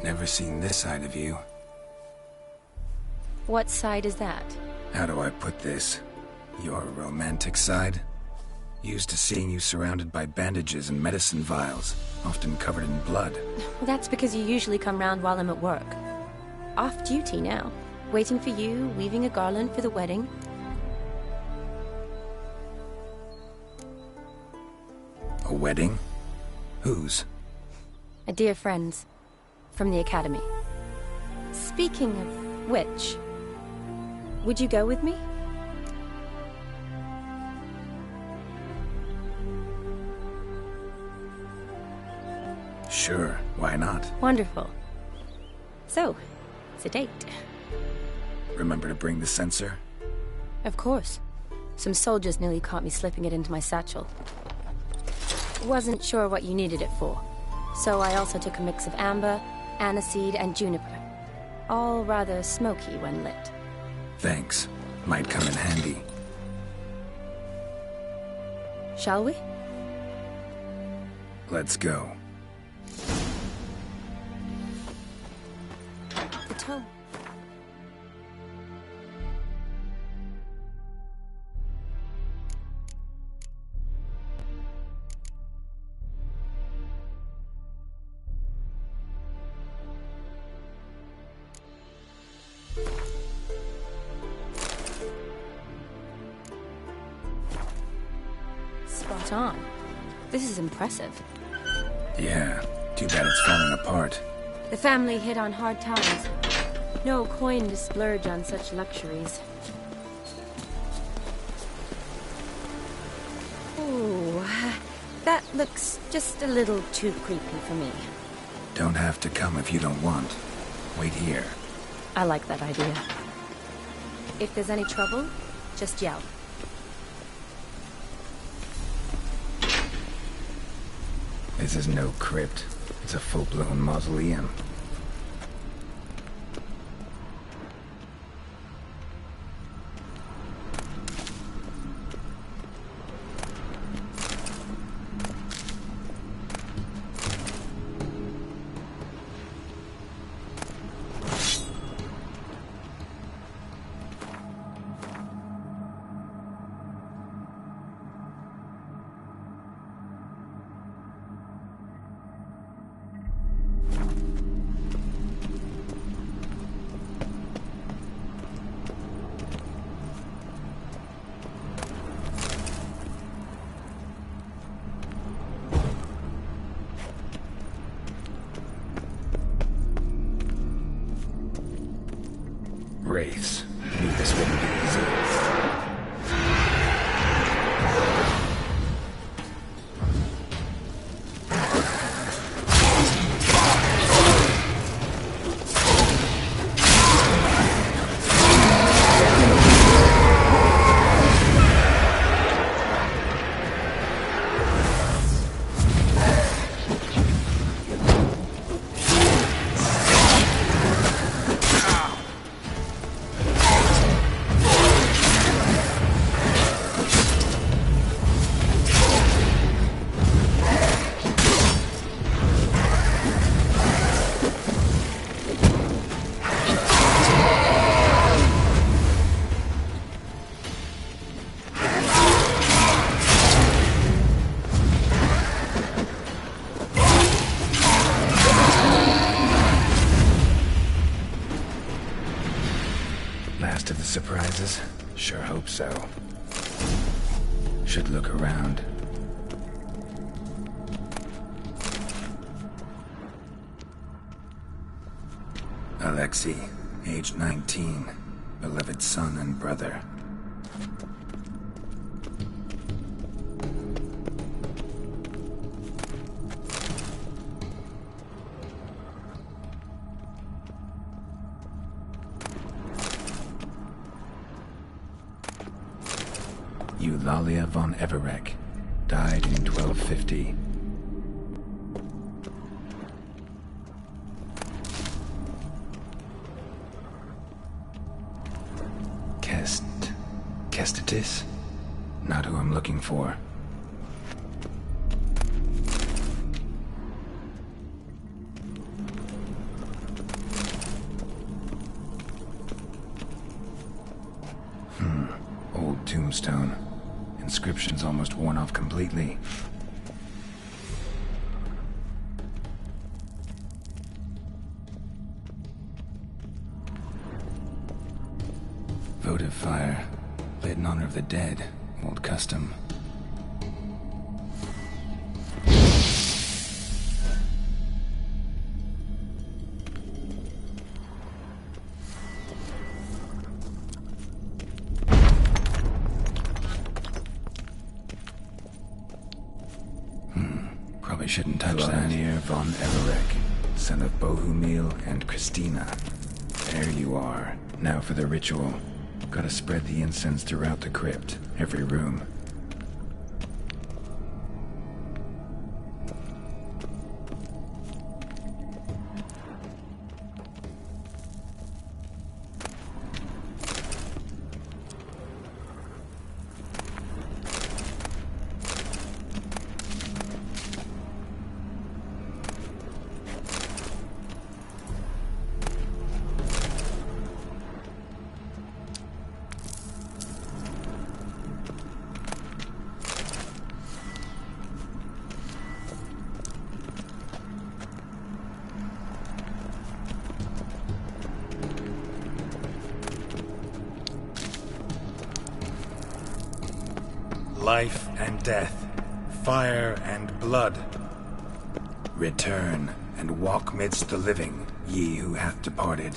Never seen this side of you. What side is that? How do I put this? Your romantic side? Used to seeing you surrounded by bandages and medicine vials, often covered in blood. Well, that's because you usually come round while I'm at work. Off duty now. Waiting for you, weaving a garland for the wedding. A wedding? Whose? A dear friend's. From the academy. Speaking of which, would you go with me? Sure, why not? Wonderful. So, it's a date. Remember to bring the sensor? Of course. Some soldiers nearly caught me slipping it into my satchel. Wasn't sure what you needed it for, so I also took a mix of amber, aniseed, and juniper. All rather smoky when lit. Thanks. Might come in handy. Shall we? Let's go. The tone. Spot on. This is impressive. Yeah, too bad it's falling apart. The family hit on hard times. No coin to splurge on such luxuries. Ooh, that looks just a little too creepy for me. Don't have to come if you don't want. Wait here. I like that idea. If there's any trouble, just yell. This is no crypt. It's a full-blown mausoleum. Wraiths. Knew this wouldn't be easy. Last of the surprises? Sure hope so. Should look around. Alexei, age 19, beloved son and brother. Eulalia von Everec, died in 1250. Kestitis? Not who I'm looking for. stone. Inscription's almost worn off completely. Votive fire. Lit in honor of the dead. Old custom. Probably shouldn't touch that. Vladimir von Everek, son of Bohumil and Christina. There you are. Now for the ritual. Gotta spread the incense throughout the crypt, every room. Life and death, fire and blood. Return, and walk midst the living, ye who hath departed.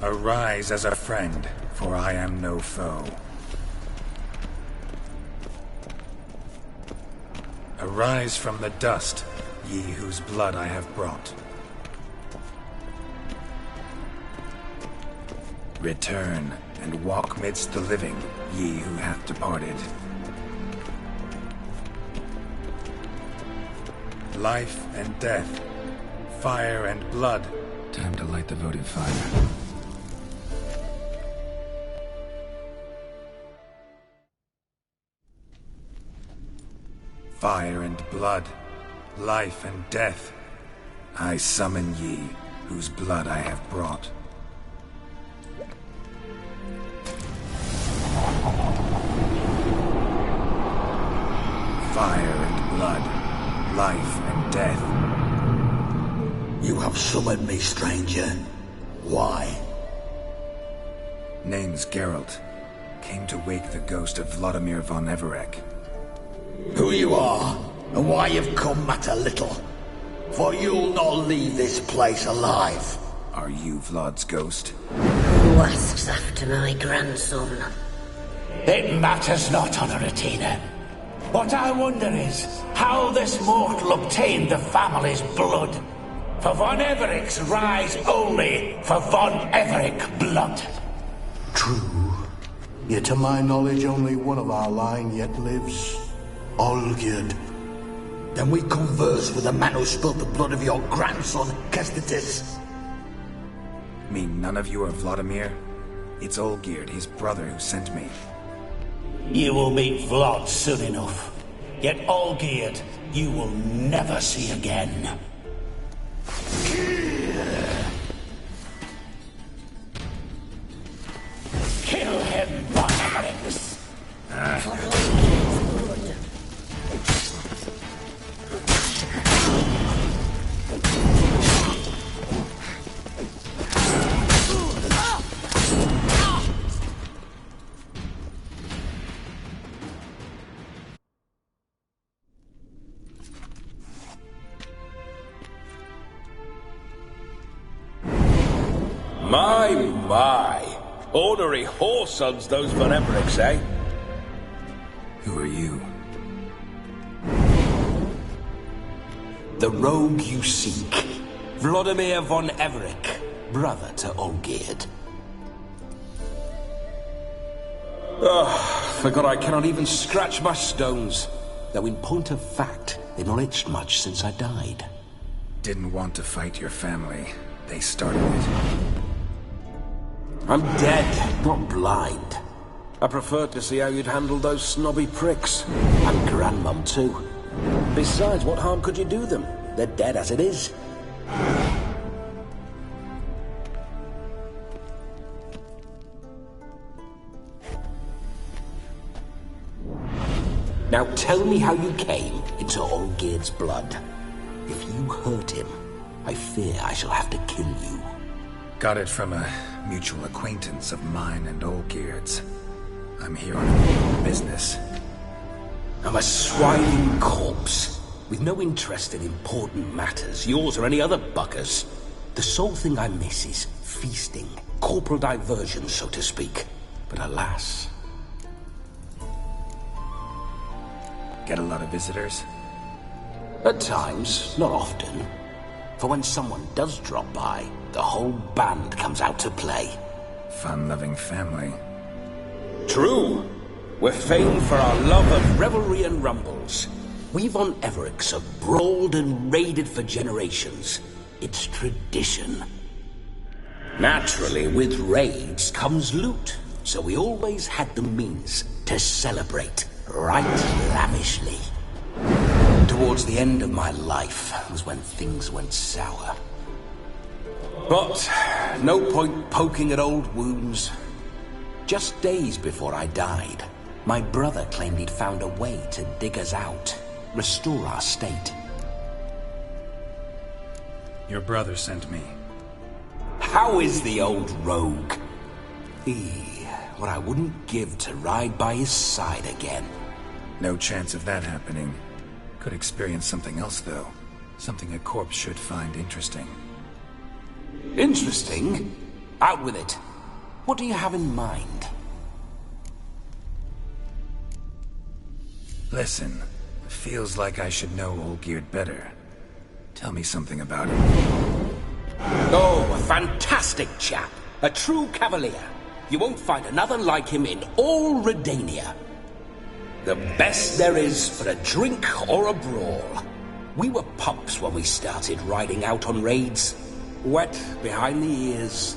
Arise as a friend, for I am no foe. Arise from the dust, ye whose blood I have brought. Return, and walk midst the living, ye who hath departed. Life and death, fire and blood. Time to light the votive fire. Fire and blood, life and death. I summon ye, whose blood I have brought. Fire and blood, life and death. You have summoned me, stranger. Why? Name's Geralt. Came to wake the ghost of Vladimir von Everec. Who you are, and why you've come matter little. For you'll not leave this place alive. Are you Vlad's ghost? Who asks after my grandson? It matters not, Honoratina. What I wonder is how this mortal obtained the family's blood. For von Everec's rise only for von Everec blood. True. Yet to my knowledge only one of our line yet lives. Olgierd. Then we converse with the man who spilled the blood of your grandson, Kestetis. Mean none of you are Vladimir? It's Olgierd, his brother, who sent me. You will meet Vlad soon enough. Yet Olgierd, you will never see again. Kill him, von Everec! For Olgierd's blood. My. Ornery whoresons, those von Everecs, eh? Who are you? The rogue you seek. Vladimir von Everec, brother to Olgierd. Forgot I cannot even scratch my stones. Though in point of fact, they've not itched much since I died. Didn't want to fight your family. They started it. I'm dead, not blind. I preferred to see how you'd handle those snobby pricks. And Grandmum, too. Besides, what harm could you do them? They're dead as it is. Now tell me how you came into Olgierd's blood. If you hurt him, I fear I shall have to kill you. Got it from a mutual acquaintance of mine and Olgierd's. I'm here on business. I'm a swining corpse, with no interest in important matters, yours or any other buckers. The sole thing I miss is feasting, corporal diversion, so to speak. But alas... Get a lot of visitors? At times, not often. For when someone does drop by, the whole band comes out to play. Fun-loving family. True. We're famed for our love of revelry and rumbles. We von Everecs have brawled and raided for generations. It's tradition. Naturally, with raids comes loot, so we always had the means to celebrate right lavishly. Towards the end of my life was when things went sour. But no point poking at old wounds. Just days before I died, my brother claimed he'd found a way to dig us out, restore our state. Your brother sent me. How is the old rogue? What I wouldn't give to ride by his side again. No chance of that happening. Could experience something else, though. Something a corpse should find interesting. Interesting? Out with it. What do you have in mind? Listen, feels like I should know Olgierd better. Tell me something about him. Oh, a fantastic chap. A true cavalier. You won't find another like him in all Redania. The best there is for a drink or a brawl. We were pups when we started riding out on raids. Wet behind the ears.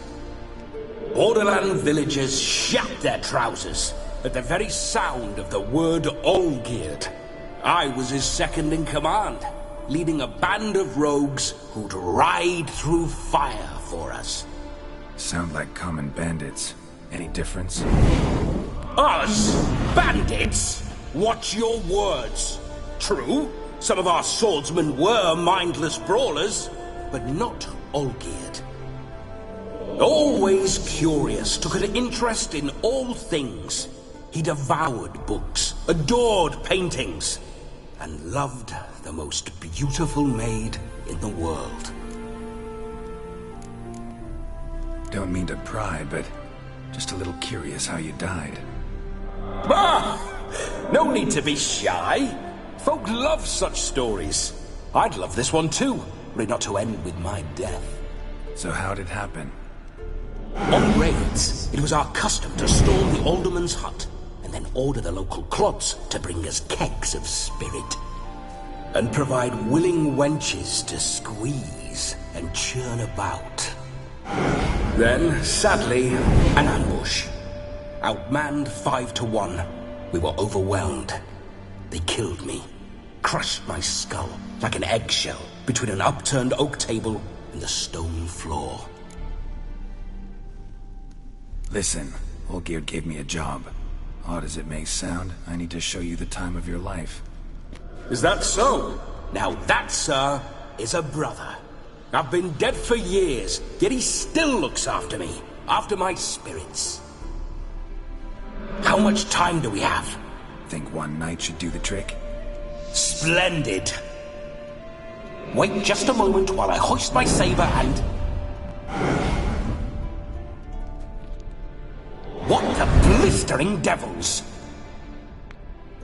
Borderland villagers shat their trousers at the very sound of the word Olgierd. I was his second in command, leading a band of rogues who'd ride through fire for us. Sound like common bandits. Any difference? Us? Bandits? Watch your words. True, some of our swordsmen were mindless brawlers, but not Olgierd. Always curious, took an interest in all things. He devoured books, adored paintings, and loved the most beautiful maid in the world. Don't mean to pry, but just a little curious how you died. Ah! No need to be shy. Folk love such stories. I'd love this one too, were it not to end with my death. So how'd it happen? On raids, it was our custom to storm the alderman's hut, and then order the local clods to bring us kegs of spirit. And provide willing wenches to squeeze and churn about. Then, sadly, an ambush. Outmanned 5 to 1, we were overwhelmed. They killed me, crushed my skull like an eggshell between an upturned oak table and the stone floor. Listen, Olgierd gave me a job. Odd as it may sound, I need to show you the time of your life. Is that so? Now that, sir, is a brother. I've been dead for years, yet he still looks after me, after my spirits. How much time do we have? Think one night should do the trick? Splendid. Wait just a moment while I hoist my saber and... What the blistering devils?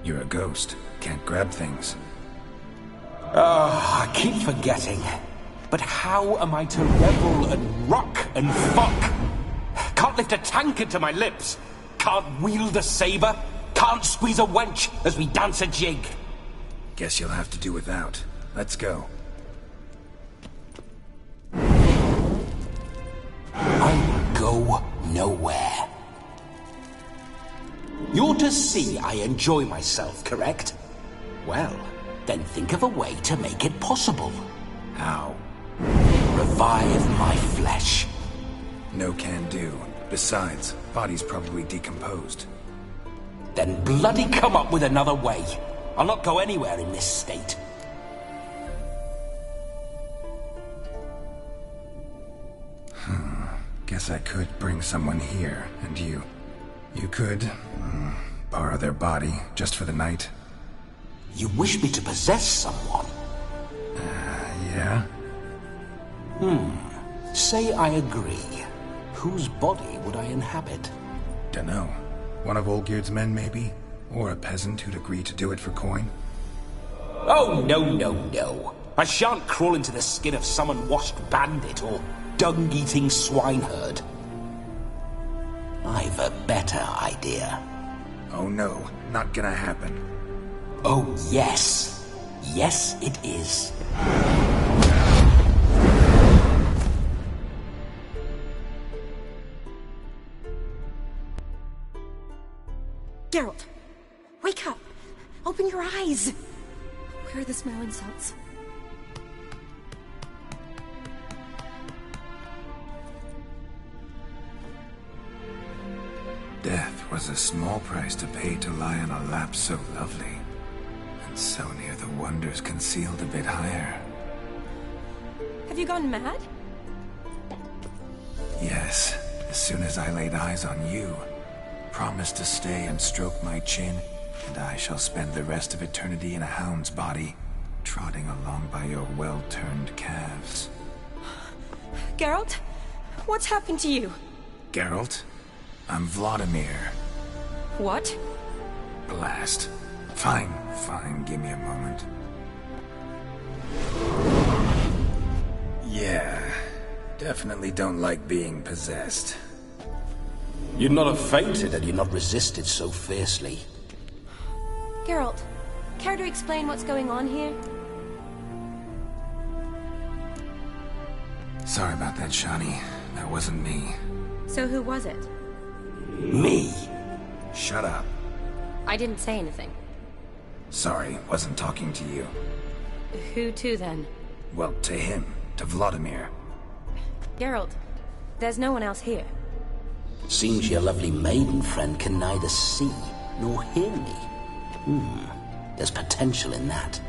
You're a ghost. Can't grab things. I keep forgetting. But how am I to revel and rock and fuck? Can't lift a tankard to my lips. Can't wield a saber. Can't squeeze a wench as we dance a jig. Guess you'll have to do without. Let's go. I will go nowhere. You're to see I enjoy myself, correct? Well, then think of a way to make it possible. How? Revive my flesh. No can do. Besides, body's probably decomposed. Then bloody come up with another way. I'll not go anywhere in this state. Guess I could bring someone here, and you could borrow their body just for the night. You wish me to possess someone? Yeah? Say I agree. Whose body would I inhabit? Dunno. One of Olgierd's men, maybe? Or a peasant who'd agree to do it for coin? Oh, no. I shan't crawl into the skin of some unwashed bandit or dung-eating swineherd. I've a better idea. Oh no, not gonna happen. Oh, yes. Yes, it is. Geralt, wake up! Open your eyes! Where are the smiling salts? Death was a small price to pay to lie on a lap so lovely, and so near the wonders concealed a bit higher. Have you gone mad? Yes, as soon as I laid eyes on you, promise to stay and stroke my chin, and I shall spend the rest of eternity in a hound's body, trotting along by your well-turned calves. Geralt, what's happened to you? Geralt, I'm Vladimir. What? Blast. Fine, give me a moment. Yeah, definitely don't like being possessed. You'd not have fainted had you not resisted so fiercely. Geralt, care to explain what's going on here? Sorry about that, Shani. That wasn't me. So who was it? Me? Shut up. I didn't say anything. Sorry, wasn't talking to you. Who to, then? Well, to him. To Vladimir. Geralt, there's no one else here. Seems your lovely maiden friend can neither see nor hear me. There's potential in that.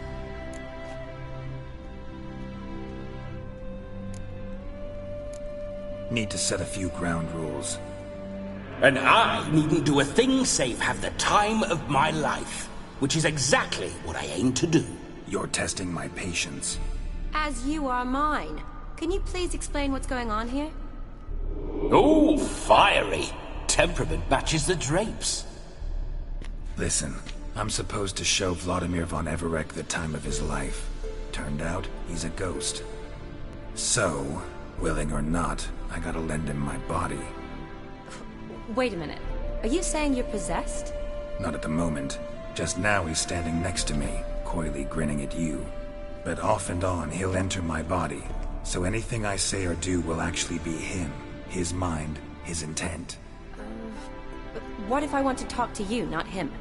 Need to set a few ground rules. And I needn't do a thing save have the time of my life, which is exactly what I aim to do. You're testing my patience. As you are mine. Can you please explain what's going on here? Oh, fiery. Temperament matches the drapes. Listen, I'm supposed to show Vladimir von Everec the time of his life. Turned out, he's a ghost. So, willing or not, I gotta lend him my body. Wait a minute. Are you saying you're possessed? Not at the moment. Just now he's standing next to me, coyly grinning at you. But off and on, he'll enter my body. So anything I say or do will actually be him. His mind, his intent. What if I want to talk to you, not him?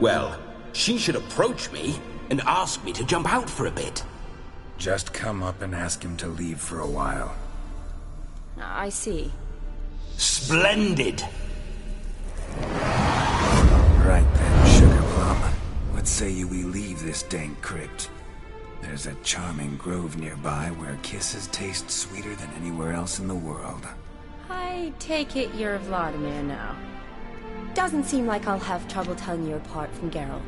Well, she should approach me and ask me to jump out for a bit. Just come up and ask him to leave for a while. I see. Splendid! Right then, Sugar Plum. What say you we leave this dank crypt? There's a charming grove nearby where kisses taste sweeter than anywhere else in the world. I take it you're Vladimir now. Doesn't seem like I'll have trouble telling you apart from Geralt.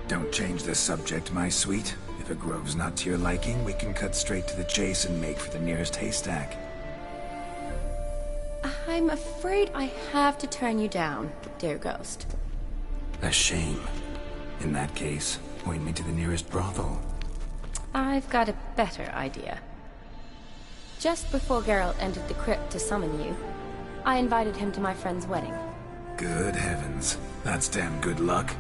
Don't change the subject, my sweet. If a grove's not to your liking, we can cut straight to the chase and make for the nearest haystack. I'm afraid I have to turn you down, dear ghost. A shame. In that case, point me to the nearest brothel. I've got a better idea. Just before Geralt entered the crypt to summon you, I invited him to my friend's wedding. Good heavens. That's damn good luck.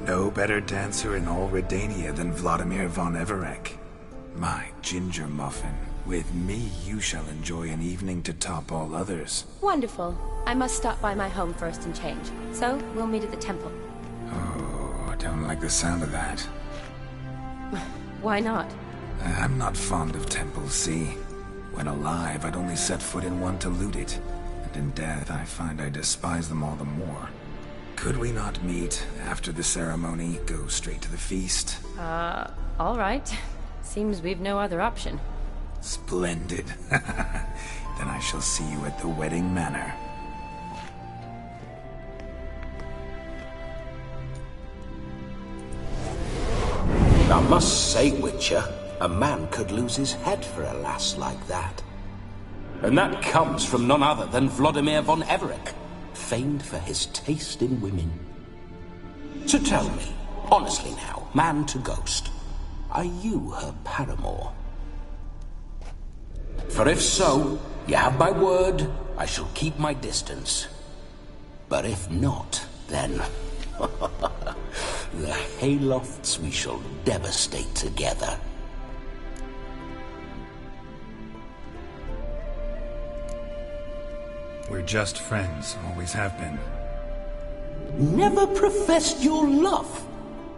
No better dancer in all Redania than Vladimir von Everec. My ginger muffin. With me, you shall enjoy an evening to top all others. Wonderful. I must stop by my home first and change. So, we'll meet at the temple. Oh, I don't like the sound of that. Why not? I'm not fond of temples, see? When alive, I'd only set foot in one to loot it. And in death, I find I despise them all the more. Could we not meet after the ceremony, go straight to the feast? All right. Seems we've no other option. Splendid. Then I shall see you at the wedding manor. I must say, Witcher, a man could lose his head for a lass like that. And that comes from none other than Vladimir von Everec, famed for his taste in women. So tell me, honestly now, man to ghost, are you her paramour? For if so, you have my word, I shall keep my distance. But if not, then... the haylofts we shall devastate together. We're just friends, always have been. Never professed your love?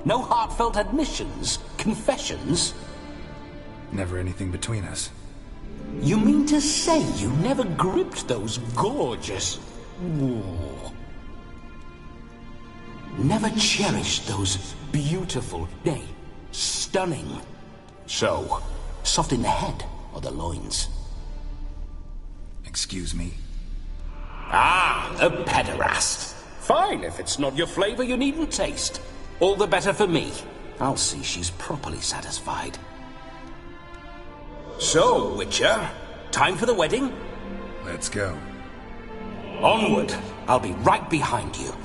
No heartfelt admissions, confessions? Never anything between us. You mean to say you never gripped those gorgeous... Never cherished those beautiful, nay, stunning... So, soft in the head or the loins? Excuse me? Ah, a pederast. Fine, if it's not your flavor, you needn't taste. All the better for me. I'll see she's properly satisfied. So, Witcher, time for the wedding? Let's go. Onward. I'll be right behind you.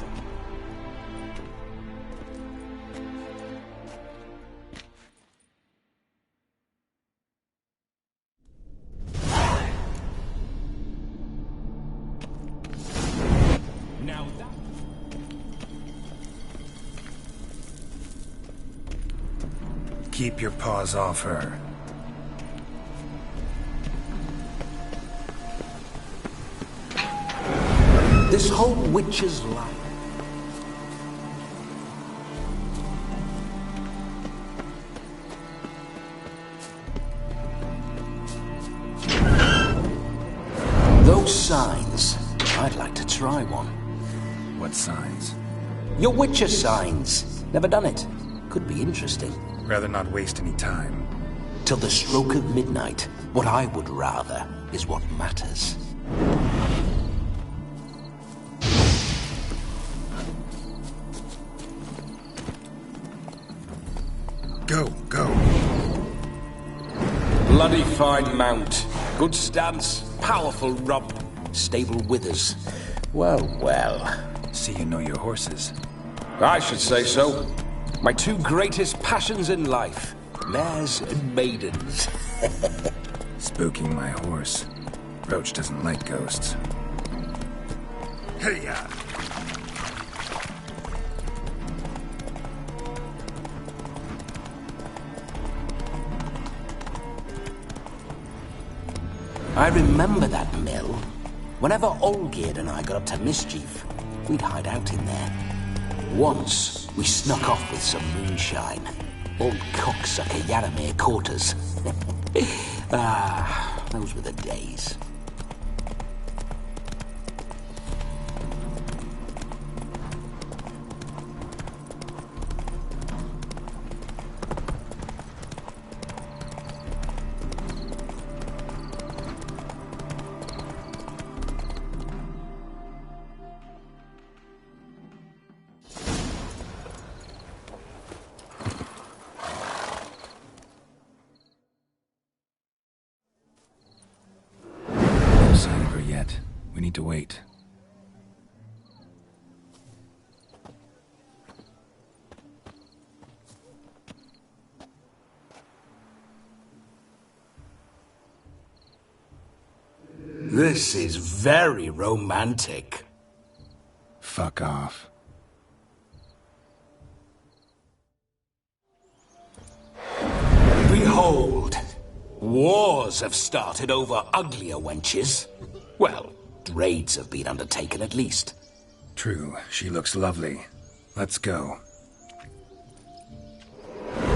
Now that... Keep your paws off her. This whole witch's life. Those signs. I'd like to try one. What signs? Your Witcher signs. Never done it. Could be interesting. Rather not waste any time. Till the stroke of midnight. What I would rather is what matters. Go, go. Bloody fine mount. Good stance, powerful rump, stable withers. Well, well. See you know your horses. I should say so. My two greatest passions in life. Mares and maidens. Spooking my horse. Roach doesn't like ghosts. Hey-ya! I remember that mill. Whenever Olgierd and I got up to mischief, we'd hide out in there. Once, we snuck off with some moonshine. Old cocksucker Yaramir caught us. Those were the days. We need to wait. This is very romantic. Fuck off. Behold! Wars have started over uglier wenches. Well, raids have been undertaken at least. True, she looks lovely. Let's go.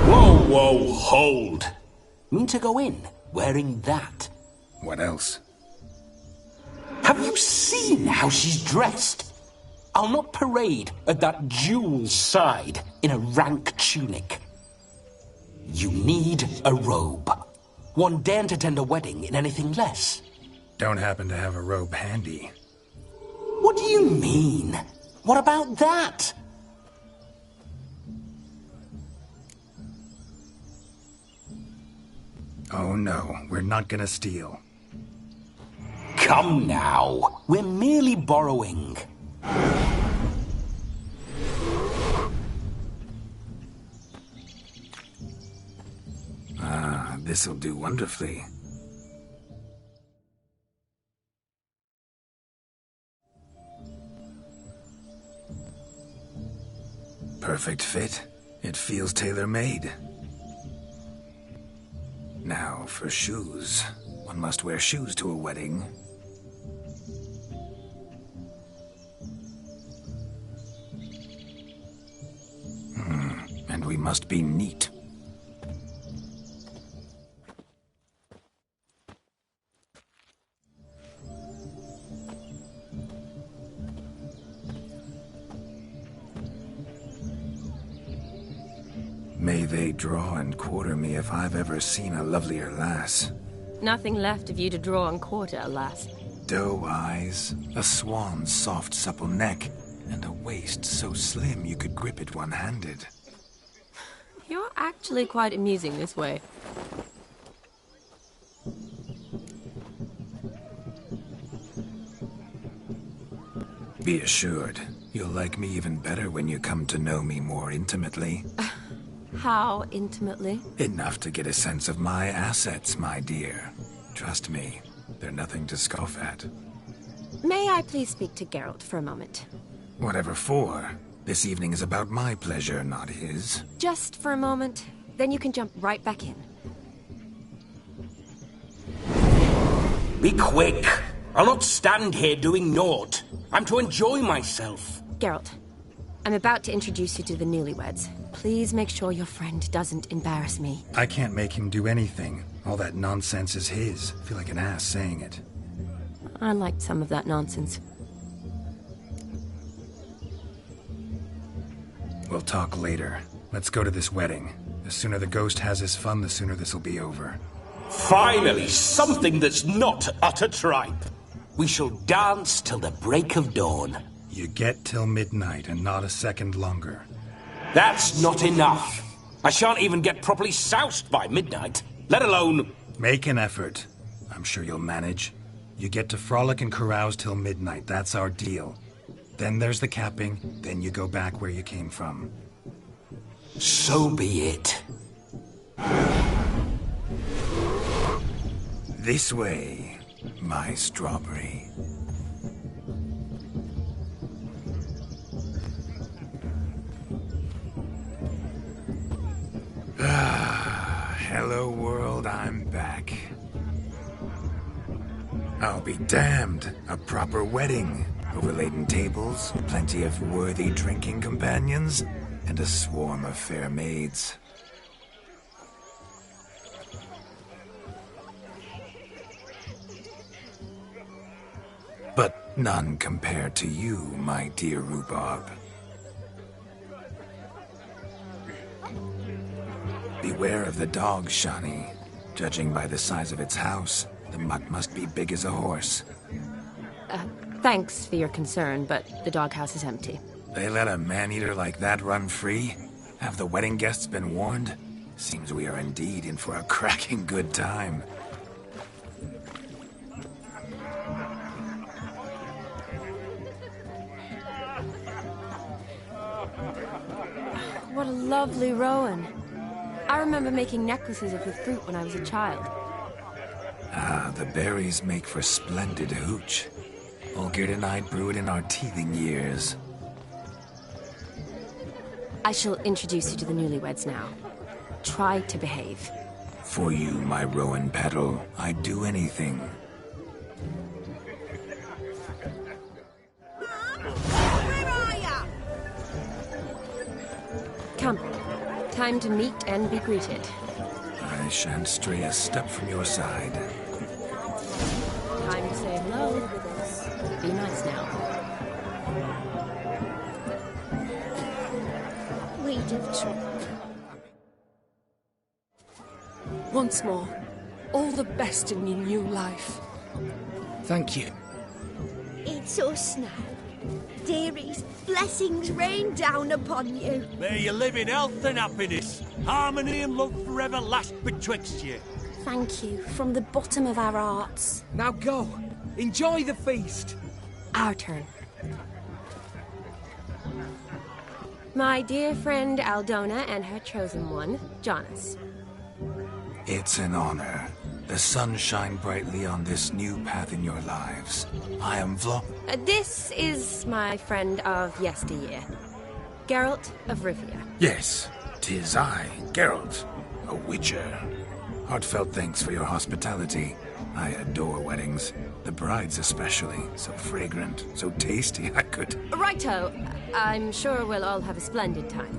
Whoa, whoa, hold! Mean to go in, wearing that? What else? Have you seen how she's dressed? I'll not parade at that jewel's side in a rank tunic. You need a robe. One daren't attend a wedding in anything less. Don't happen to have a robe handy. What do you mean? What about that? Oh no, we're not gonna steal. Come now, we're merely borrowing. Ah, this'll do wonderfully. Perfect fit. It feels tailor-made. Now, for shoes. One must wear shoes to a wedding. And we must be neat. May they draw and quarter me if I've ever seen a lovelier lass. Nothing left of you to draw and quarter, alas. Doe eyes, a swan's soft supple neck, and a waist so slim you could grip it one-handed. You're actually quite amusing this way. Be assured, you'll like me even better when you come to know me more intimately. How intimately? Enough to get a sense of my assets, my dear. Trust me, they're nothing to scoff at. May I please speak to Geralt for a moment? Whatever for. This evening is about my pleasure, not his. Just for a moment, then you can jump right back in. Be quick! I'll not stand here doing naught. I'm to enjoy myself. Geralt, I'm about to introduce you to the newlyweds. Please make sure your friend doesn't embarrass me. I can't make him do anything. All that nonsense is his. I feel like an ass saying it. I liked some of that nonsense. We'll talk later. Let's go to this wedding. The sooner the ghost has his fun, the sooner this'll be over. Finally, something that's not utter tripe. We shall dance till the break of dawn. You get till midnight and not a second longer. That's not enough. I shan't even get properly soused by midnight, let alone... Make an effort. I'm sure you'll manage. You get to frolic and carouse till midnight, that's our deal. Then there's the capping, then you go back where you came from. So be it. This way, my strawberry. Hello world, I'm back. I'll be damned. A proper wedding. Overladen tables, plenty of worthy drinking companions, and a swarm of fair maids. But none compared to you, my dear rhubarb. Beware of the dog, Shani. Judging by the size of its house, the mutt must be big as a horse. Thanks for your concern, but the doghouse is empty. They let a man-eater like that run free? Have the wedding guests been warned? Seems we are indeed in for a cracking good time. What a lovely rowan. I remember making necklaces of the fruit when I was a child. Ah, the berries make for splendid hooch. Olgierd and I brewed in our teething years. I shall introduce you to the newlyweds now. Try to behave. For you, my rowan petal, I'd do anything. Where are ya? Come. Time to meet and be greeted. I shan't stray a step from your side. Time to say hello. Be nice now. Weed of trouble. Once more, all the best in your new life. Thank you. It's us now. Dearies, blessings rain down upon you. May you live in health and happiness. Harmony and love forever last betwixt you. Thank you from the bottom of our hearts. Now go. Enjoy the feast. Our turn. My dear friend Aldona and her chosen one, Jonas. It's an honor. The sun shine brightly on this new path in your lives. I am This is my friend of yesteryear, Geralt of Rivia. Yes, 'tis I, Geralt, a witcher. Heartfelt thanks for your hospitality. I adore weddings. The brides especially. So fragrant, so tasty, I could... Righto. I'm sure we'll all have a splendid time.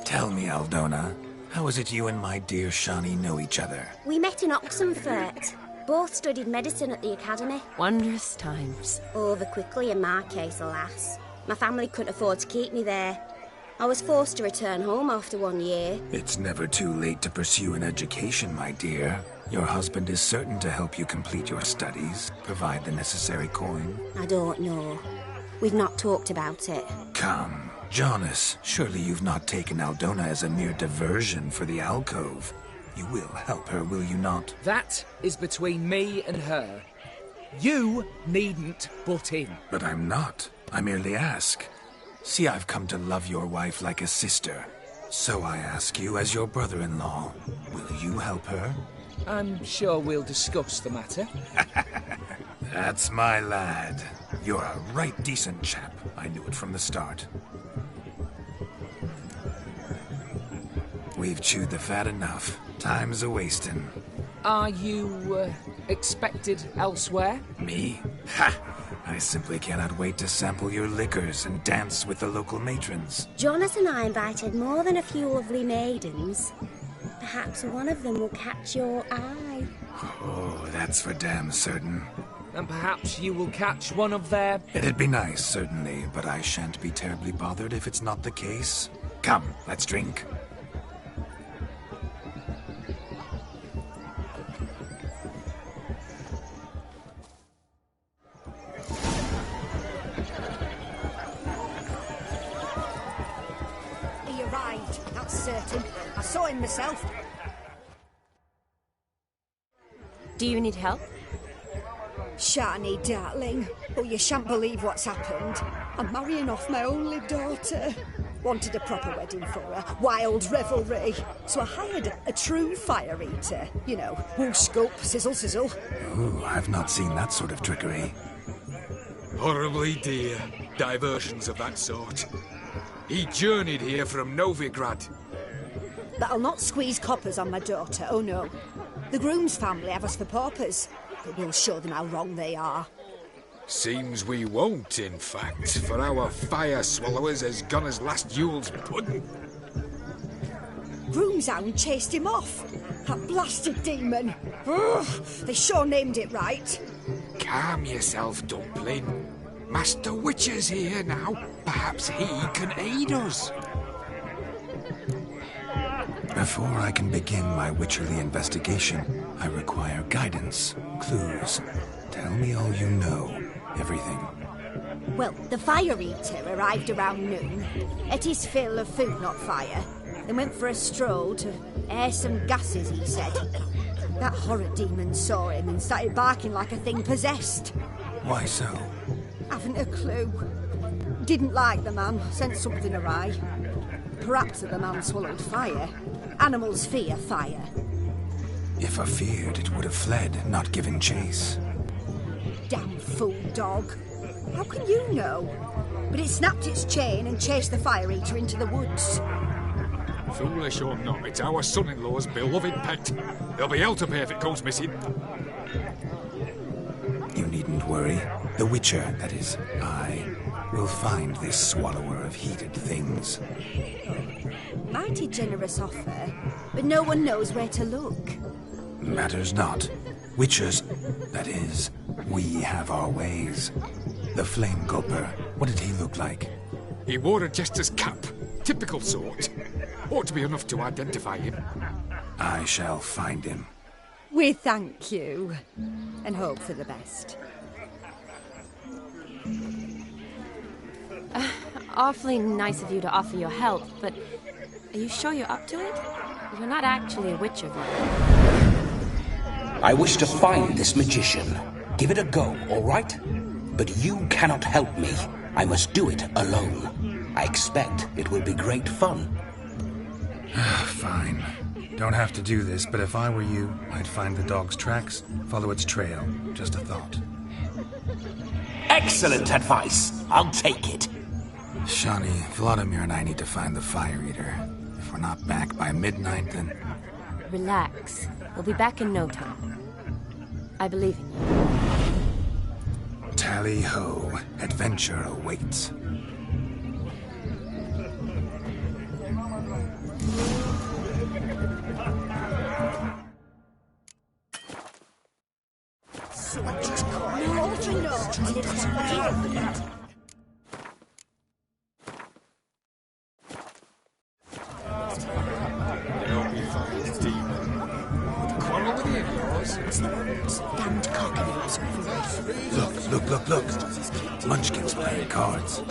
Tell me, Aldona, how is it you and my dear Shani know each other? We met in Oxenfurt. Both studied medicine at the academy. Wondrous times. Over quickly in my case, alas. My family couldn't afford to keep me there. I was forced to return home after 1 year. It's never too late to pursue an education, my dear. Your husband is certain to help you complete your studies, provide the necessary coin. I don't know. We've not talked about it. Come, Jonas, surely you've not taken Aldona as a mere diversion for the alcove. You will help her, will you not? That is between me and her. You needn't butt in. But I'm not. I merely ask. See, I've come to love your wife like a sister. So I ask you, as your brother-in-law, will you help her? I'm sure we'll discuss the matter. That's my lad. You're a right decent chap. I knew it from the start. We've chewed the fat enough. Time's a-wasting. Are you, expected elsewhere? Me? Ha! I simply cannot wait to sample your liquors and dance with the local matrons. Jonas and I invited more than a few lovely maidens. Perhaps one of them will catch your eye. Oh, that's for damn certain. And perhaps you will catch one of their... It'd be nice, certainly, but I shan't be terribly bothered if it's not the case. Come, let's drink. He arrived, that's certain. I saw him myself. Do you need help? Shani, darling. Oh, you shan't believe what's happened. I'm marrying off my only daughter. Wanted a proper wedding for her. Wild revelry. So I hired a true fire eater. You know, whoosh, scoop, sizzle, sizzle. Ooh, I've not seen that sort of trickery. Horribly dear diversions of that sort. He journeyed here from Novigrad. That'll not squeeze coppers on my daughter, oh no. The groom's family have us for paupers, but we'll show them how wrong they are. Seems we won't, in fact, for our fire swallowers has gone as last Yule's pudding. Groom's hound chased him off. That blasted demon. Ugh, they sure named it right. Calm yourself, Dumpling. Master Witcher's here now. Perhaps he can aid us. Before I can begin my witcherly investigation, I require guidance, clues. Tell me all you know. Everything. Well, the fire eater arrived around noon, ate his fill of food, not fire, then went for a stroll to air some gases, he said. That horror demon saw him and started barking like a thing possessed. Why so? Haven't a clue. Didn't like the man, sent something awry. Perhaps the man swallowed fire. Animals fear fire. If I feared, it would have fled, not given chase. Damn fool dog. How can you know? But it snapped its chain and chased the fire eater into the woods. Foolish or not, it's our son-in-law's beloved pet. There'll be hell to pay if it goes missing. You needn't worry. The Witcher, that is, I, will find this swallower of heated things. Mighty generous offer, but no one knows where to look. Matters not. Witchers, that is, we have our ways. The Flame Gulper, what did he look like? He wore a jester's cap. Typical sort. Ought to be enough to identify him. I shall find him. We thank you, and hope for the best. Awfully nice of you to offer your help, but are you sure you're up to it? You're not actually a witcher, though. I wish to find this magician. Give it a go, all right? But you cannot help me. I must do it alone. I expect it will be great fun. Fine. Don't have to do this, but if I were you, I'd find the dog's tracks, follow its trail. Just a thought. Excellent advice. I'll take it. Shani, Vladimir and I need to find the fire eater. If we're not back by midnight, then... Relax. We'll be back in no time. I believe in you. Tally-ho. Adventure awaits. Look. Munchkin's playing cards.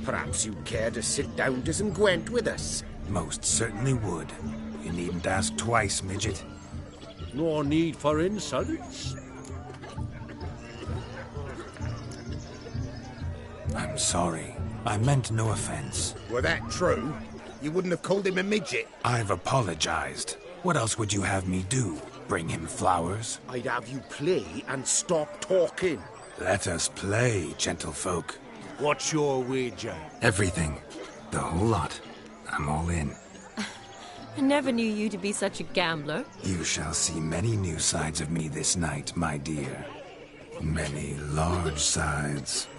Perhaps you'd care to sit down to some Gwent with us. Most certainly would. You needn't ask twice, midget. No need for insults. I'm sorry. I meant no offense. Were that true? You wouldn't have called him a midget. I've apologized. What else would you have me do? Bring him flowers? I'd have you play and stop talking. Let us play, gentlefolk. What's your wager? Everything. The whole lot. I'm all in. I never knew you to be such a gambler. You shall see many new sides of me this night, my dear. Many large sides.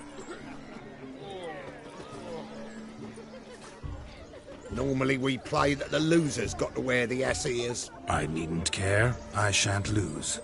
Normally we play that the loser's got to wear the ass ears. I needn't care. I shan't lose.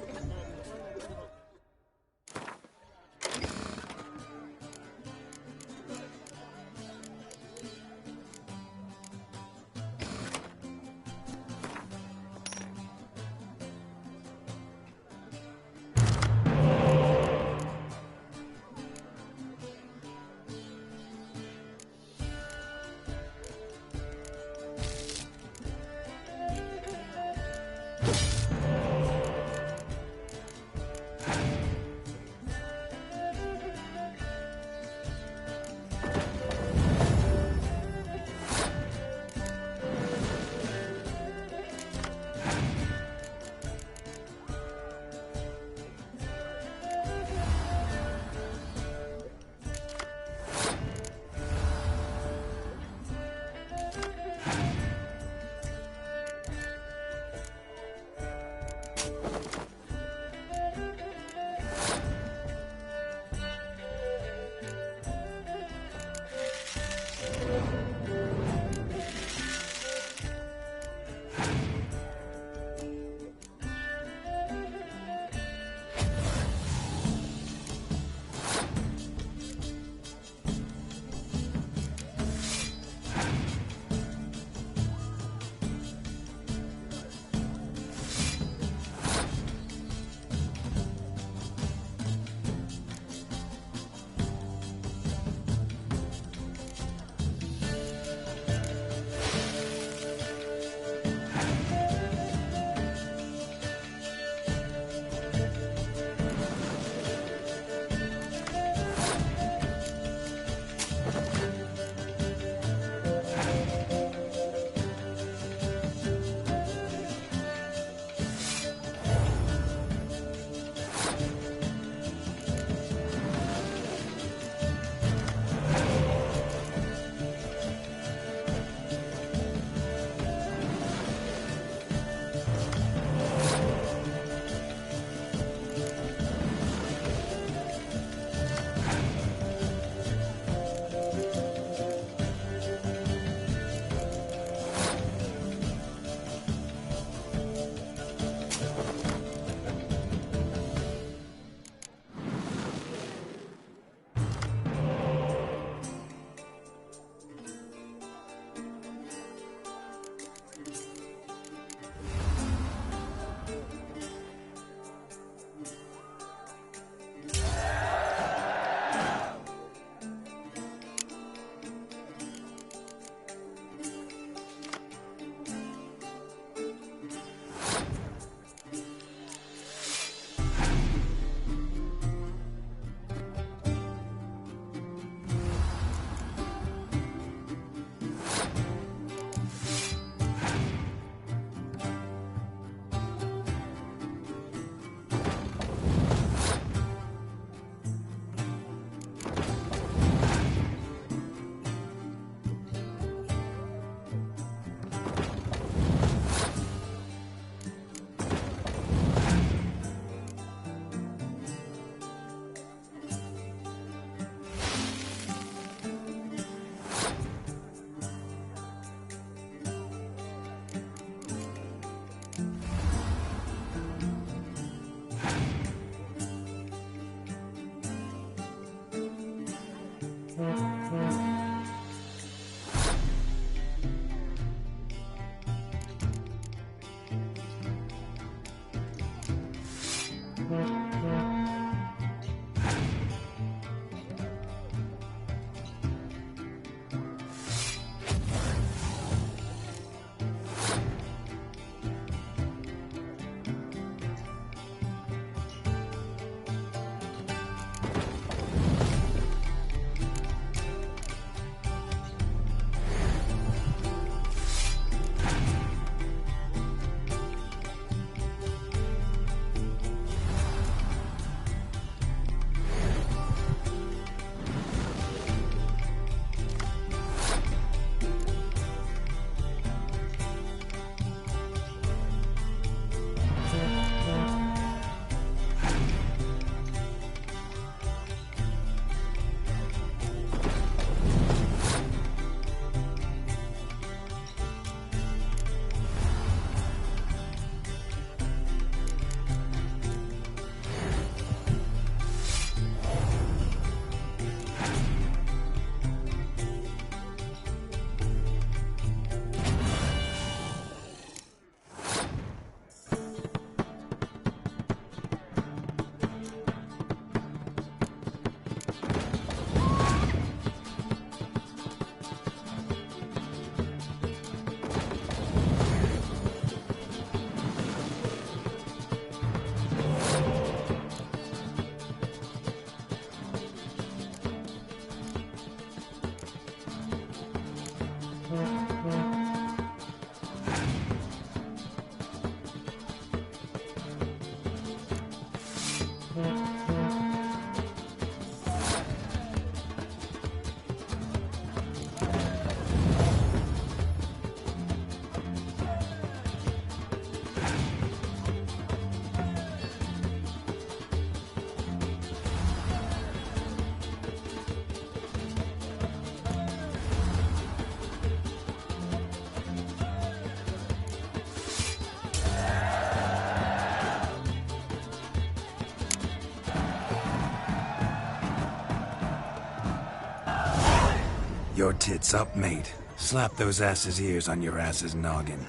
Your tits up, mate. Slap those asses' ears on your ass's noggin.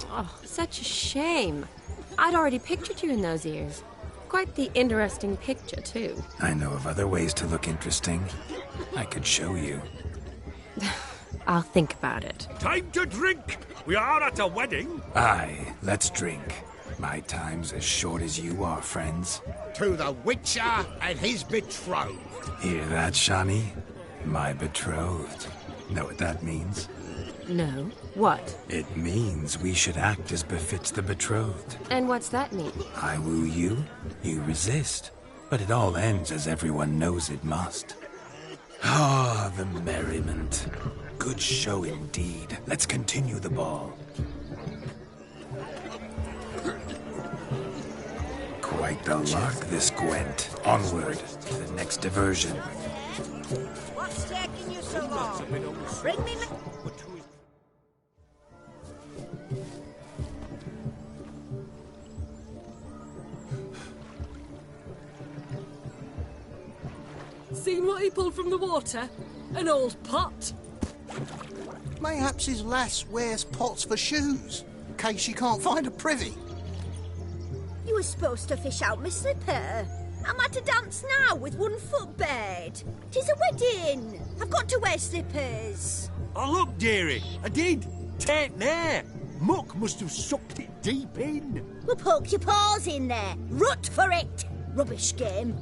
Oh, such a shame. I'd already pictured you in those ears. Quite the interesting picture, too. I know of other ways to look interesting. I could show you. I'll think about it. Time to drink! We are at a wedding. Aye, let's drink. My time's as short as you are, friends. To the Witcher and his betrothed. Hear that, Shani? My betrothed. Know what that means? No. What? It means we should act as befits the betrothed. And what's that mean? I woo you, you resist. But it all ends as everyone knows it must. Ah, the merriment. Good show indeed. Let's continue the ball. Quite the lark, this Gwent. Onward to the next diversion. What's taking you so long? Bring me... Seen what he pulled from the water? An old pot. Mayhaps his lass wears pots for shoes, in case she can't find a privy. You were supposed to fish out my slipper. I'm at a dance now with one foot bared. 'Tis a wedding. I've got to wear slippers. Oh, look, dearie. I did. Take there. Muck must have sucked it deep in. Well, poke your paws in there. Rut for it. Rubbish game.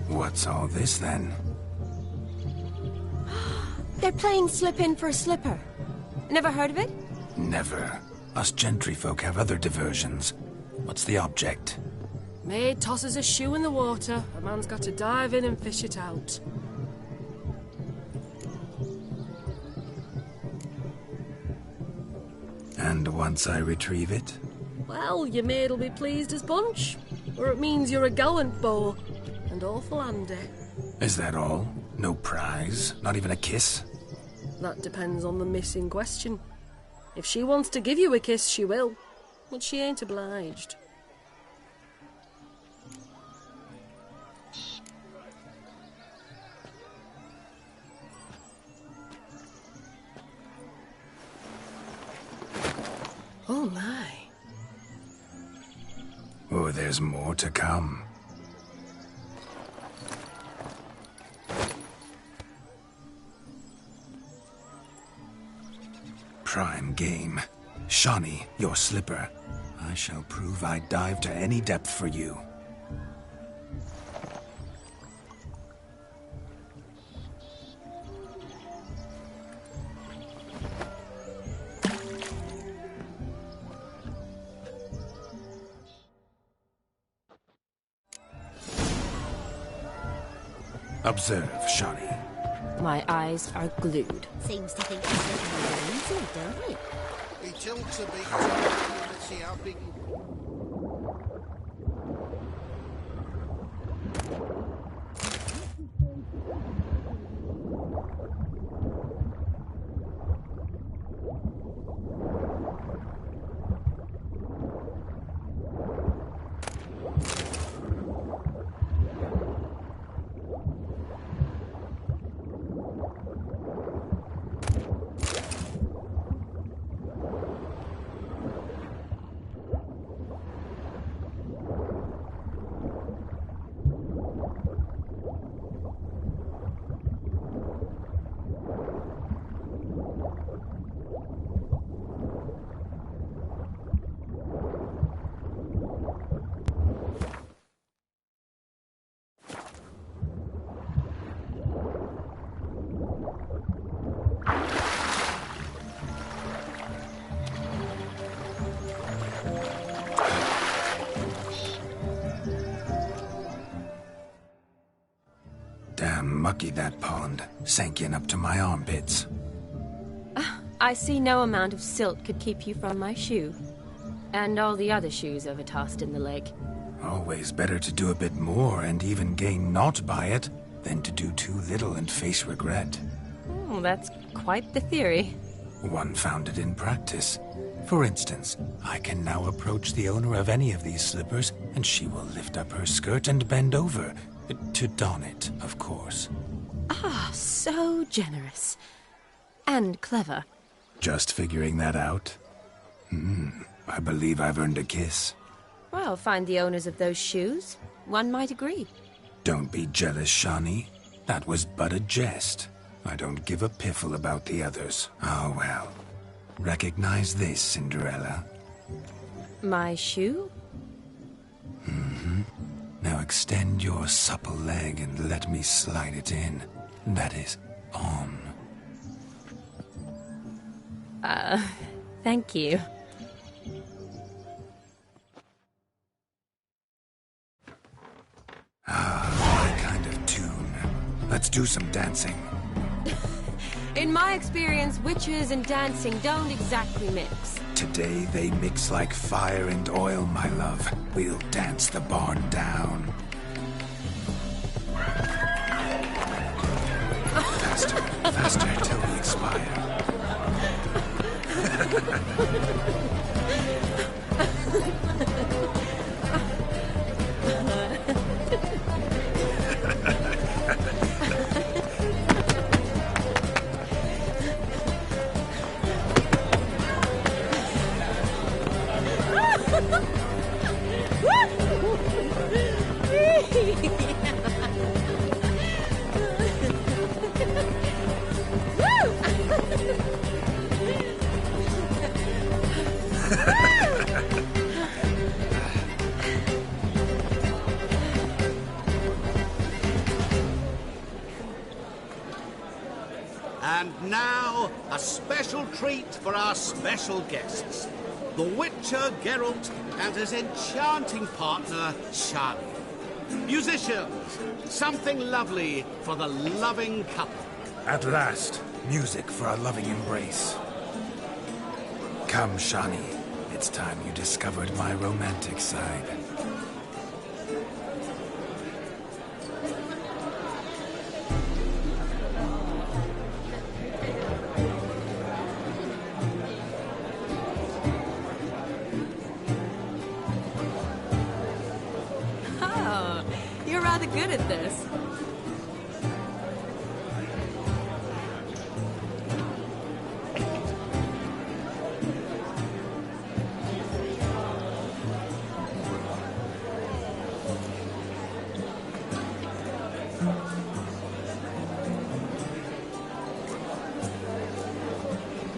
What's all this, then? They're playing slip in for a slipper. Never heard of it? Never. Us gentry folk have other diversions. What's the object? Maid tosses a shoe in the water. A man's got to dive in and fish it out. And once I retrieve it? Well, your maid'll be pleased as punch. Or it means you're a gallant beau. And awful handy. Is that all? No prize? Not even a kiss? That depends on the miss in question. If she wants to give you a kiss, she will. But she ain't obliged. Oh my. Oh, there's more to come. Prime game. Shani, your slipper. I shall prove I dive to any depth for you. Observe, Shani. My eyes are glued. Seems to think it's looking easy, don't it? He tilts a bit. Let's see how big... Damn mucky, that pond. Sank in up to my armpits. I see no amount of silt could keep you from my shoe. And all the other shoes overtossed in the lake. Always better to do a bit more and even gain naught by it than to do too little and face regret. Oh, that's quite the theory. One founded in practice. For instance, I can now approach the owner of any of these slippers and she will lift up her skirt and bend over. To don it, of course. Ah, so generous. And clever. Just figuring that out? I believe I've earned a kiss. Well, find the owners of those shoes. One might agree. Don't be jealous, Shani. That was but a jest. I don't give a piffle about the others. Oh, well. Recognize this, Cinderella. My shoe? Now extend your supple leg and let me slide it in. That is, on. Thank you. My kind of tune. Let's do some dancing. In my experience, witches and dancing don't exactly mix. Today they mix like fire and oil, my love. We'll dance the barn down. Faster, faster till we expire. And now, a special treat for our special guests. The Witcher Geralt and his enchanting partner, Shani. Musicians, something lovely for the loving couple. At last, music for our loving embrace. Come, Shani. It's time you discovered my romantic side. Oh, you're rather good at this.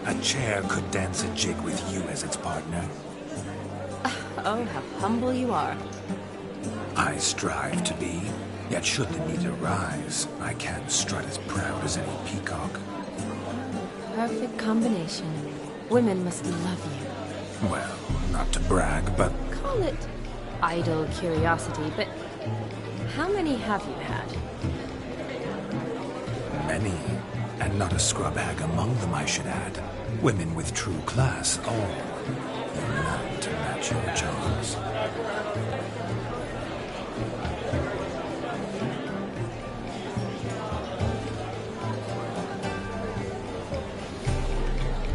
A chair could dance a jig with you as its partner. Oh, how humble you are. I strive to be, yet should the need arise, I can't strut as proud as any peacock. Perfect combination. Women must love you. Well, not to brag, but Call it idle curiosity, but how many have you had? many, and not a scrub hag among them, I should add. Women with true class, all unite to match your charms.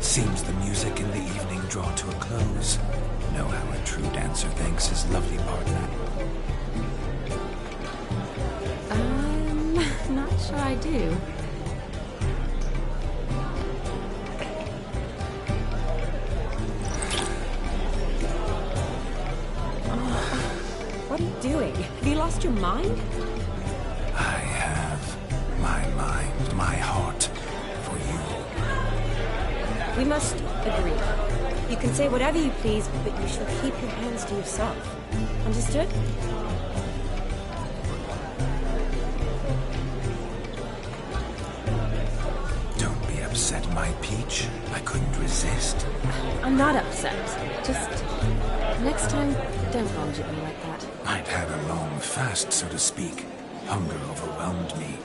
Seems the music in the evening draw to a close. Know how a true dancer thanks his lovely partner. Not sure I do. What are you doing? Have you lost your mind? I have my mind, my heart for you. We must agree. You can say whatever you please, but you shall keep your hands to yourself. Understood? Don't be upset, my peach. I couldn't resist. I'm not upset. Just next time, don't lunge at me like that. I'd had a long fast, so to speak. Hunger overwhelmed me.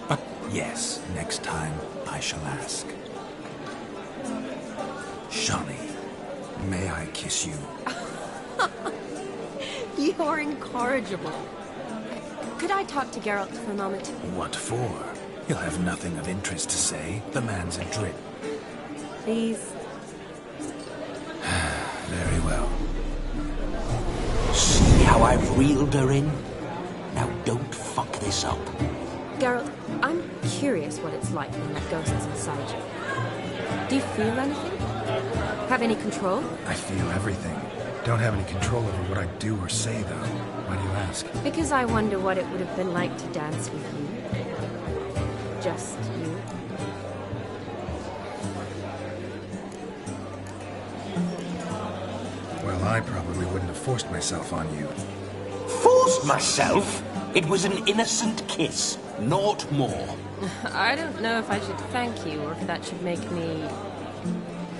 But yes, next time I shall ask. Shani, may I kiss you? You're incorrigible. Could I talk to Geralt for a moment? What for? He'll have nothing of interest to say. The man's adrift. Please. Very well. See how I've reeled her in? Now don't fuck this up. Geralt, I'm curious what it's like when that ghost is inside you. Do you feel anything? Have any control? I feel everything. Don't have any control over what I do or say, though. Why do you ask? Because I wonder what it would have been like to dance with you. Just you. Well, I probably wouldn't have forced myself on you. Forced myself? It was an innocent kiss, naught more. I don't know if I should thank you or if that should make me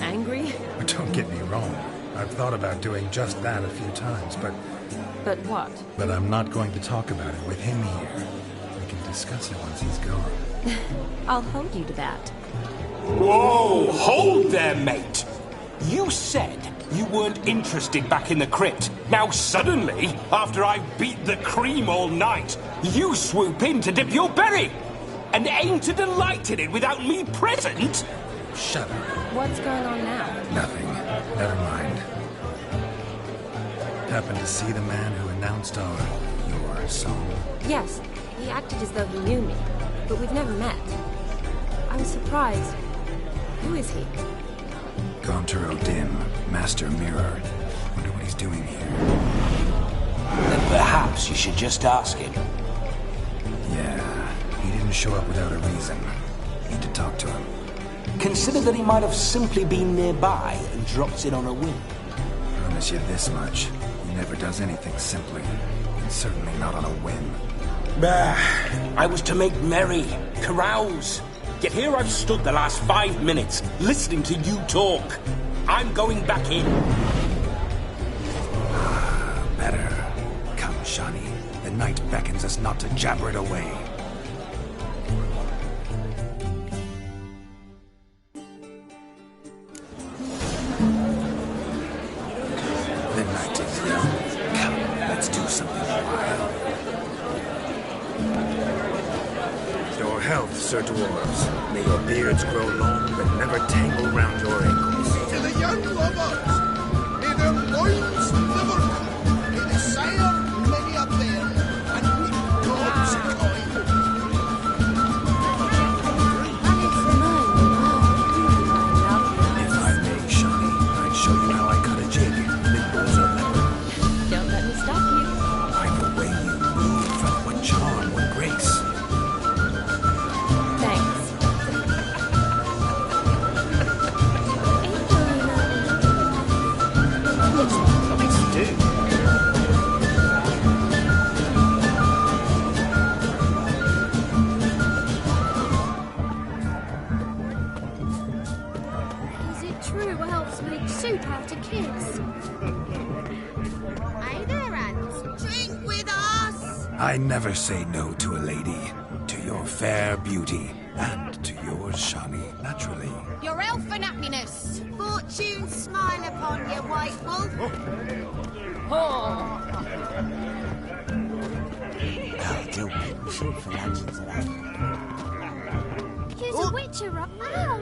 angry. But don't get me wrong. I've thought about doing just that a few times, but... But what? But I'm not going to talk about it with him here. We can discuss it once he's gone. I'll hold you to that. Whoa! Hold there, mate! You said you weren't interested back in the crypt. Now suddenly, after I've beat the cream all night, you swoop in to dip your berry! And aim to delight in it without me present? Shut up. What's going on now? Nothing. Never mind. Happened to see the man who announced your song? Yes, he acted as though he knew me, but we've never met. I was surprised. Who is he? Gaunter O'Dim, Master Mirror. Wonder what he's doing here. Then perhaps you should just ask him. Yeah, he didn't show up without a reason. Need to talk to him. Consider that he might have simply been nearby and dropped in on a whim. Promise you this much. He never does anything simply. And certainly not on a whim. I was to make merry, carouse. Yet here I've stood the last 5 minutes, listening to you talk. I'm going back in. Better. Come, Shani. The night beckons us not to jabber it away. The night is young. Come, let's do something wild. Your health, Sir Dwarves. May your beards grow long, but never tangle round your ankles. To the young lovers, may their loins never come. May the sire many a bear, and with gods a coin. If I may, Shani, I'd show you how I cut a jig. Nimble as a leopard. Don't let me stop you. By the way you move, what charm, what grace. Thanks. Let's do. Is it true elves make soup out of kids? Hey there, Ants. Drink with us! I never say no to a lady. To your fair beauty. And to yours, Shani, naturally. Your elfin happiness! Fortune smile upon you, white wolf! Ideal picnic soup for luncheon today. Here's a witcher up. Ow!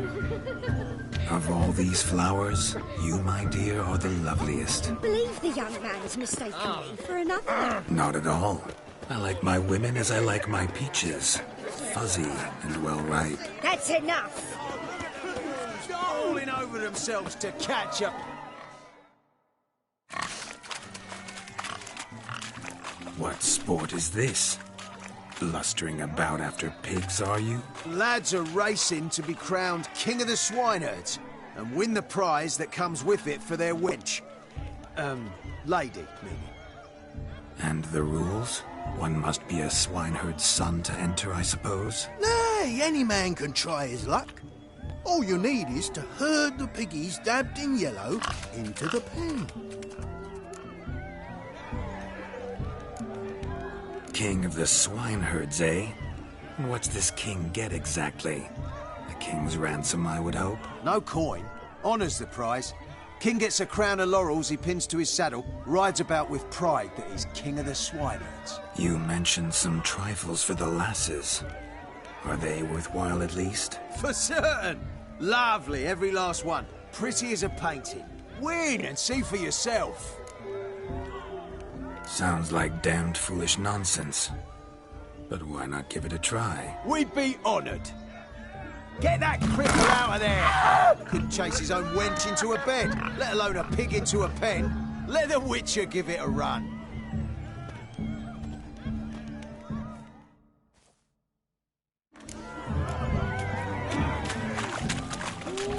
Of all these flowers, you, my dear, are the loveliest. Believe the young man's mistaken me for another. Not at all. I like my women as I like my peaches. Fuzzy and well ripe. That's enough. Falling over themselves to catch up. What sport is this? Blustering about after pigs, are you? Lads are racing to be crowned King of the Swineherds and win the prize that comes with it for their wench. Lady, meaning. And the rules? One must be a swineherd's son to enter, I suppose? Nay, any man can try his luck. All you need is to herd the piggies dabbed in yellow into the pen. King of the swineherds, eh? And what's this king get exactly? A king's ransom, I would hope. No coin. Honours the prize. King gets a crown of laurels he pins to his saddle, rides about with pride that he's king of the swineherds. You mentioned some trifles for the lasses. Are they worthwhile at least? For certain. Lovely, every last one. Pretty as a painting. Win and see for yourself. Sounds like damned foolish nonsense. But why not give it a try? We'd be honoured. Get that cripple out of there! Couldn't chase his own wench into a bed, let alone a pig into a pen. Let the Witcher give it a run.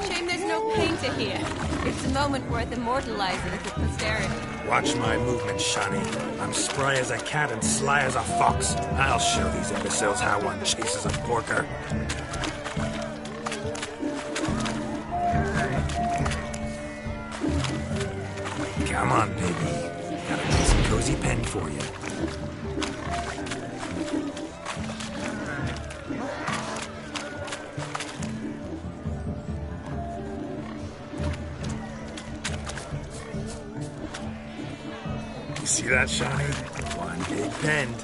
Shame there's no painter here. It's a moment worth immortalizing for posterity. Watch my movements, Shani. I'm spry as a cat and sly as a fox. I'll show these imbeciles how one chases a porker. Come on, baby. Got a nice and cozy pen for you. You see that, Shani? One big pen.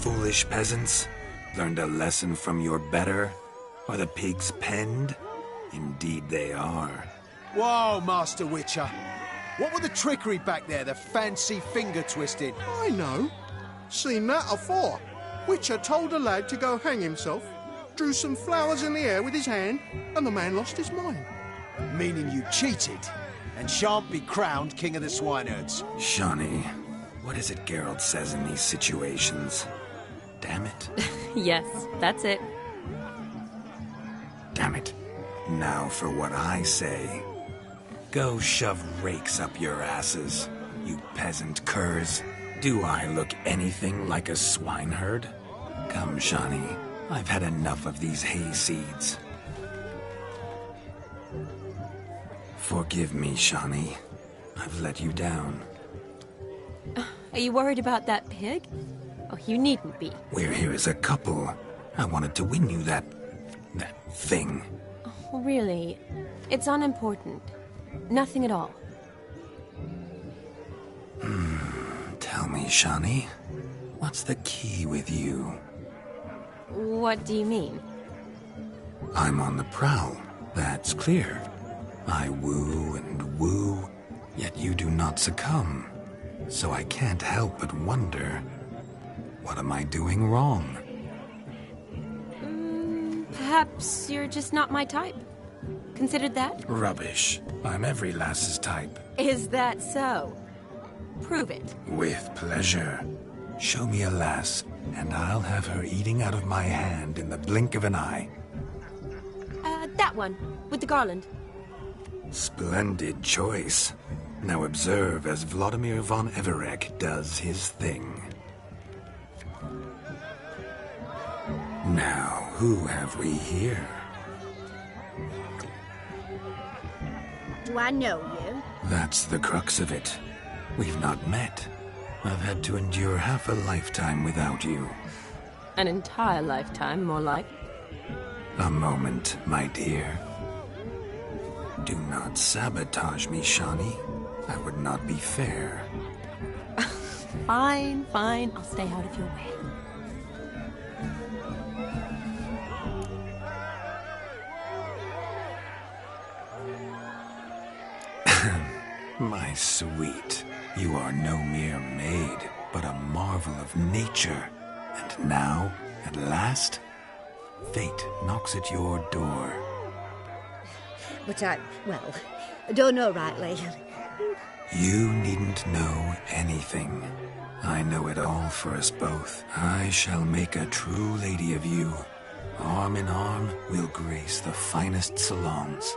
Foolish peasants, learned a lesson from your better? Are the pigs penned? Indeed they are. Whoa, Master Witcher. What were the trickery back there, the fancy finger twisting? I know. Seen that afore. Witcher told a lad to go hang himself, drew some flowers in the air with his hand, and the man lost his mind. Meaning you cheated, and shan't be crowned King of the Swineherds. Shani, what is it Geralt says in these situations? Damn it. Yes, that's it. Damn it. Now for what I say. Go shove rakes up your asses, you peasant curs. Do I look anything like a swineherd? Come, Shani. I've had enough of these hay seeds. Forgive me, Shani. I've let you down. Are you worried about that pig? Oh, you needn't be. We're here as a couple. I wanted to win you that thing. Oh, really? It's unimportant. Nothing at all. Tell me, Shani, what's the key with you? What do you mean? I'm on the prowl, that's clear. I woo and woo, yet you do not succumb. So I can't help but wonder, what am I doing wrong? Perhaps you're just not my type. Considered that? Rubbish. I'm every lass's type. Is that so? Prove it. With pleasure. Show me a lass, and I'll have her eating out of my hand in the blink of an eye. That one, with the garland. Splendid choice. Now observe as Vladimir von Everec does his thing. Now, who have we here? Do I know you? That's the crux of it. We've not met. I've had to endure half a lifetime without you. An entire lifetime, more like. A moment, my dear. Do not sabotage me, Shani. That would not be fair. Fine, fine. I'll stay out of your way. My sweet, you are no mere maid, but a marvel of nature. And now, at last, fate knocks at your door. But I don't know rightly. You needn't know anything. I know it all for us both. I shall make a true lady of you. Arm in arm, we'll grace the finest salons.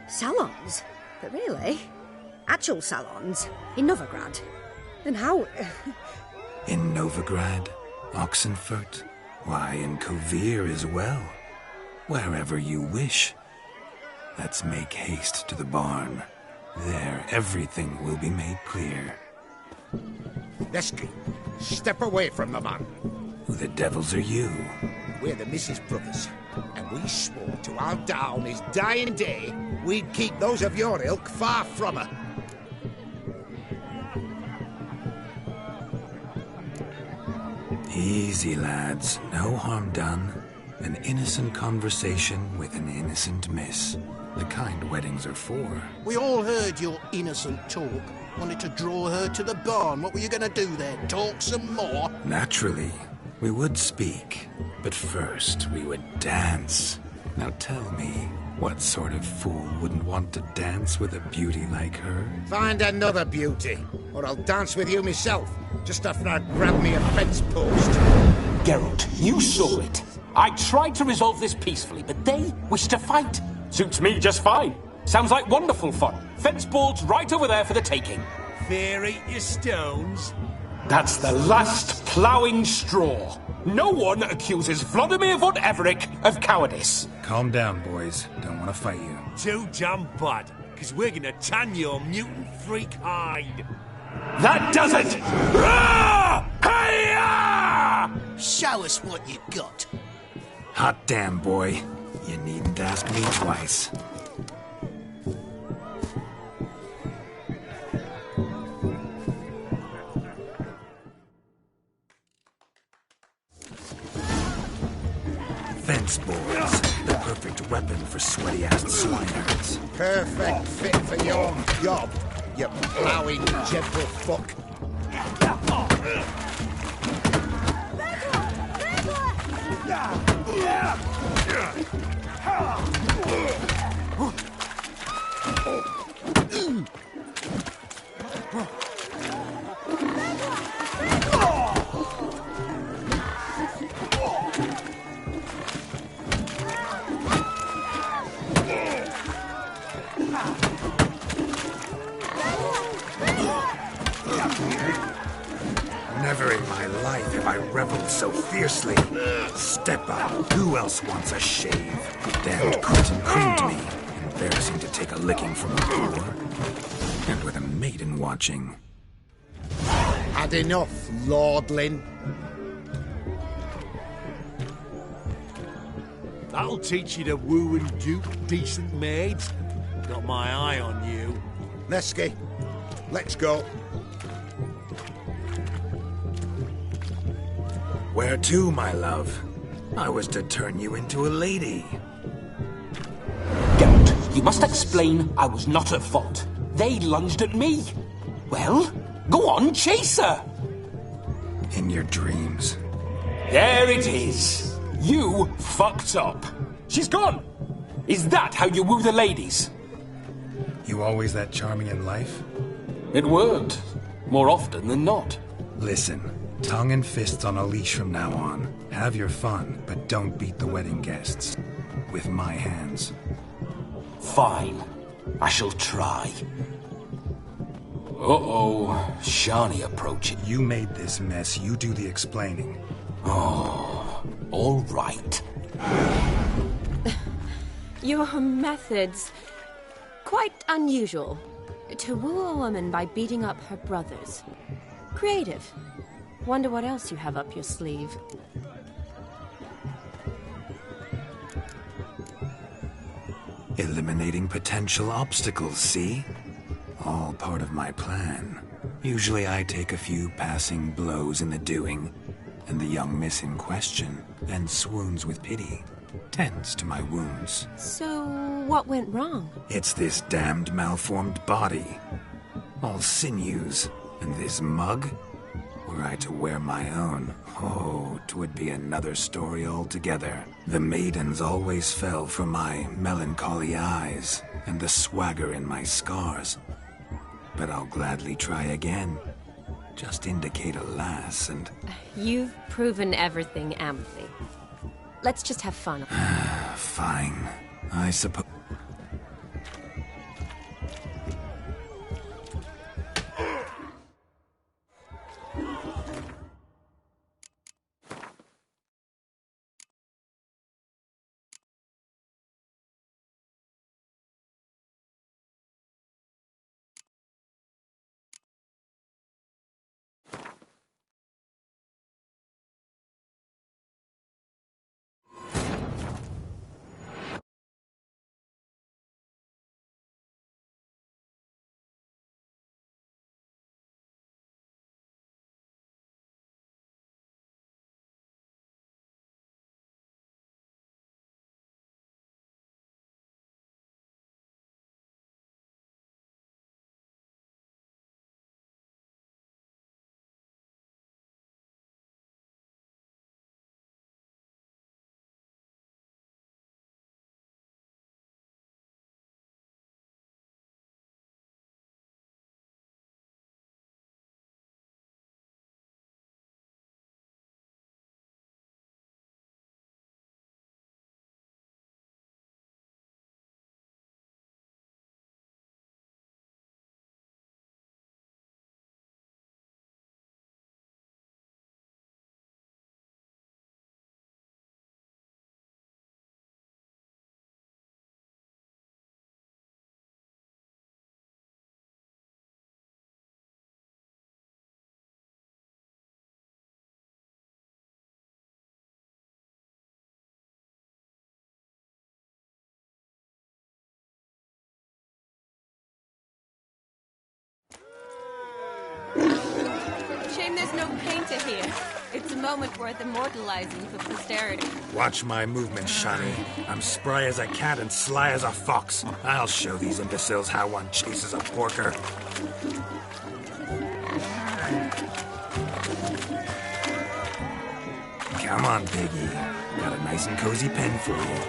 Salons? But really? Actual salons? In Novigrad? Then how... In Novigrad, Oxenfurt, why, in Kovir as well. Wherever you wish. Let's make haste to the barn. There, everything will be made clear. Lesky, step away from the man. Who the devils are you? We're the Mrs. Brothers, and we swore to our down his dying day we'd keep those of your ilk far from her. Easy, lads. No harm done. An innocent conversation with an innocent miss. The kind weddings are for. We all heard your innocent talk. Wanted to draw her to the barn. What were you gonna do there? Talk some more? Naturally, we would speak. But first, we would dance. Now tell me, what sort of fool wouldn't want to dance with a beauty like her? Find another beauty, or I'll dance with you myself. Just after I grab me a fence post. Geralt, you saw it. I tried to resolve this peacefully, but they wish to fight. Suits me just fine. Sounds like wonderful fun. Fence boards right over there for the taking. Fear eat your stones. That's the last ploughing straw. No one accuses Vladimir von Everec of cowardice. Calm down, boys. Don't want to fight you. Too damn bad, because we're gonna tan your mutant freak hide. That does it! Rah! Hi-ya! Show us what you got. Hot damn, boy. You needn't ask me twice. Fence boards. The perfect weapon for sweaty-assed swineherds. Perfect fit for your job, you plowing gentle fuck. Never in my life have I reveled so fiercely. Step up. Who else wants a shave? Damned Cretan creamed me. Embarrassing to take a licking from a poor. And with a maiden watching. Had enough, lordling. That'll teach you to woo and dupe decent maids. Got my eye on you. Nesky, let's go. Where to, my love? I was to turn you into a lady. Geralt, you must explain I was not at fault. They lunged at me. Well, go on, chase her. In your dreams. There it is. You fucked up. She's gone. Is that how you woo the ladies? You always that charming in life? It worked. More often than not. Listen, tongue and fists on a leash from now on. Have your fun, but don't beat the wedding guests. With my hands. Fine. I shall try. Uh-oh. Shani approaching. You made this mess. You do the explaining. Oh, all right. Your methods... quite unusual. To woo a woman by beating up her brothers. Creative. Wonder what else you have up your sleeve. Eliminating potential obstacles, see? All part of my plan. Usually I take a few passing blows in the doing, and the young miss in question then swoons with pity. Tends to my wounds. So, what went wrong? It's this damned malformed body. All sinews, and this mug? Were I to wear my own, oh, 'twould be another story altogether. The maidens always fell for my melancholy eyes, and the swagger in my scars. But I'll gladly try again. Just indicate a lass, and... You've proven everything amply. Let's just have fun. Fine. I suppose... Shame there's no painter here. It's a moment worth immortalizing for posterity. Watch my movement, Shani. I'm spry as a cat and sly as a fox. I'll show these imbeciles how one chases a porker. Come on, Piggy. Got a nice and cozy pen for you.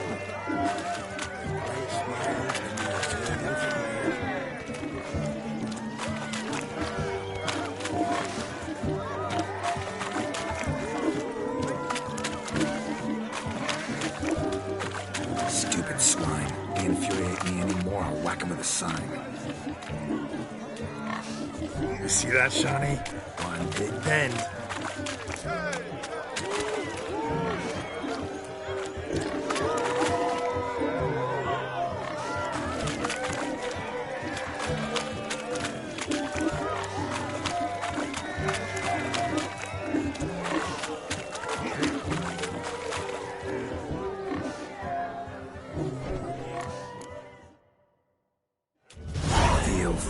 Stupid swine. They infuriate me anymore. I'll whack him with a sign. You see that, Shani? One big bend.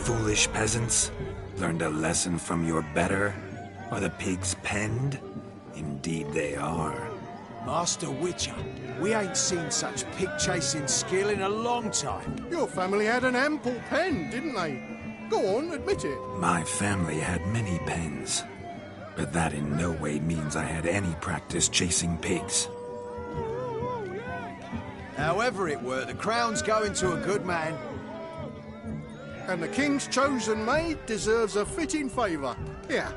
Foolish peasants, learned a lesson from your better? Are the pigs penned? Indeed they are. Master Witcher, we ain't seen such pig-chasing skill in a long time. Your family had an ample pen, didn't they? Go on, admit it. My family had many pens, but that in no way means I had any practice chasing pigs. However it were, the crown's going to a good man. And the king's chosen maid deserves a fitting favour. Here.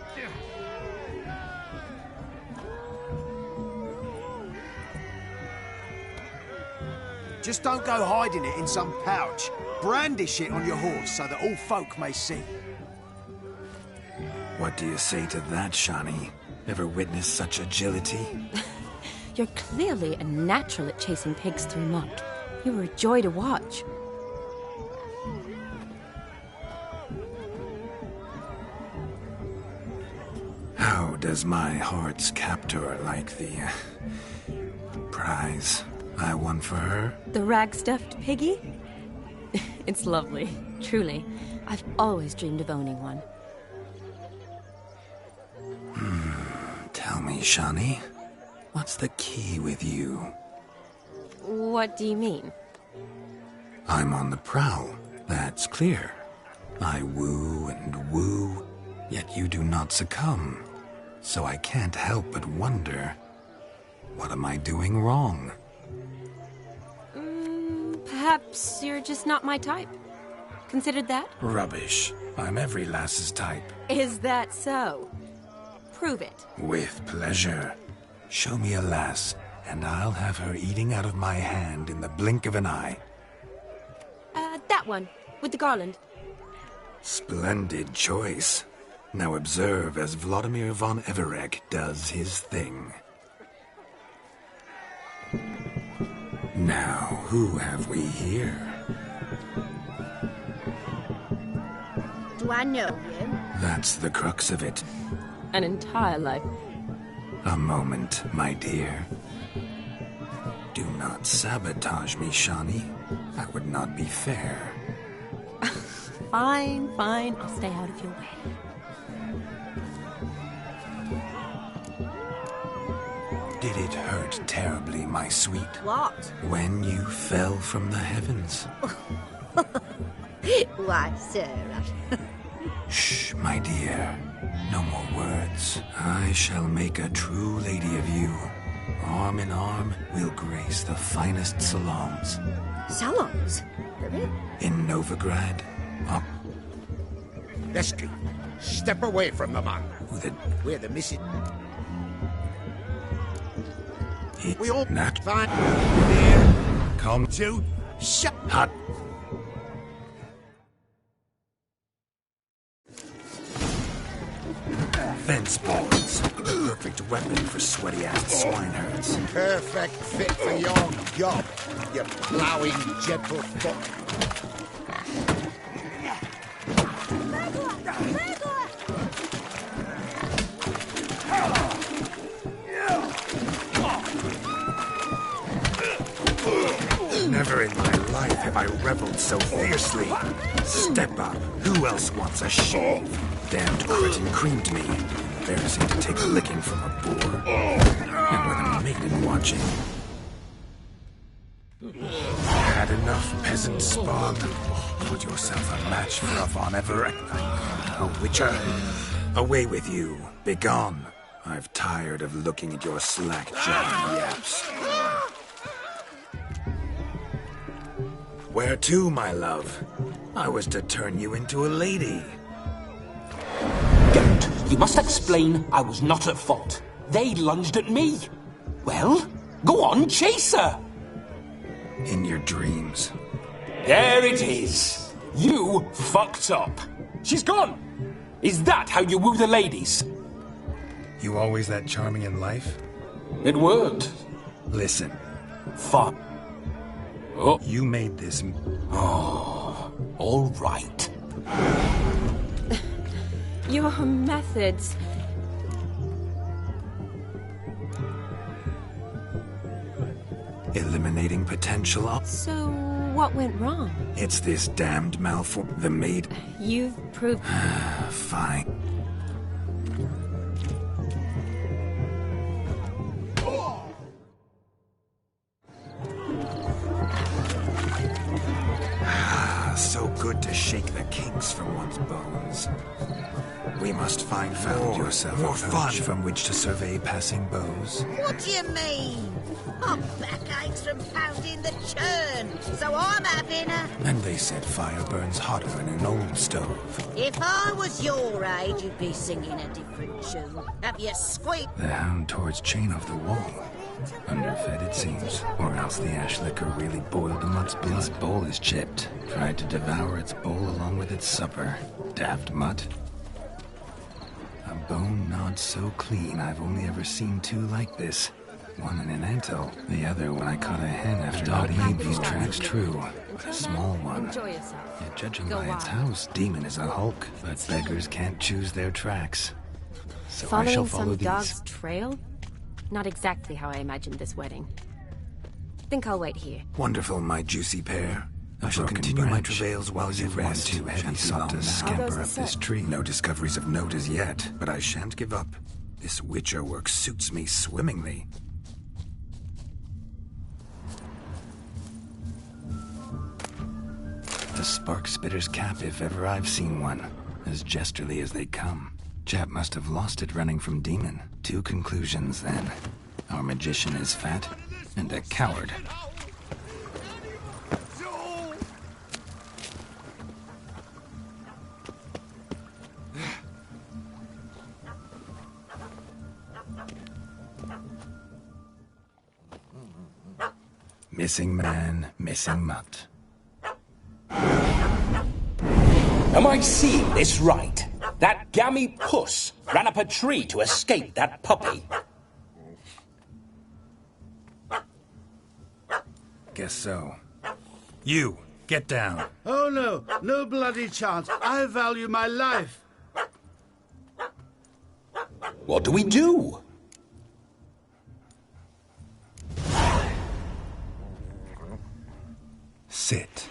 Just don't go hiding it in some pouch. Brandish it on your horse so that all folk may see. What do you say to that, Shani? Ever witnessed such agility? You're clearly a natural at chasing pigs through muck. You were a joy to watch. How does my heart's captor like the prize I won for her? The rag-stuffed piggy? It's lovely, truly. I've always dreamed of owning one. Tell me, Shani, what's the key with you? What do you mean? I'm on the prowl, that's clear. I woo and woo, yet you do not succumb. So I can't help but wonder, what am I doing wrong? Perhaps you're just not my type. Considered that? Rubbish. I'm every lass's type. Is that so? Prove it. With pleasure. Show me a lass, and I'll have her eating out of my hand in the blink of an eye. That one, with the garland. Splendid choice. Now observe as Vladimir von Everec does his thing. Now, who have we here? Do I know you? That's the crux of it. An entire life. A moment, my dear. Do not sabotage me, Shani. That would not be fair. Fine, fine. I'll stay out of your way. Did it hurt terribly, my sweet? What? When you fell from the heavens? Why, Sarah. Shh, my dear. No more words. I shall make a true lady of you. Arm in arm, we'll grace the finest salons. Salons? In Novigrad. Lesky, step away from the man. We're the missing. We all not fine. Come to shut. Hot. Fence boards. Perfect weapon for sweaty-assed swineherds. Perfect fit for your job, you ploughing gentlefoot. Never in my life have I reveled so fiercely. Step up. Who else wants a shave? Damned cretin creamed me. embarrassing to take a licking from a boar. And with a maiden watching. Had enough, peasant spawn. Put yourself a match for a Von Everett. A witcher. Away with you. Begone. I've tired of looking at your slack-jawed yaps. Where to, my love? I was to turn you into a lady. Geralt, you must explain I was not at fault. They lunged at me. Well, go on, chase her. In your dreams. There it is. You fucked up. She's gone. Is that how you woo the ladies? You always that charming in life? It worked. Listen. Fuck. Oh. You made this... Oh, all right. Your methods... Eliminating potential... So, what went wrong? It's this damned the maid... You've proved... Fine. So good to shake the kinks from one's bones. We must found yourself more fun from which to survey passing bows. What do you mean? My back aches from pounding the churn, so I'm having a... And they said fire burns hotter in an old stove. If I was your age, you'd be singing a different tune. Have you squeaked? The hound towards chain of the wall. Underfed, it seems. Or else the ash liquor really boiled the mutt's blood. Its bowl is chipped. Tried to devour its bowl along with its supper. Daft mutt. A bone gnawed so clean I've only ever seen two like this. One in an antle, the other when I caught a hen after dog made these tracks true. But a small one. Enjoy yourself. Yet judging by its house, demon is a hulk. But beggars can't choose their tracks. So I shall follow some these. dog's trail? Not exactly how I imagined this wedding. Think I'll wait here. Wonderful, my juicy pair. I shall continue my travails while you rest. Too heavy sought to scamper up this tree. No discoveries of note as yet, but I shan't give up. This witcher work suits me swimmingly. A spark spitter's cap if ever I've seen one. As jesterly as they come. Chap must have lost it running from demon. Two conclusions, then. Our magician is fat, and a coward. Missing man, missing mutt. Am I seeing this right? That gammy puss ran up a tree to escape that puppy. Guess so. You, get down. Oh no, no bloody chance. I value my life. What do we do? Sit.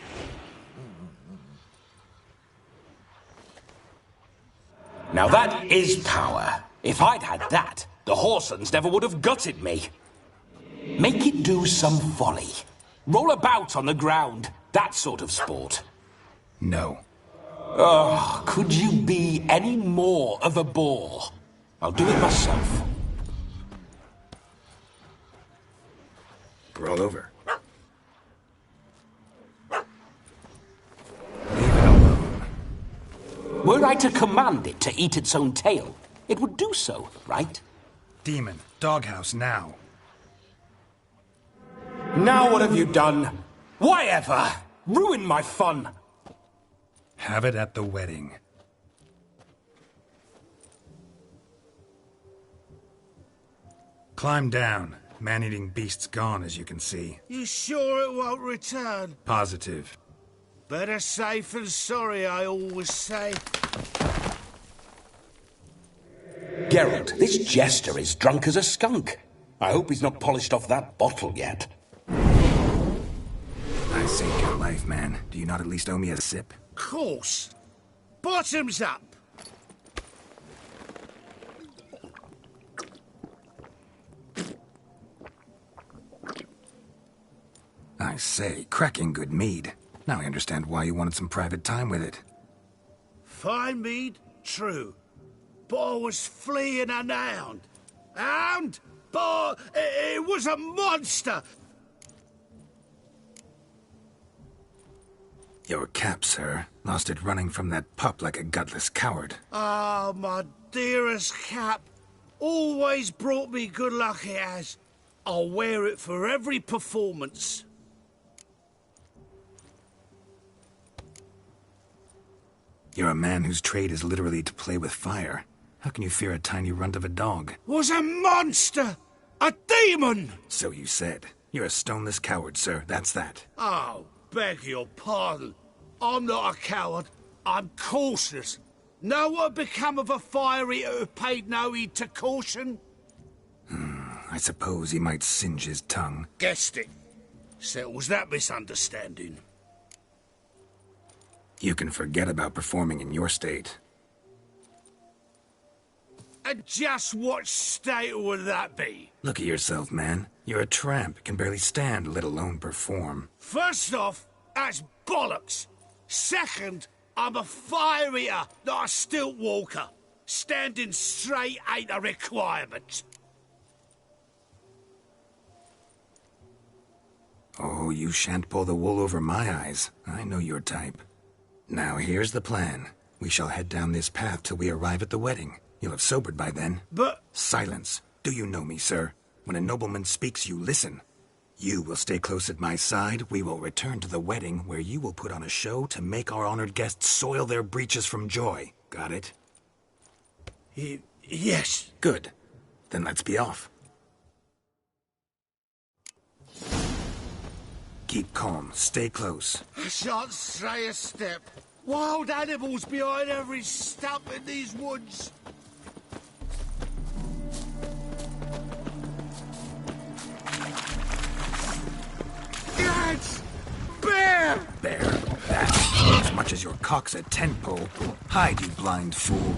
Now that is power. If I'd had that, the Horsons never would have gutted me. Make it do some folly. Roll about on the ground. That sort of sport. No. Oh, could you be any more of a bore? I'll do it myself. Roll over. Were I to command it to eat its own tail, it would do so, right? Demon, doghouse now. Now what have you done? Why ever? Ruin my fun. Have it at the wedding. Climb down. Man-eating beast's gone, as you can see. You sure it won't return? Positive. Better safe than sorry, I always say. Geralt, this jester is drunk as a skunk. I hope he's not polished off that bottle yet. I saved your life, man. Do you not at least owe me a sip? Course. Bottoms up. I say, cracking good mead. Now I understand why you wanted some private time with it. Fine mead, true. But I was fleeing an hound. Hound? But it was a monster! Your cap, sir. Lost it running from that pup like a gutless coward. Ah, my dearest cap. Always brought me good luck it has. I'll wear it for every performance. You're a man whose trade is literally to play with fire. How can you fear a tiny runt of a dog? Was a monster! A demon! So you said. You're a stoneless coward, sir. That's that. Oh, beg your pardon. I'm not a coward. I'm cautious. Know what become of a fire eater who paid no heed to caution? I suppose he might singe his tongue. Guessed it. Settles that misunderstanding. You can forget about performing in your state. And just what state would that be? Look at yourself, man. You're a tramp, can barely stand, let alone perform. First off, that's bollocks. Second, I'm a fire eater, not a stilt walker. Standing straight ain't a requirement. Oh, you shan't pull the wool over my eyes. I know your type. Now, here's the plan. We shall head down this path till we arrive at the wedding. You'll have sobered by then. But... Silence. Do you know me, sir? When a nobleman speaks, you listen. You will stay close at my side. We will return to the wedding, where you will put on a show to make our honored guests soil their breeches from joy. Got it? Yes. Good. Then let's be off. Keep calm. Stay close. I shan't stray a step. Wild animals behind every stump in these woods. Lads! Bear! Bear? That. As much as your cock's a tent pole. Hide, you blind fool.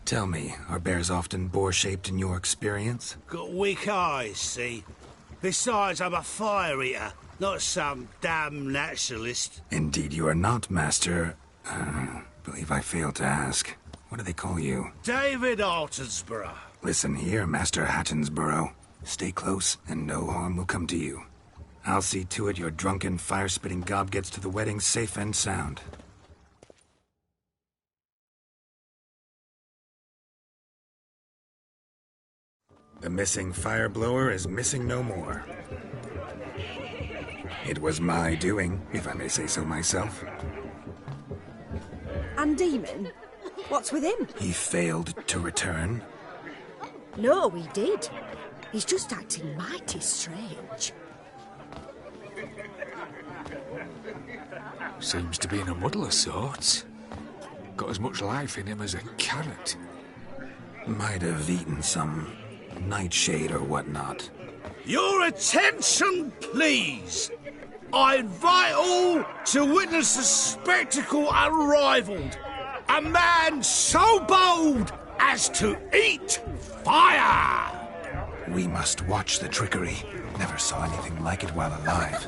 Tell me, are bears often boar-shaped in your experience? Got weak eyes, see? Besides, I'm a fire eater, not some damn naturalist. Indeed you are not, Master... believe I failed to ask. What do they call you? David Altonsborough. Listen here, Master Hattonsborough. Stay close, and no harm will come to you. I'll see to it your drunken, fire-spitting gob gets to the wedding safe and sound. The missing fire blower is missing no more. It was my doing, if I may say so myself. And Demon? What's with him? He failed to return. No, he did. He's just acting mighty strange. Seems to be in a muddle of sorts. Got as much life in him as a carrot. Might have eaten some nightshade or whatnot. Your attention, please! I invite all to witness a spectacle unrivaled. A man so bold as to eat fire! We must watch the trickery. Never saw anything like it while alive.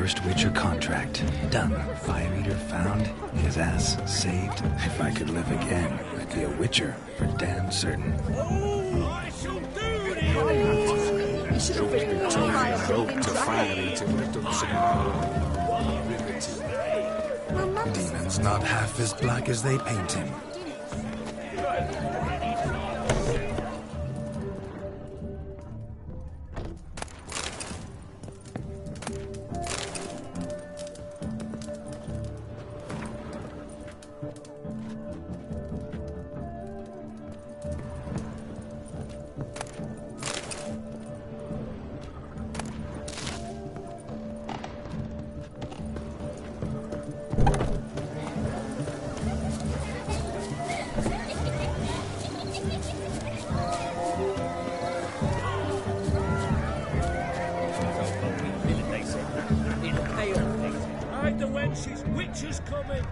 first Witcher contract. Done. Fire Eater found. His ass saved. If I could live again, I'd be a Witcher for damn certain. You should have been to Fire Eater would have done some Demon's not half as black as they paint him. Witcher's coming!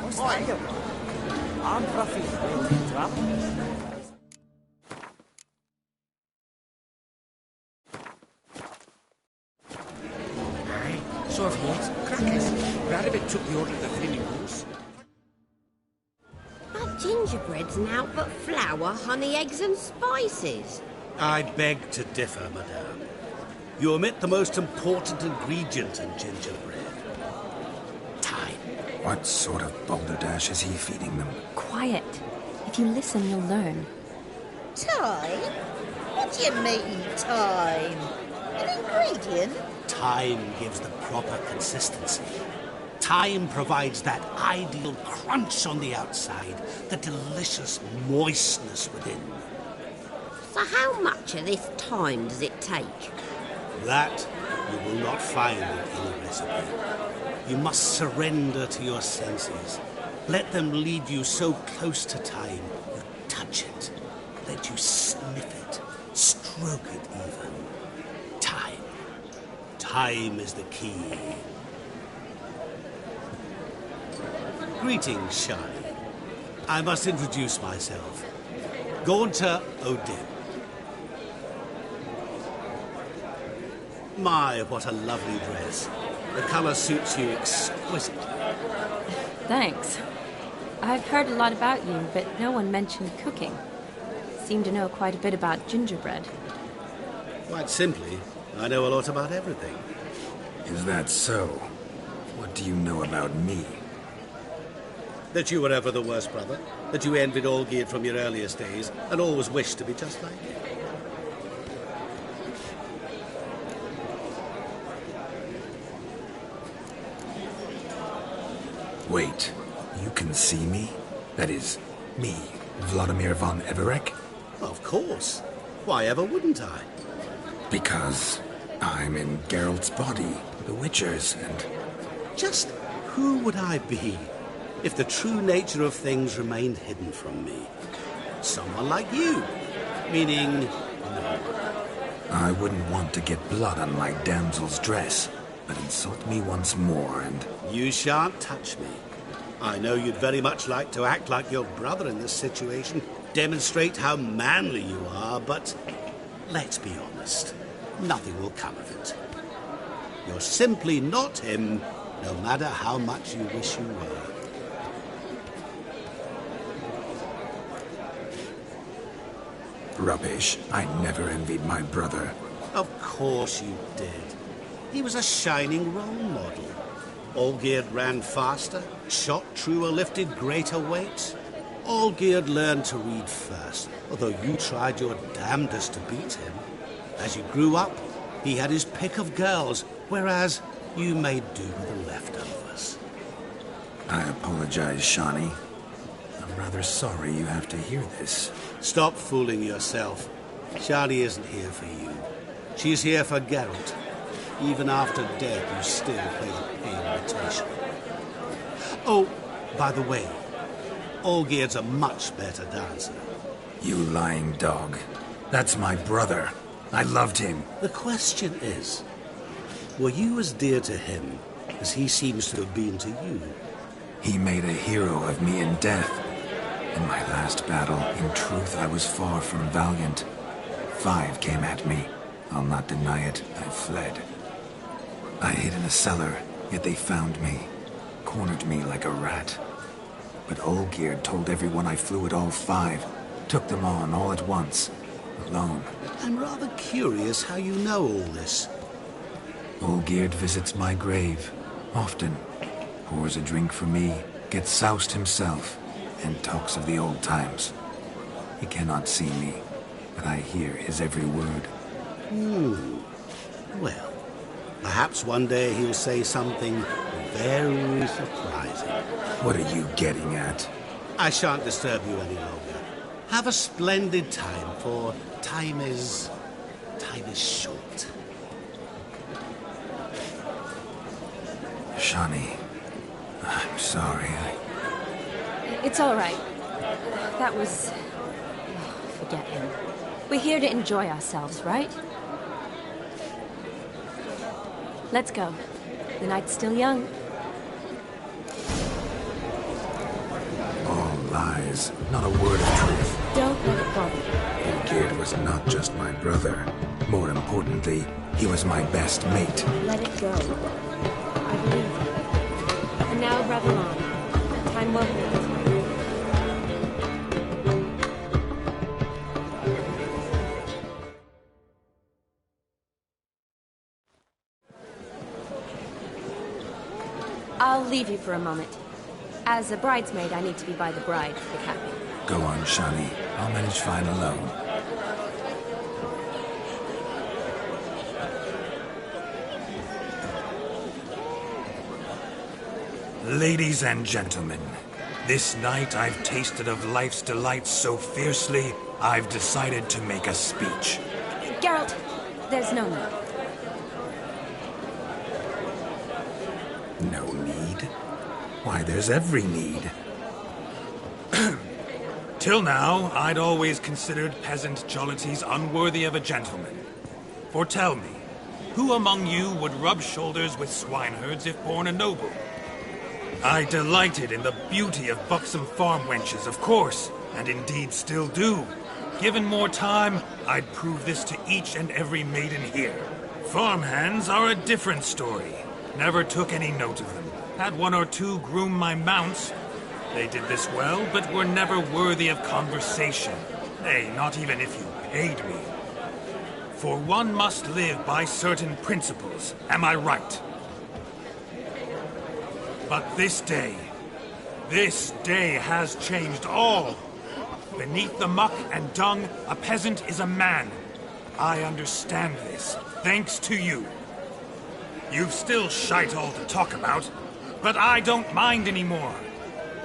What's that? I'm Ruffy. So I've heard. Crackers. Radibit took the order of the flaming horse. But gingerbread's now but flour, honey, eggs and spices. I beg to differ, madame. You omit the most important ingredient in gingerbread. Time. What sort of balderdash is he feeding them? Quiet. If you listen, you'll learn. Time? What do you mean, time? An ingredient? Time gives the proper consistency. Time provides that ideal crunch on the outside, the delicious moistness within. So how much of this time does it take? That you will not find in any recipe. You must surrender to your senses. Let them lead you so close to time, you touch it. Let you sniff it, stroke it even. Time. Time is the key. Greetings, Shani. I must introduce myself. Gaunter O'Dim. My, what a lovely dress. The colour suits you exquisitely. Thanks. I've heard a lot about you, but no one mentioned cooking. Seem to know quite a bit about gingerbread. Quite simply, I know a lot about everything. Is that so? What do you know about me? That you were ever the worst brother, that you envied Olgierd from your earliest days, and always wished to be just like him. Wait, you can see me? That is, me, Vladimir von Everec? Of course. Why ever wouldn't I? Because I'm in Geralt's body, the Witcher's, and... Just who would I be if the true nature of things remained hidden from me? Someone like you. Meaning, no. I wouldn't want to get blood on my damsel's dress, but insult me once more and... You shan't touch me. I know you'd very much like to act like your brother in this situation, demonstrate how manly you are, but let's be honest, nothing will come of it. You're simply not him, no matter how much you wish you were. Rubbish. I never envied my brother. Of course you did. He was a shining role model. Olgierd ran faster, shot truer, lifted greater weights. Olgierd learned to read first, although you tried your damnedest to beat him. As you grew up, he had his pick of girls, whereas you made do with the leftovers. I apologize, Shani. I'm rather sorry you have to hear this. Stop fooling yourself. Shani isn't here for you. She's here for Geralt. Even after death, you still play the pale imitation. Oh, by the way, Olgierd's a much better dancer. You lying dog. That's my brother. I loved him. The question is, were you as dear to him as he seems to have been to you? He made a hero of me in death. In my last battle, in truth, I was far from valiant. 5 came at me. I'll not deny it, I fled. I hid in a cellar, yet they found me. Cornered me like a rat. But Olgierd told everyone I flew at all 5. Took them on all at once. Alone. I'm rather curious how you know all this. Olgierd visits my grave. Often. Pours a drink for me. Gets soused himself. And talks of the old times. He cannot see me. But I hear his every word. Well, perhaps one day he'll say something very surprising. What are you getting at? I shan't disturb you any longer. Have a splendid time, for time is short. Shani, I'm sorry. It's all right. That was... forget him. We're here to enjoy ourselves, right? Let's go. The night's still young. All lies. Not a word of truth. Don't let it bother you. Olgierd was not just my brother. More importantly, he was my best mate. Let it go. I believe you. And now, revel on. Time won't wait. I'll leave you for a moment. As a bridesmaid, I need to be by the bride for the capping. Go on, Shani. I'll manage fine alone. Ladies and gentlemen, this night I've tasted of life's delights so fiercely, I've decided to make a speech. Geralt, there's no need. No need? Why, there's every need. Till now, I'd always considered peasant jollities unworthy of a gentleman. For tell me, who among you would rub shoulders with swineherds if born a noble? I delighted in the beauty of buxom farm wenches, of course, and indeed still do. Given more time, I'd prove this to each and every maiden here. Farmhands are a different story. Never took any note of them. Had 1 or 2 groom my mounts. They did this well, but were never worthy of conversation. Nay, not even if you paid me. For one must live by certain principles, am I right? But this day has changed all. Beneath the muck and dung, a peasant is a man. I understand this, thanks to you. You've still shite all to talk about, but I don't mind anymore.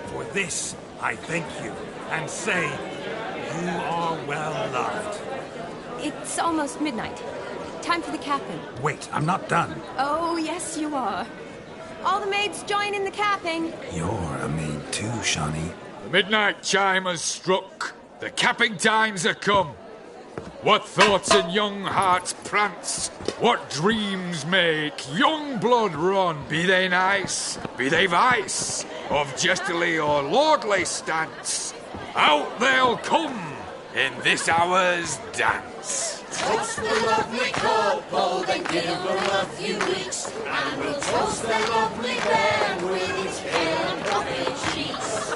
For this, I thank you, and say, you are well loved. It's almost midnight. Time for the capping. Wait, I'm not done. Oh, yes, you are. All the maids join in the capping. You're a maid too, Shani. The midnight chime has struck. The capping times are come. What thoughts in young hearts prance? What dreams make young blood run? Be they nice, be they vice, of jestily or lordly stance, out they'll come in this hour's dance. Toast the lovely couple, then give her a few weeks, and we'll toast the lovely bear with its pale and puffy cheeks.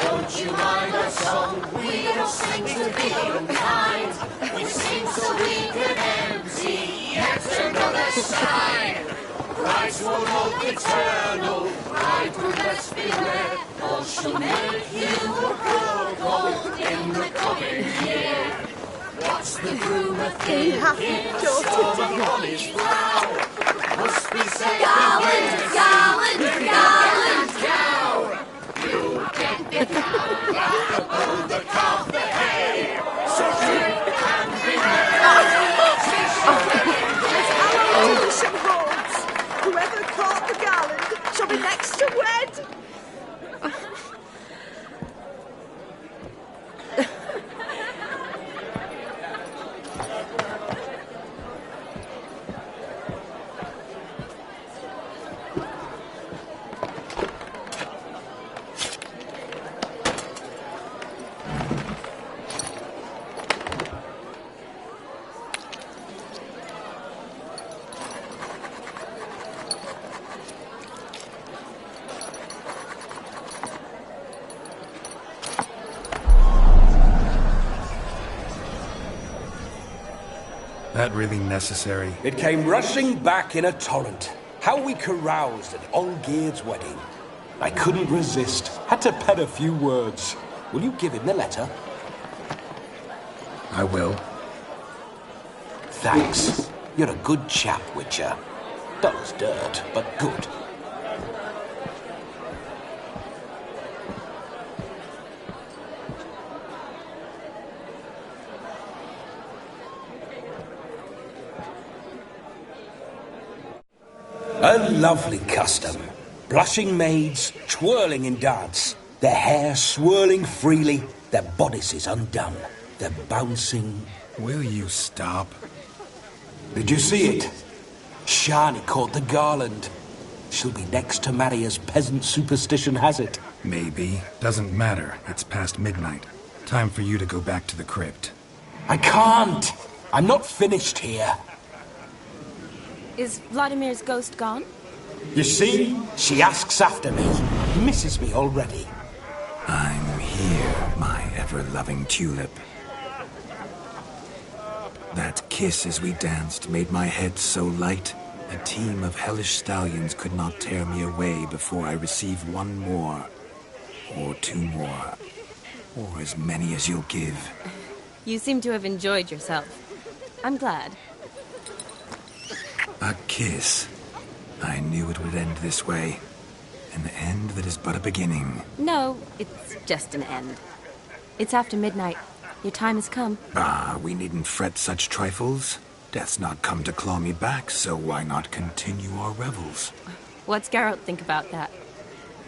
Don't you mind our song? We don't sing to be unkind. We sing so we can empty yet another sign. Brides will look eternal, bride will best beware, or she'll make you a girl in the coming year. What's the groom a thinking? Storming on his brow. Must be said cow. You'll get the cow above the calf the hay. So drink and be merry. Whoever caught the garland shall be next to wed. that really necessary? It came rushing back in a torrent. How we caroused at Olgierd's wedding. I couldn't resist. Had to pen a few words. Will you give him the letter? I will. Thanks. You're a good chap, Witcher. Dull as dirt, but good. A lovely custom. Blushing maids, twirling in dance. Their hair swirling freely, their bodices undone. They're bouncing. Will you stop? Did you see it? Shani caught the garland. She'll be next to marry as peasant superstition has it. Maybe. Doesn't matter. It's past midnight. Time for you to go back to the crypt. I can't. I'm not finished here. Is Vladimir's ghost gone? You see? She asks after me. Misses me already. I'm here, my ever-loving tulip. That kiss as we danced made my head so light. A team of hellish stallions could not tear me away before I receive one more. Or two more. Or as many as you'll give. You seem to have enjoyed yourself. I'm glad. A kiss. I knew it would end this way. An end that is but a beginning. No, it's just an end. It's after midnight. Your time has come. Ah, we needn't fret such trifles. Death's not come to claw me back, so why not continue our revels? What's Geralt think about that?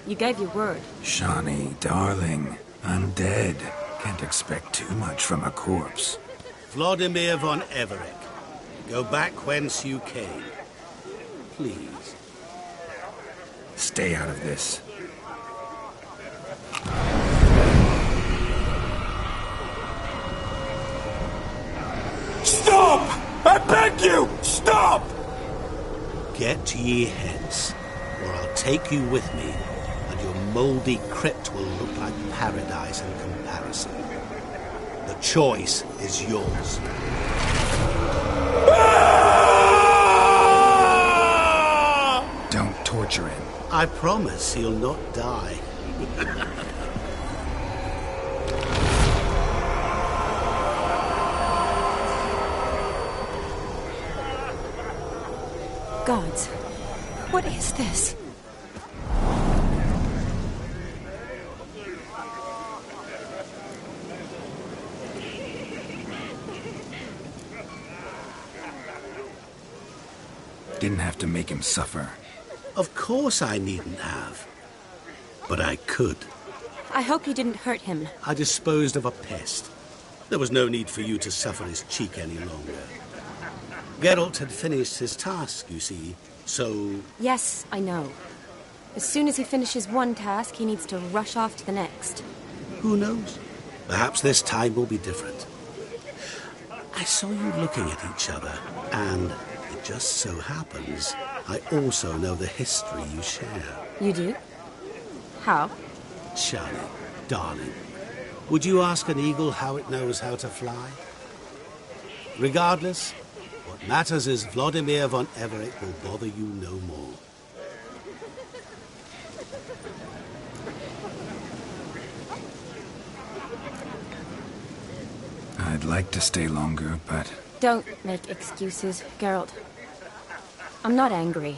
You gave your word. Shani, darling, I'm dead. Can't expect too much from a corpse. Vladimir von Everec, go back whence you came. Please. Stay out of this. Stop! I beg you! Stop! Get ye hence, or I'll take you with me, and your mouldy crypt will look like paradise in comparison. The choice is yours. Don't torture him. I promise he'll not die. Gods, what is this? Didn't have to make him suffer. Of course I needn't have. But I could. I hope you didn't hurt him. I disposed of a pest. There was no need for you to suffer his cheek any longer. Geralt had finished his task, you see, so... Yes, I know. As soon as he finishes one task, he needs to rush off to the next. Who knows? Perhaps this time will be different. I saw you looking at each other, and it just so happens I also know the history you share. You do? How? Shani, darling, would you ask an eagle how it knows how to fly? Regardless, what matters is Vladimir von Everec will bother you no more. I'd like to stay longer, but... Don't make excuses, Geralt. I'm not angry.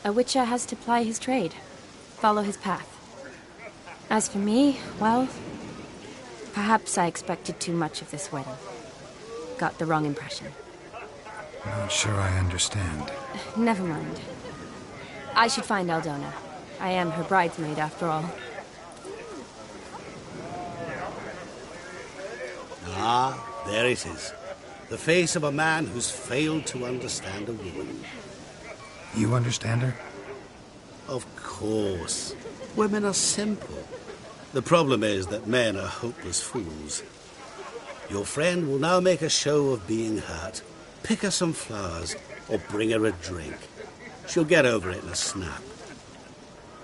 A witcher has to ply his trade, follow his path. As for me, well, perhaps I expected too much of this wedding. Got the wrong impression. Not sure I understand. Never mind. I should find Aldona. I am her bridesmaid, after all. Ah, there it is. The face of a man who's failed to understand a woman. You understand her? Of course. Women are simple. The problem is that men are hopeless fools. Your friend will now make a show of being hurt, pick her some flowers, or bring her a drink. She'll get over it in a snap.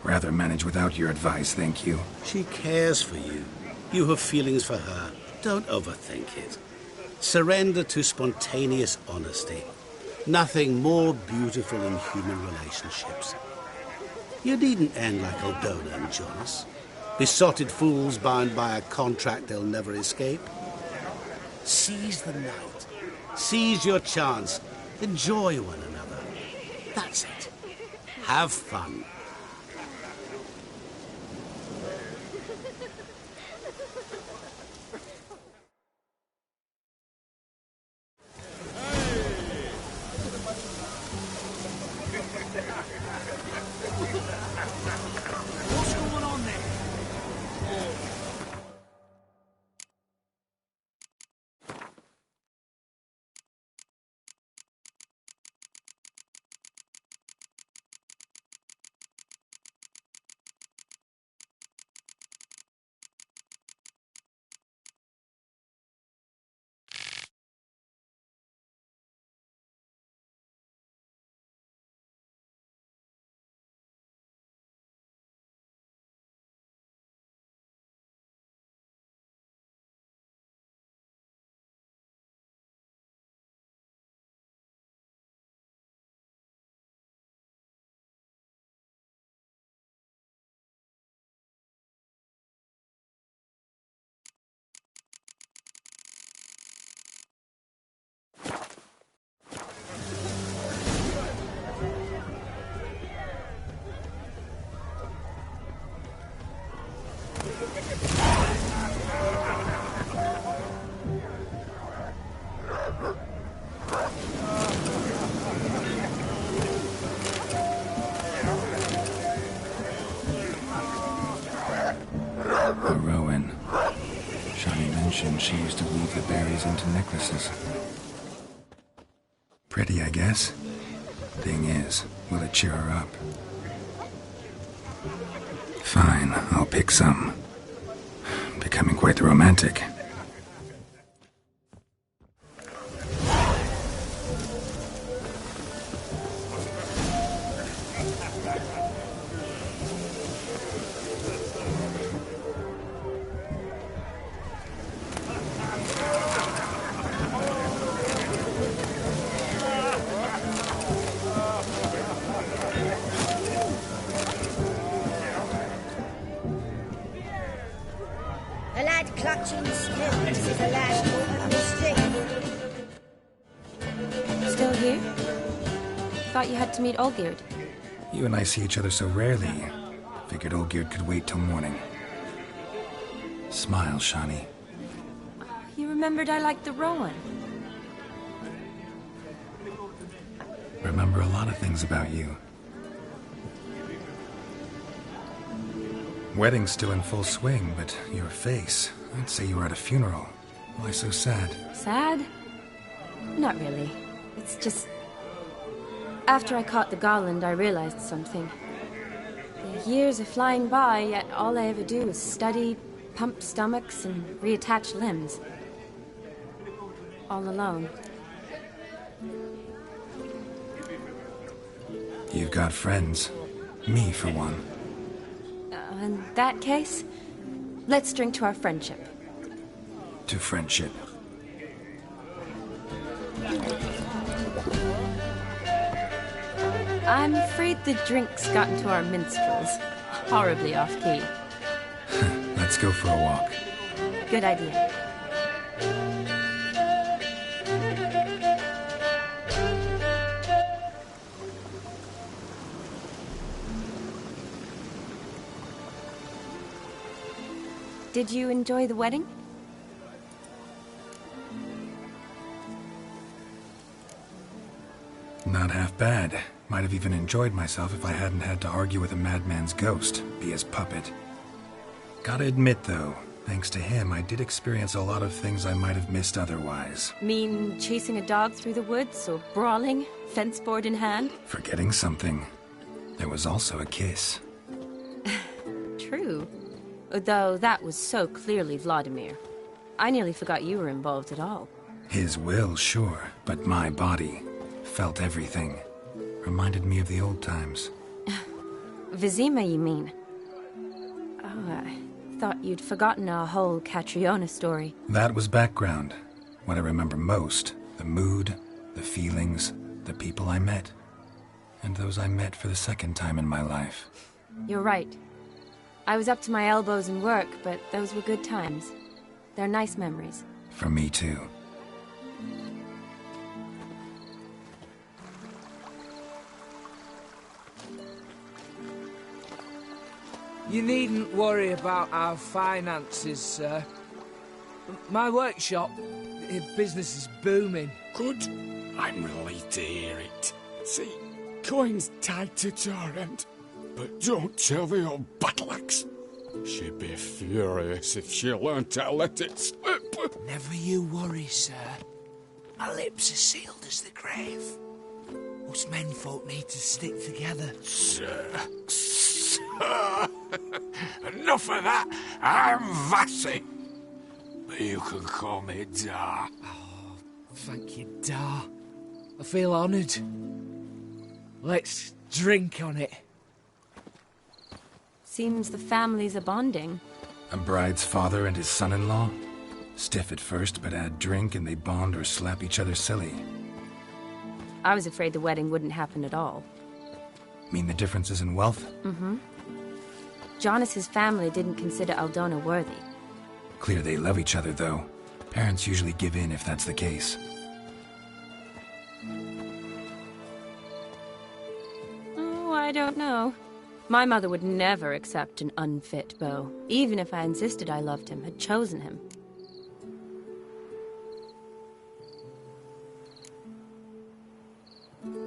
Rather manage without your advice, thank you. She cares for you. You have feelings for her. Don't overthink it. Surrender to spontaneous honesty. Nothing more beautiful in human relationships. You needn't end like Aldona and Jonas. Besotted fools bound by a contract they'll never escape. Seize the night. Seize your chance. Enjoy one another. That's it. Have fun. What's going on there? Rowan. Shani mentioned she used to weave the berries into necklaces. Pretty, I guess. Thing is, will it cheer her up? Fine, I'll pick some. Becoming quite the romantic. A lad clutching stilts is a lad caught up a stick. Still here? Thought you had to meet Olgierd. You and I see each other so rarely. Figured Olgierd could wait till morning. Smile, Shani. You remembered I liked the Rowan. Remember a lot of things about you. Wedding's still in full swing, but your face, I'd say you were at a funeral. Why so sad? Sad? Not really. It's just... After I caught the garland, I realized something. The years are flying by, yet all I ever do is study, pump stomachs, and reattach limbs. All alone. You've got friends. Me, for one. In that case, let's drink to our friendship. To friendship. I'm afraid the drinks got into our minstrels. Horribly off-key. Let's go for a walk. Good idea. Did you enjoy the wedding? Not half bad. Might have even enjoyed myself if I hadn't had to argue with a madman's ghost, be his puppet. Gotta admit, though, thanks to him, I did experience a lot of things I might have missed otherwise. Mean chasing a dog through the woods, or brawling, fence board in hand? Forgetting something. There was also a kiss. True. Though that was so clearly Vladimir. I nearly forgot you were involved at all. His will, sure, but my body felt everything. Reminded me of the old times. Vizima, you mean? Oh, I thought you'd forgotten our whole Catriona story. That was background. What I remember most, the mood, the feelings, the people I met, and those I met for the second time in my life. You're right. I was up to my elbows in work, but those were good times. They're nice memories. For me too. You needn't worry about our finances, sir. My workshop, business is booming. Good. I'm relieved to hear it. See, coin's tied to Torrent, but don't tell the old battle-axe. She'd be furious if she learned to let it slip. Never you worry, sir. My lips are sealed as the grave. Us menfolk need to stick together. Sir. Enough of that. I'm Vassy. But you can call me Dar. Oh, thank you, Dar. I feel honoured. Let's drink on it. Seems the families are bonding. A bride's father and his son-in-law? Stiff at first, but add drink and they bond or slap each other silly. I was afraid the wedding wouldn't happen at all. Mean the differences in wealth? Mm-hmm. Jonas's family didn't consider Aldona worthy. Clear they love each other, though. Parents usually give in if that's the case. Oh, I don't know. My mother would never accept an unfit beau, even if I insisted I loved him, had chosen him.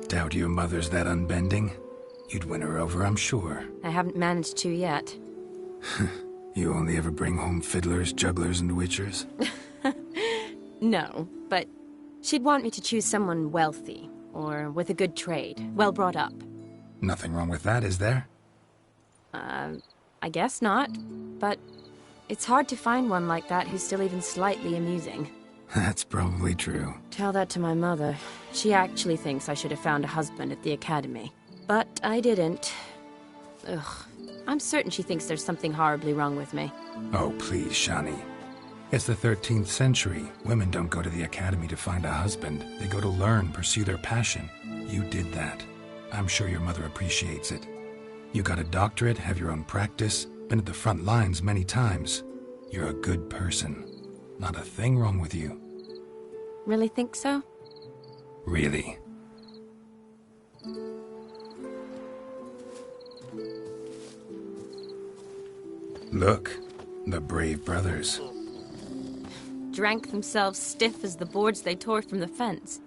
Doubt your mother's that unbending? You'd win her over, I'm sure. I haven't managed to yet. You only ever bring home fiddlers, jugglers, and witchers? No, but she'd want me to choose someone wealthy, or with a good trade, well brought up. Nothing wrong with that, is there? I guess not, but it's hard to find one like that who's still even slightly amusing. That's probably true. Tell that to my mother. She actually thinks I should have found a husband at the academy. But I didn't. Ugh. I'm certain she thinks there's something horribly wrong with me. Oh, please, Shani. It's the 13th century. Women don't go to the academy to find a husband. They go to learn, pursue their passion. You did that. I'm sure your mother appreciates it. You got a doctorate, have your own practice, been at the front lines many times. You're a good person. Not a thing wrong with you. Really think so? Really. Look, the brave brothers. Drank themselves stiff as the boards they tore from the fence.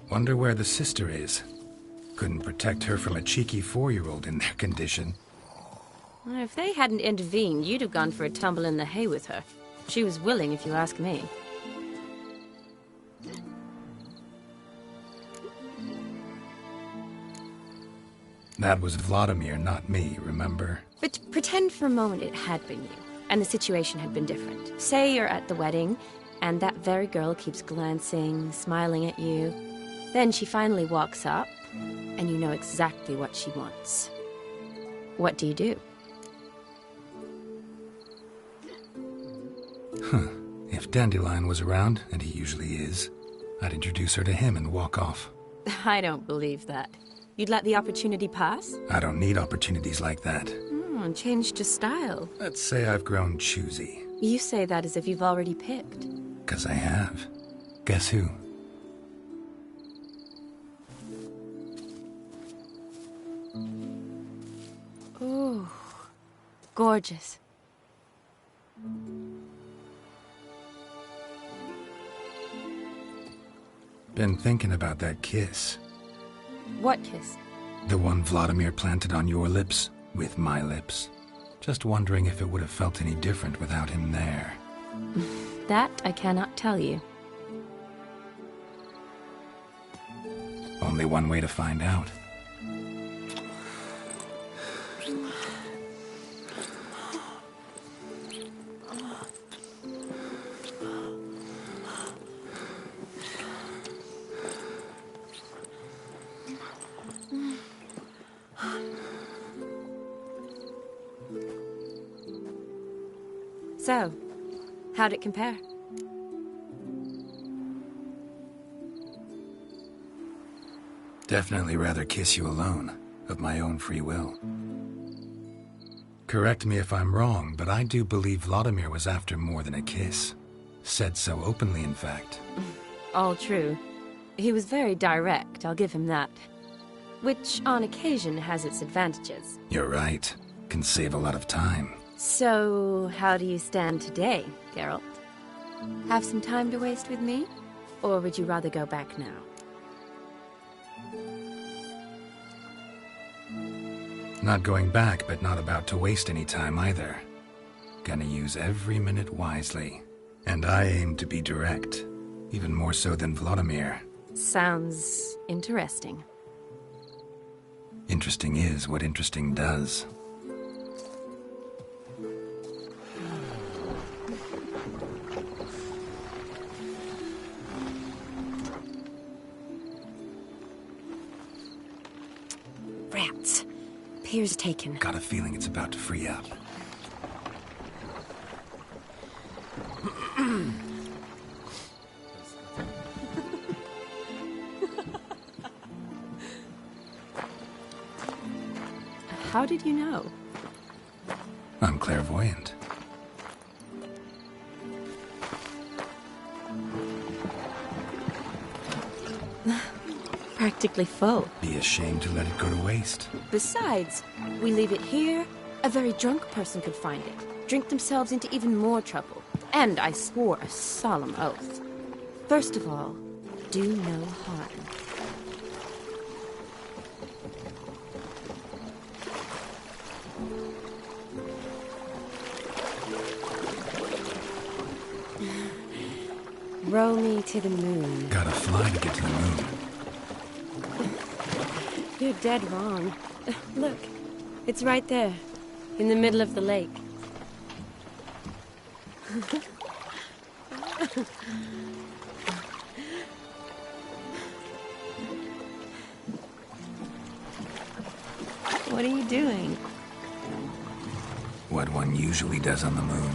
Wonder where the sister is. Couldn't protect her from a cheeky 4-year-old in their condition. Well, if they hadn't intervened, you'd have gone for a tumble in the hay with her. She was willing, if you ask me. That was Vladimir, not me, remember? But pretend for a moment it had been you, and the situation had been different. Say you're at the wedding, and that very girl keeps glancing, smiling at you. Then she finally walks up, and you know exactly what she wants. What do you do? Huh. If Dandelion was around, and he usually is, I'd introduce her to him and walk off. I don't believe that. You'd let the opportunity pass? I don't need opportunities like that. Changed your style. Let's say I've grown choosy. You say that as if you've already picked. 'Cause I have. Guess who? Ooh, gorgeous. Been thinking about that kiss. What kiss? The one Vladimir planted on your lips, with my lips. Just wondering if it would have felt any different without him there. That I cannot tell you. Only one way to find out. So, how'd it compare? Definitely rather kiss you alone, of my own free will. Correct me if I'm wrong, but I do believe Vladimir was after more than a kiss. Said so openly, in fact. All true. He was very direct, I'll give him that. Which, on occasion, has its advantages. You're right. Can save a lot of time. So, how do you stand today, Geralt? Have some time to waste with me? Or would you rather go back now? Not going back, but not about to waste any time either. Gonna use every minute wisely. And I aim to be direct. Even more so than Vladimir. Sounds interesting. Interesting is what interesting does. Rats. Pier's taken. Got a feeling it's about to free up. How did you know? I'm clairvoyant. Practically full. Be ashamed to let it go to waste. Besides, we leave it here, a very drunk person could find it, drink themselves into even more trouble. And I swore a solemn oath. First of all, do no harm. Row me to the moon. Gotta fly to get to the moon. You're dead wrong. Look, it's right there, in the middle of the lake. What are you doing? What one usually does on the moon.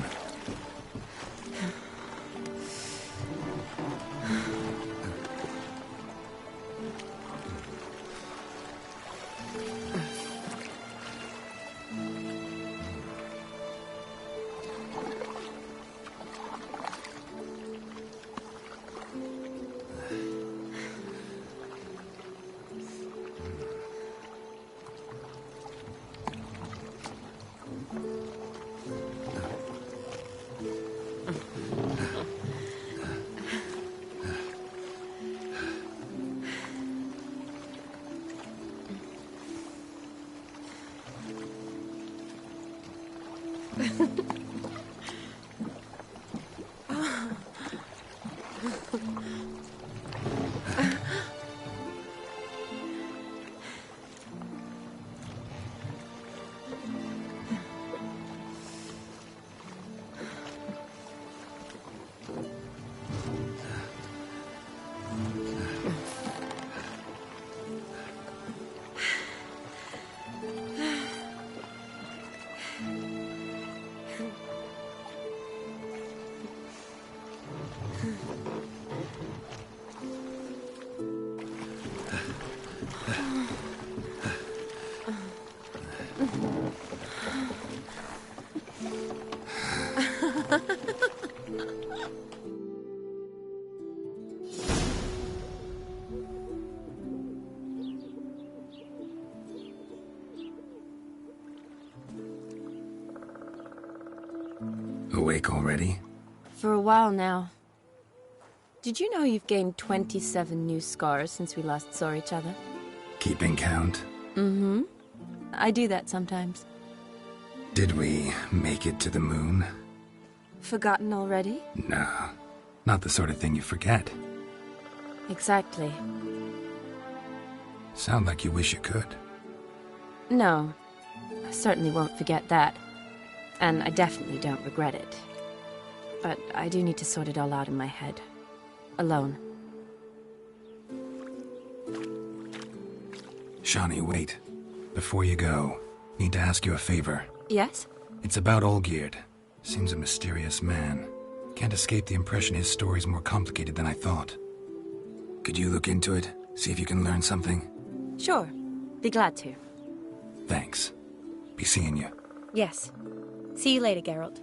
Awake already? For a while now. Did you know you've gained 27 new scars since we last saw each other? Keeping count? Mm-hmm. I do that sometimes. Did we make it to the moon? Forgotten already? No. Not the sort of thing you forget. Exactly. Sound like you wish you could. No. I certainly won't forget that. And I definitely don't regret it. But I do need to sort it all out in my head. Alone. Shani, wait. Before you go, need to ask you a favor. Yes? It's about Olgierd. Seems a mysterious man. Can't escape the impression his story's more complicated than I thought. Could you look into it? See if you can learn something? Sure. Be glad to. Thanks. Be seeing you. Yes. See you later, Geralt.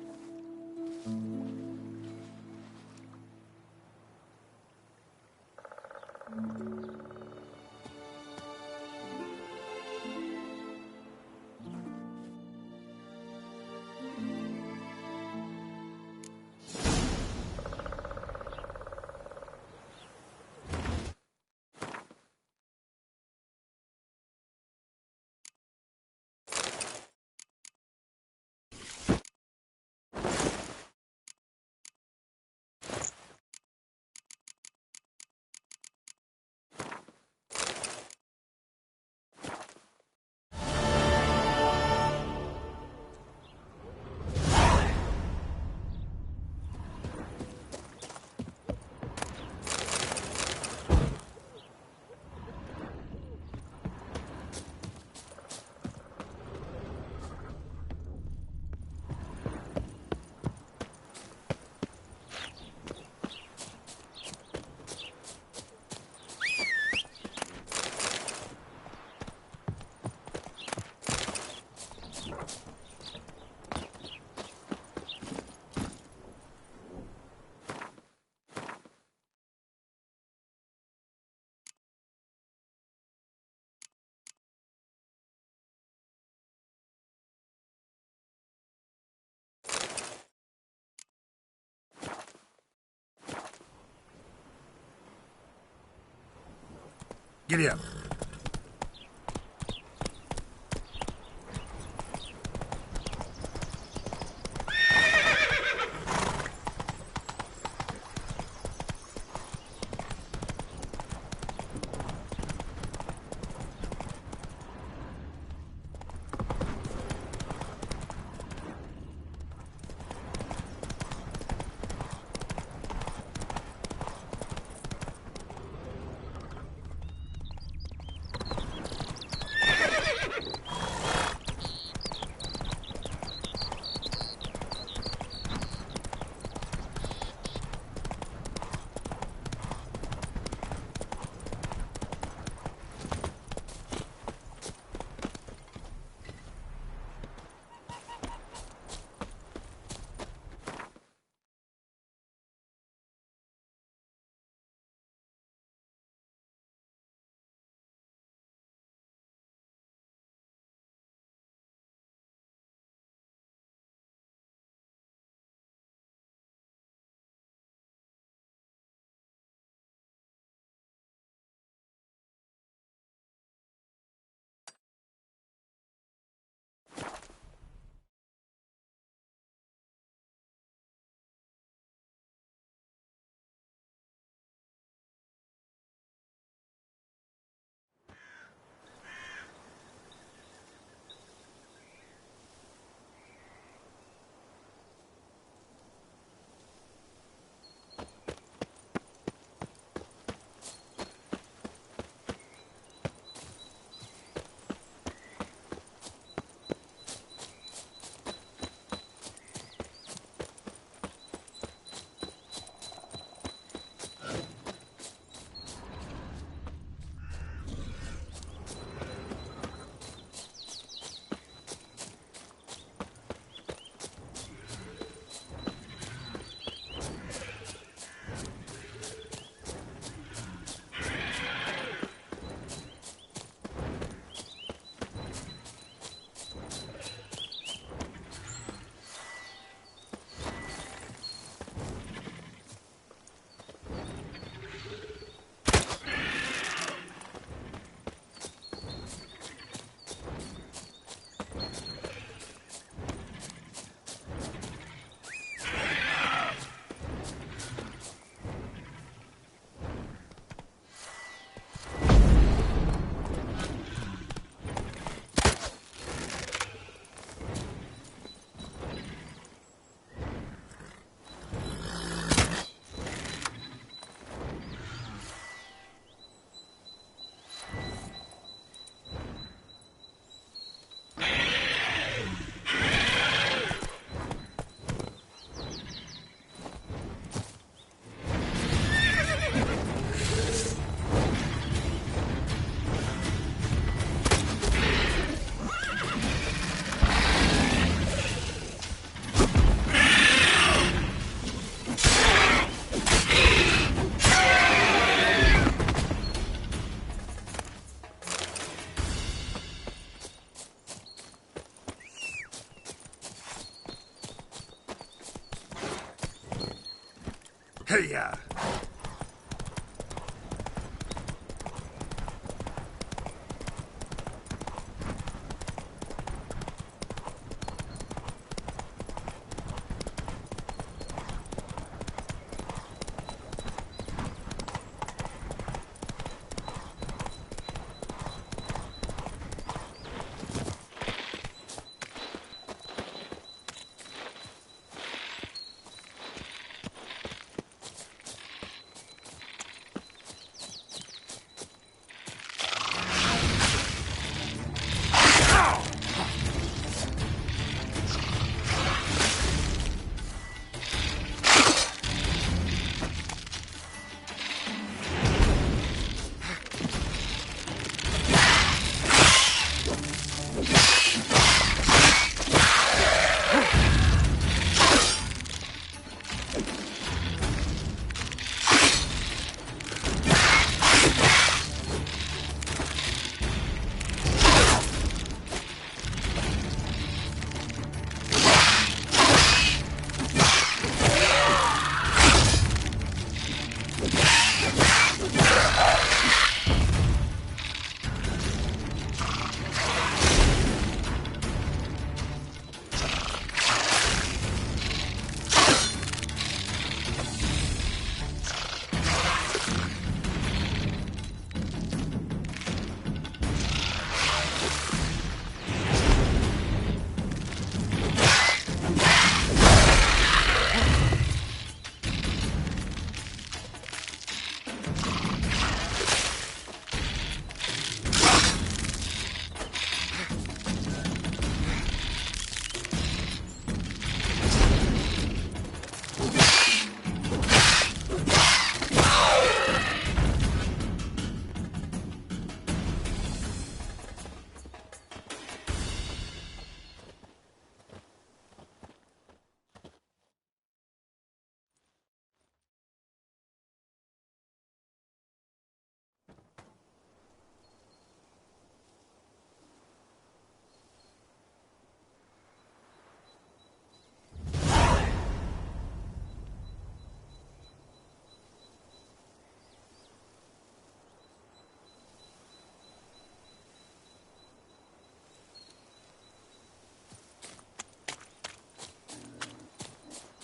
Giddy up. Hey-ya!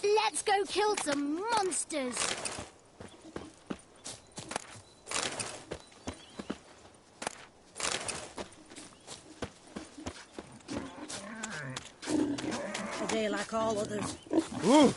Let's go kill some monsters! A day like all others. Ooh.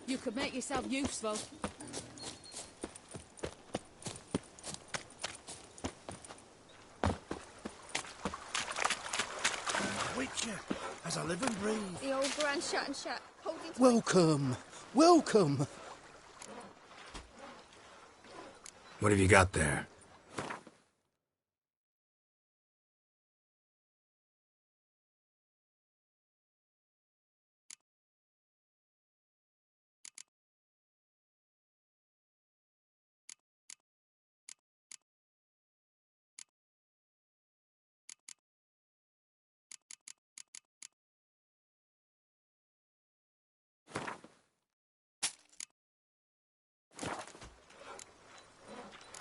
You could make yourself useful. Witcher, as I live and breathe. The old Grand Shut and Shut, holding... Welcome, welcome. What have you got there?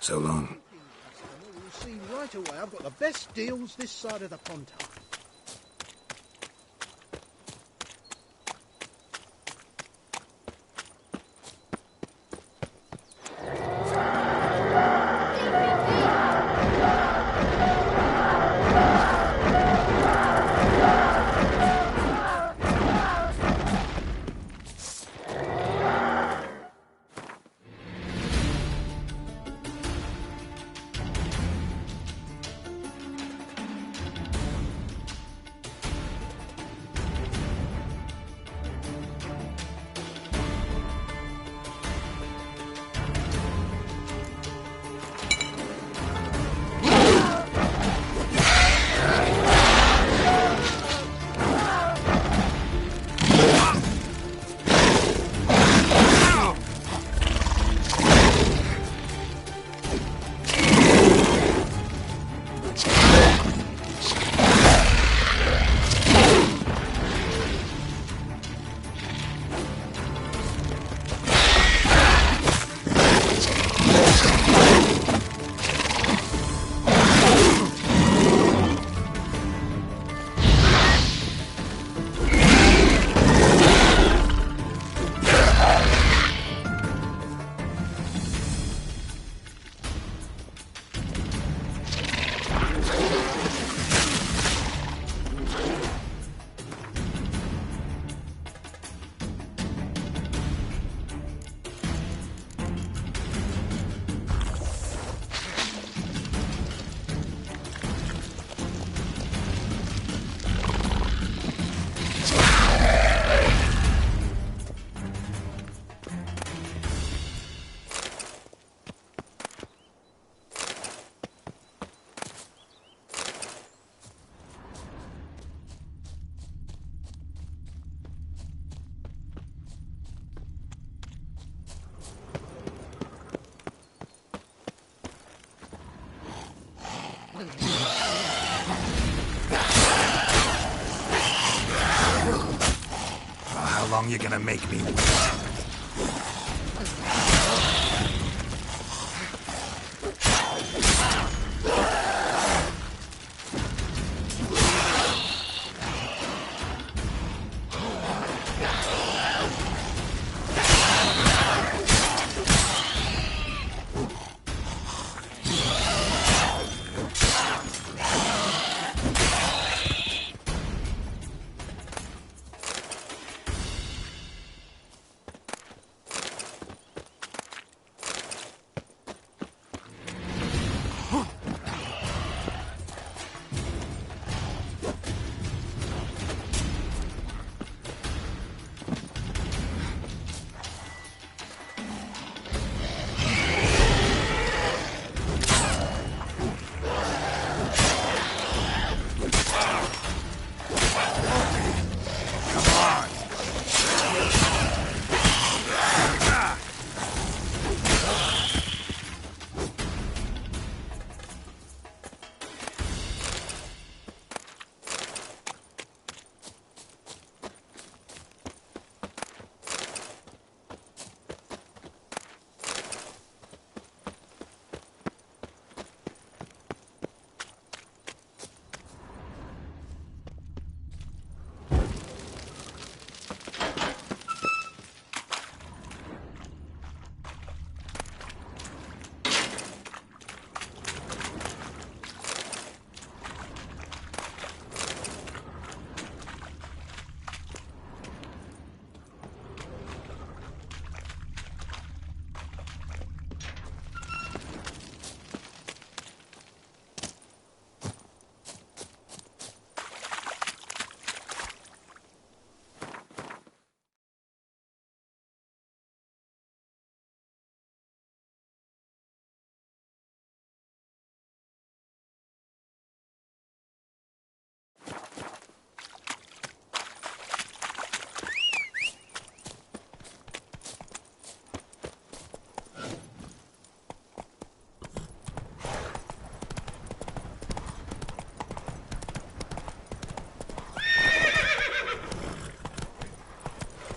So long. You'll see right away I've got the best deals this side of the Pontar. long you gonna make me wait?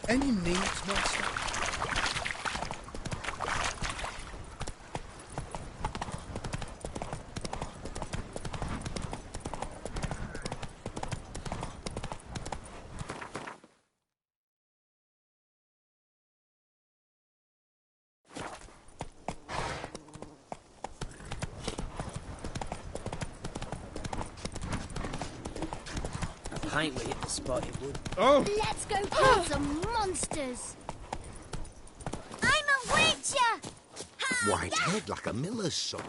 Any needs, master? Ain't we hit the spot it would? Oh! Let's go kill some monsters! I'm a witcher! White head like a miller's son.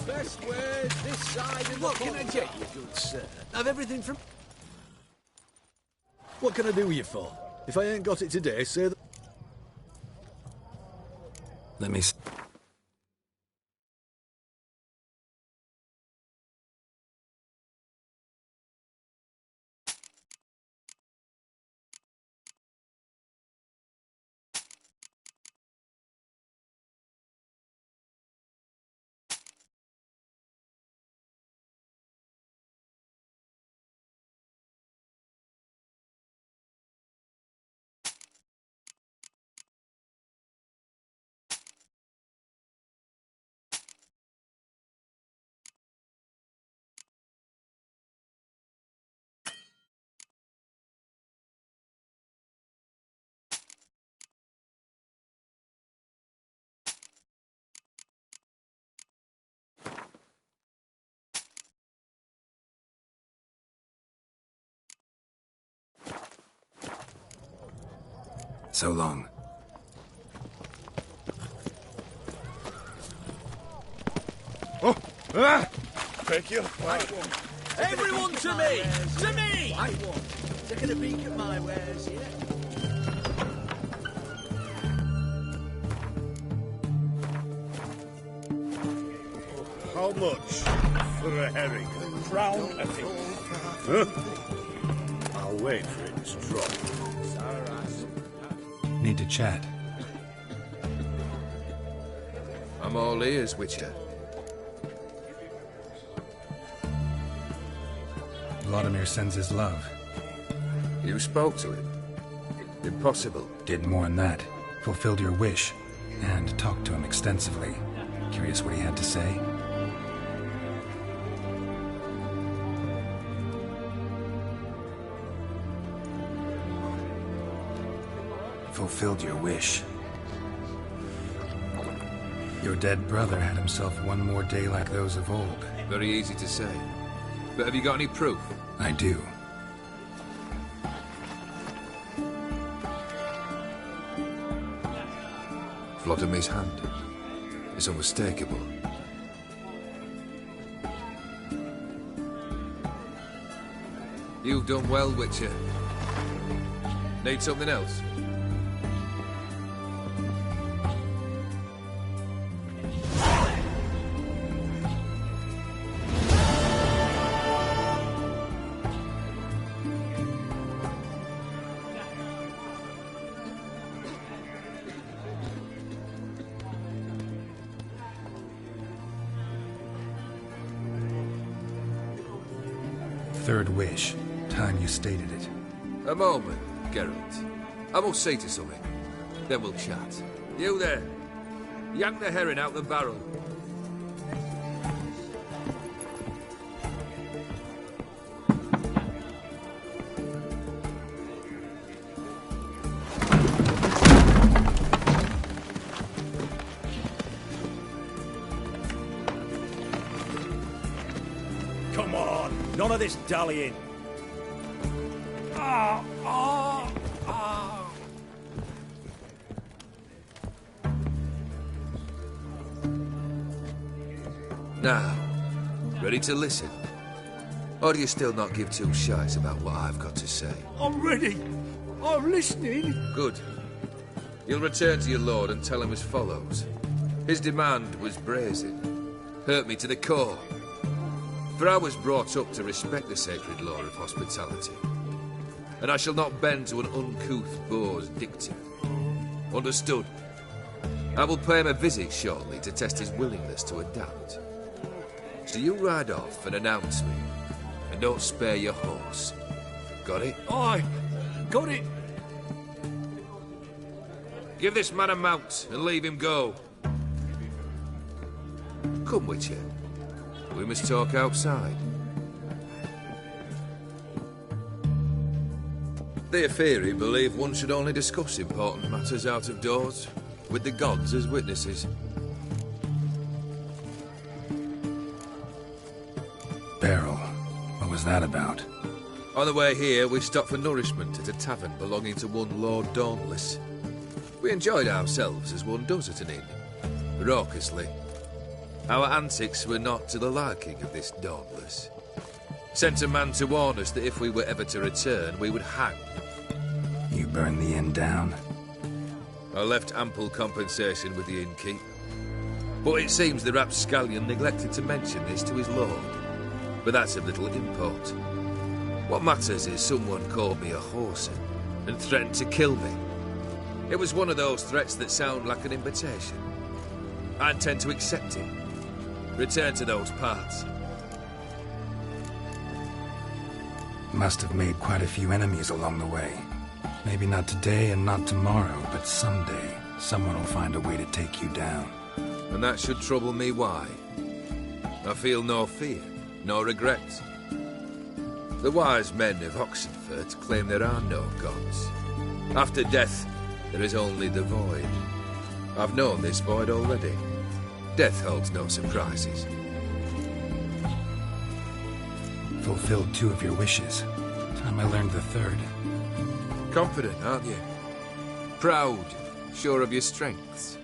Best way this side of what can I get you, good sir? I've everything from... What can I do you for? If I ain't got it today, say that... Let me... So long. Oh! Ah! Thank you. Everyone to me! To me! Taking a peek at my wares here. How much for a herring? A crown, I think. Huh? I'll wait for it to drop. Need to chat. I'm all ears, Witcher. Vladimir sends his love. You spoke to him? Impossible. Did more than that. Fulfilled your wish. And talked to him extensively. Curious what he had to say? Fulfilled your wish. Your dead brother had himself one more day like those of old. Very easy to say. But have you got any proof? I do. Vladimir's hand. It's unmistakable. You've done well, Witcher. Need something else? Third wish. Time you stated it. A moment, Geralt. I must see to something. Then we'll chat. You there. Yank the herring out the barrel. Come on, none of this dallying. Now, ready to listen? Or do you still not give two shites about what I've got to say? I'm ready. I'm listening. Good. You'll return to your lord and tell him as follows. His demand was brazen. Hurt me to the core. For I was brought up to respect the sacred law of hospitality. And I shall not bend to an uncouth boor's dictum. Understood? I will pay him a visit shortly to test his willingness to adapt. So you ride off and announce me. And don't spare your horse. Got it? Aye, got it. Give this man a mount and leave him go. Come, Witcher. We must talk outside. The Aetheri believe one should only discuss important matters out of doors, with the gods as witnesses. Beryl, what was that about? On the way here, we stopped for nourishment at a tavern belonging to one Lord Dauntless. We enjoyed ourselves as one does at an inn, raucously. Our antics were not to the liking of this Dauntless. Sent a man to warn us that if we were ever to return, we would hang. You burned the inn down? I left ample compensation with the innkeep. But it seems the rapscallion neglected to mention this to his lord. But that's of little import. What matters is someone called me a whoreson and threatened to kill me. It was one of those threats that sound like an invitation. I intend to accept it. Return to those parts. Must have made quite a few enemies along the way. Maybe not today and not tomorrow, but someday, someone will find a way to take you down. And that should trouble me why? I feel no fear, no regret. The wise men of Oxenfurt claim there are no gods. After death, there is only the void. I've known this void already. Death holds no surprises. Fulfilled 2 of your wishes. Time I learned the 3rd. Confident, aren't you? Proud, sure of your strengths.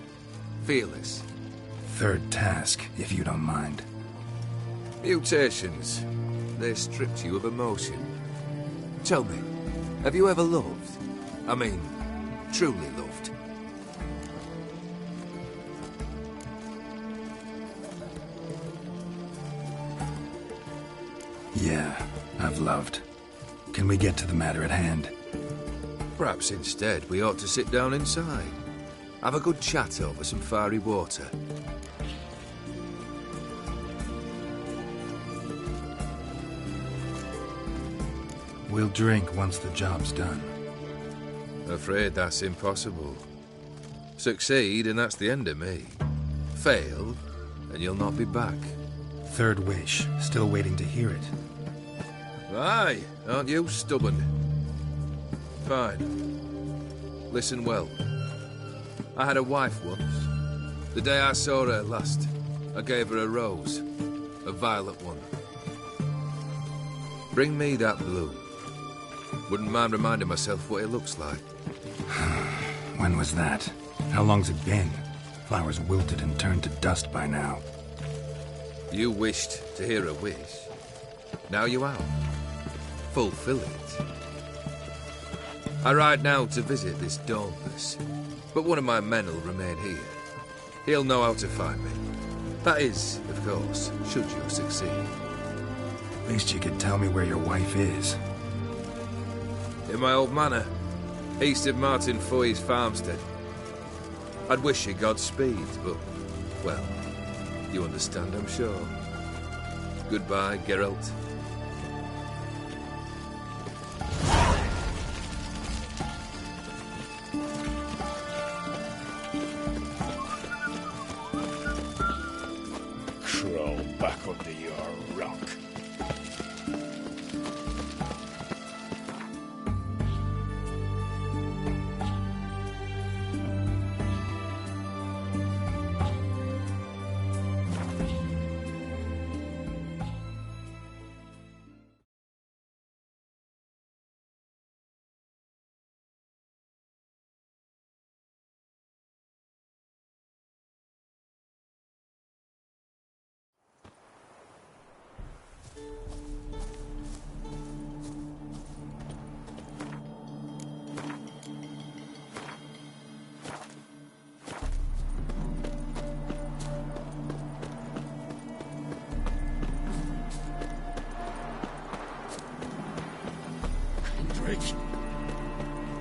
Fearless. Third task, if you don't mind. Mutations. They stripped you of emotion. Tell me, have you ever loved? I mean, truly loved? Yeah, I've loved. Can we get to the matter at hand? Perhaps instead we ought to sit down inside. Have a good chat over some fiery water. We'll drink once the job's done. Afraid that's impossible. Succeed and that's the end of me. Fail and you'll not be back. Third wish, still waiting to hear it. Aye, aren't you stubborn? Fine. Listen well. I had a wife once. The day I saw her last, I gave her a rose. A violet one. Bring me that blue. Wouldn't mind reminding myself what it looks like. When was that? How long's it been? Flowers wilted and turned to dust by now. You wished to hear a wish. Now you have. Fulfill it. I ride now to visit this Dauntless, but one of my men will remain here. He'll know how to find me. That is, of course, should you succeed. At least you could tell me where your wife is. In my old manor, east of Martin Foy's farmstead. I'd wish you Godspeed, but, well, you understand, I'm sure. Goodbye, Geralt. Crawl back under your rock.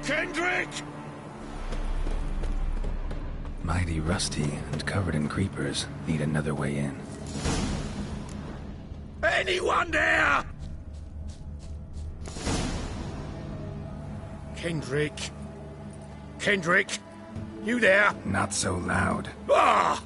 Kendrick! Mighty rusty and covered in creepers. Need another way in. Anyone there? Kendrick? Kendrick? You there? Not so loud. Ah!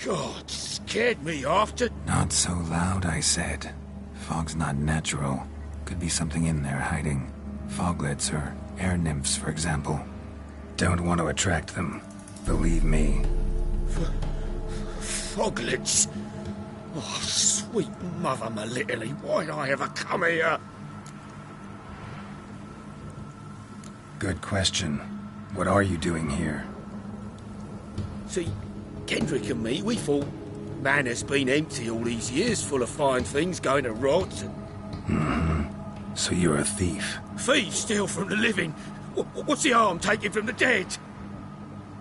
God, scared me off to... Not so loud, I said. Fog's not natural. Could be something in there hiding. Foglets or air nymphs, for example. Don't want to attract them. Believe me. Foglets? Oh, sweet mother Melitele, why'd I ever come here? Good question. What are you doing here? See, Kendrick and me, we thought Manor's been empty all these years, full of fine things going to rot. So you're a thief? Thieves steal from the living. What's the harm taking from the dead?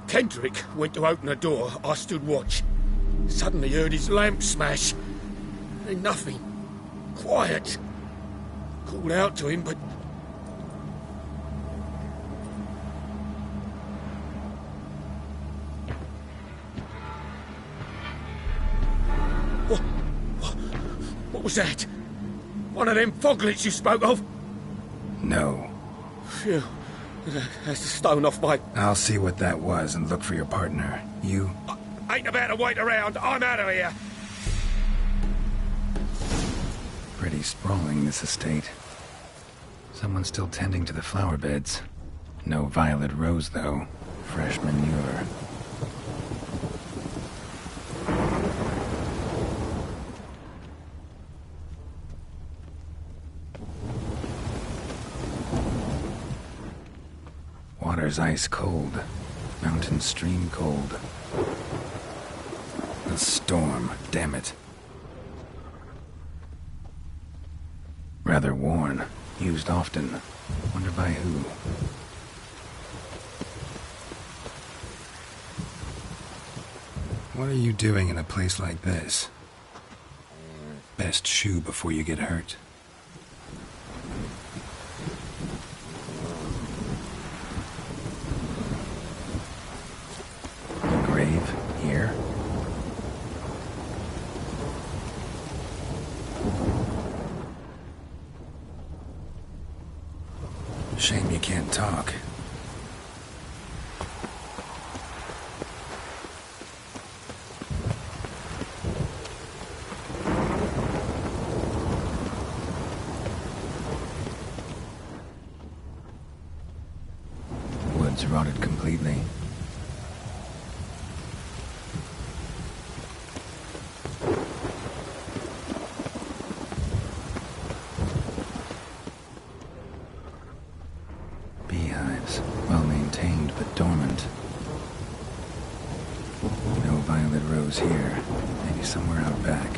Kendrick went to open the door. I stood watch. Suddenly heard his lamp smash. Then nothing. Quiet. Called out to him, but... What was that? One of them foglets you spoke of? No. Phew. That's the stone off my... I'll see what that was and look for your partner. You... Ain't about to wait around. I'm out of here. Pretty sprawling, this estate. Someone's still tending to the flower beds. No violet rose, though. Fresh manure. water's ice cold. Mountain stream cold. A storm, damn it. Rather worn. Used often. Wonder by who. What are you doing in a place like this? Best shoe before you get hurt. A grave here? Shame you can't talk. Woods rotted completely. Beehives, well maintained but dormant. No violet rose here, maybe somewhere out back.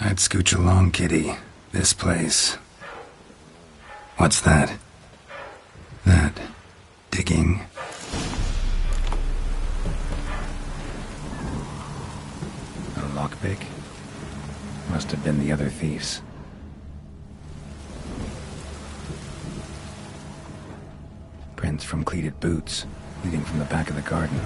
I'd scooch along, kitty. This place. What's that? That. Digging. A lockpick? Must have been the other thieves. Prints from cleated boots, leading from the back of the garden.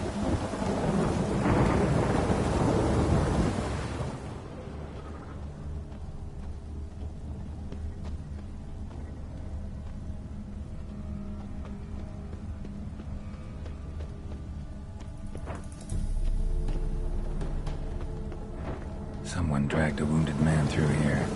Someone dragged a wounded man through here.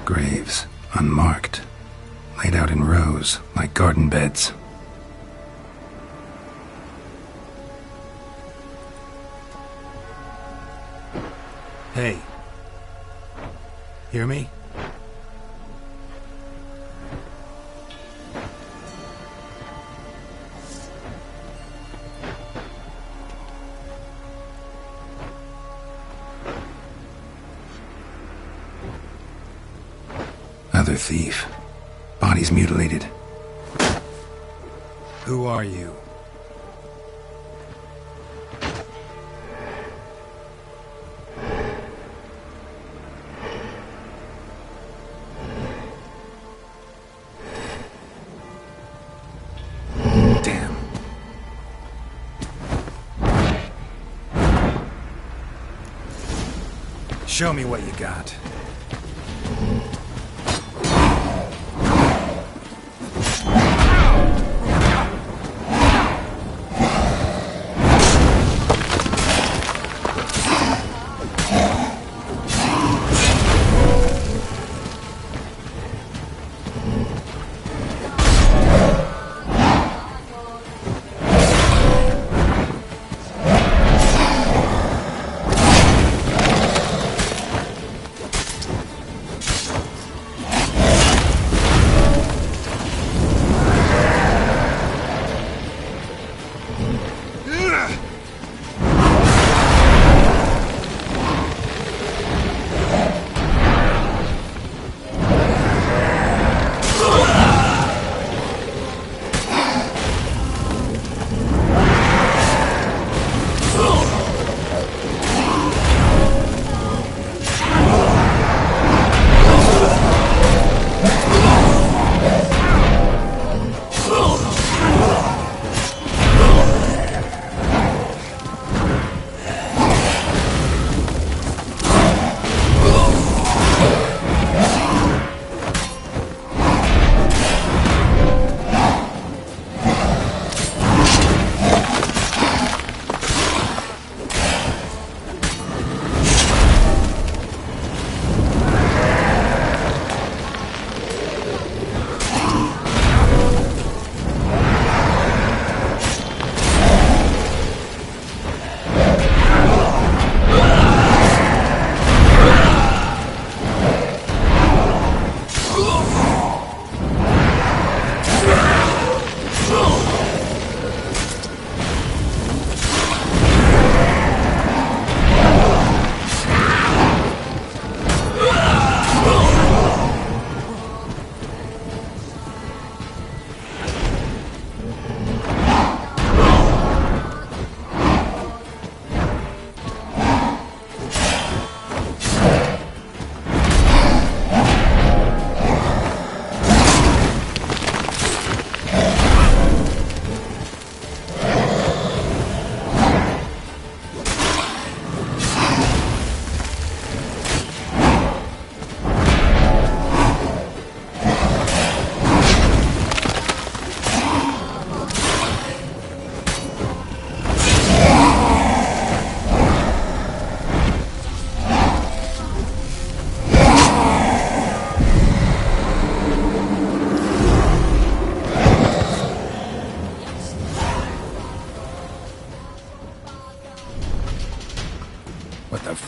Graves, unmarked, laid out in rows like garden beds. Hey. Hear me? Another thief. Bodies mutilated. Who are you? Damn. Show me what you got.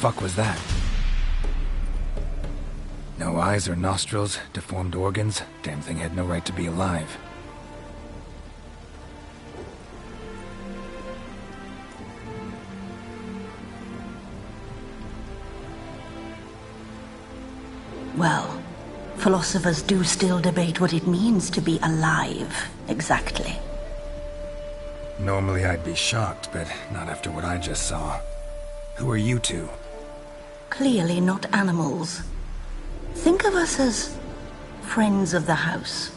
fuck was that? No eyes or nostrils, deformed organs. Damn thing had no right to be alive. Well, philosophers do still debate what it means to be alive, exactly. Normally I'd be shocked, but not after what I just saw. Who are you two? Clearly not animals. Think of us as friends of the house.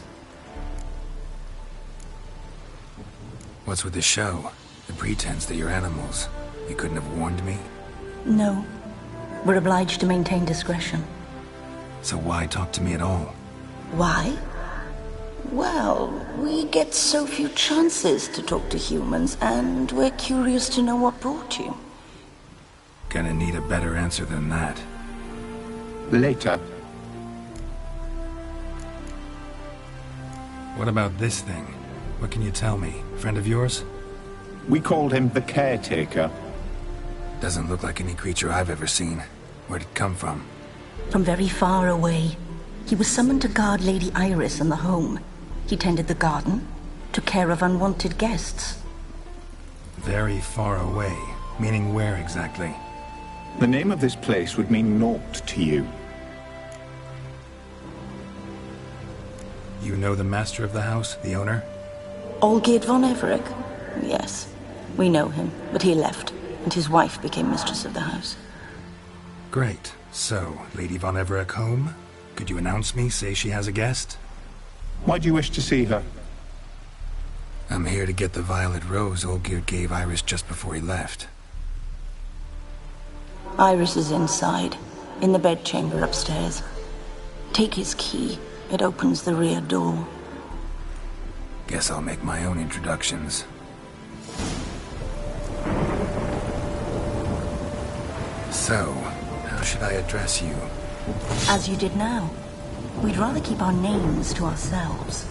What's with the show? The pretense that you're animals. You couldn't have warned me? No. We're obliged to maintain discretion. So why talk to me at all? Why? Well, we get so few chances to talk to humans, and we're curious to know what brought you. Gonna need a better answer than that. Later. What about this thing? What can you tell me? Friend of yours? We called him the Caretaker. Doesn't look like any creature I've ever seen. Where'd it come from? From very far away. He was summoned to guard Lady Iris and the home. He tended the garden, took care of unwanted guests. Very far away. Meaning where exactly? The name of this place would mean naught to you. You know the master of the house, the owner? Olgierd von Everec? Yes. We know him, but he left, and his wife became mistress of the house. Great. So, Lady von Everec home? Could you announce me, say she has a guest? Why do you wish to see her? I'm here to get the violet rose Olgierd gave Iris just before he left. Iris is inside, in the bedchamber upstairs. Take his key. It opens the rear door. Guess I'll make my own introductions. So, how should I address you? As you did now. We'd rather keep our names to ourselves.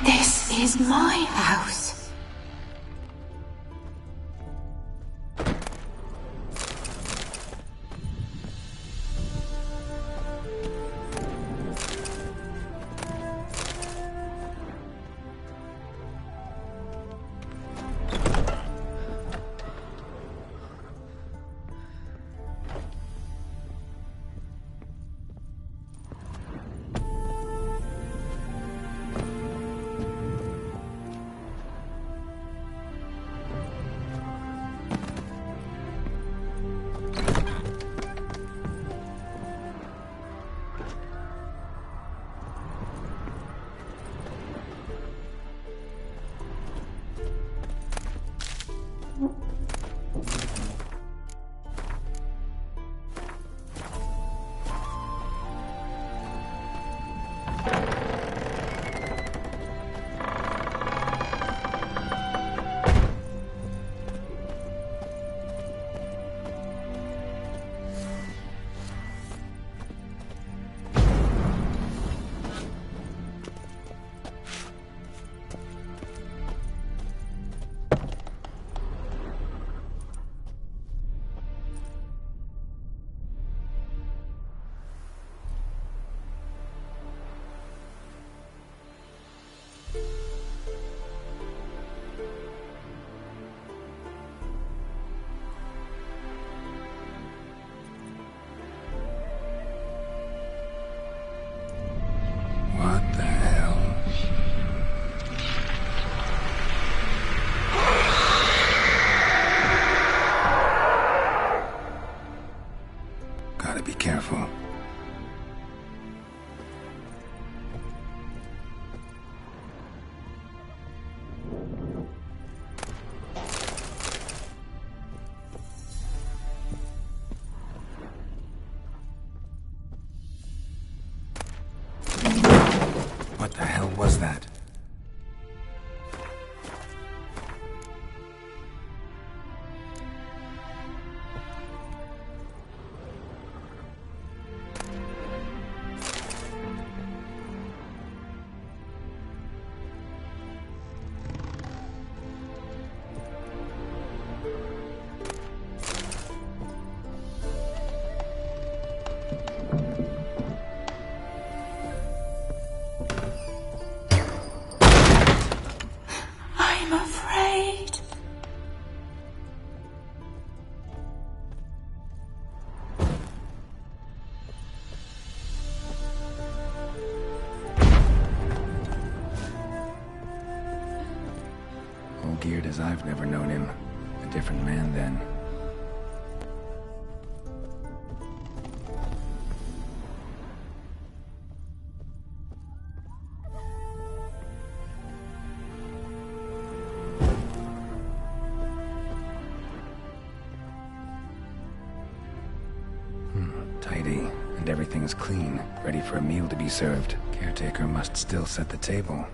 This is my house. geared as I've never known him. A different man then. Tidy, and everything's clean, ready for a meal to be served. Caretaker must still set the table.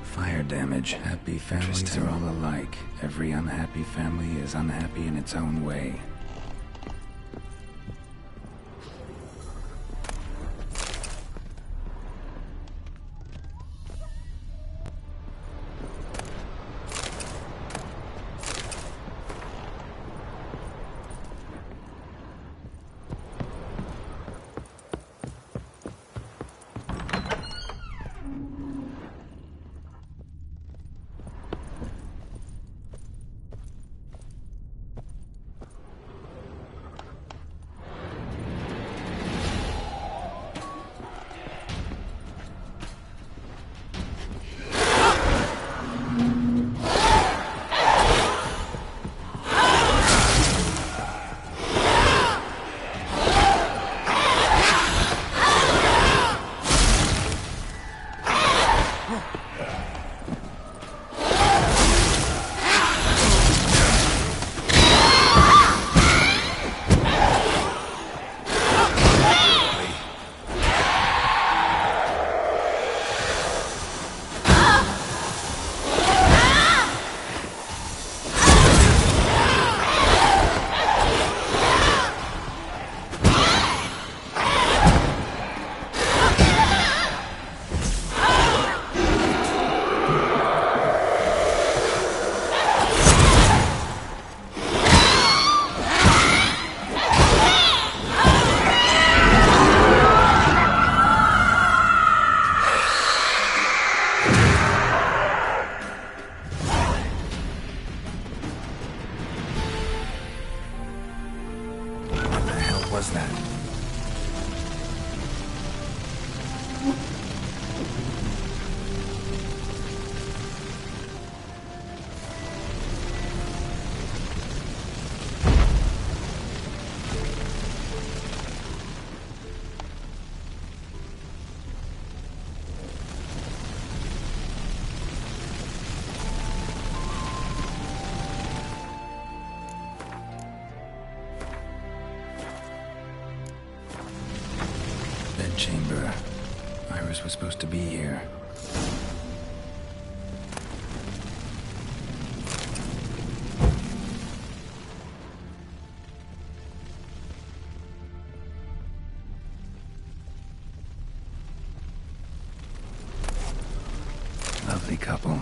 Fire damage. Happy families are all alike. Every unhappy family is unhappy in its own way. Was that? Chamber. Iris was supposed to be here. Lovely couple.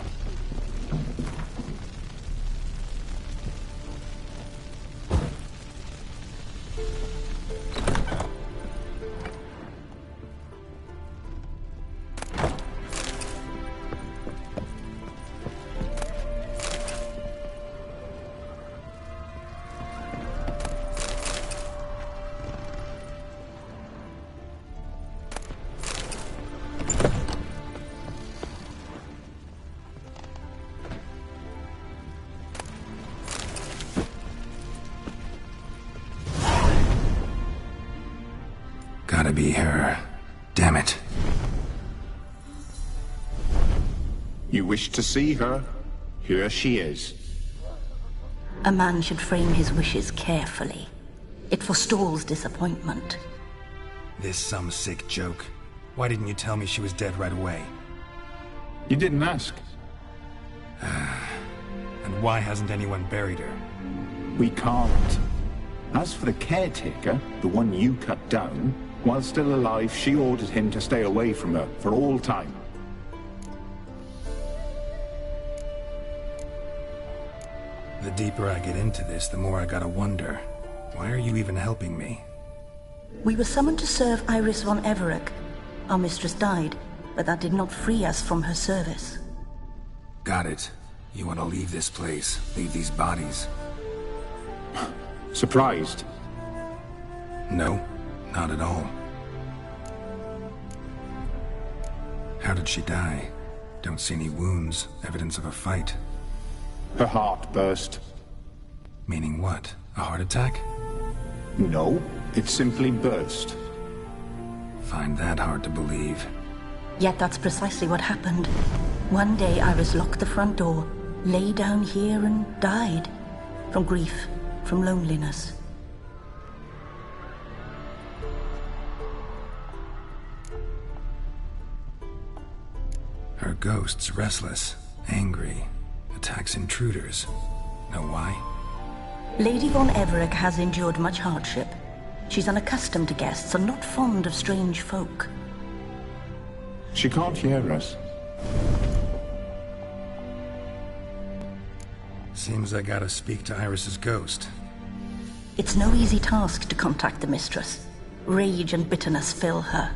Gotta be her. Damn it. You wish to see her? Here she is. A man should frame his wishes carefully. It forestalls disappointment. This some sick joke. Why didn't you tell me she was dead right away? You didn't ask. And why hasn't anyone buried her? We can't. As for the caretaker, the one you cut down, while still alive, she ordered him to stay away from her for all time. The deeper I get into this, the more I gotta wonder. Why are you even helping me? We were summoned to serve Iris von Everec. Our mistress died, but that did not free us from her service. Got it. You want to leave this place, leave these bodies. Surprised? No, not at all. How did she die? Don't see any wounds, evidence of a fight. Her heart burst. Meaning what? A heart attack? No, it simply burst. Find that hard to believe. Yet that's precisely what happened. One day Iris locked the front door, lay down here and died. From grief, from loneliness. Her ghost's restless, angry, attacks intruders. Know why? Lady von Everec has endured much hardship. She's unaccustomed to guests and not fond of strange folk. She can't hear us. Seems I gotta speak to Iris's ghost. It's no easy task to contact the mistress. Rage and bitterness fill her.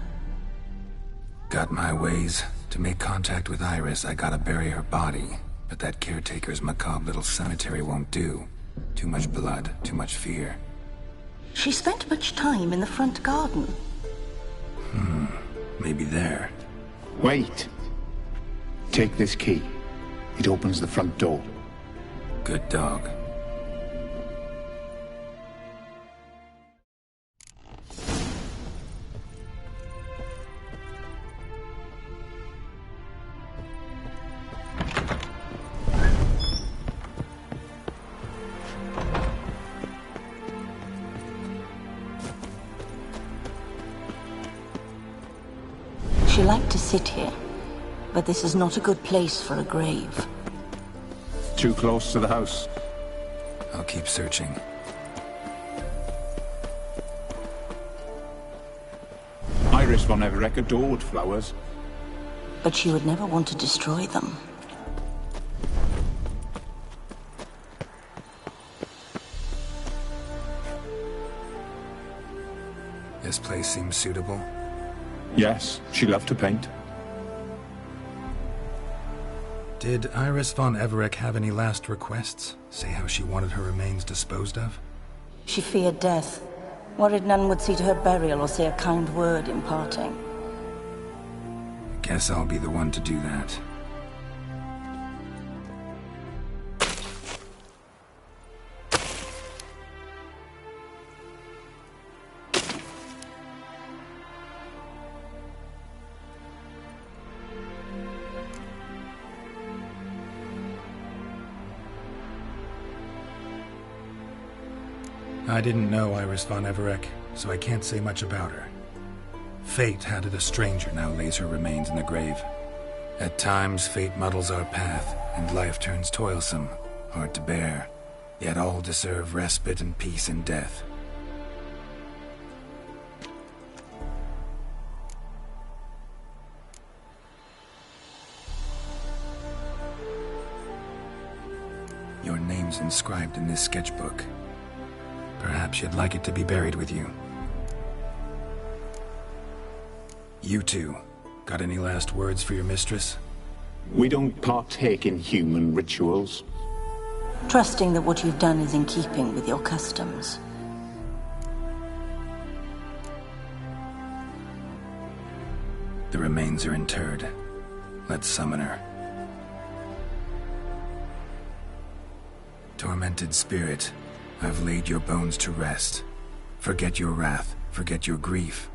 Got my ways. To make contact with Iris, I gotta bury her body. But that caretaker's macabre little cemetery won't do. Too much blood, too much fear. She spent much time in the front garden. Maybe there. Wait. Take this key. It opens the front door. Good dog. She liked to sit here, but this is not a good place for a grave. Too close to the house. I'll keep searching. Iris von Everec adored flowers. But she would never want to destroy them. This place seems suitable. Yes, she loved to paint. Did Iris von Everec have any last requests? Say how she wanted her remains disposed of? She feared death, worried none would see to her burial or say a kind word in parting. Guess I'll be the one to do that. I didn't know Iris von Everec, so I can't say much about her. Fate had it a stranger now lays her remains in the grave. At times, fate muddles our path, and life turns toilsome, hard to bear. Yet all deserve respite and peace in death. Your name's inscribed in this sketchbook. Perhaps you'd like it to be buried with you. You two, got any last words for your mistress? We don't partake in human rituals. Trusting that what you've done is in keeping with your customs. The remains are interred. Let's summon her. Tormented spirit, I've laid your bones to rest. Forget your wrath, forget your grief.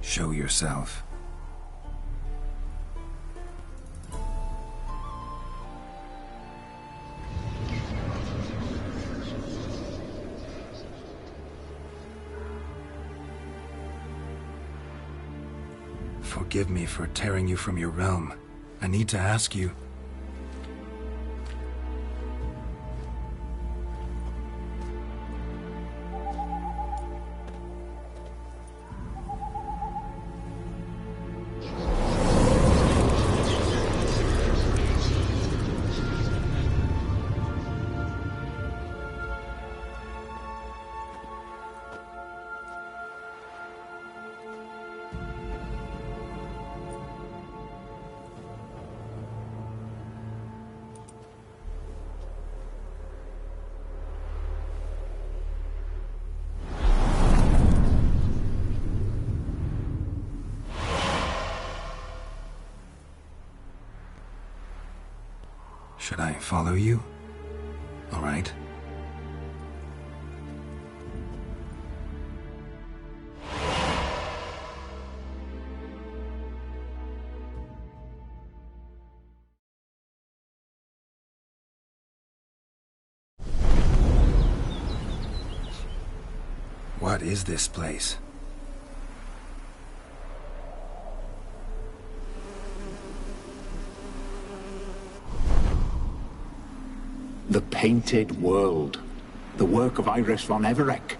Show yourself. Forgive me for tearing you from your realm. I need to ask you. Should I follow you? All right. What is this place? The Painted World. The work of Iris von Everec.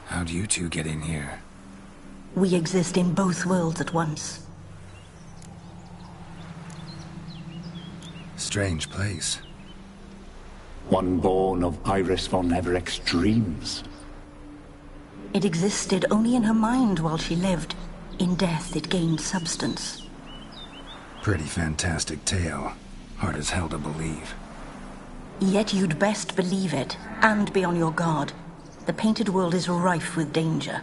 How'd you two get in here? We exist in both worlds at once. Strange place. One born of Iris von Everec's dreams. It existed only in her mind while she lived. In death, it gained substance. Pretty fantastic tale. Hard as hell to believe. Yet you'd best believe it, and be on your guard. The Painted World is rife with danger.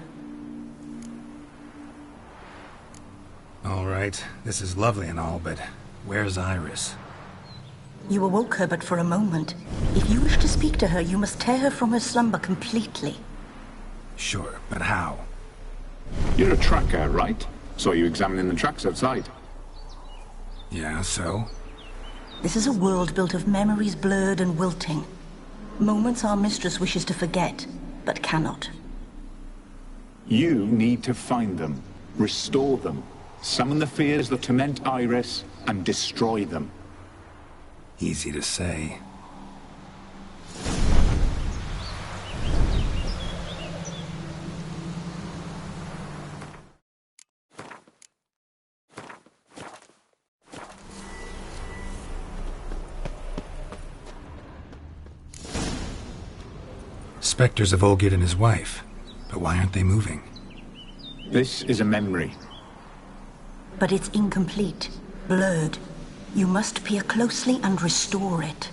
All right, this is lovely and all, but where's Iris? You awoke her but for a moment. If you wish to speak to her, you must tear her from her slumber completely. Sure, but how? You're a tracker, right? Saw you examining the tracks outside. Yeah, so? This is a world built of memories blurred and wilting. Moments our mistress wishes to forget, but cannot. You need to find them, restore them, summon the fears that torment Iris, and destroy them. Easy to say. Spectres of Olgierd and his wife. But why aren't they moving? This is a memory. But it's incomplete, blurred. You must peer closely and restore it.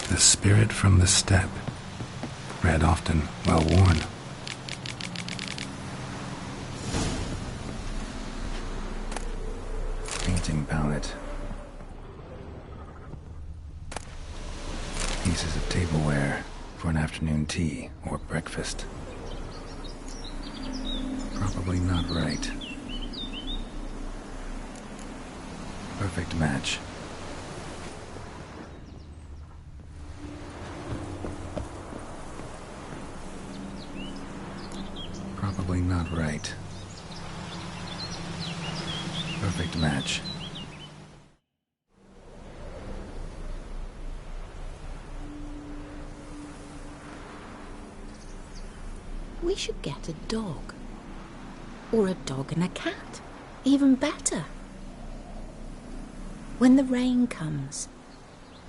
The spirit from the steppe. Read often, well worn. Painting palette. Pieces of tableware for an afternoon tea or breakfast. Probably not right. Perfect match. Probably not right. Perfect match. We should get a dog. Or a dog and a cat. Even better. When the rain comes,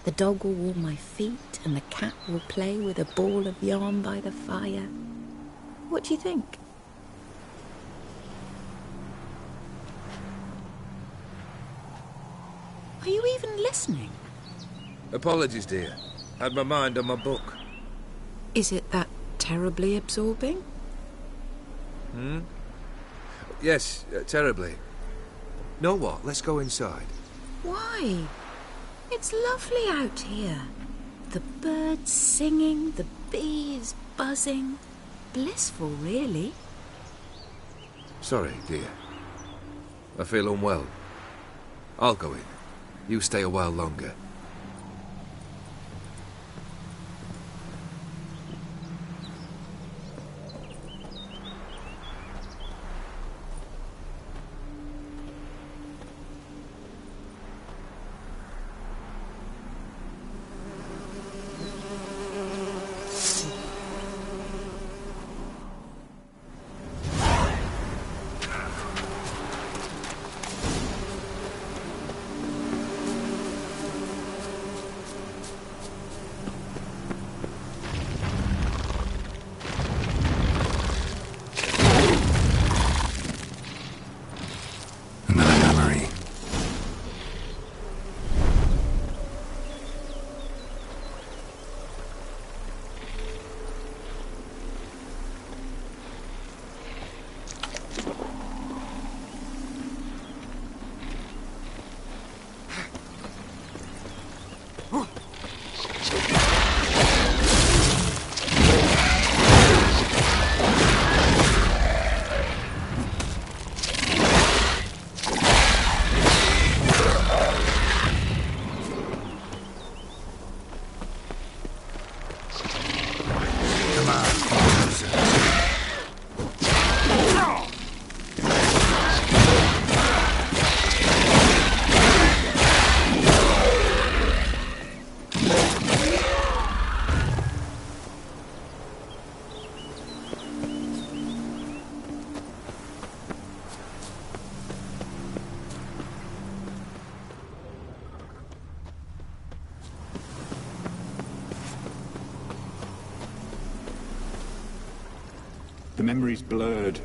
the dog will warm my feet and the cat will play with a ball of yarn by the fire. What do you think? Are you even listening? Apologies, dear. Had my mind on my book. Is it that terribly absorbing? Yes, terribly. Know what? Let's go inside. Why? It's lovely out here. The birds singing, the bees buzzing. Blissful, really. Sorry, dear. I feel unwell. I'll go in. You stay a while longer. The memory's blurred.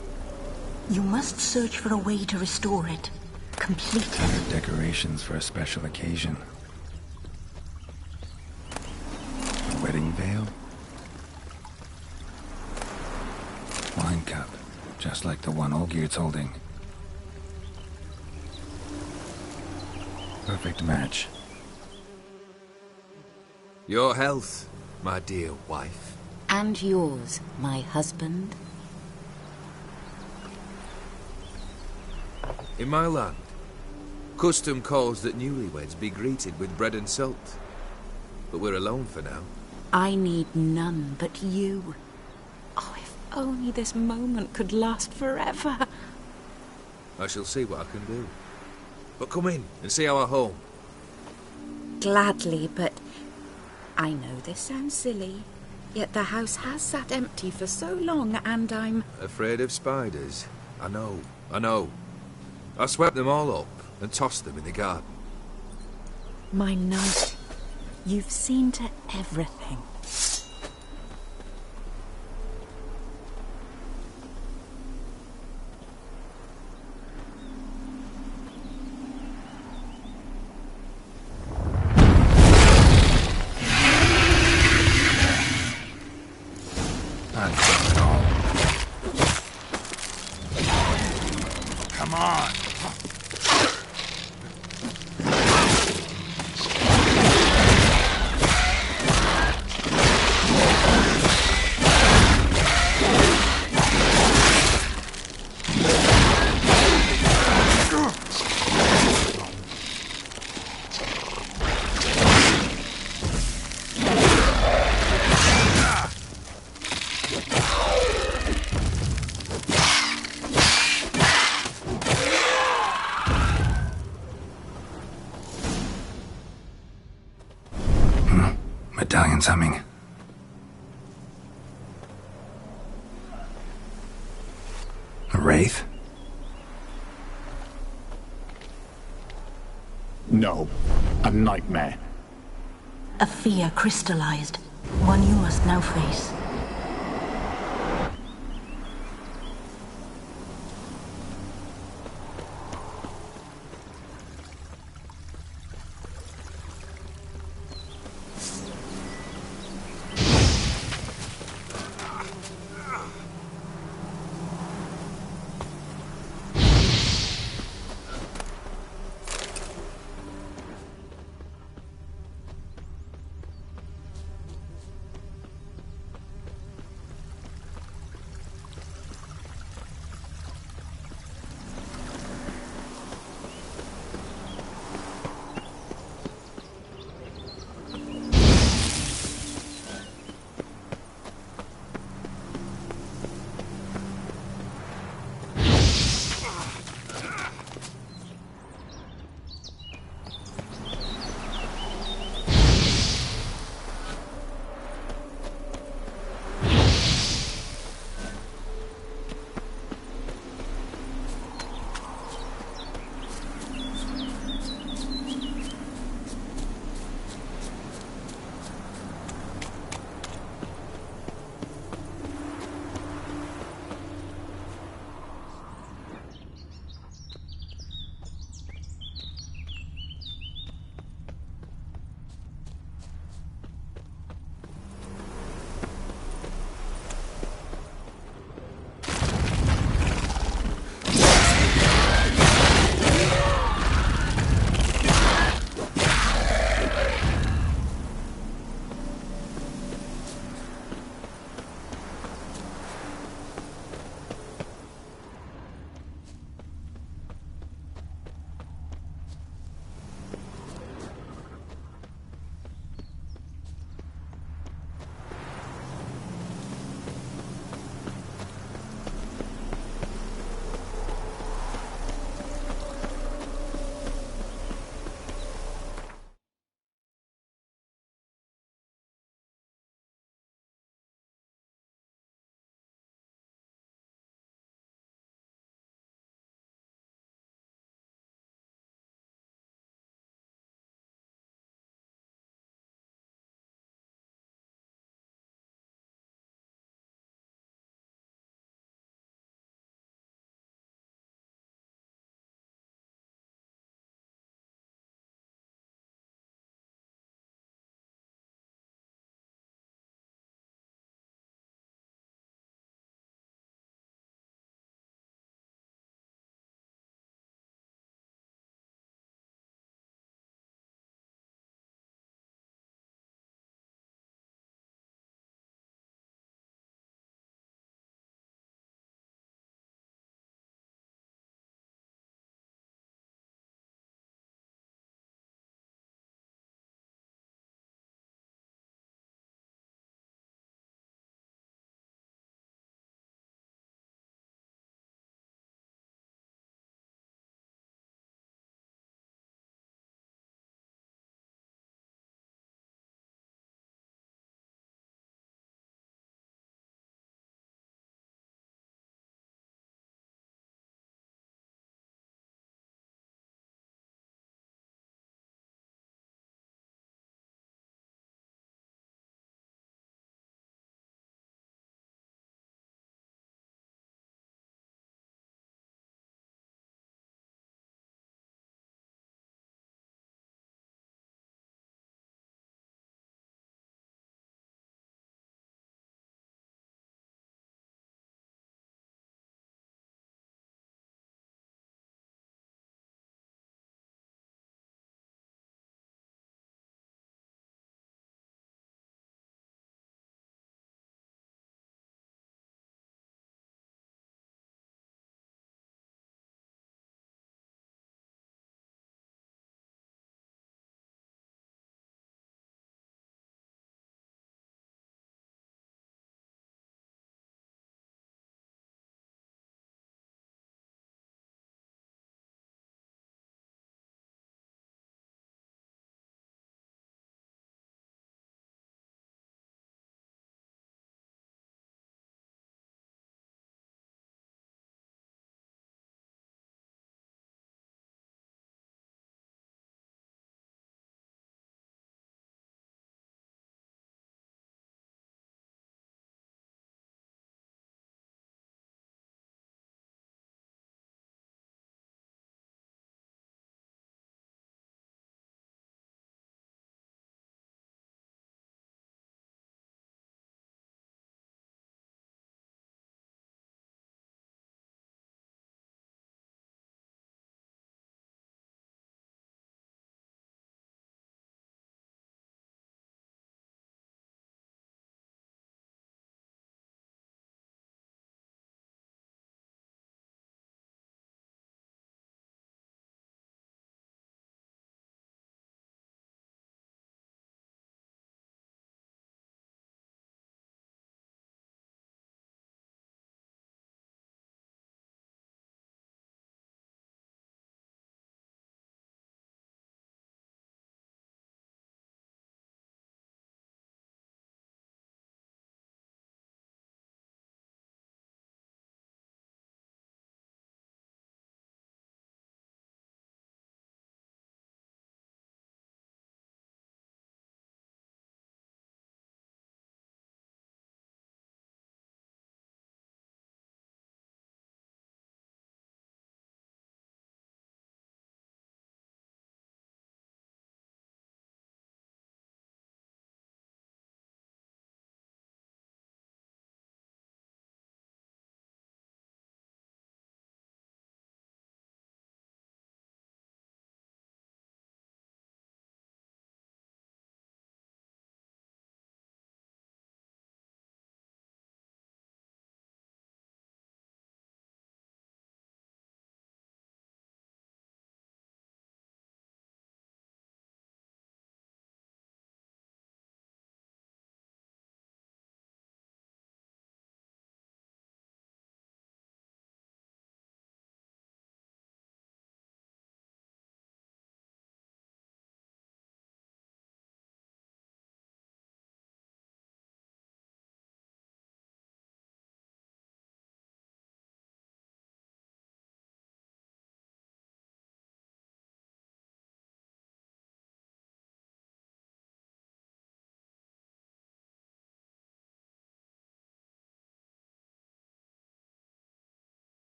You must search for a way to restore it. Complete it. Decorations for a special occasion. A wedding veil? Wine cup, just like the one Olgier's holding. Perfect match. Your health, my dear wife. And yours, my husband. In my land, custom calls that newlyweds be greeted with bread and salt. But we're alone for now. I need none but you. Oh, if only this moment could last forever. I shall see what I can do. But come in and see our home. Gladly, but I know this sounds silly, yet the house has sat empty for so long, and I'm... Afraid of spiders? I know. I swept them all up and tossed them in the garden. My knight, you've seen to everything. Come on. Medallion's humming. A wraith? No, a nightmare. A fear crystallized. One you must now face.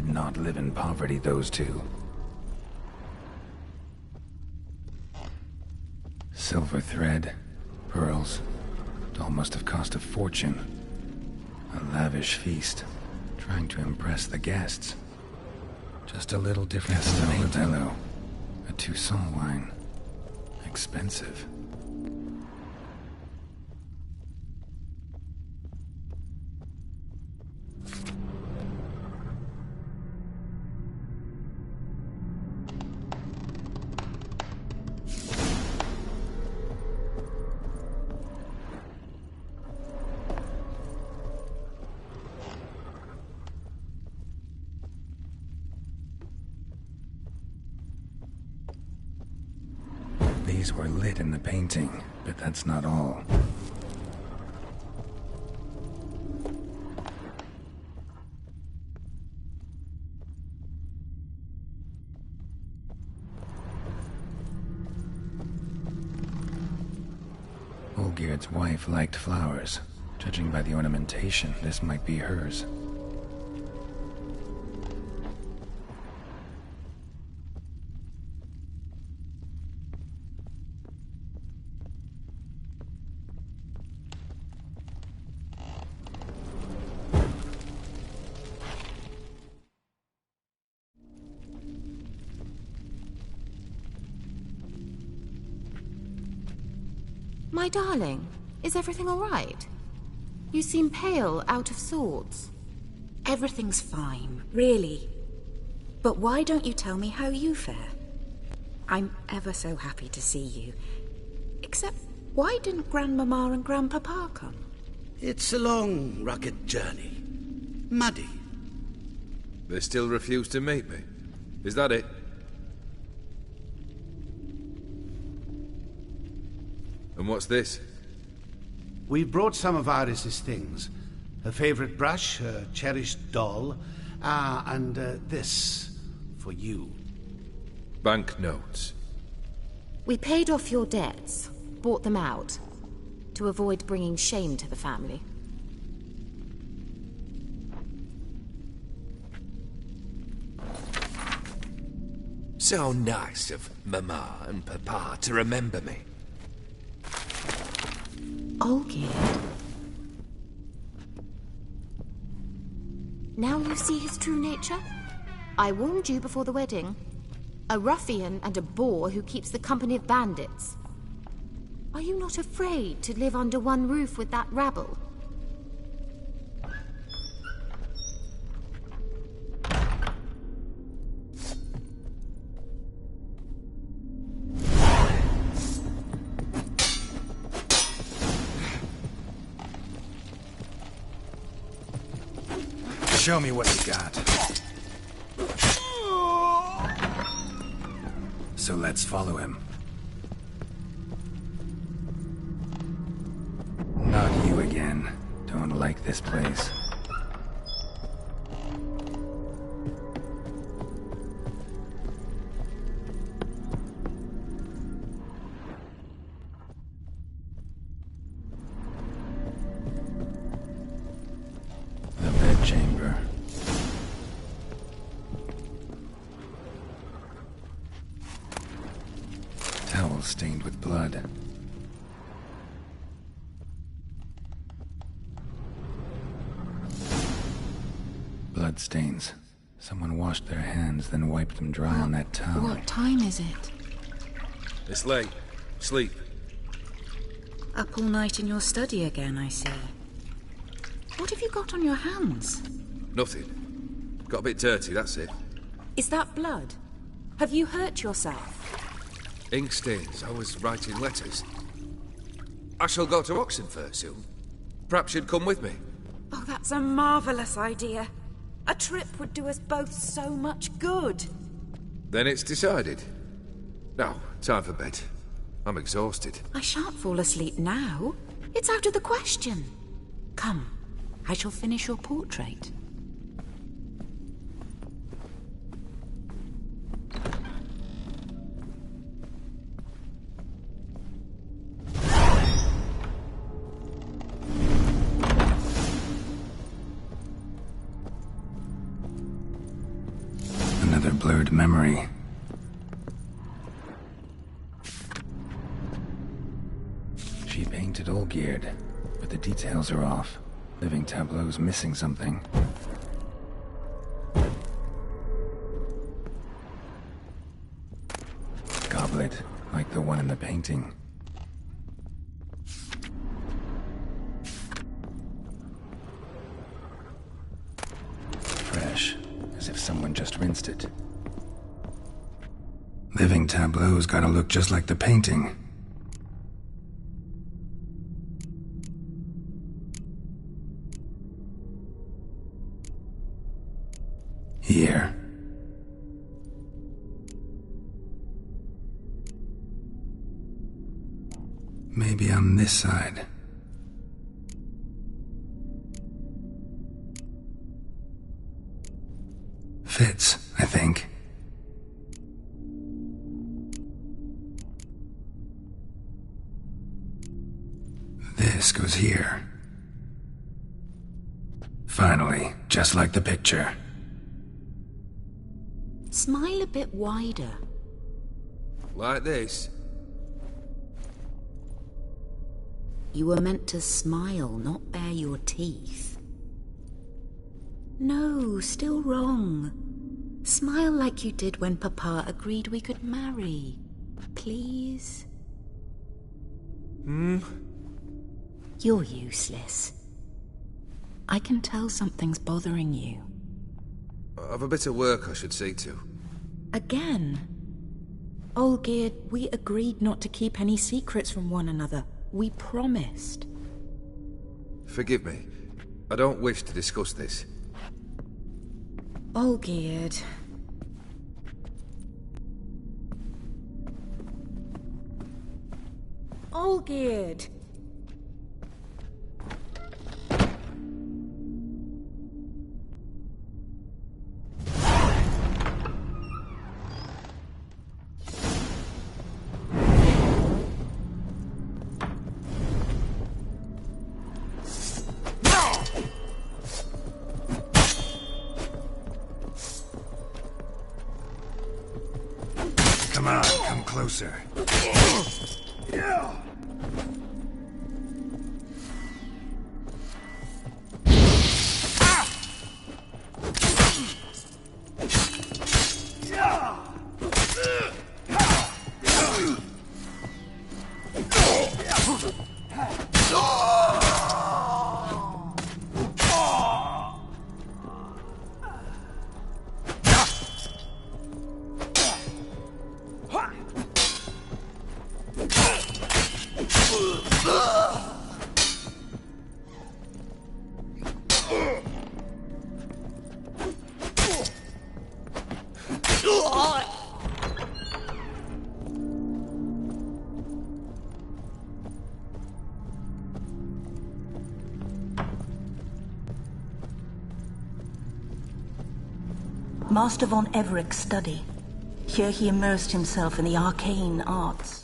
did not live in poverty, those two. Silver thread, pearls. It all must have cost a fortune. A lavish feast, trying to impress the guests. Just a little different. Castello, a Toussaint wine. Expensive. These were lit in the painting, but that's not all. Olgierd's wife liked flowers. Judging by the ornamentation, this might be hers. My darling, is everything all right? You seem pale, out of sorts. Everything's fine, really. But why don't you tell me how you fare? I'm ever so happy to see you. Except, why didn't Grandmama and Grandpapa come? It's a long, rugged journey. Muddy. They still refuse to meet me. Is that it? And what's this? We've brought some of Iris's things. Her favorite brush, her cherished doll, and this for you. Banknotes. We paid off your debts, bought them out, to avoid bringing shame to the family. So nice of Mama and Papa to remember me. Olgierd. Now you see his true nature? I warned you before the wedding. A ruffian and a boor who keeps the company of bandits. Are you not afraid to live under one roof with that rabble? Show me what you got. So let's follow him. Not you again. Don't like this place. The bedchamber. Towel stained with blood. Blood stains. Someone washed their hands, then wiped them dry on that towel. What time is it? It's late. Sleep. Up all night in your study again, I see. What have you got on your hands? Nothing. Got a bit dirty, that's it. Is that blood? Have you hurt yourself? Ink stains. I was writing letters. I shall go to Oxenfurt soon. Perhaps you'd come with me. Oh, that's a marvellous idea. A trip would do us both so much good. Then it's decided. Now, time for bed. I'm exhausted. I shan't fall asleep now. It's out of the question. Come, I shall finish your portrait. memory. She painted Olgierd, but the details are off. Living tableau's missing something. Goblet, like the one in the painting. Fresh, as if someone just rinsed it. Living tableau's gotta look just like the painting. Here. Maybe on this side. Fits, I think. This goes here. Finally, just like the picture. Smile a bit wider. Like this? You were meant to smile, not bare your teeth. No, still wrong. Smile like you did when Papa agreed we could marry. Please? You're useless. I can tell something's bothering you. I've a bit of work I should see to. Again? Olgierd, we agreed not to keep any secrets from one another. We promised. Forgive me. I don't wish to discuss this. Olgierd. Olgierd! Come on, come closer. Master von Everek's study. Here he immersed himself in the arcane arts.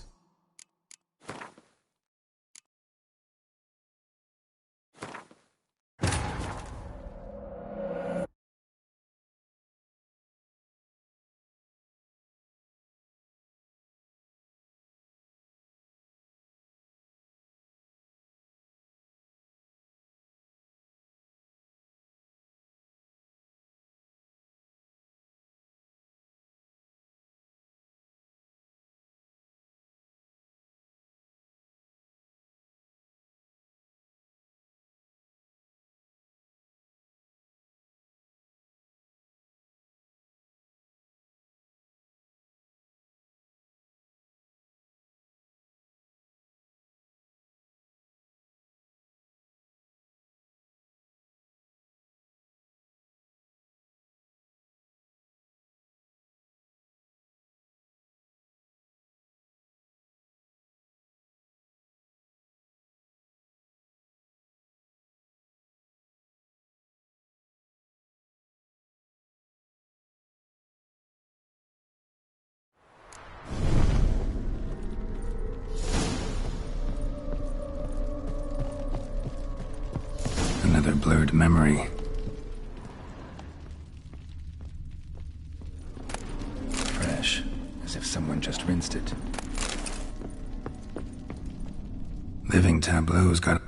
Another blurred memory. Living tableau's got...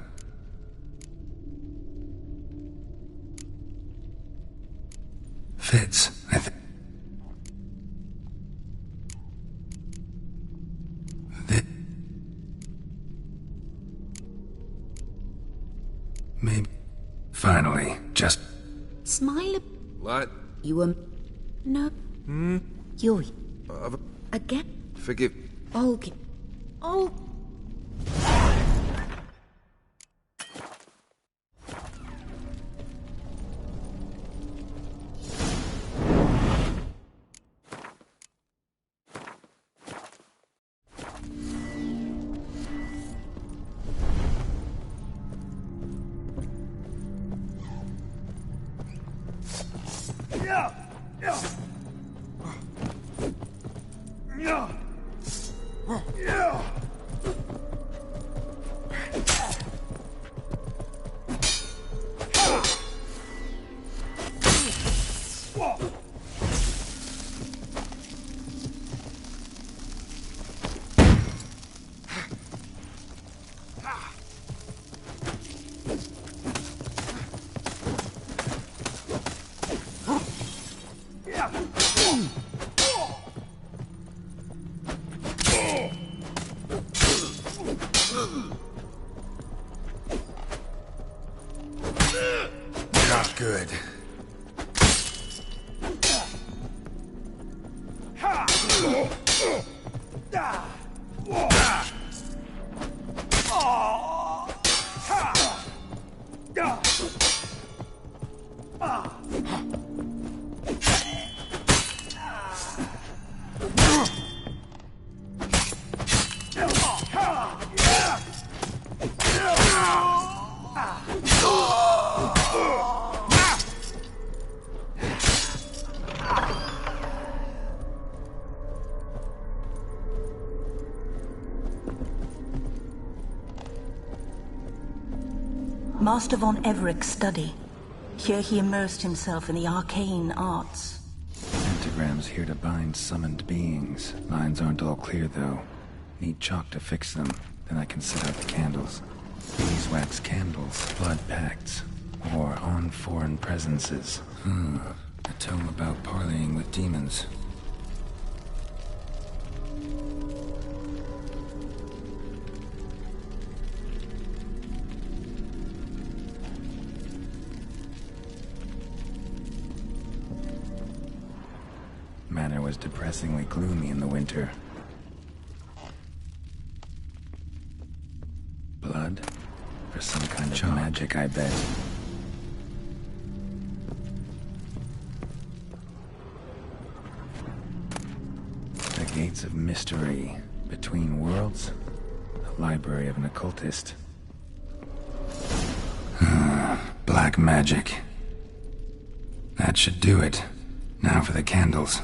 fits, I think. Maybe... Finally, just... Smile. What? You were... No. You... Again? Forgive... Okay. Oh... Not good. Master von Everek's study. Here he immersed himself in the arcane arts. Pentagrams here to bind summoned beings. Lines aren't all clear, though. Need chalk to fix them. Then I can set out the candles. Beeswax candles, blood pacts, or on foreign presences. A tome about parleying with demons. Manor was depressingly gloomy in the winter. Blood? For some kind of magic, I bet. The Gates of Mystery. Between Worlds? The library of an occultist. Black magic. That should do it. Now for the candles.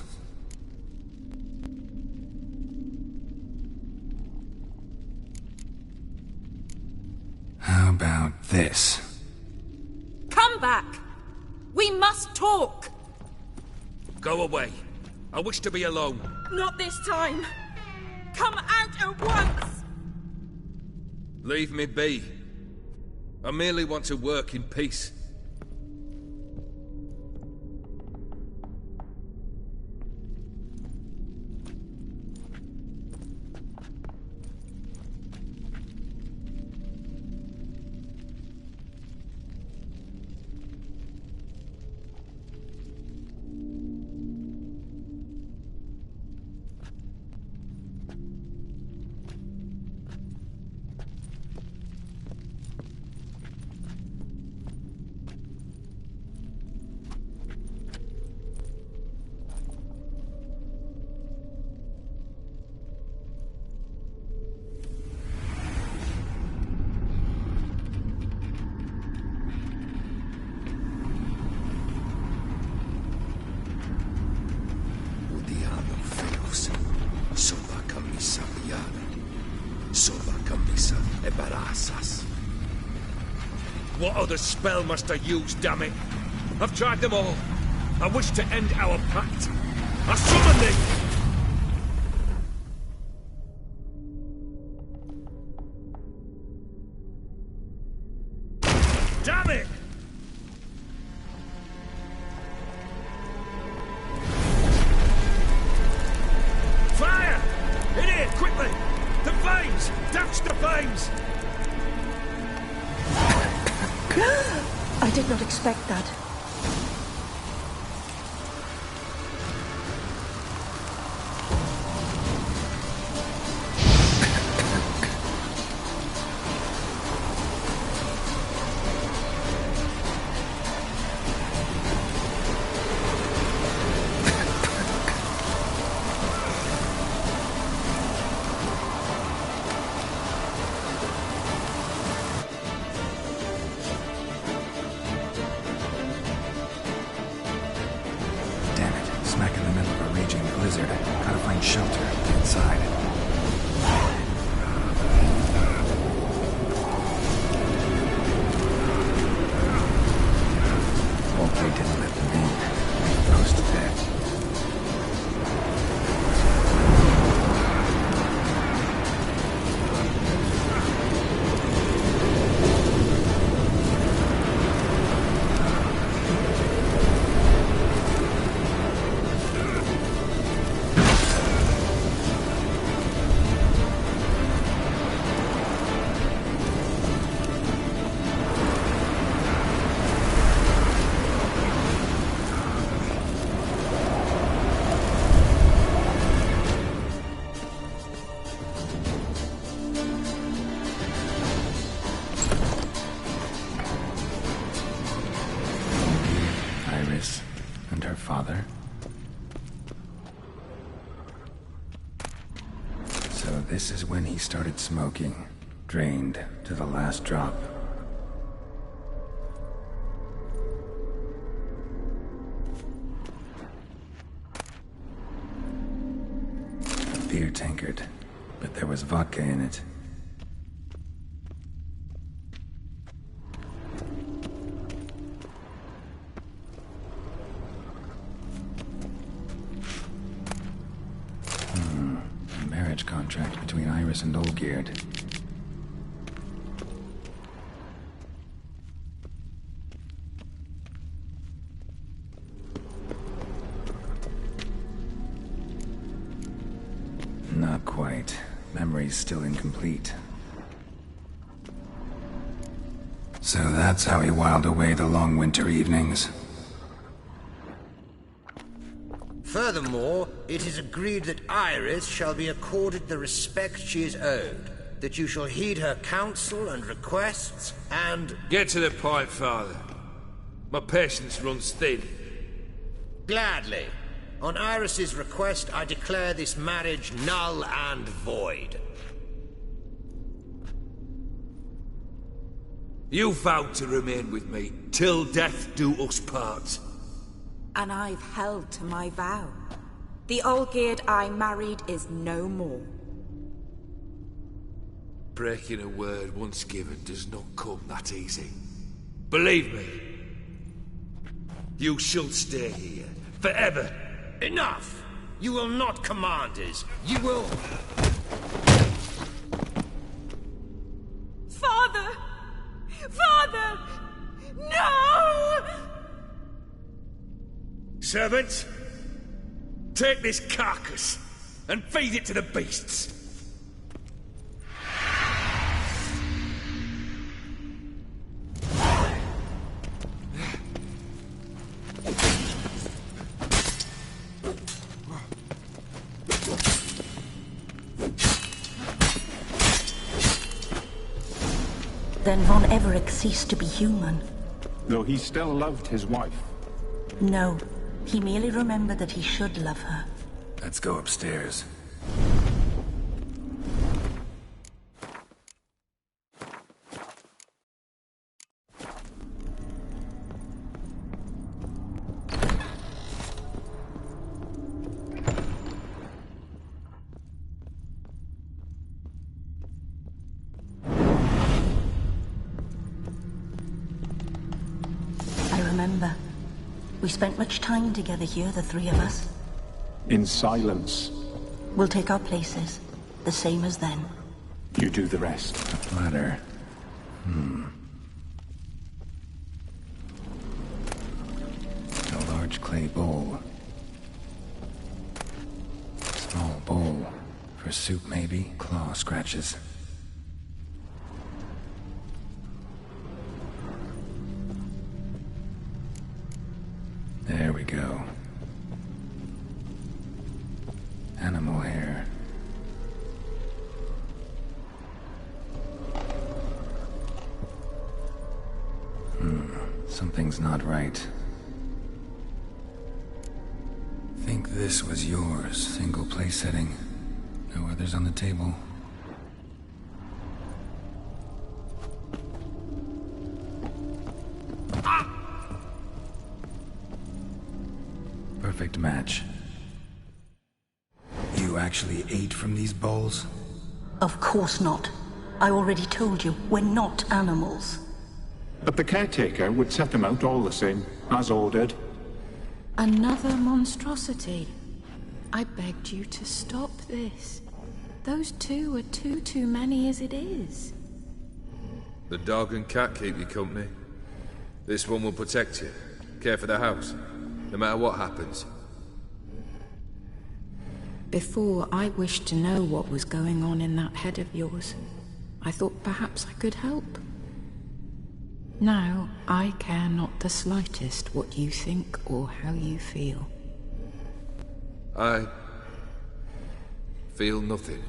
How about this? Come back! We must talk! Go away. I wish to be alone. Not this time! Come out at once! Leave me be. I merely want to work in peace. What other spell must I use, damn it? I've tried them all. I wish to end our pact. I summon thee! Damn it! Fire! In here, quickly! The flames! Douse the flames! I did not expect that. This is when he started smoking, drained to the last drop. A beer tankard, but there was vodka in it. Contract between Iris and Olgierd. Not quite. Memory's still incomplete. So that's how he whiled away the long winter evenings. Furthermore, it is agreed that Iris shall be accorded the respect she is owed, that you shall heed her counsel and requests, and... Get to the point, Father. My patience runs thin. Gladly. On Iris's request, I declare this marriage null and void. You vowed to remain with me, till death do us part. And I've held to my vow. The Olgierd I married is no more. Breaking a word once given does not come that easy. Believe me. You shall stay here, forever. Enough! You will not command us. You will... Father! Father! No! Servants, take this carcass and feed it to the beasts. Then Von Everec ceased to be human. Though he still loved his wife. No. He merely remembered that he should love her. Let's go upstairs. I remember. We spent much time together here, the three of us. In silence. We'll take our places, the same as then. You do the rest. A platter. clay bowl. Small bowl. For soup, maybe? Claw scratches. There we go. Animal hair. Something's not right. Think this was yours. Single place setting. No others on the table. Perfect match. You actually ate from these bowls? Of course not. I already told you, we're not animals. But the caretaker would set them out all the same, as ordered. Another monstrosity. I begged you to stop this. Those two are too many as it is. The dog and cat keep you company. This one will protect you. Care for the house. No matter what happens. Before, I wished to know what was going on in that head of yours. I thought perhaps I could help. Now, I care not the slightest what you think or how you feel. I feel nothing.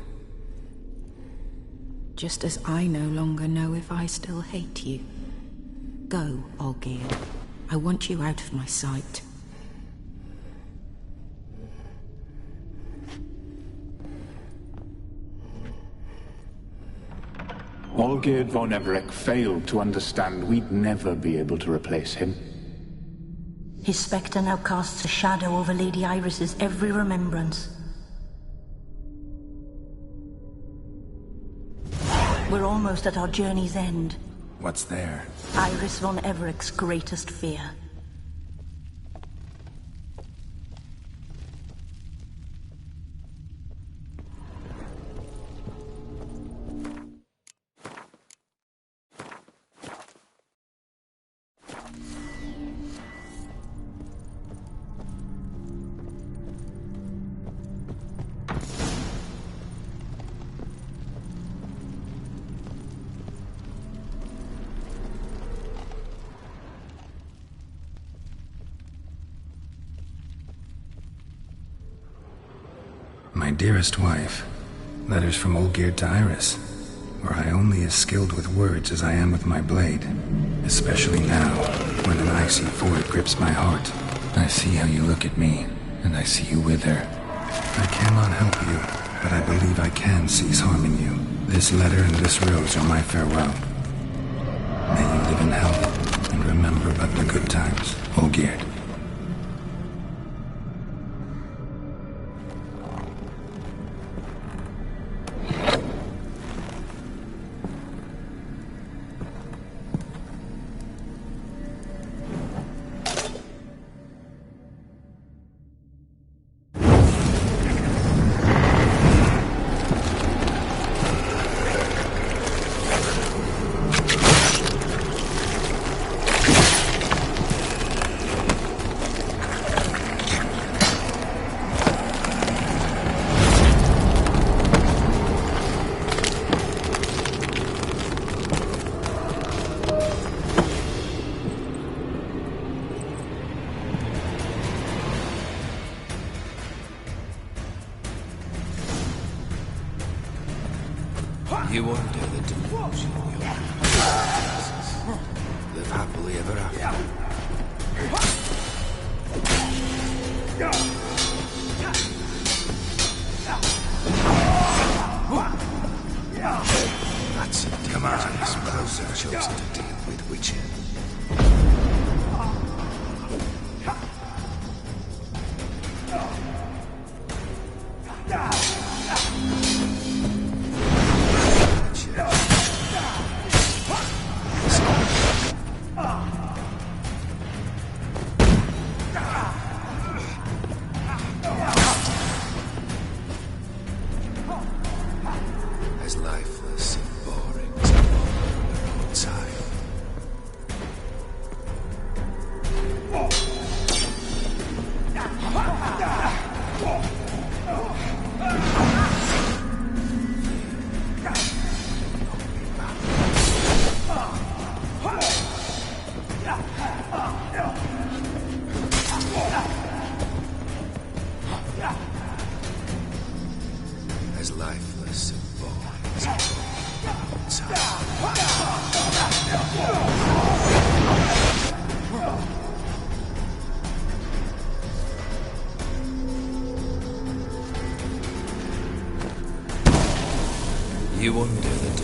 Just as I no longer know if I still hate you. Go, Olgierd. I want you out of my sight. Olgierd von Everec failed to understand we'd never be able to replace him. His spectre now casts a shadow over Lady Iris's every remembrance. We're almost at our journey's end. What's there? Iris von Everec's greatest fear. My dearest wife, letters from Olgierd to Iris, were I only as skilled with words as I am with my blade, especially now, when an icy void grips my heart. I see how you look at me, and I see you with her. I cannot help you, but I believe I can cease harming you. This letter and this rose are my farewell. May you live in health, and remember but the good times, Olgierd. You wonder the delusion you live happily ever after. That's a dangerous person chosen to deal with Witcher. As lifeless and boring as a ball on the roadside. You wonder the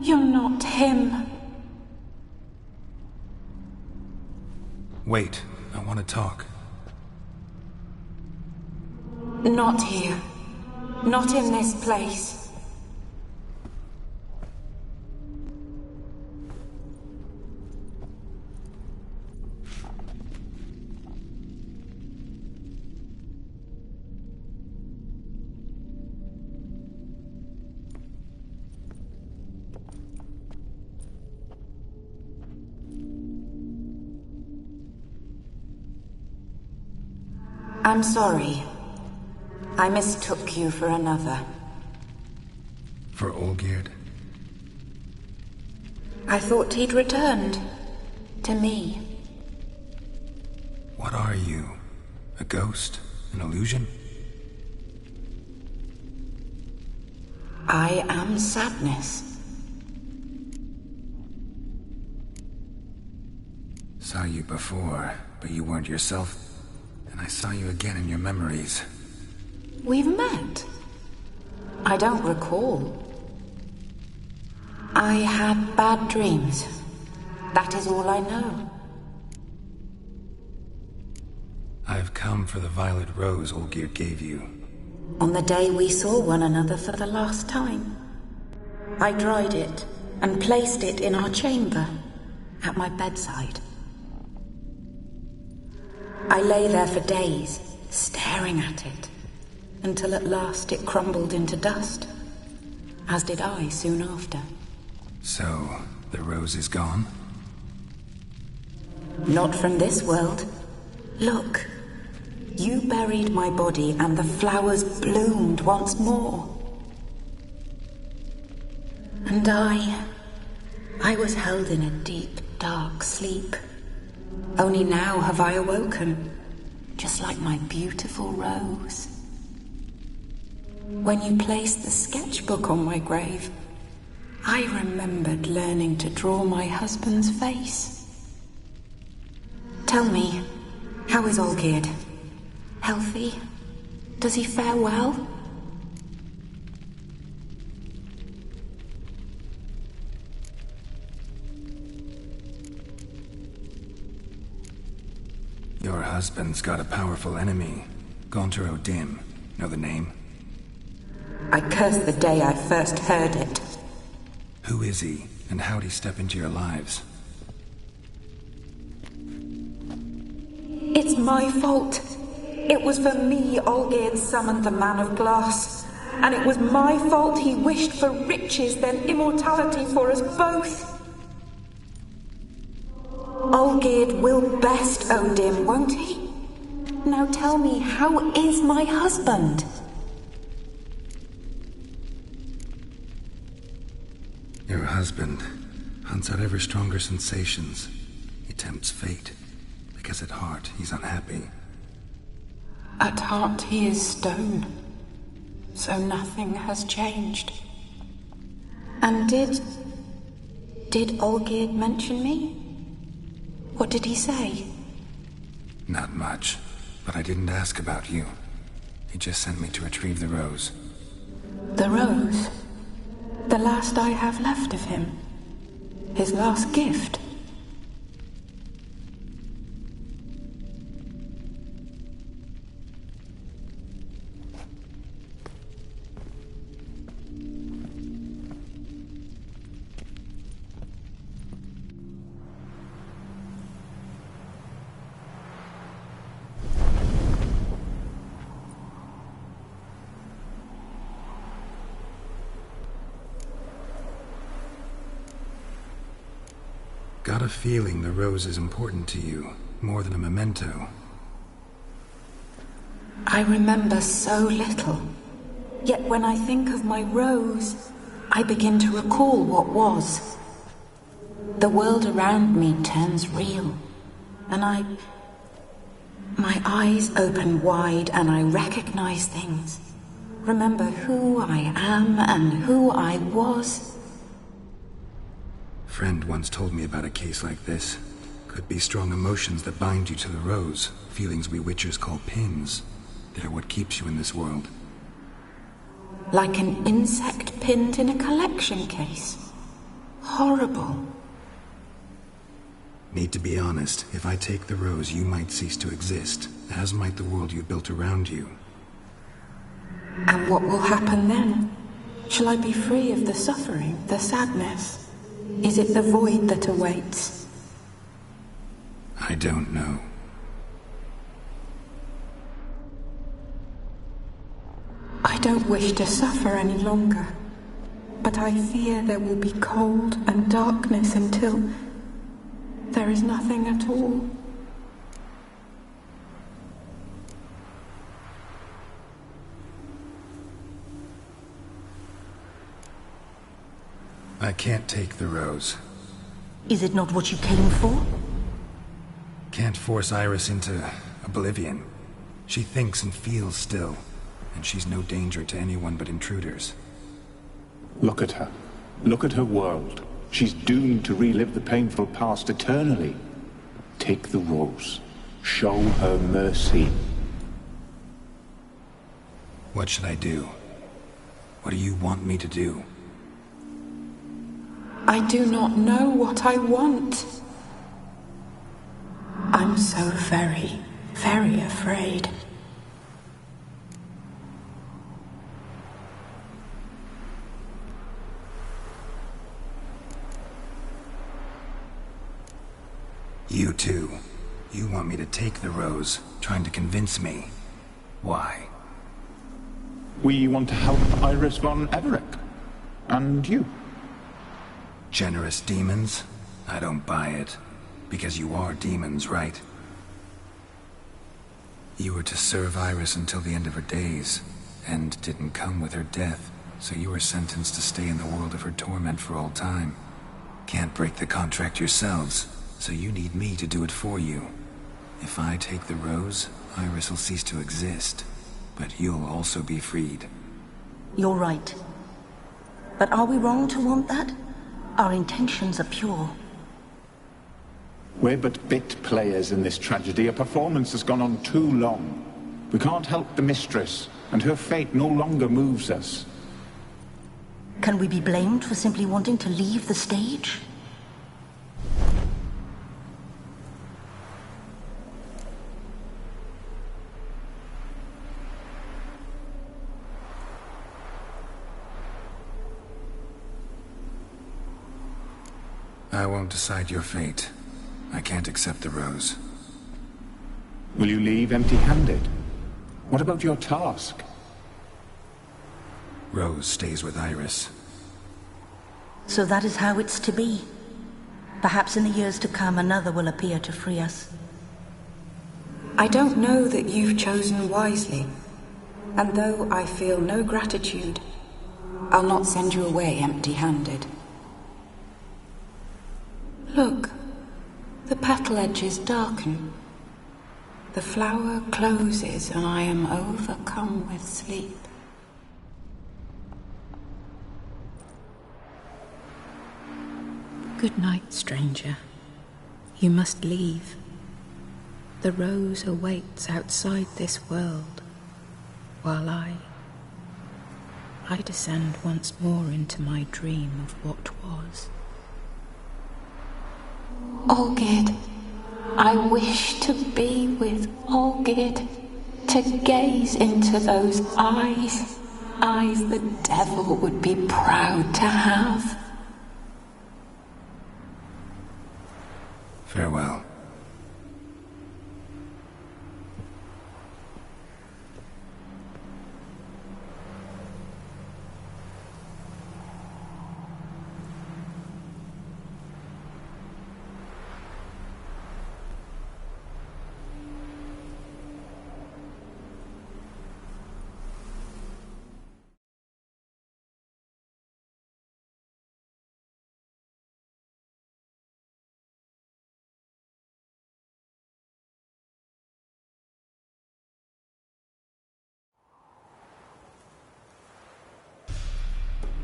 You're not him. Wait, I want to talk. Not here. Not in this place. I'm sorry. I mistook you for another. For Olgierd? I thought he'd returned. To me. What are you? A ghost? An illusion? I am sadness. Saw you before, but you weren't yourself. And I saw you again in your memories. We've met? I don't recall. I had bad dreams. That is all I know. I've come for the violet rose Olgierd gave you. On the day we saw one another for the last time. I dried it and placed it in our chamber, at my bedside. I lay there for days, staring at it, until at last it crumbled into dust, as did I soon after. So, the rose is gone? Not from this world. Look, you buried my body and the flowers bloomed once more. And I was held in a deep, dark sleep. Only now have I awoken, just like my beautiful rose. When you placed the sketchbook on my grave, I remembered learning to draw my husband's face. Tell me, how is Olgierd? Healthy? Does he fare well? Your husband's got a powerful enemy. Gaunter O'Dim. Know the name? I curse the day I first heard it. Who is he, and how'd he step into your lives? It's my fault. It was for me Olgierd summoned the Man of Glass. And it was my fault he wished for riches, then immortality for us both. Olgierd will best O'Dim, won't he? Now tell me, how is my husband? Your husband hunts out ever stronger sensations. He tempts fate, because at heart he's unhappy. At heart he is stone, so nothing has changed. And did Olgierd mention me? What did he say? Not much, but I didn't ask about you. He just sent me to retrieve the rose. The rose? The last I have left of him? His last gift? Got a feeling the rose is important to you, more than a memento. I remember so little. Yet when I think of my rose, I begin to recall what was. The world around me turns real, and my eyes open wide and I recognize things. Remember who I am and who I was. Friend once told me about a case like this. Could be strong emotions that bind you to the rose, feelings we witchers call pins. They're what keeps you in this world. Like an insect pinned in a collection case. Horrible. Need to be honest, if I take the rose, you might cease to exist, as might the world you built around you. And what will happen then? Shall I be free of the suffering, the sadness? Is it the void that awaits? I don't know. I don't wish to suffer any longer, but I fear there will be cold and darkness until there is nothing at all. I can't take the rose. Is it not what you came for? Can't force Iris into oblivion. She thinks and feels still, and she's no danger to anyone but intruders. Look at her. Look at her world. She's doomed to relive the painful past eternally. Take the rose. Show her mercy. What should I do? What do you want me to do? I do not know what I want. I'm so very, very afraid. You too. You want me to take the rose, trying to convince me. Why? We want to help Iris von Everec. And you. Generous demons? I don't buy it. Because you are demons, right? You were to serve Iris until the end of her days. End didn't come with her death, so you were sentenced to stay in the world of her torment for all time. Can't break the contract yourselves, so you need me to do it for you. If I take the rose, Iris will cease to exist. But you'll also be freed. You're right. But are we wrong to want that? Our intentions are pure. We're but bit players in this tragedy. A performance has gone on too long. We can't help the mistress, and her fate no longer moves us. Can we be blamed for simply wanting to leave the stage? I won't decide your fate. I can't accept the rose. Will you leave empty-handed? What about your task? Rose stays with Iris. So that is how it's to be. Perhaps in the years to come, another will appear to free us. I don't know that you've chosen wisely. And though I feel no gratitude, I'll not send you away empty-handed. Look, the petal edges darken. The flower closes and I am overcome with sleep. Good night, stranger. You must leave. The rose awaits outside this world, while I descend once more into my dream of what was. Olgierd, I wish to be with Olgierd, to gaze into those eyes the devil would be proud to have. Farewell.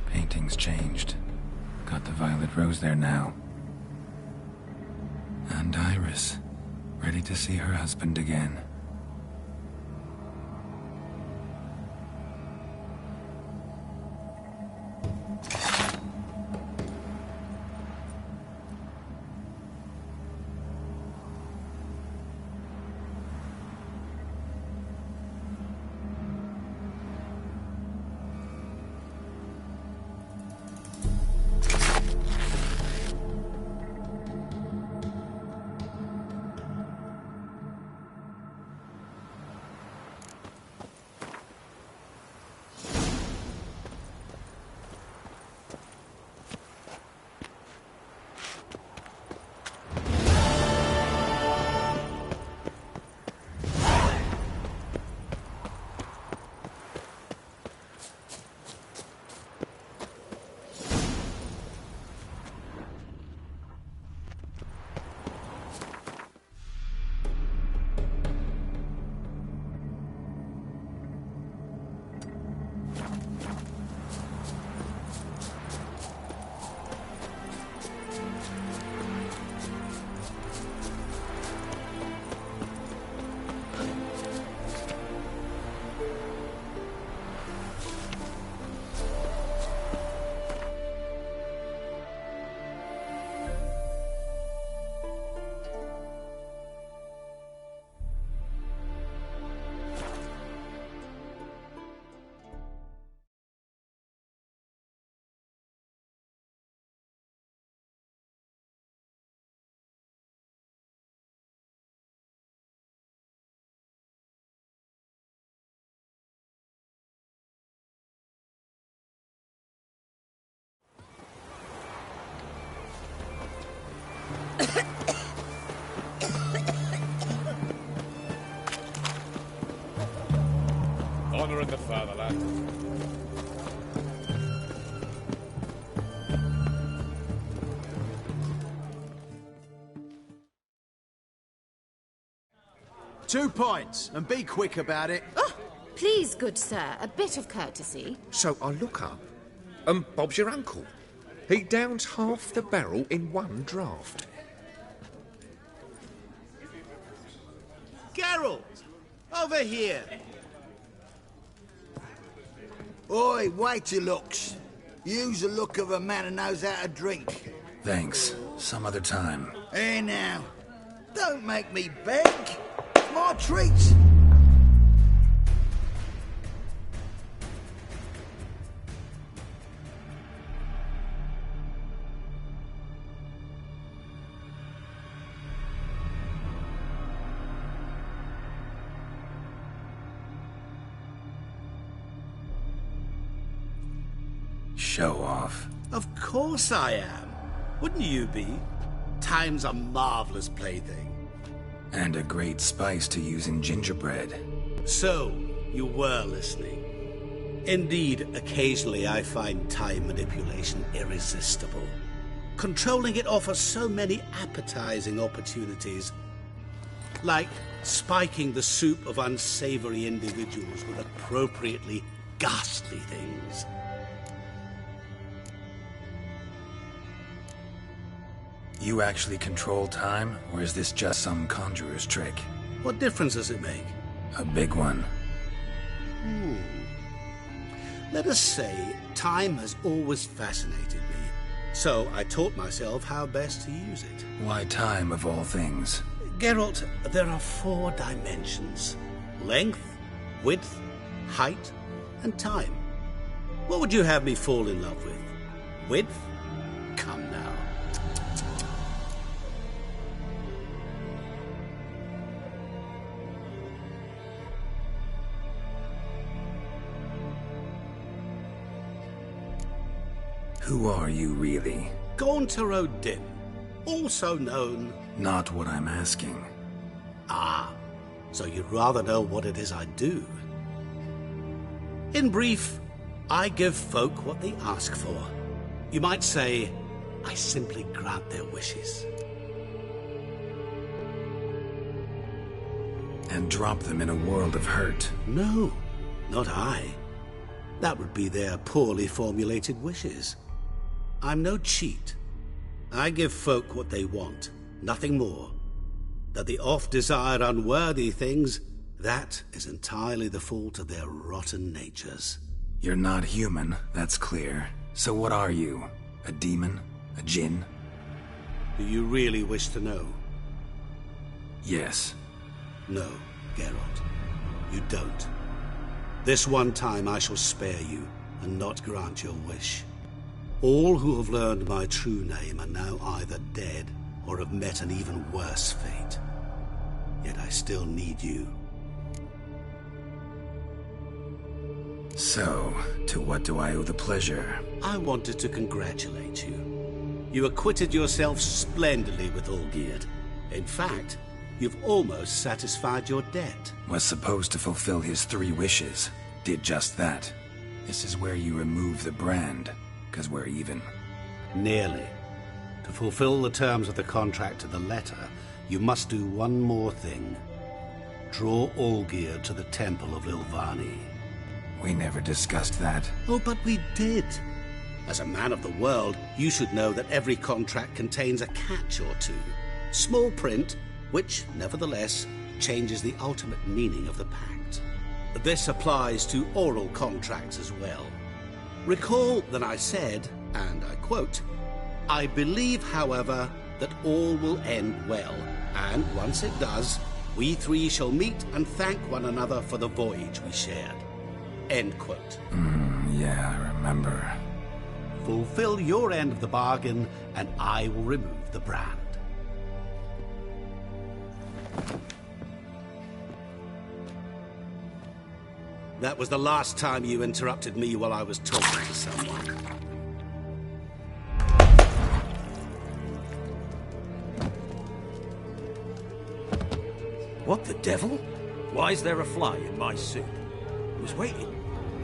Painting's changed. Got the violet rose there now. And Iris, ready to see her husband again. Honouring the fatherland. Two pints, and be quick about it. Oh, please, good sir, a bit of courtesy. So I look up, and Bob's your uncle. He downs half the barrel in one draught. Geralt! Over here! Oi, wait your looks. Use the look of a man who knows how to drink. Thanks. Some other time. Here now. Don't make me beg. It's my treat. Show off. Of course I am. Wouldn't you be? Time's a marvelous plaything. And a great spice to use in gingerbread. So, you were listening. Indeed, occasionally I find time manipulation irresistible. Controlling it offers so many appetizing opportunities. Like spiking the soup of unsavory individuals with appropriately ghastly things. You actually control time, or is this just some conjurer's trick? What difference does it make? A big one. Let us say time has always fascinated me, so I taught myself how best to use it. Why time, of all things? Geralt, there are 4 dimensions. Length, width, height, and time. What would you have me fall in love with? Width? Come now. Who are you, really? Gaunter O'Dim, also known... Not what I'm asking. Ah, so you'd rather know what it is I do. In brief, I give folk what they ask for. You might say, I simply grant their wishes. And drop them in a world of hurt. No, not I. That would be their poorly formulated wishes. I'm no cheat. I give folk what they want, nothing more. That the oft-desired unworthy things, that is entirely the fault of their rotten natures. You're not human, that's clear. So what are you? A demon? A djinn? Do you really wish to know? Yes. No, Geralt. You don't. This one time I shall spare you, and not grant your wish. All who have learned my true name are now either dead or have met an even worse fate. Yet I still need you. So, to what do I owe the pleasure? I wanted to congratulate you. You acquitted yourself splendidly with Olgierd. In fact, you've almost satisfied your debt. Was supposed to fulfill his 3 wishes. Did just that. This is where you remove the brand. 'Cause we're even. Nearly. To fulfill the terms of the contract to the letter, you must do one more thing. Draw Olgierd to the Temple of Ilvani. We never discussed that. Oh, but we did. As a man of the world, you should know that every contract contains a catch or two. Small print, which, nevertheless, changes the ultimate meaning of the pact. This applies to oral contracts as well. Recall that I said, and I quote, I believe, however, that all will end well, and once it does, we 3 shall meet and thank one another for the voyage we shared. End quote. Yeah, I remember. Fulfill your end of the bargain, and I will remove the brand. That was the last time you interrupted me while I was talking to someone. What the devil? Why is there a fly in my soup? I was waiting.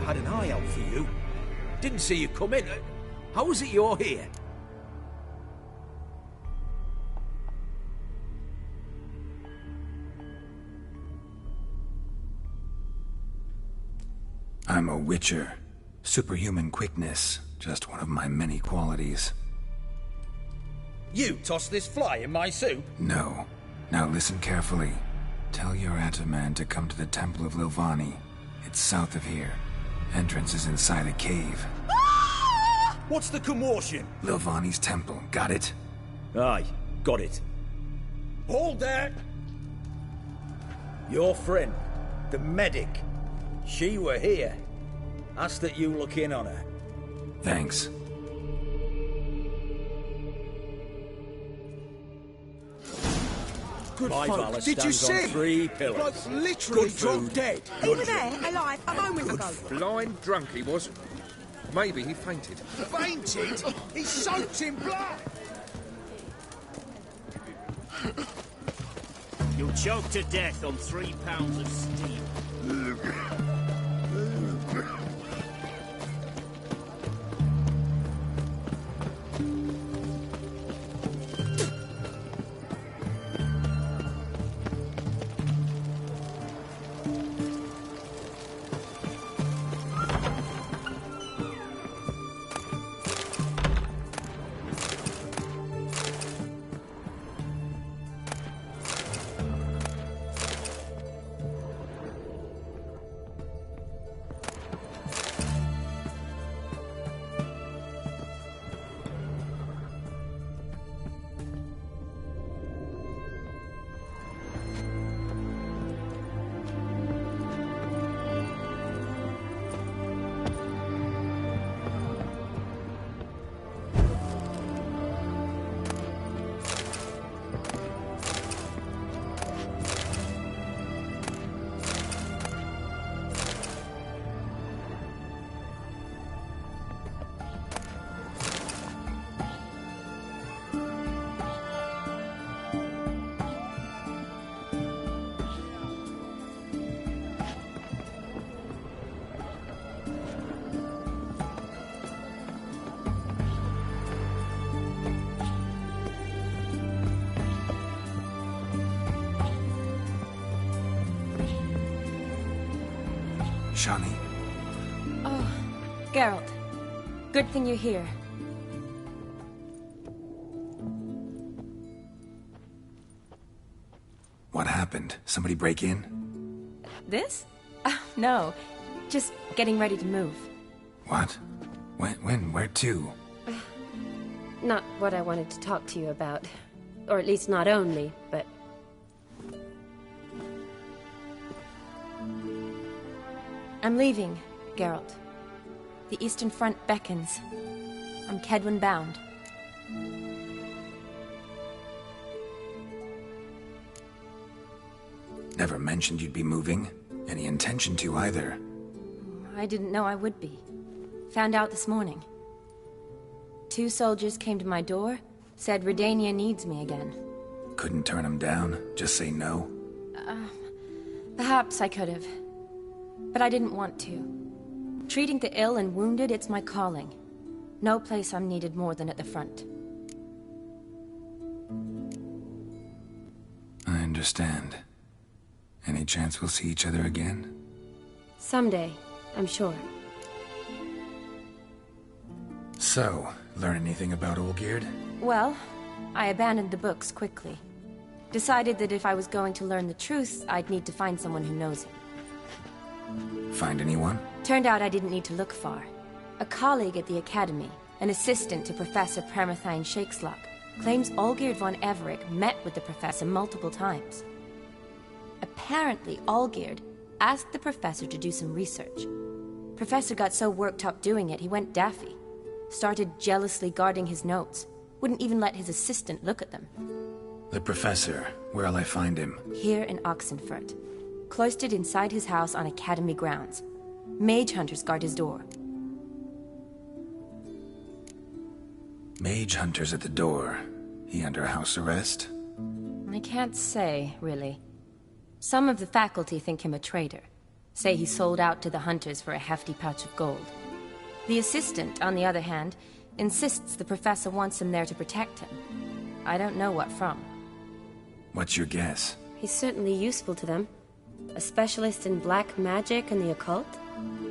I had an eye out for you. Didn't see you come in. How is it you're here? I'm a Witcher. Superhuman quickness, just one of my many qualities. You tossed this fly in my soup? No. Now listen carefully. Tell your Ataman to come to the Temple of Lilvani. It's south of here. Entrance is inside a cave. What's the commotion? Lilvani's temple, got it? Aye, got it. Hold there! Your friend, the medic, she were here. Ask that you look in on her. Thanks. Good My folk. Valor Did you stands on see? 3 pillars. Bloke literally Good dropped food. dead. They were there, alive, a moment ago. Blind drunk he was. Maybe he fainted. Fainted? He's soaked in blood. You'll choke to death on 3 pounds of steel. Shani. Oh, Geralt. Good thing you're here. What happened? Somebody break in? This? No. Just getting ready to move. What? When? Where to? Not what I wanted to talk to you about. Or at least not only, but... I'm leaving, Geralt. The Eastern Front beckons. I'm Kedwen bound. Never mentioned you'd be moving. Any intention to either. I didn't know I would be. Found out this morning. 2 soldiers came to my door, said Redania needs me again. Couldn't turn him down? Just say no? Perhaps I could have. But I didn't want to. Treating the ill and wounded, it's my calling. No place I'm needed more than at the front. I understand. Any chance we'll see each other again? Someday, I'm sure. So, learn anything about Olgierd? Well, I abandoned the books quickly. Decided that if I was going to learn the truth, I'd need to find someone who knows it. Find anyone? Turned out I didn't need to look far. A colleague at the Academy, an assistant to Professor Pramathine Shakeslok, claims Olgierd von Everec met with the professor multiple times. Apparently, Olgierd asked the professor to do some research. Professor got so worked up doing it, he went daffy. Started jealously guarding his notes. Wouldn't even let his assistant look at them. The professor. Where'll I find him? Here in Oxenfurt. Cloistered inside his house on Academy grounds. Mage hunters guard his door. Mage hunters at the door. He under house arrest? I can't say, really. Some of the faculty think him a traitor. Say he sold out to the hunters for a hefty pouch of gold. The assistant, on the other hand, insists the professor wants him there to protect him. I don't know what from. What's your guess? He's certainly useful to them. A specialist in black magic and the occult?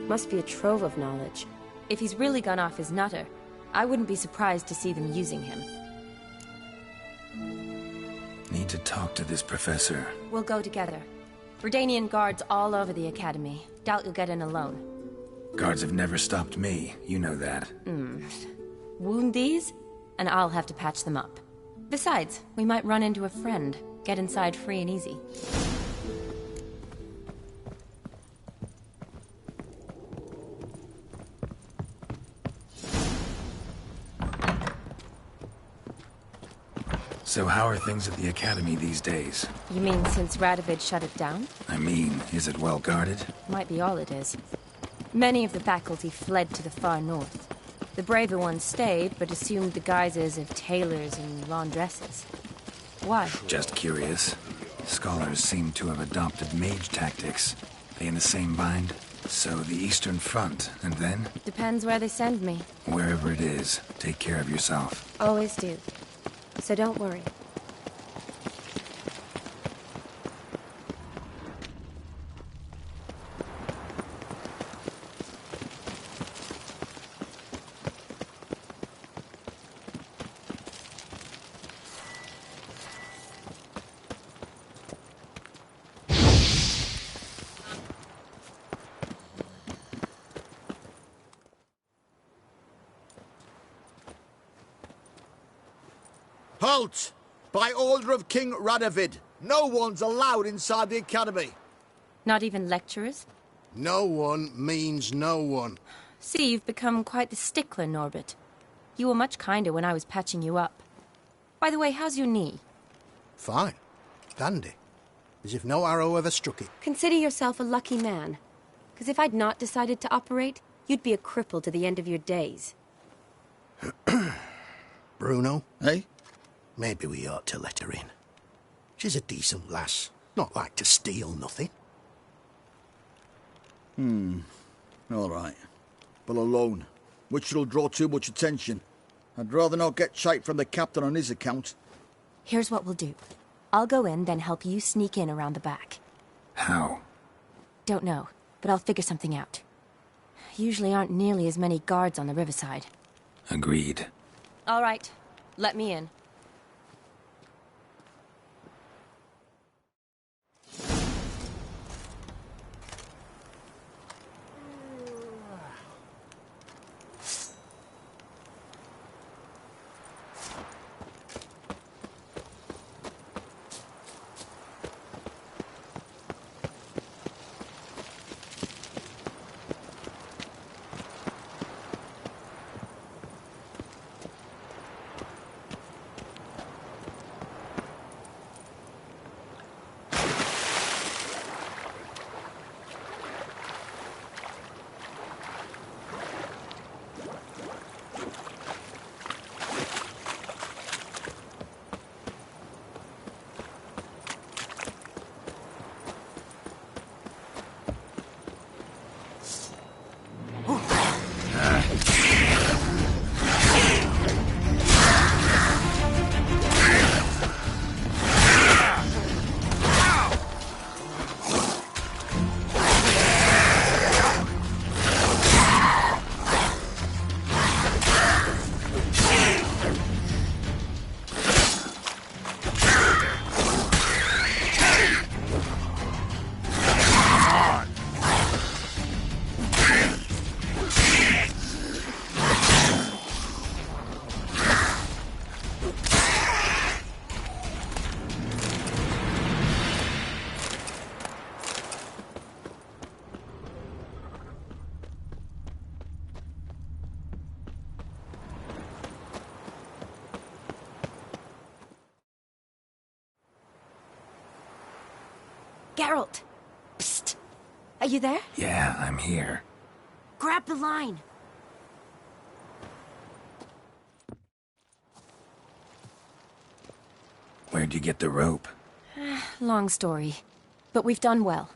Must be a trove of knowledge. If he's really gone off his nutter, I wouldn't be surprised to see them using him. Need to talk to this professor. We'll go together. Redanian guards all over the academy. Doubt you'll get in alone. Guards have never stopped me, you know that. Wound these, and I'll have to patch them up. Besides, we might run into a friend. Get inside free and easy. So how are things at the academy these days? You mean since Radovid shut it down? I mean, is it well guarded? Might be all it is. Many of the faculty fled to the far north. The braver ones stayed, but assumed the guises of tailors and laundresses. Why? Just curious. Scholars seem to have adopted mage tactics. They in the same bind? So the Eastern Front, and then? Depends where they send me. Wherever it is, take care of yourself. Always do. So don't worry. Halt! By order of King Radovid, no one's allowed inside the academy. Not even lecturers? No one means no one. See, you've become quite the stickler, Norbert. You were much kinder when I was patching you up. By the way, how's your knee? Fine. Dandy. As if no arrow ever struck it. Consider yourself a lucky man. Because if I'd not decided to operate, you'd be a cripple to the end of your days. Bruno, eh? Maybe we ought to let her in. She's a decent lass. Not like to steal nothing. All right. But alone, which will draw too much attention. I'd rather not get shite from the captain on his account. Here's what we'll do. I'll go in, then help you sneak in around the back. How? Don't know, but I'll figure something out. Usually aren't nearly as many guards on the riverside. Agreed. All right. Let me in. Geralt! Psst! Are you there? Yeah, I'm here. Grab the line! Where'd you get the rope? Long story. But we've done well.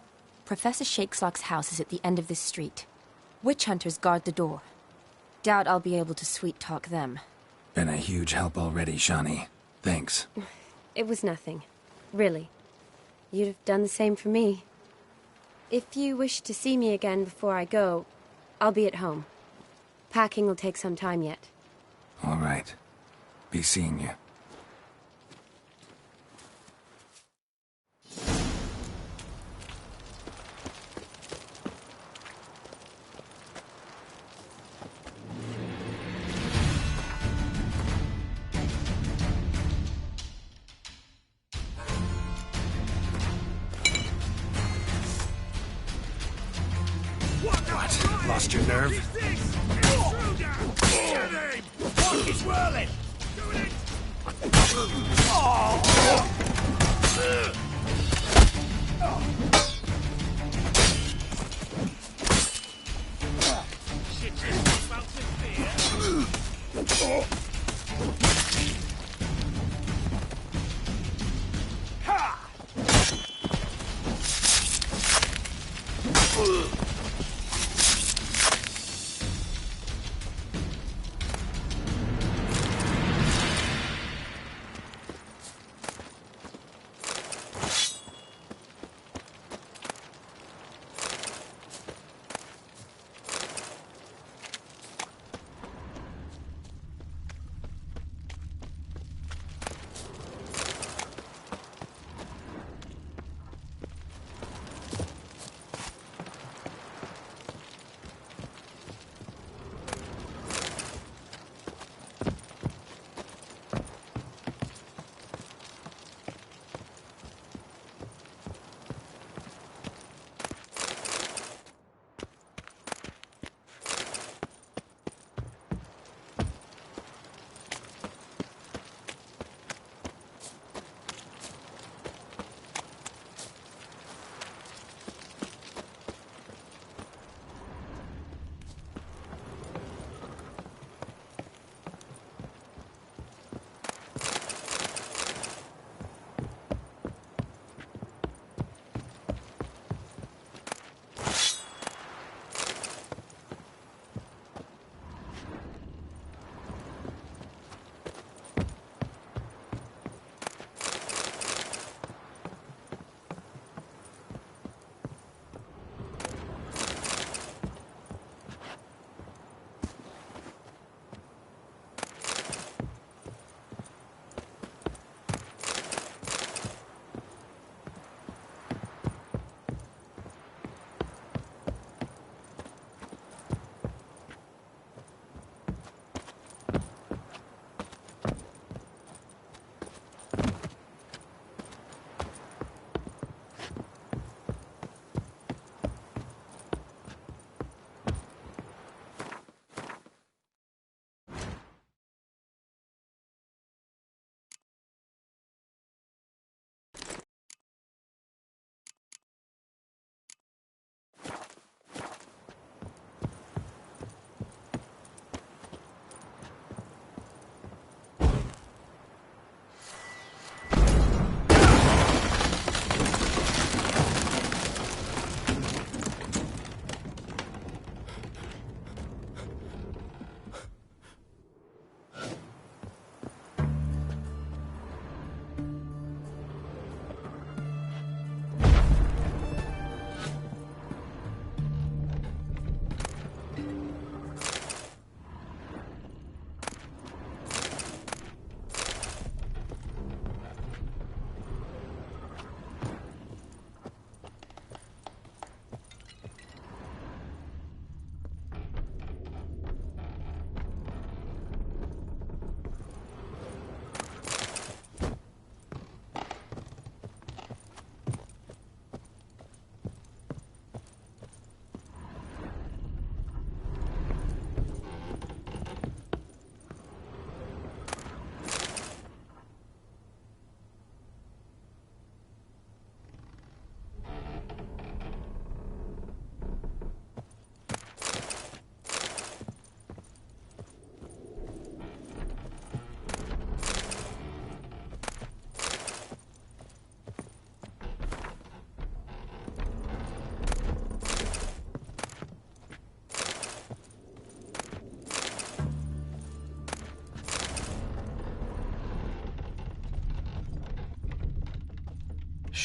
Professor Shakeslock's house is at the end of this street. Witch hunters guard the door. Doubt I'll be able to sweet-talk them. Been a huge help already, Shani. Thanks. It was nothing. Really. You'd have done the same for me. If you wish to see me again before I go, I'll be at home. Packing will take some time yet. All right. Be seeing you. What? Lost your nerve? He's whirling! Shit is about to fear.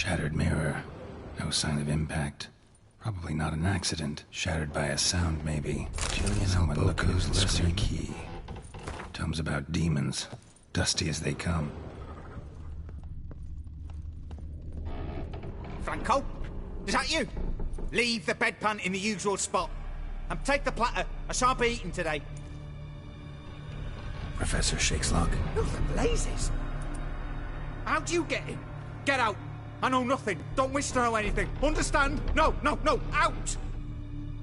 Shattered mirror. No sign of impact. Probably not an accident. Shattered by a sound, maybe. Someone look at his lesser key. Tomes about demons. Dusty as they come. Franco? Is that you? Leave the bedpan in the usual spot. And take the platter. I shan't be eating today. Professor Shakeslock. Who the blazes? How'd you get in? Get out. I know nothing. Don't wish to know anything. Understand? No, no, no. Out!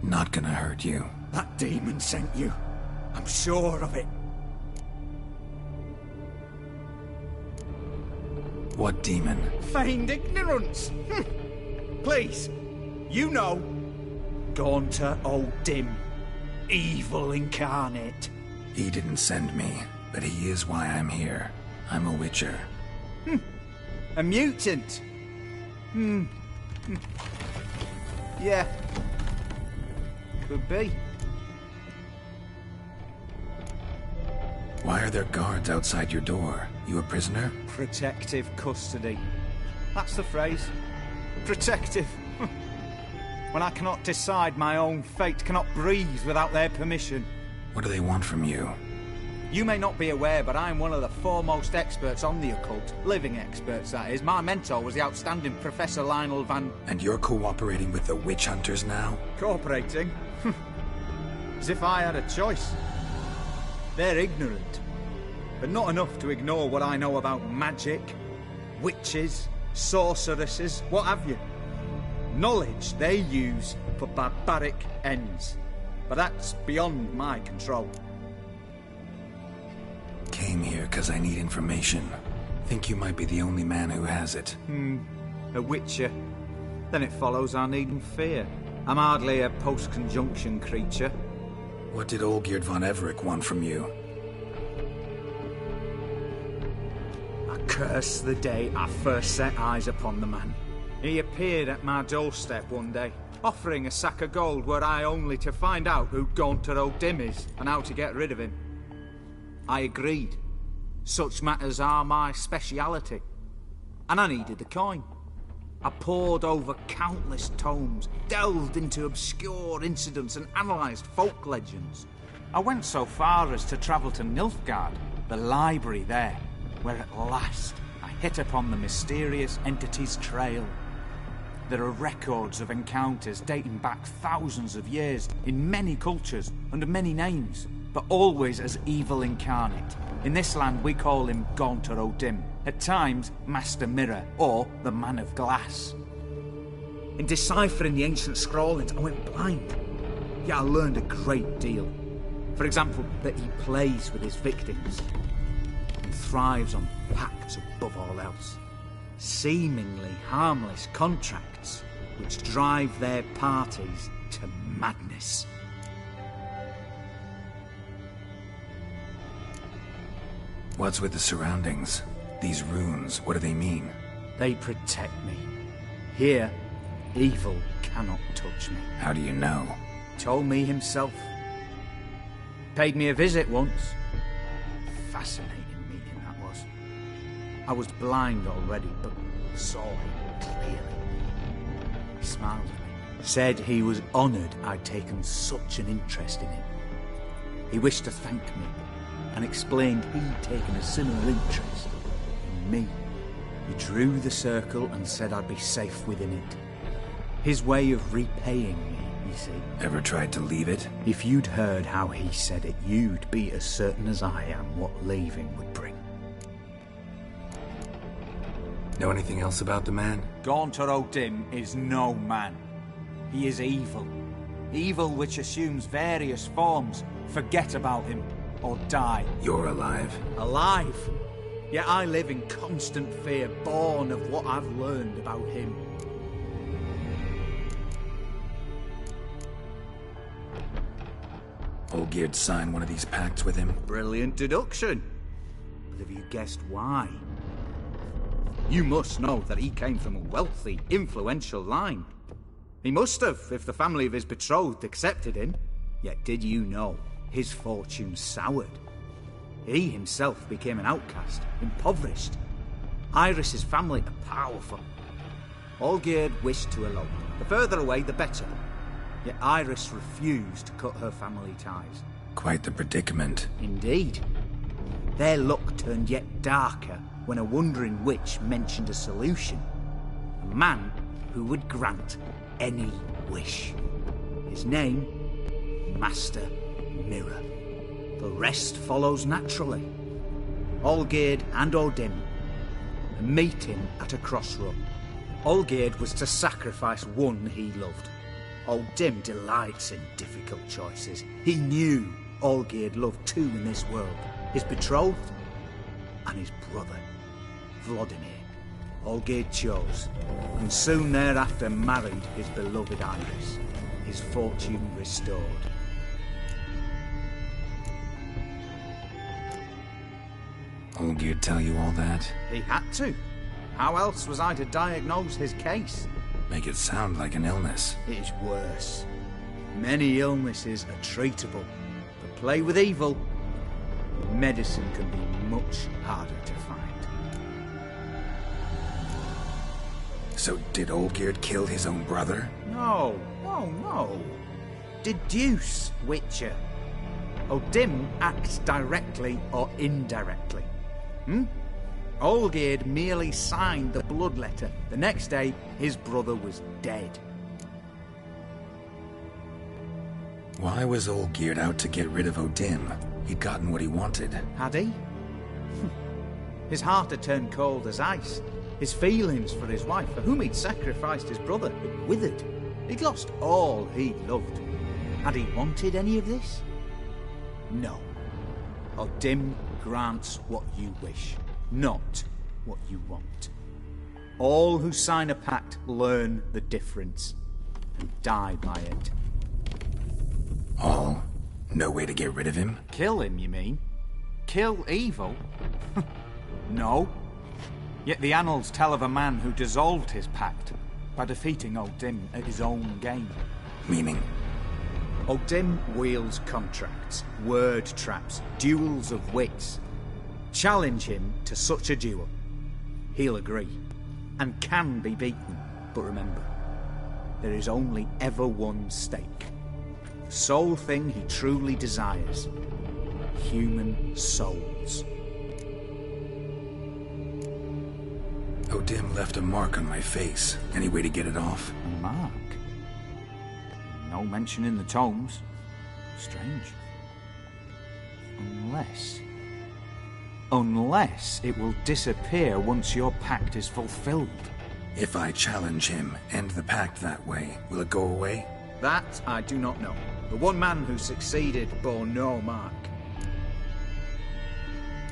Not gonna hurt you. That demon sent you. I'm sure of it. What demon? Feigned ignorance. Please. You know. Gaunter O'Dim. Evil incarnate. He didn't send me, but he is why I'm here. I'm a witcher. A mutant. Yeah. Could be. Why are there guards outside your door? You a prisoner? Protective custody. That's the phrase. Protective. When I cannot decide my own fate, cannot breathe without their permission. What do they want from you? You may not be aware, but I am one of the foremost experts on the occult. Living experts, that is. My mentor was the outstanding Professor Lionel Van... And you're cooperating with the witch hunters now? Cooperating? As if I had a choice. They're ignorant, but not enough to ignore what I know about magic, witches, sorceresses, what have you. Knowledge they use for barbaric ends. But that's beyond my control. Came here because I need information. Think you might be the only man who has it. A witcher. Then it follows I needn't fear. I'm hardly a post-conjunction creature. What did Olgierd von Everec want from you? I curse the day I first set eyes upon the man. He appeared at my doorstep one day, offering a sack of gold were I only to find out who Gaunter O'Dim is and how to get rid of him. I agreed. Such matters are my speciality. And I needed the coin. I pored over countless tomes, delved into obscure incidents and analysed folk legends. I went so far as to travel to Nilfgaard, the library there, where at last I hit upon the mysterious entity's trail. There are records of encounters dating back thousands of years in many cultures under many names, but always as evil incarnate. In this land we call him Gaunter O'Dim, at times Master Mirror or the Man of Glass. In deciphering the ancient scrawlings I went blind, yet I learned a great deal. For example, that he plays with his victims and thrives on pacts above all else. Seemingly harmless contracts which drive their parties to madness. What's with the surroundings? These runes, what do they mean? They protect me. Here, evil cannot touch me. How do you know? Told me himself. Paid me a visit once. Fascinating meeting that was. I was blind already, but saw him clearly. He smiled at me. Said he was honoured I'd taken such an interest in him. He wished to thank me, and explained he'd taken a similar interest in me. He drew the circle and said I'd be safe within it. His way of repaying me, you see. Ever tried to leave it? If you'd heard how he said it, you'd be as certain as I am what leaving would bring. Know anything else about the man? Gaunter O'Dim is no man. He is evil. Evil which assumes various forms. Forget about him. Or die. You're alive. Alive? Yet I live in constant fear, born of what I've learned about him. Olgierd signed one of these pacts with him? Brilliant deduction. But have you guessed why? You must know that he came from a wealthy, influential line. He must have, if the family of his betrothed accepted him. Yet did you know his fortune soured? He himself became an outcast, impoverished. Iris's family are powerful. Olgierd wished to elope. The further away, the better. Yet Iris refused to cut her family ties. Quite the predicament. Indeed. Their luck turned yet darker when a wandering witch mentioned a solution. A man who would grant any wish. His name, Master Mirror. The rest follows naturally. Olgierd and Odin a meeting at a crossroad. Olgierd was to sacrifice one he loved. Odin delights in difficult choices. He knew Olgierd loved two in this world, his betrothed and his brother, Vladimir. Olgierd chose, and soon thereafter married his beloved Iris, his fortune restored. Olgierd tell you all that? He had to. How else was I to diagnose his case? Make it sound like an illness. It is worse. Many illnesses are treatable, but play with evil, medicine can be much harder to find. So did Olgierd kill his own brother? No. Deduce, Witcher. Odin acts directly or indirectly. Olgierd merely signed the blood letter. The next day, his brother was dead. Why was Olgierd out to get rid of Odin? He'd gotten what he wanted. Had he? His heart had turned cold as ice. His feelings for his wife, for whom he'd sacrificed his brother, had withered. He'd lost all he loved. Had he wanted any of this? No. Odin grants what you wish, not what you want. All who sign a pact learn the difference and die by it. All? No way to get rid of him? Kill him, you mean? Kill evil? No. Yet the annals tell of a man who dissolved his pact by defeating Odin at his own game. Meaning? Odin wields contracts, word traps, duels of wits. Challenge him to such a duel. He'll agree, and can be beaten. But remember, there is only ever one stake. The sole thing he truly desires. Human souls. Odin left a mark on my face. Any way to get it off? A mark? No mention in the tomes. Strange. Unless it will disappear once your pact is fulfilled. If I challenge him, end the pact that way, will it go away? That I do not know. The one man who succeeded bore no mark.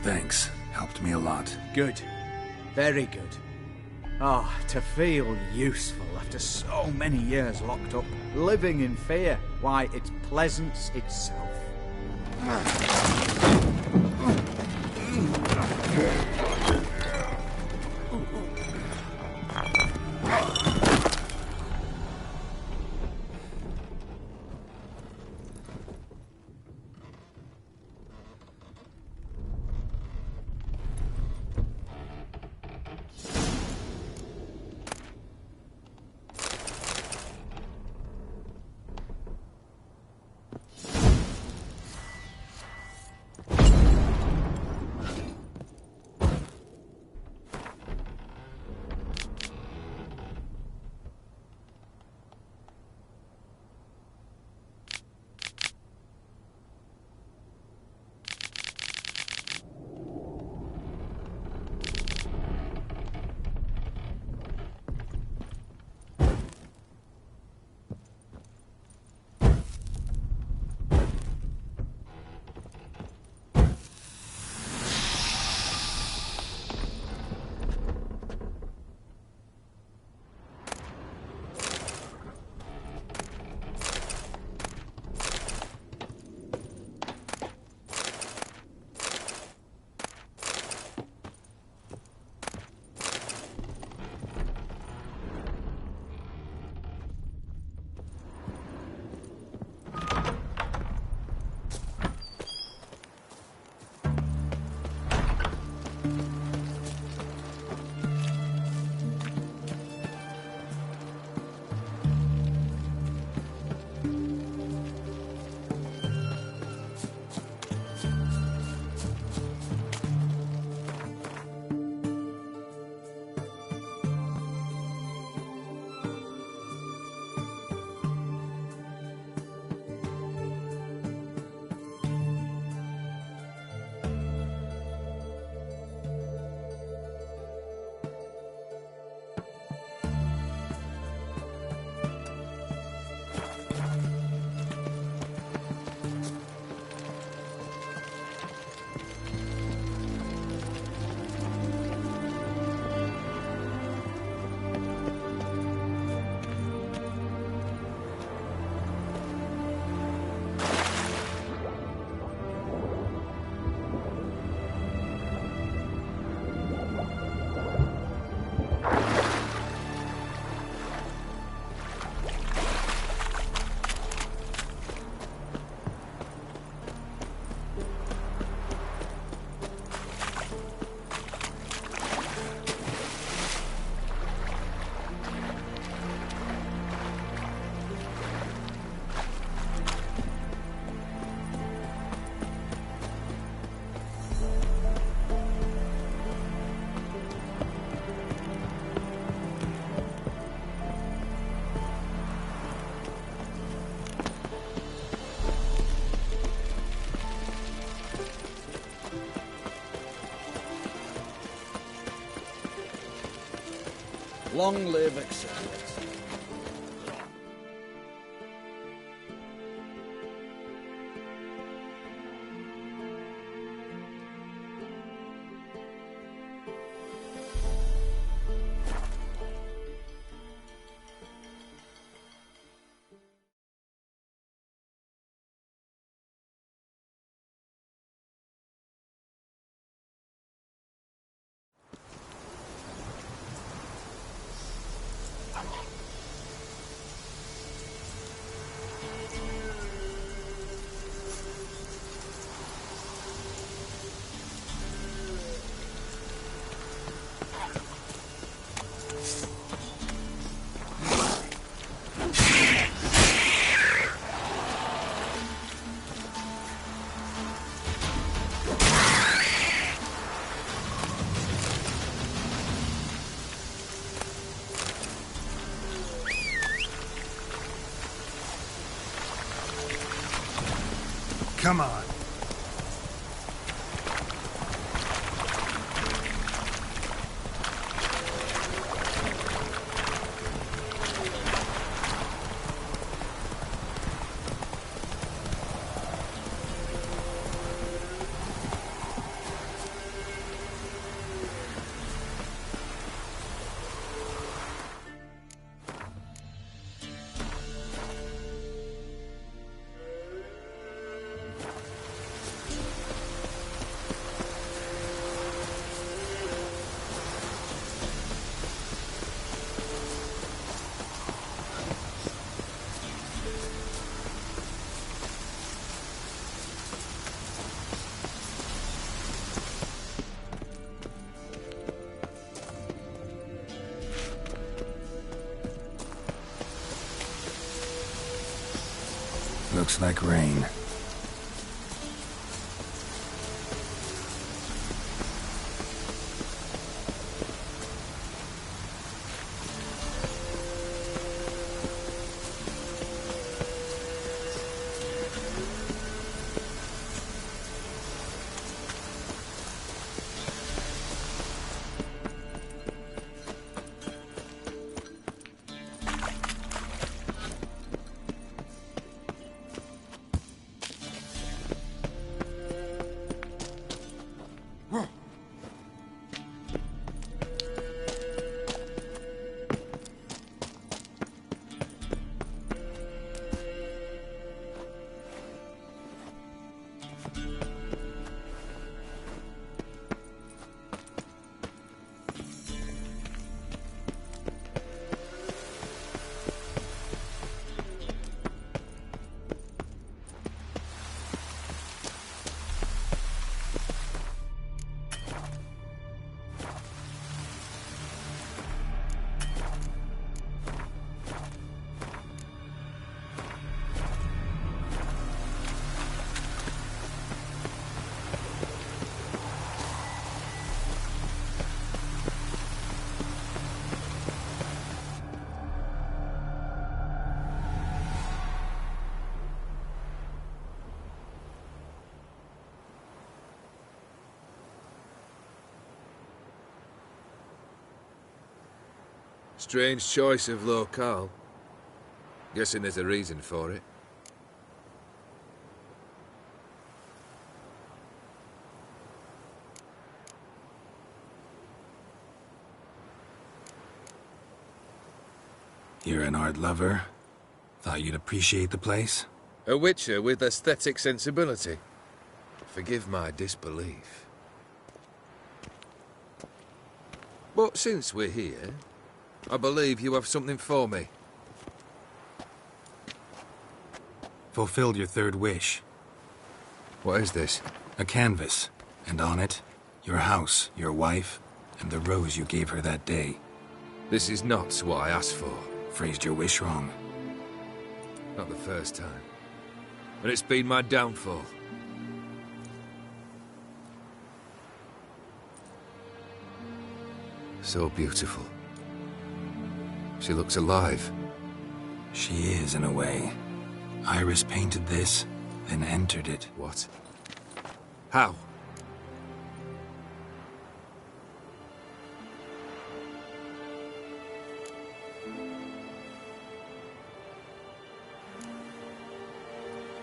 Thanks. Helped me a lot. Good. Very good. Ah, to feel useful after so many years locked up, living in fear. Why, it's pleasance itself. Long live excellence. Come on. Looks like rain. Strange choice of locale. Guessing there's a reason for it. You're an art lover. Thought you'd appreciate the place. A witcher with aesthetic sensibility. Forgive my disbelief. But since we're here, I believe you have something for me. Fulfilled your third wish. What is this? A canvas. And on it, your house, your wife, and the rose you gave her that day. This is not what I asked for. Phrased your wish wrong. Not the first time. And it's been my downfall. So beautiful. She looks alive. She is, in a way. Iris painted this, then entered it. What? How?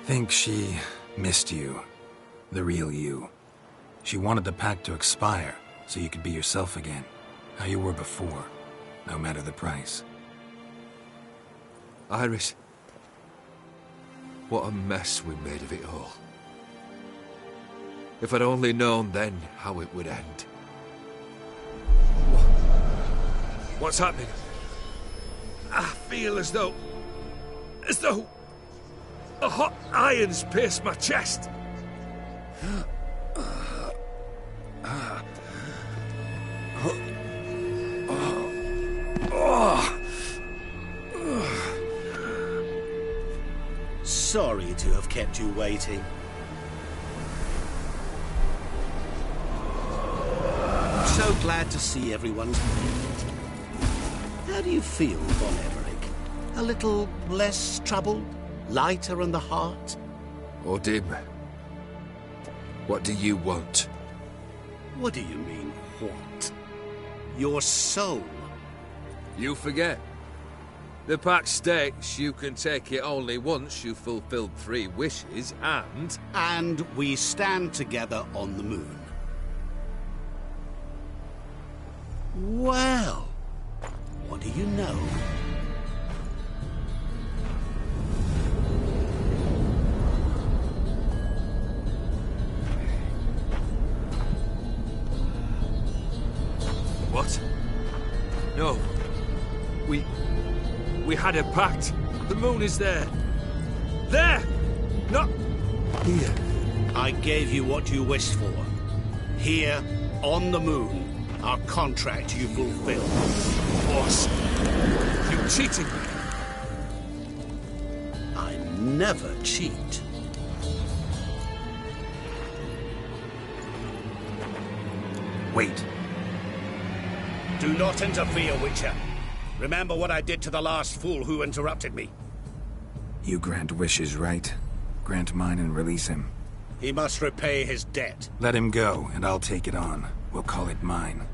think she missed you. The real you. She wanted the pact to expire, so you could be yourself again. How you were before, no matter the price. Iris. What a mess we made of it all. If I'd only known then how it would end. What's happening? I feel as though a hot iron's pierced my chest. Sorry to have kept you waiting. So glad to see everyone's made. How do you feel, Von Everec? A little less troubled? Lighter in the heart? Odim, what do you want? What do you mean, what? Your soul. You forget. The pact states you can take it only once you've fulfilled 3 wishes, and... And we stand together on the moon. Well, what do you know? What? No. We had a pact. The moon is there. There! Not here. I gave you what you wished for. Here, on the moon, our contract you fulfilled. Boss, you cheated me. I never cheat. Wait. Do not interfere, Witcher. Remember what I did to the last fool who interrupted me. You grant wishes, right? Grant mine and release him. He must repay his debt. Let him go, and I'll take it on. We'll call it mine.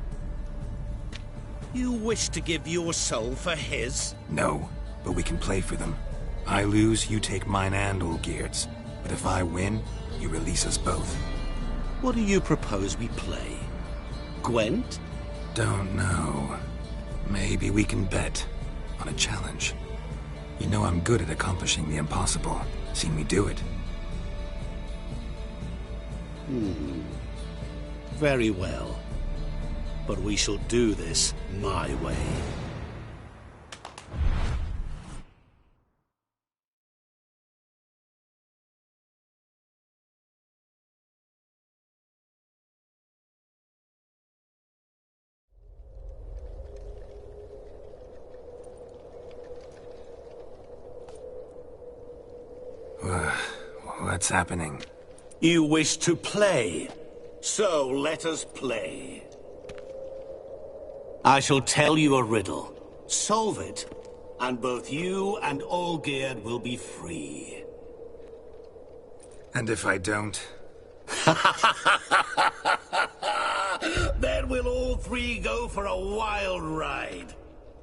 You wish to give your soul for his? No, but we can play for them. I lose, you take mine and Olgierd's. But if I win, you release us both. What do you propose we play? Gwent? Don't know. Maybe we can bet on a challenge. You know I'm good at accomplishing the impossible. Seen me do it. Very well. But we shall do this my way. What's happening? You wish to play, so let us play. I shall tell you a riddle. Solve it, and both you and Olgierd will be free. And if I don't? Then we'll all 3 go for a wild ride.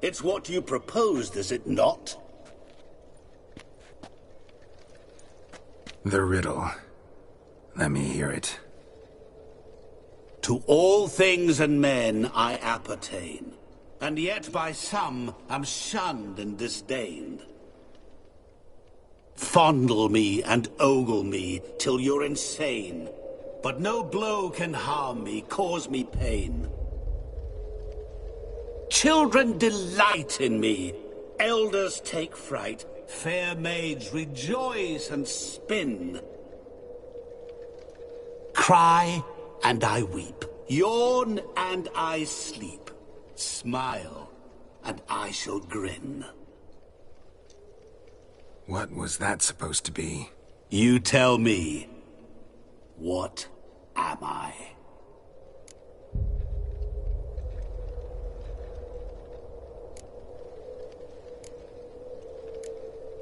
It's what you proposed, is it not? The riddle. Let me hear it. To all things and men I appertain, and yet by some am shunned and disdained. Fondle me and ogle me till you're insane, but no blow can harm me, cause me pain. Children delight in me, elders take fright, fair maids rejoice and spin. Cry and I weep, yawn and I sleep, smile and I shall grin. What was that supposed to be? You tell me. What am I?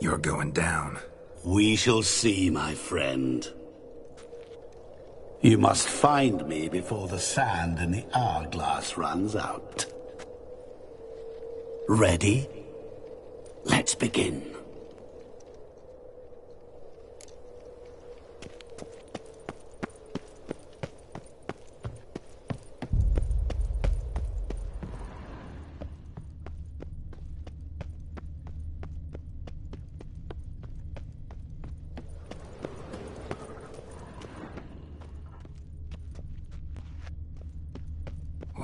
You're going down. We shall see, my friend. You must find me before the sand in the hourglass runs out. Ready? Let's begin.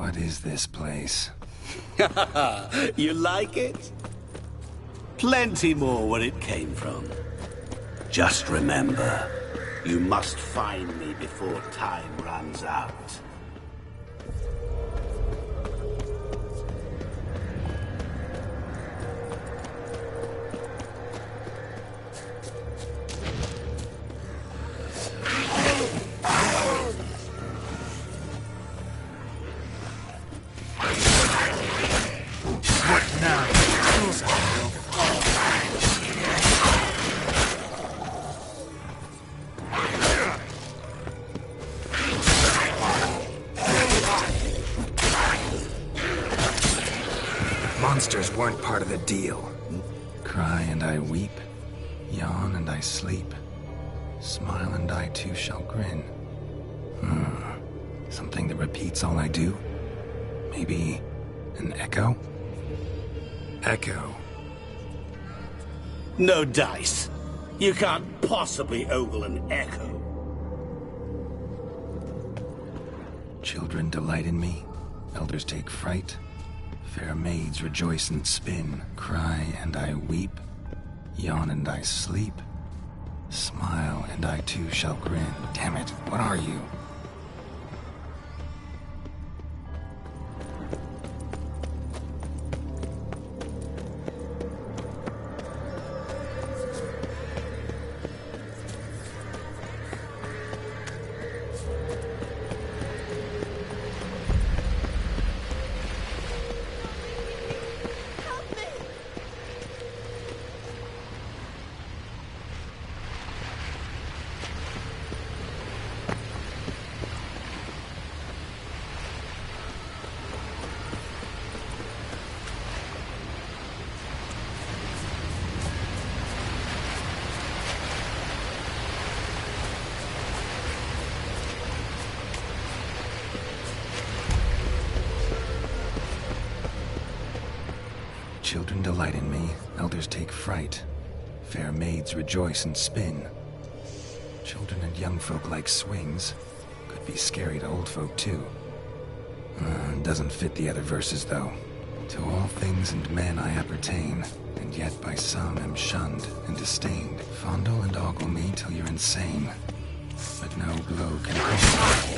What is this place? You like it? Plenty more where it came from. Just remember, you must find me before time runs out. Monsters weren't part of the deal. Cry and I weep, yawn and I sleep, smile and I too shall grin. Something that repeats all I do? Maybe an echo? Echo. No dice. You can't possibly ogle an echo. Children delight in me, elders take fright, fair maids rejoice and spin, cry and I weep, yawn and I sleep, smile and I too shall grin. Damn it, what are you? Children delight in me, elders take fright. Fair maids rejoice and spin. Children and young folk like swings. Could be scary to old folk too. Doesn't fit the other verses though. To all things and men I appertain, and yet by some am shunned and disdained. Fondle and ogle me till you're insane, but no blow can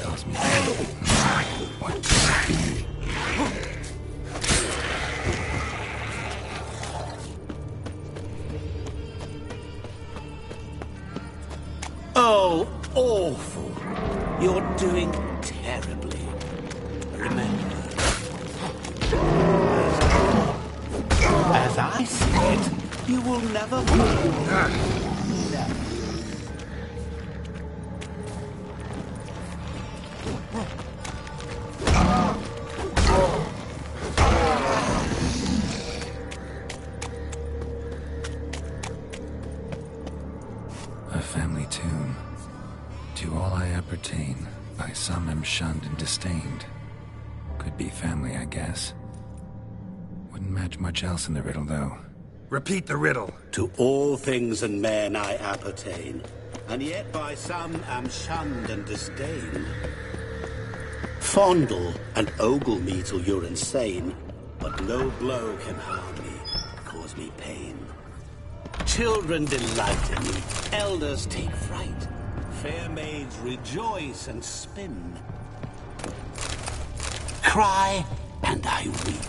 cause me pain. What could it be? Oh, awful. You're doing terribly. Remember, as I see it, you will never fail. Never. A family tomb. To all I appertain, by some am shunned and disdained. Could be family, I guess. Wouldn't match much else in the riddle, though. Repeat the riddle. To all things and men I appertain, and yet by some am shunned and disdained. Fondle and ogle me till you're insane, but no blow can harm me, cause me pain. Children delight in me, elders take fright. Fair maids rejoice and spin. Cry and I weep,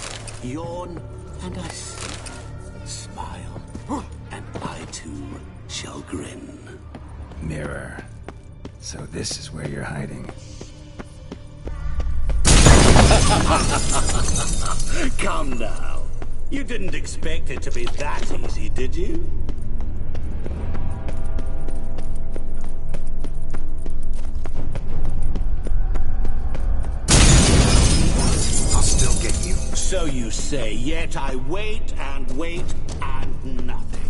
yawn and I sleep, smile and I too shall grin. Mirror. So this is where you're hiding. Come now. You didn't expect it to be that easy, did you? I'll still get you. So you say, yet I wait and wait and nothing.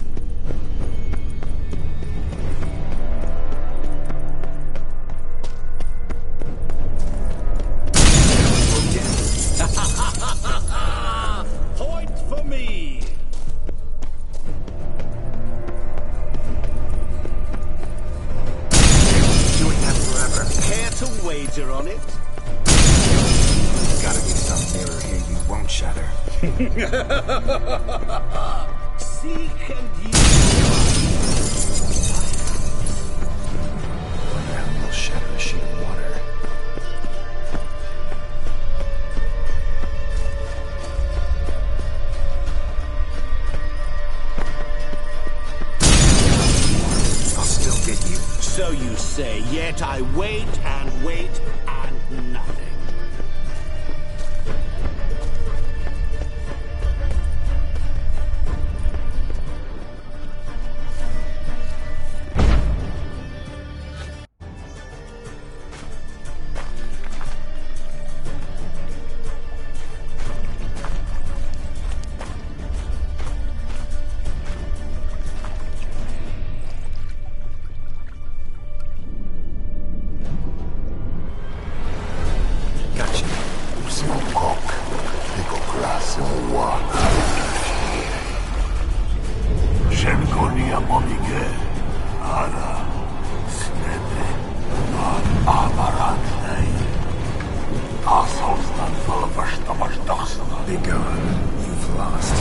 Point for me! Doing that forever. Care to wager on it? Gotta be mirror here you won't shatter. Seek and ye Wonder how you'll shatter a sheet of water. I'll still get you. So you say, yet I wait and wait and nothing. Be gone. You've lost.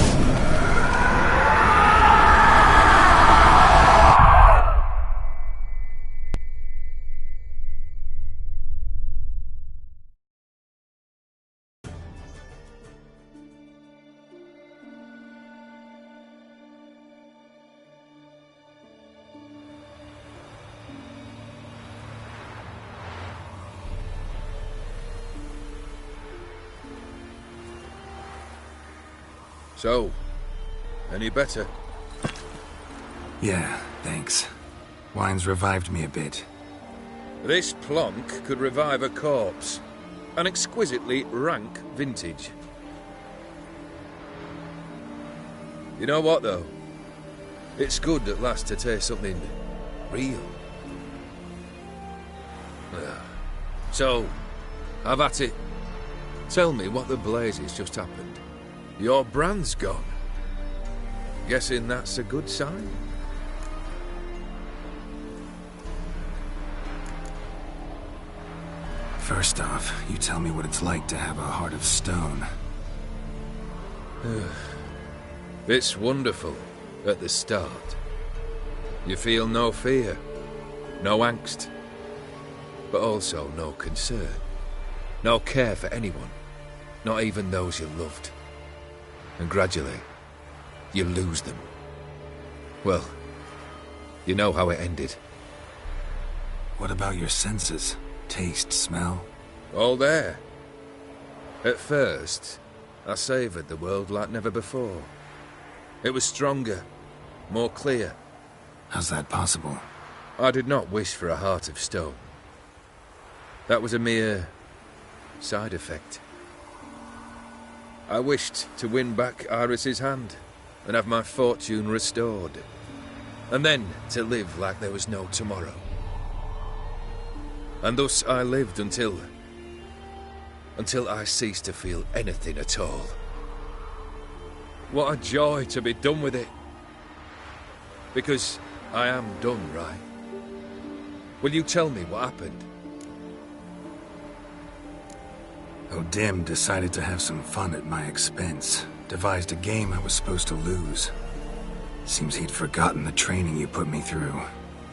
So, any better? Yeah, thanks. Wine's revived me a bit. This plonk could revive a corpse. An exquisitely rank vintage. You know what, though? It's good at last to taste something real. So, have at it. Tell me what the blazes just happened. Your brand's gone. Guessing that's a good sign? First off, you tell me what it's like to have a heart of stone. It's wonderful at the start. You feel no fear, no angst, but also no concern, no care for anyone, not even those you loved. And gradually, you lose them. Well, you know how it ended. What about your senses? Taste, smell? All there. At first, I savoured the world like never before. It was stronger, more clear. How's that possible? I did not wish for a heart of stone. That was a mere side effect. I wished to win back Iris's hand and have my fortune restored. And then to live like there was no tomorrow. And thus I lived until I ceased to feel anything at all. What a joy to be done with it. Because I am done, right? Will you tell me what happened? O'Dim decided to have some fun at my expense. Devised a game I was supposed to lose. Seems he'd forgotten the training you put me through.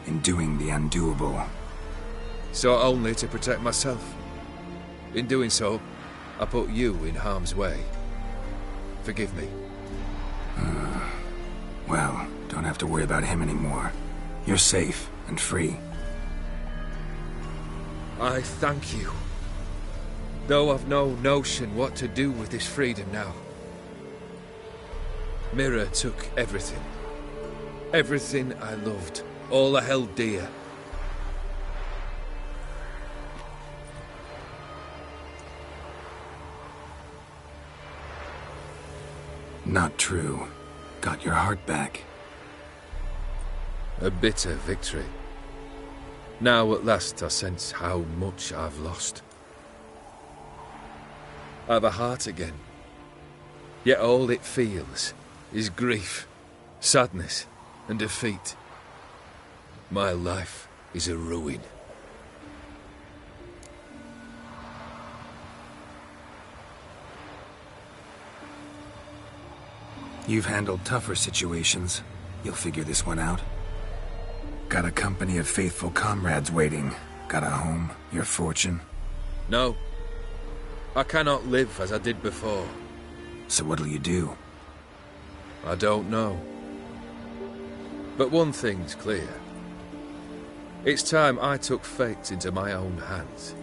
In doing the undoable. Sought only to protect myself. In doing so, I put you in harm's way. Forgive me. Well, don't have to worry about him anymore. You're safe and free. I thank you. Though I've no notion what to do with this freedom now. Mira took everything. Everything I loved. All I held dear. Not true. Got your heart back. A bitter victory. Now at last I sense how much I've lost. I've a heart again. Yet all it feels is grief, sadness, and defeat. My life is a ruin. You've handled tougher situations. You'll figure this one out. Got a company of faithful comrades waiting. Got a home, your fortune. No. I cannot live as I did before. So what'll you do? I don't know. But one thing's clear. It's time I took fate into my own hands.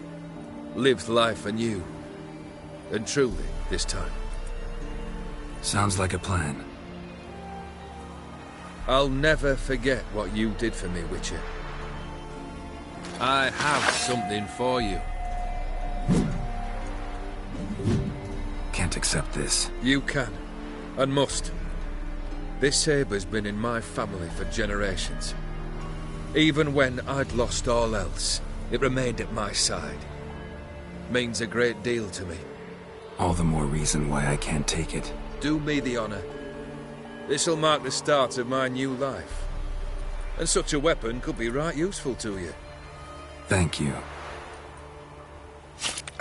Lived life anew. And truly, this time. Sounds like a plan. I'll never forget what you did for me, Witcher. I have something for you. Can't accept this. You can, and must. This sabre's been in my family for generations. Even when I'd lost all else, it remained at my side. Means a great deal to me. All the more reason why I can't take it. Do me the honor. This'll mark the start of my new life. And such a weapon could be right useful to you. Thank you.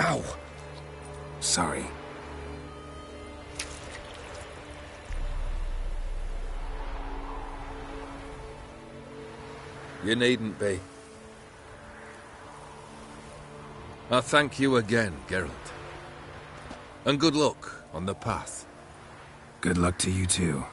Ow! Sorry. You needn't be. I thank you again, Geralt. And good luck on the path. Good luck to you too.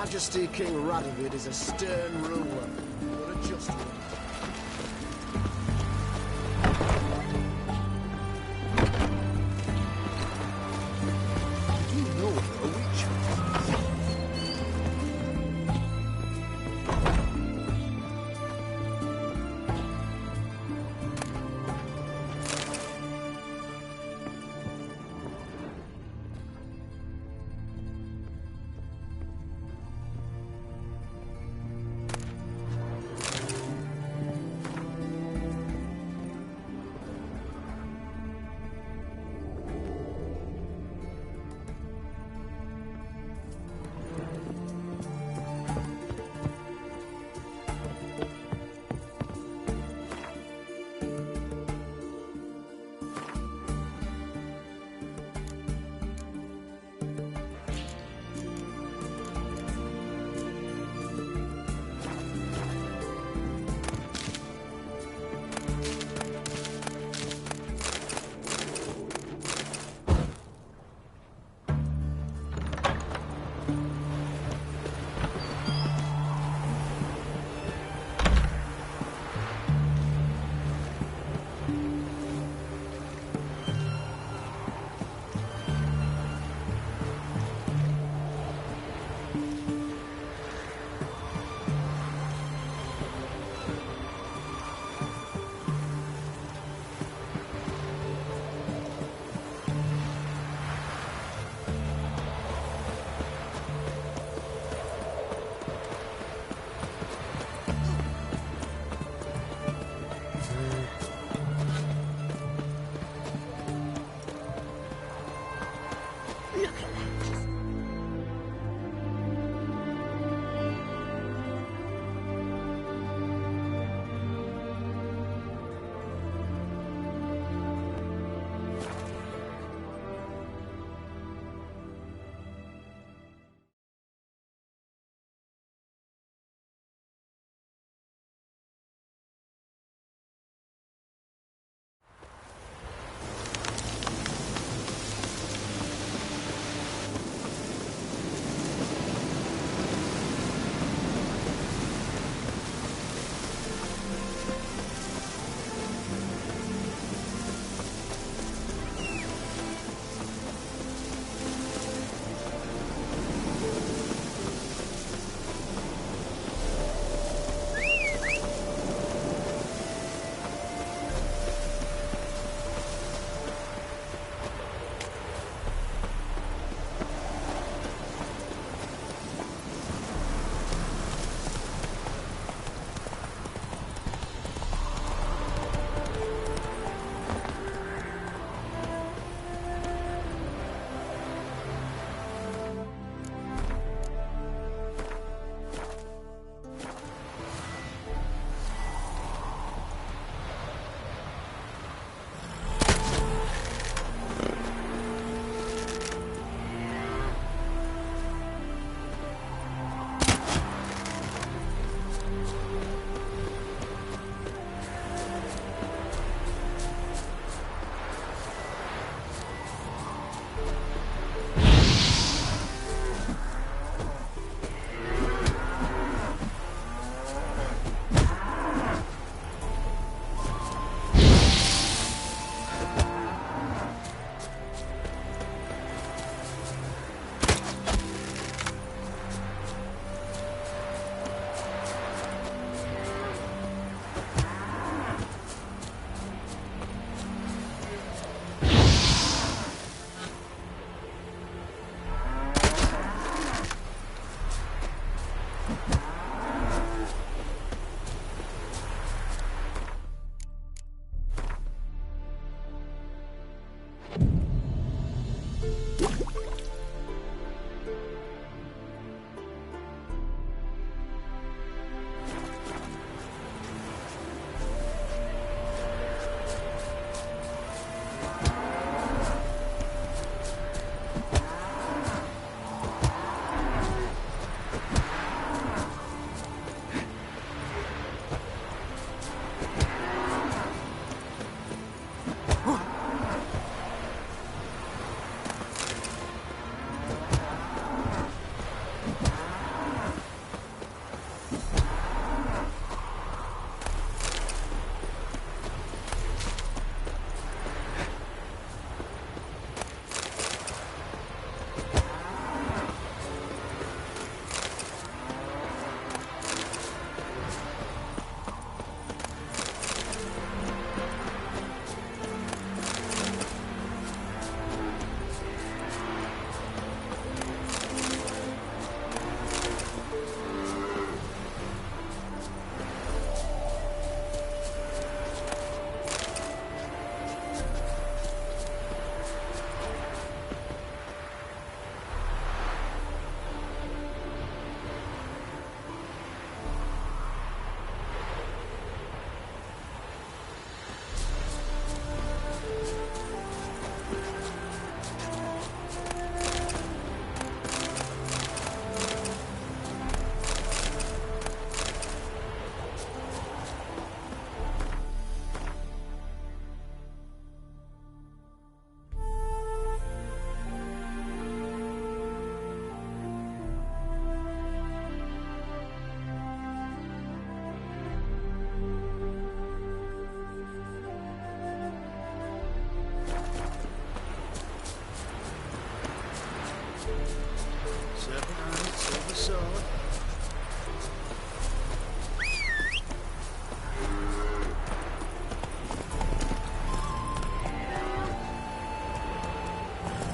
Majesty King Radovid is a stern ruler, but a just one.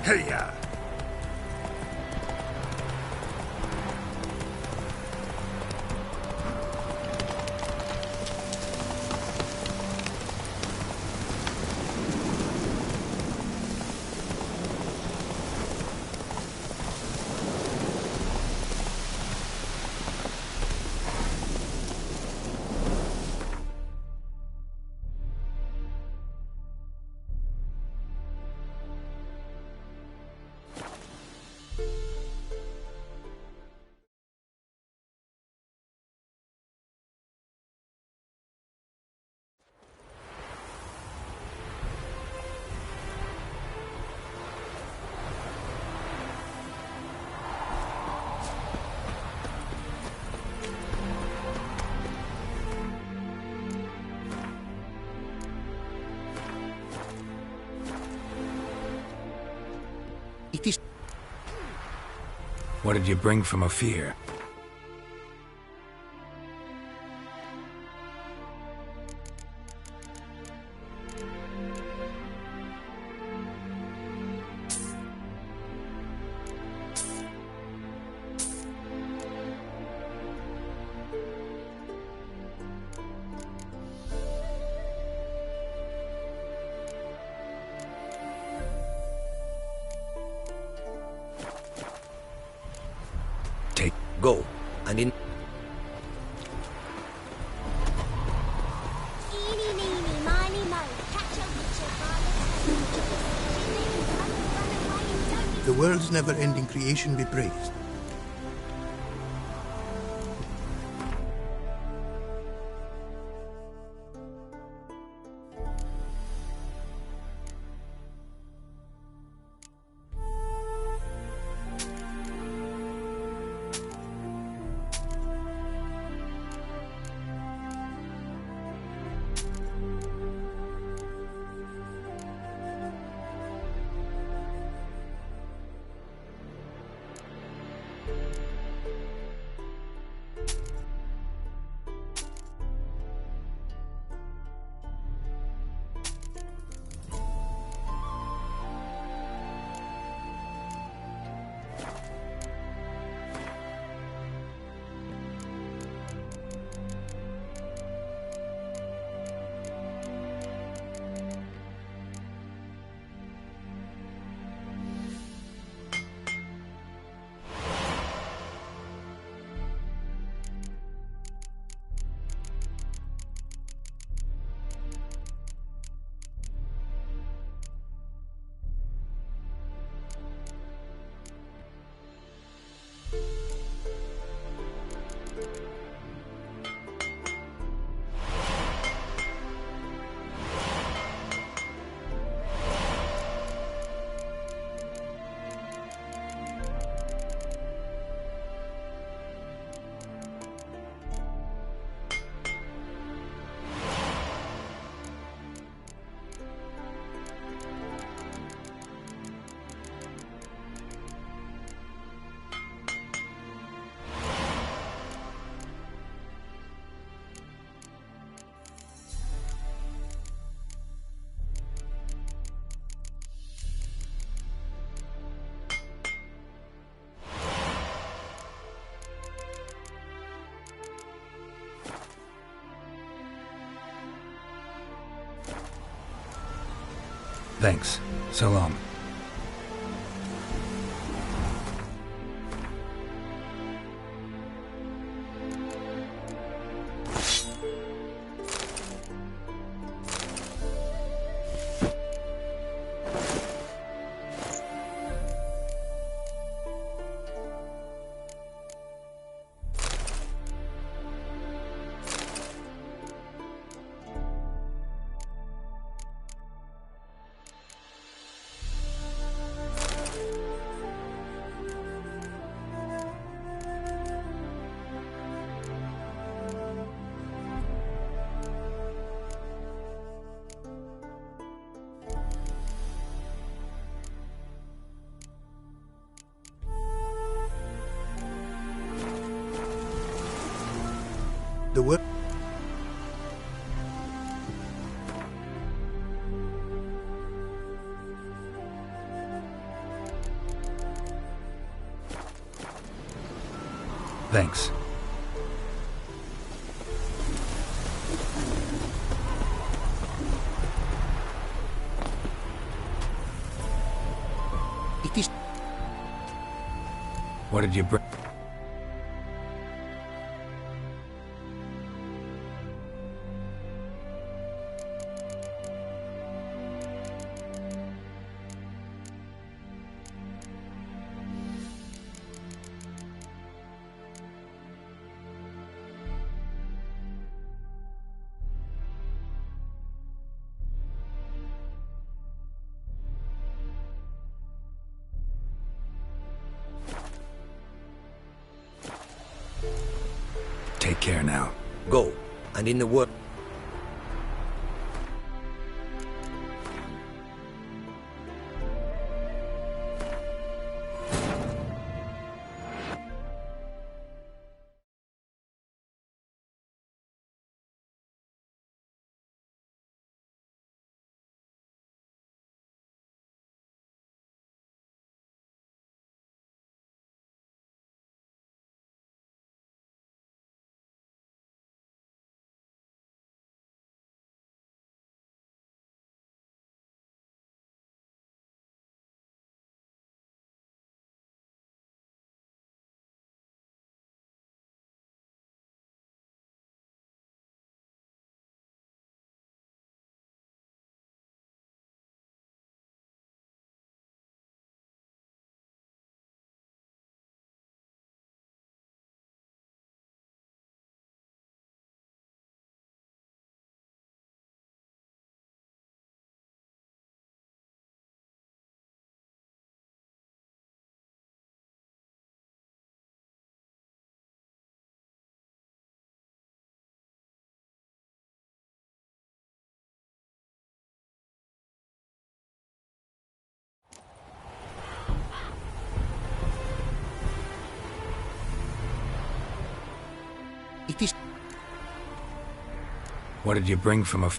Hey-ya! It is... What did you bring from Ophir? Go, and in... The world's never-ending creation be praised. Thanks. So long. The world... Thanks. It is... What did you bring? Take care now. Go, and in the word... It is... What did you bring from a...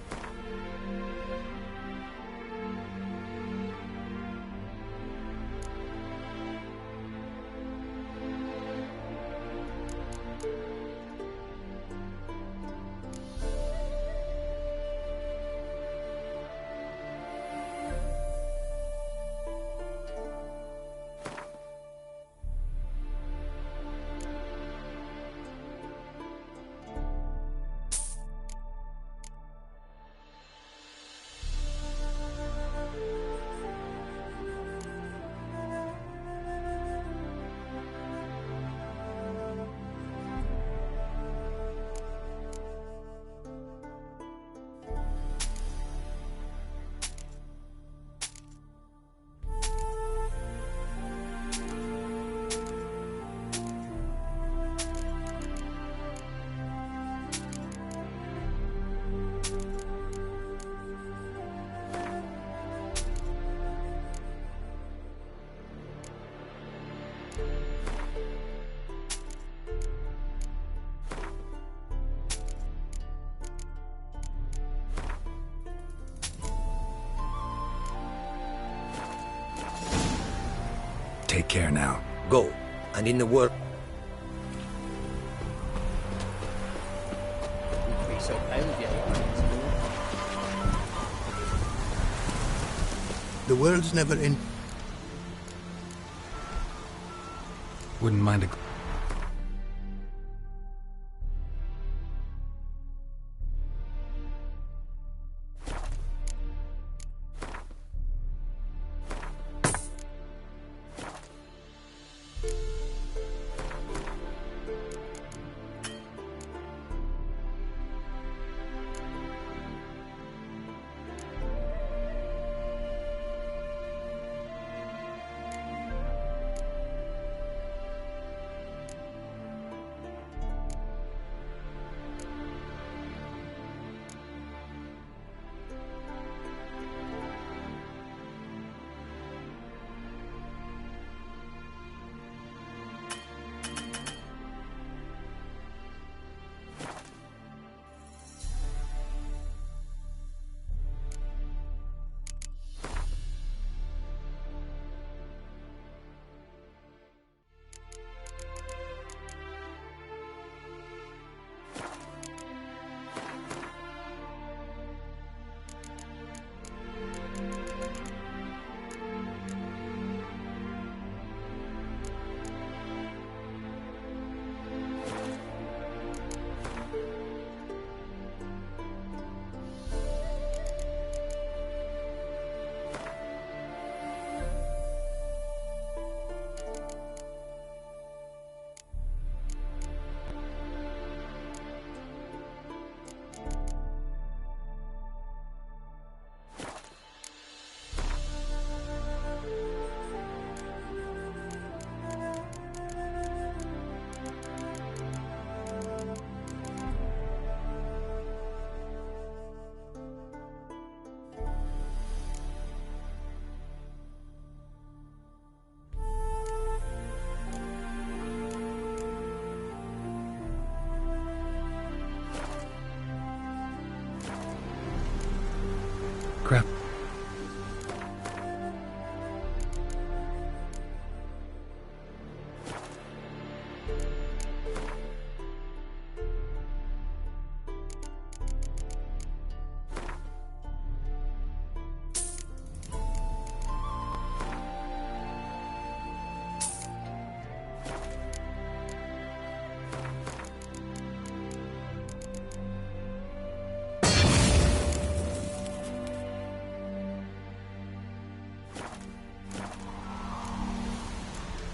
Take care now. Go, and in the word... The world's never in... Wouldn't mind a...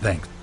Thanks.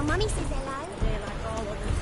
Mummy says hello. Yeah, like all of us.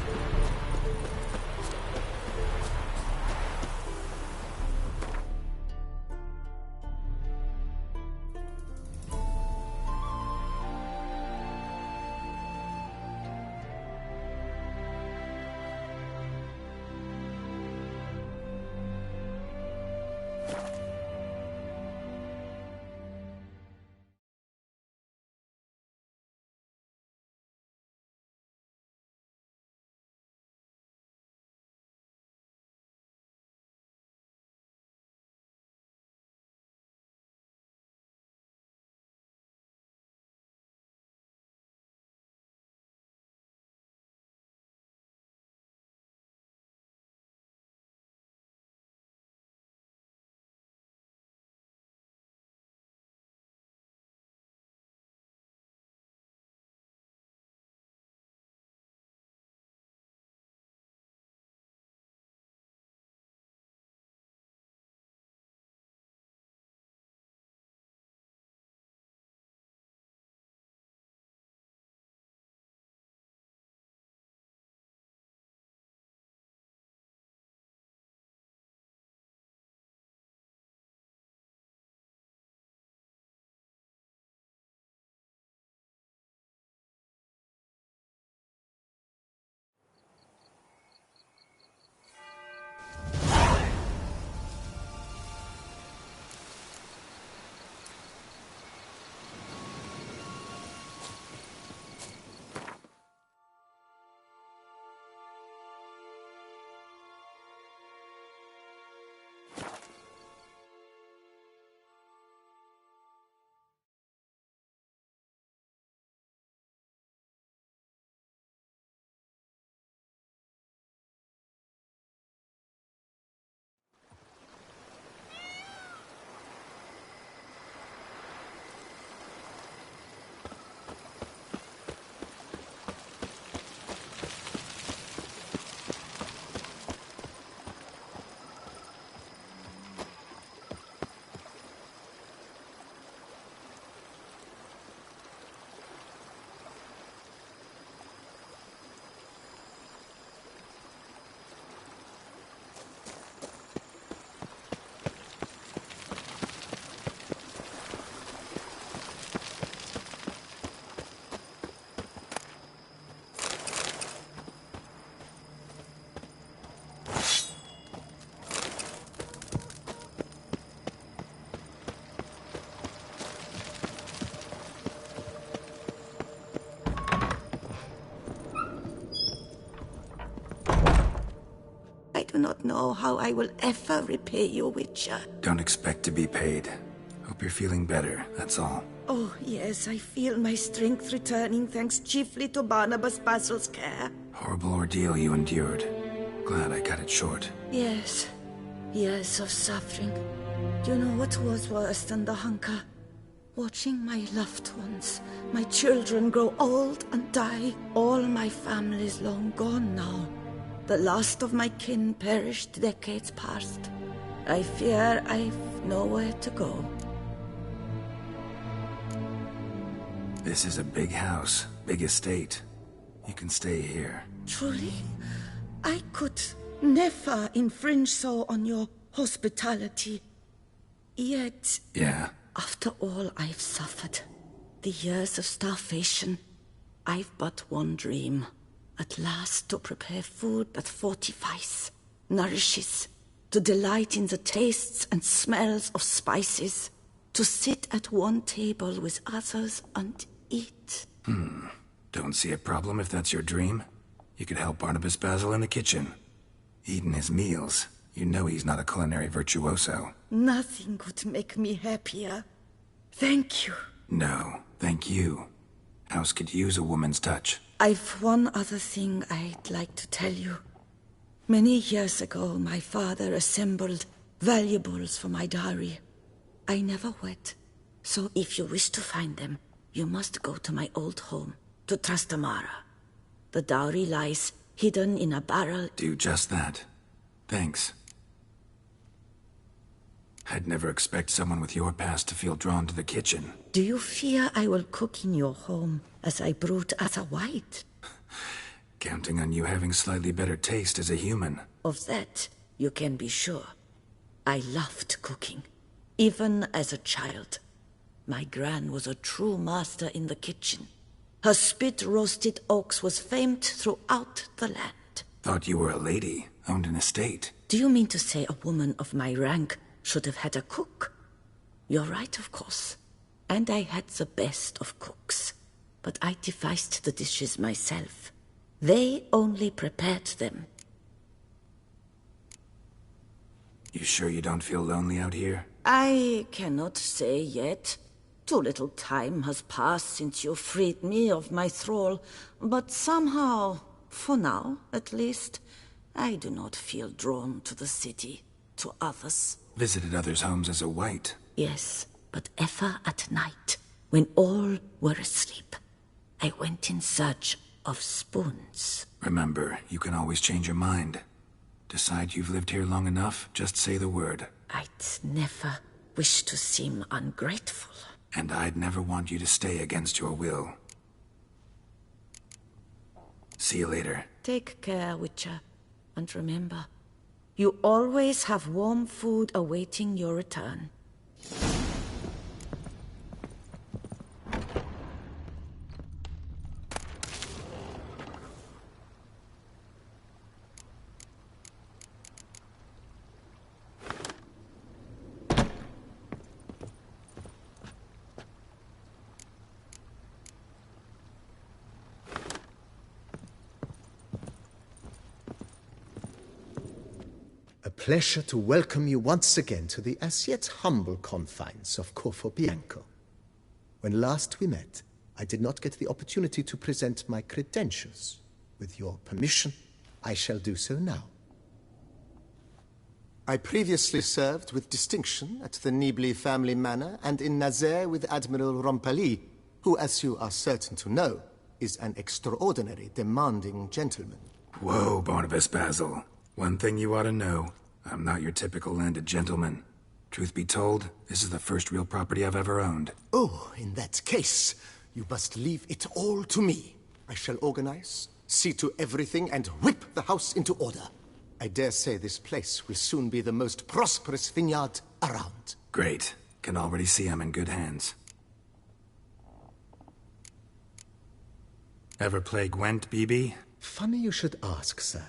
not know how I will ever repay you, Witcher. Don't expect to be paid. Hope you're feeling better, that's all. Oh, yes, I feel my strength returning thanks chiefly to Barnabas Basil's care. Horrible ordeal you endured. Glad I cut it short. Yes, years of suffering. Do you know what was worse than the hunger? Watching my loved ones, my children grow old and die. All my family's long gone now. The last of my kin perished decades past. I fear I've nowhere to go. This is a big house, big estate. You can stay here. Truly? I could never infringe so on your hospitality. Yet... Yeah? After all I've suffered, the years of starvation, I've but one dream. At last to prepare food that fortifies, nourishes, to delight in the tastes and smells of spices, to sit at one table with others and eat. Don't see a problem if that's your dream. You could help Barnabas Basil in the kitchen. Eating his meals. You know he's not a culinary virtuoso. Nothing could make me happier. Thank you. No, thank you. House could use a woman's touch. I've one other thing I'd like to tell you. Many years ago, my father assembled valuables for my dowry. I never wed, so if you wish to find them, you must go to my old home, to Trastamara. The dowry lies hidden in a barrel. Do just that. Thanks. I'd never expect someone with your past to feel drawn to the kitchen. Do you fear I will cook in your home as I brewed as a white? Counting on you having slightly better taste as a human. Of that, you can be sure. I loved cooking, even as a child. My gran was a true master in the kitchen. Her spit-roasted ox was famed throughout the land. Thought you were a lady, owned an estate. Do you mean to say a woman of my rank should have had a cook? You're right, of course. And I had the best of cooks. But I devised the dishes myself. They only prepared them. You sure you don't feel lonely out here? I cannot say yet. Too little time has passed since you freed me of my thrall. But somehow, for now at least, I do not feel drawn to the city, to others. Visited others' homes as a white. Yes, but ever at night, when all were asleep, I went in search of spoons. Remember, you can always change your mind. Decide you've lived here long enough, just say the word. I'd never wish to seem ungrateful. And I'd never want you to stay against your will. See you later. Take care, Witcher. And remember, you always have warm food awaiting your return. Pleasure to welcome you once again to the as yet humble confines of Corvo Bianco. When last we met, I did not get the opportunity to present my credentials. With your permission, I shall do so now. I previously served with distinction at the Nibli family manor and in Nazaire with Admiral Rompali, who, as you are certain to know, is an extraordinary demanding gentleman. Whoa, Barnabas Basil. One thing you ought to know. I'm not your typical landed gentleman. Truth be told, this is the first real property I've ever owned. Oh, in that case, you must leave it all to me. I shall organize, see to everything, and whip the house into order. I dare say this place will soon be the most prosperous vineyard around. Great. Can already see I'm in good hands. Ever play Gwent, BB? Funny you should ask, sir.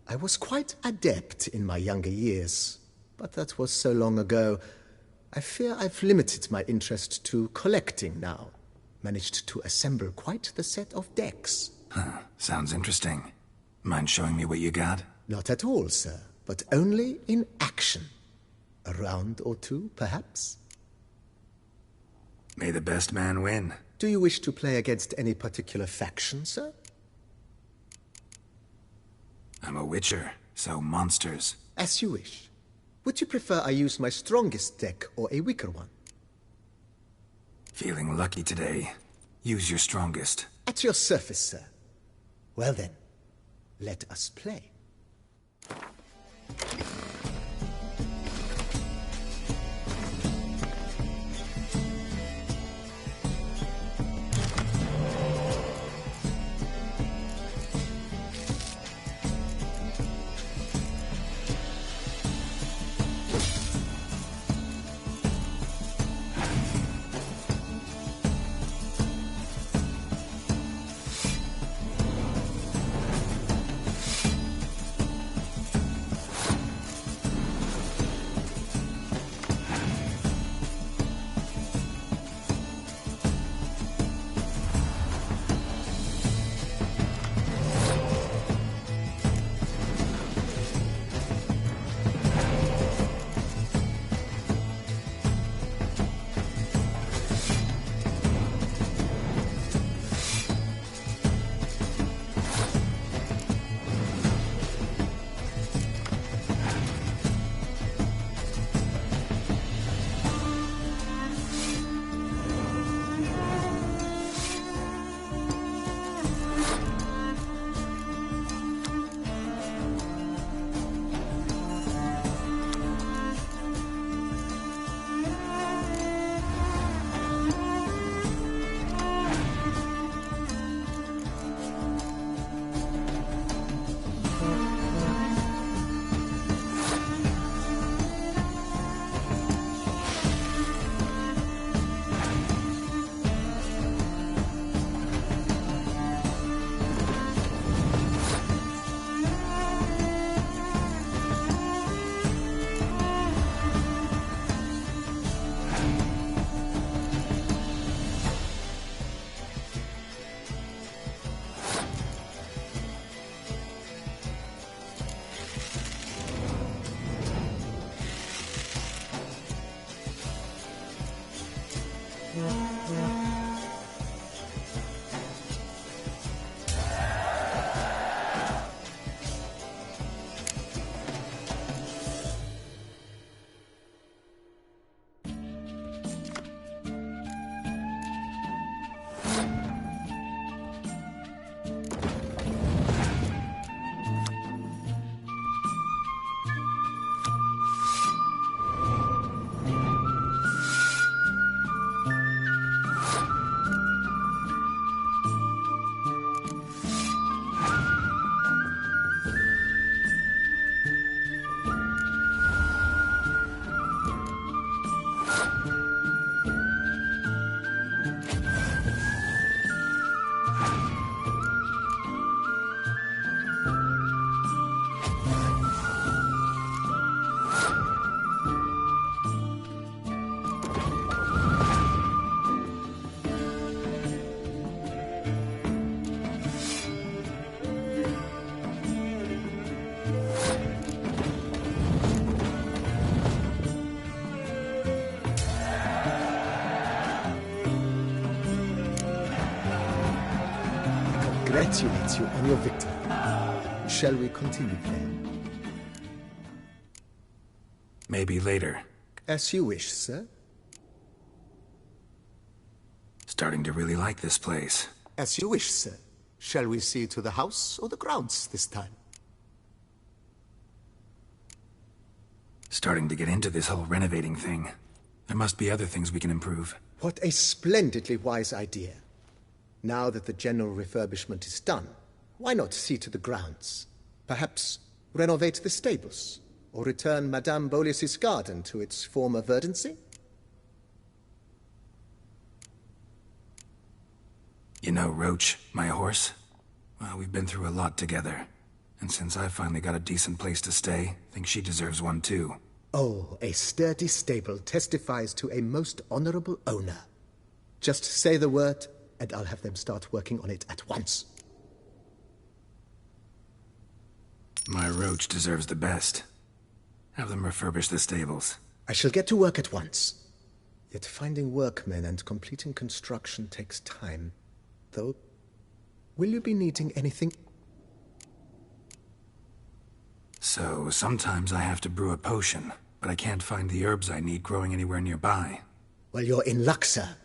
I was quite adept in my younger years, but that was so long ago. I fear I've limited my interest to collecting now. Managed to assemble quite the set of decks. Huh, sounds interesting. Mind showing me what you got? Not at all, sir. but only in action. A round or two, perhaps? May the best man win. Do you wish to play against any particular faction, sir? I'm a witcher, so monsters. As you wish. Would you prefer I use my strongest deck or a weaker one? Feeling lucky today. Use your strongest. At your service, sir. Well then, let us play. Congratulate you on your victory. Shall we continue playing? Maybe later. As you wish, sir. Starting to really like this place. As you wish, sir. Shall we see to the house or the grounds this time? Starting to get into this whole renovating thing. There must be other things we can improve. What a splendidly wise idea. Now that the general refurbishment is done, why not see to the grounds? Perhaps renovate the stables, or return Madame Boleus's garden to its former verdancy? You know Roach, my horse? Well, we've been through a lot together. And since I finally got a decent place to stay, I think she deserves one too. Oh, a sturdy stable testifies to a most honorable owner. Just say the word, and I'll have them start working on it at once. My Roach deserves the best. Have them refurbish the stables. I shall get to work at once. Yet finding workmen and completing construction takes time. Though, will you be needing anything? So, sometimes I have to brew a potion, but I can't find the herbs I need growing anywhere nearby. Well, you're in luck, sir.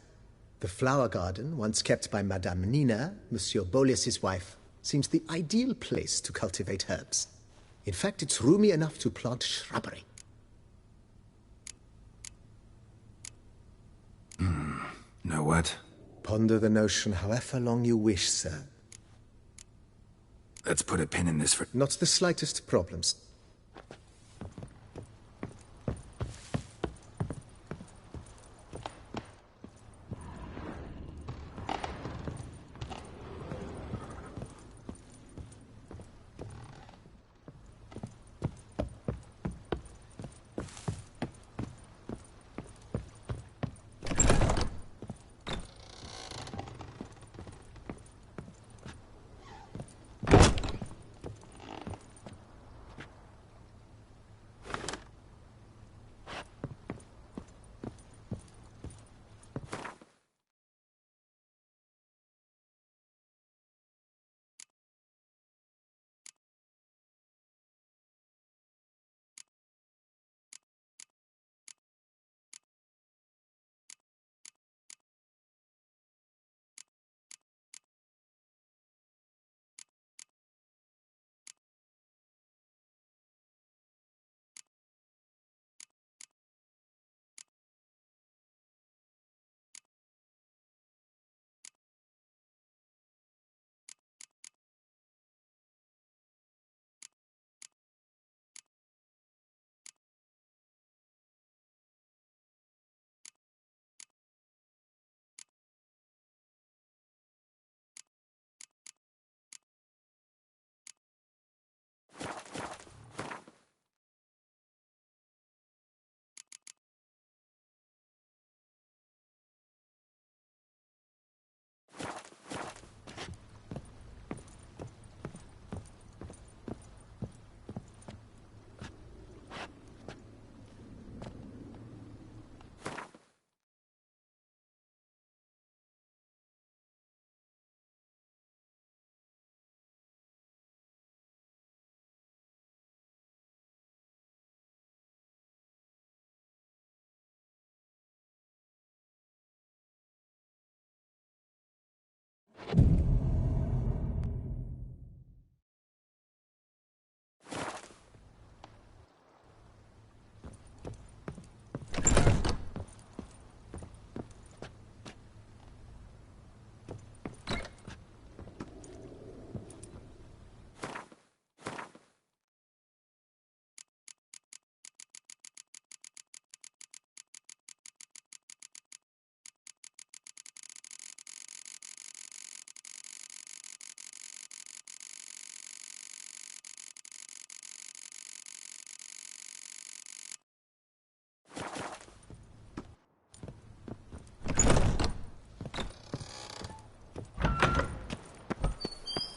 The flower garden, once kept by Madame Nina, Monsieur Bolis's wife, seems the ideal place to cultivate herbs. In fact, it's roomy enough to plant shrubbery. Know what? Ponder the notion however long you wish, sir. Let's put a pin in this for... Not the slightest problems.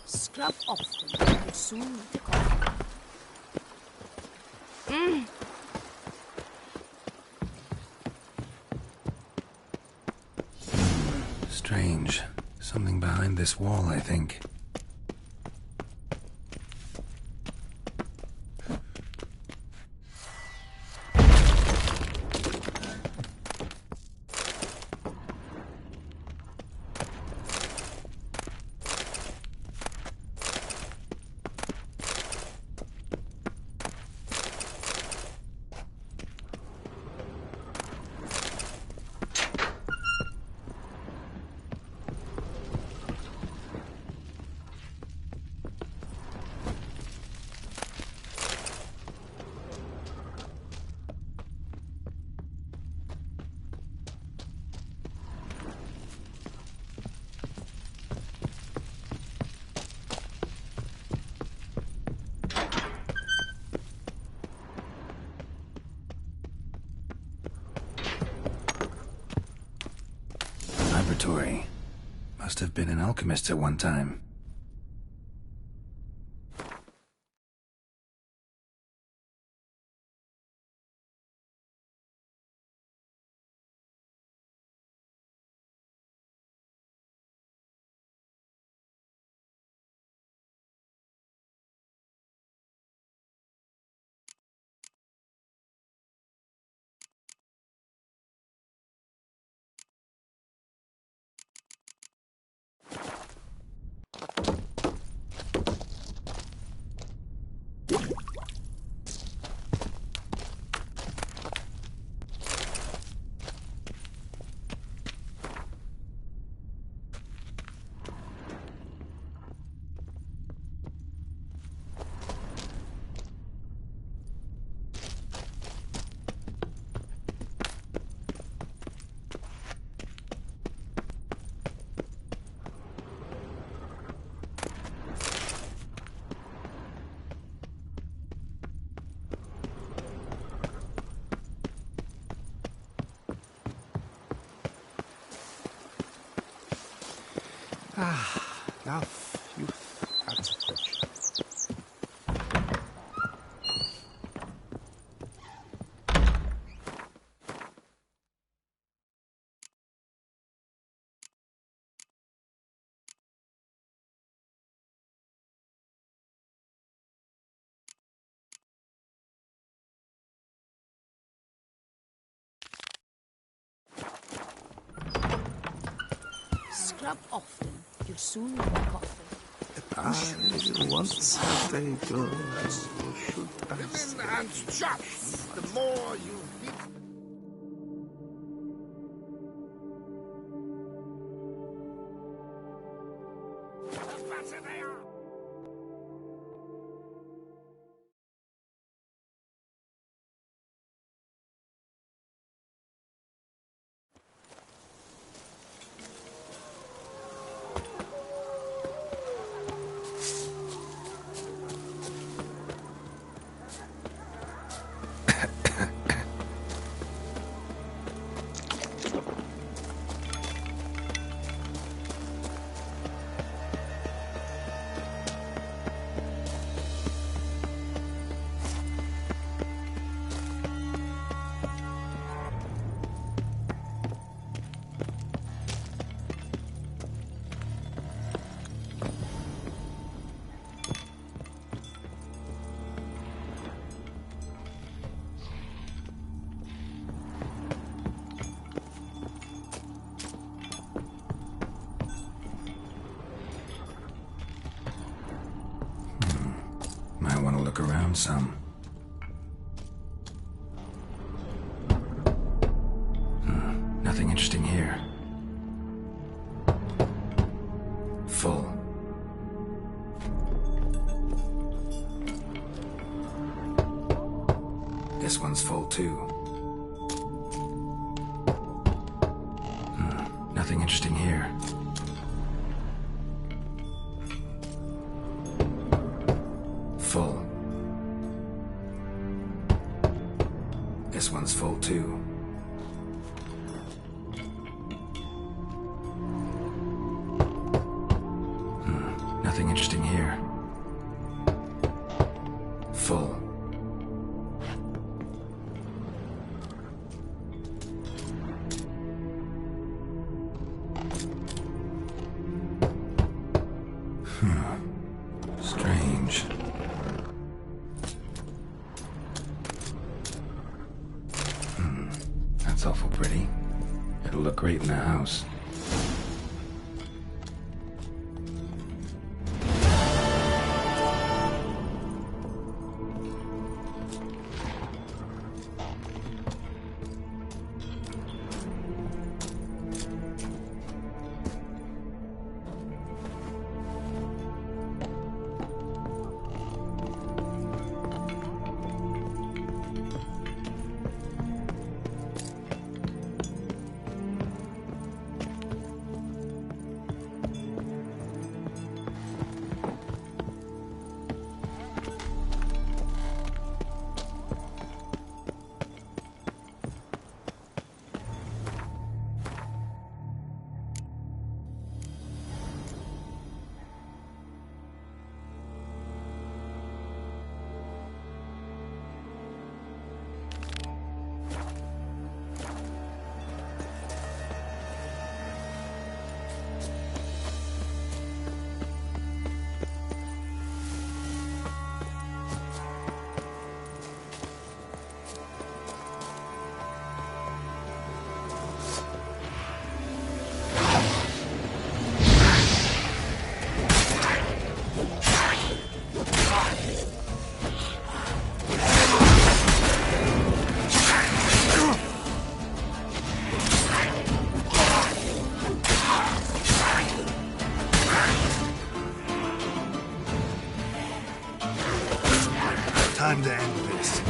Scrub off the soon to come. Strange. Something behind this wall, I think. Laboratory. Must have been an alchemist at one time. Love, youth, and affection. Scrub often. You'll soon have a coffin. Once have they gone, or should I say? Women and chops! The more you beat... The fatter they are! Might want to look around some. Nothing interesting here. Full. This one's full too. Nothing interesting here. Full. This one's full too. Nothing interesting here. Full. Strange. That's awful pretty. It'll look great in the house. Time to end this.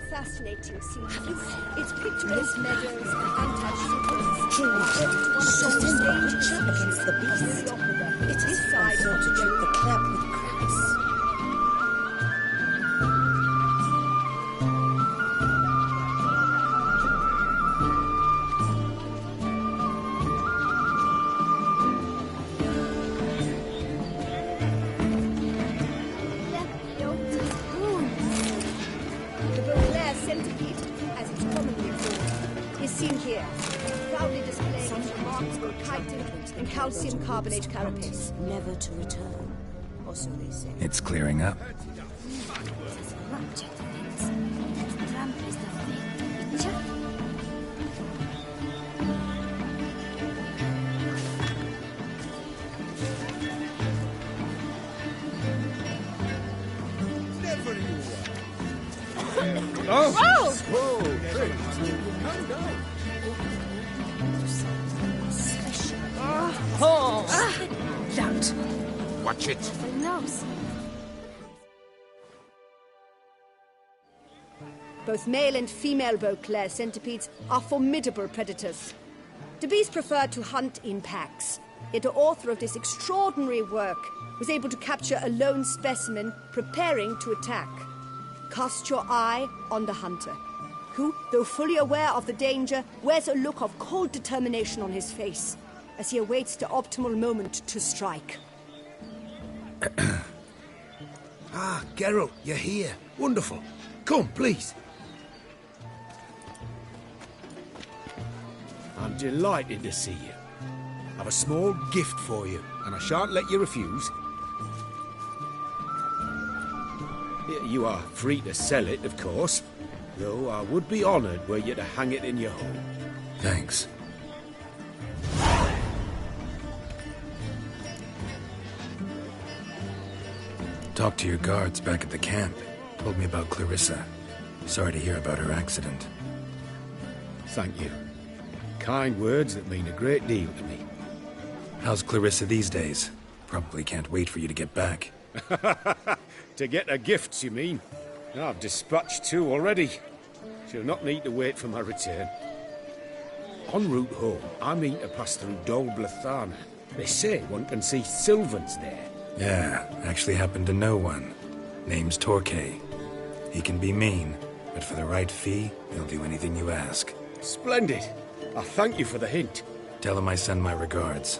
Fascinating scenery. Its picturesque meadows and untouched against the beast. It is side to treat the clap with crabs. Calcium carbonate carapace. Never to return, or so they say. It's clearing up. Watch it. Nose. Both male and female Beauclair centipedes are formidable predators. The beast preferred to hunt in packs, yet the author of this extraordinary work was able to capture a lone specimen preparing to attack. Cast your eye on the hunter, who, though fully aware of the danger, wears a look of cold determination on his face as he awaits the optimal moment to strike. Ah, Geralt, you're here. Wonderful. Come, please. I'm delighted to see you. I've a small gift for you, and I shan't let you refuse. You are free to sell it, of course, though I would be honoured were you to hang it in your home. Thanks. Talked to your guards back at the camp. Told me about Clarissa. Sorry to hear about her accident. Thank you. Kind words that mean a great deal to me. How's Clarissa these days? Probably can't wait for you to get back. To get her gifts, you mean? I've dispatched 2 already. She'll not need to wait for my return. En route home, I mean to pass through Dol Blathanna. They say one can see Sylvans there. Yeah, actually happen to know one. Name's Torquay. He can be mean, but for the right fee, he'll do anything you ask. Splendid. I thank you for the hint. Tell him I send my regards.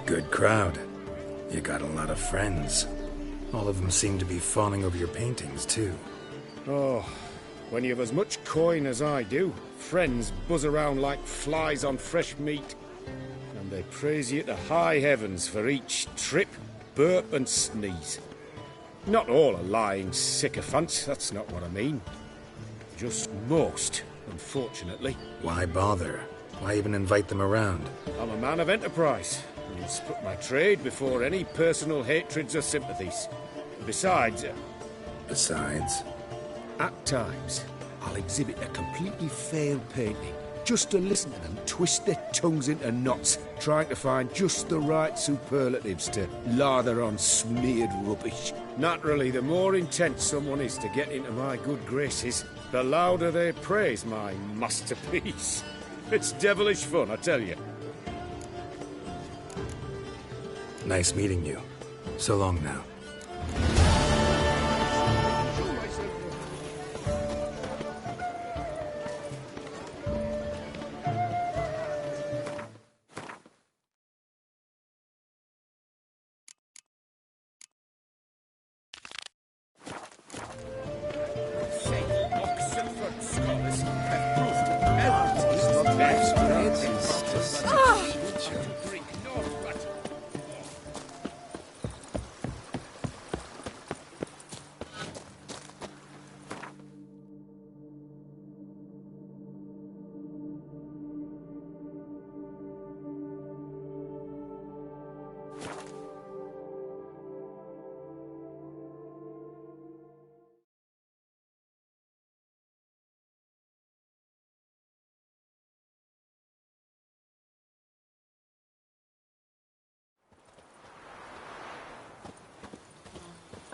Good crowd. You got a lot of friends. All of them seem to be fawning over your paintings, too. Oh, when you have as much coin as I do, friends buzz around like flies on fresh meat. And they praise you to high heavens for each trip, burp and sneeze. Not all are lying sycophants, that's not what I mean. Just most, unfortunately. Why bother? Why even invite them around? I'm a man of enterprise. I'll put my trade before any personal hatreds or sympathies. Besides... Besides? At times, I'll exhibit a completely failed painting, just to listen to them twist their tongues into knots, trying to find just the right superlatives to lather on smeared rubbish. Naturally, the more intent someone is to get into my good graces, the louder they praise my masterpiece. It's devilish fun, I tell you. Nice meeting you. So long now.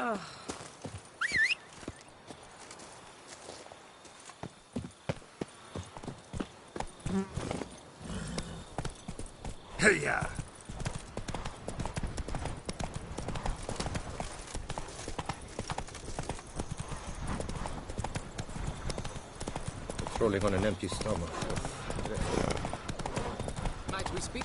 Oh. Hey-ya! Patrolling on an empty stomach. Might we speak?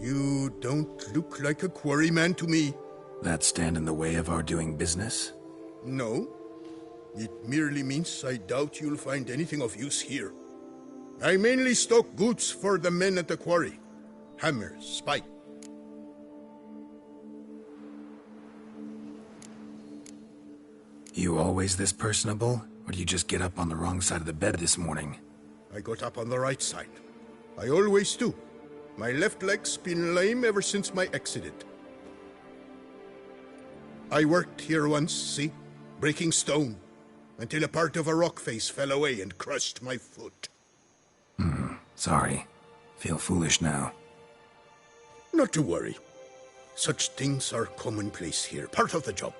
You don't look like a quarryman to me. That stand in the way of our doing business? No. It merely means I doubt you'll find anything of use here. I mainly stock goods for the men at the quarry. Hammers, spike. You always this personable? Or do you just get up on the wrong side of the bed this morning? I got up on the right side. I always do. My left leg's been lame ever since my accident. I worked here once, see? Breaking stone. Until a part of a rock face fell away and crushed my foot. Sorry. Feel foolish now. Not to worry. Such things are commonplace here, part of the job.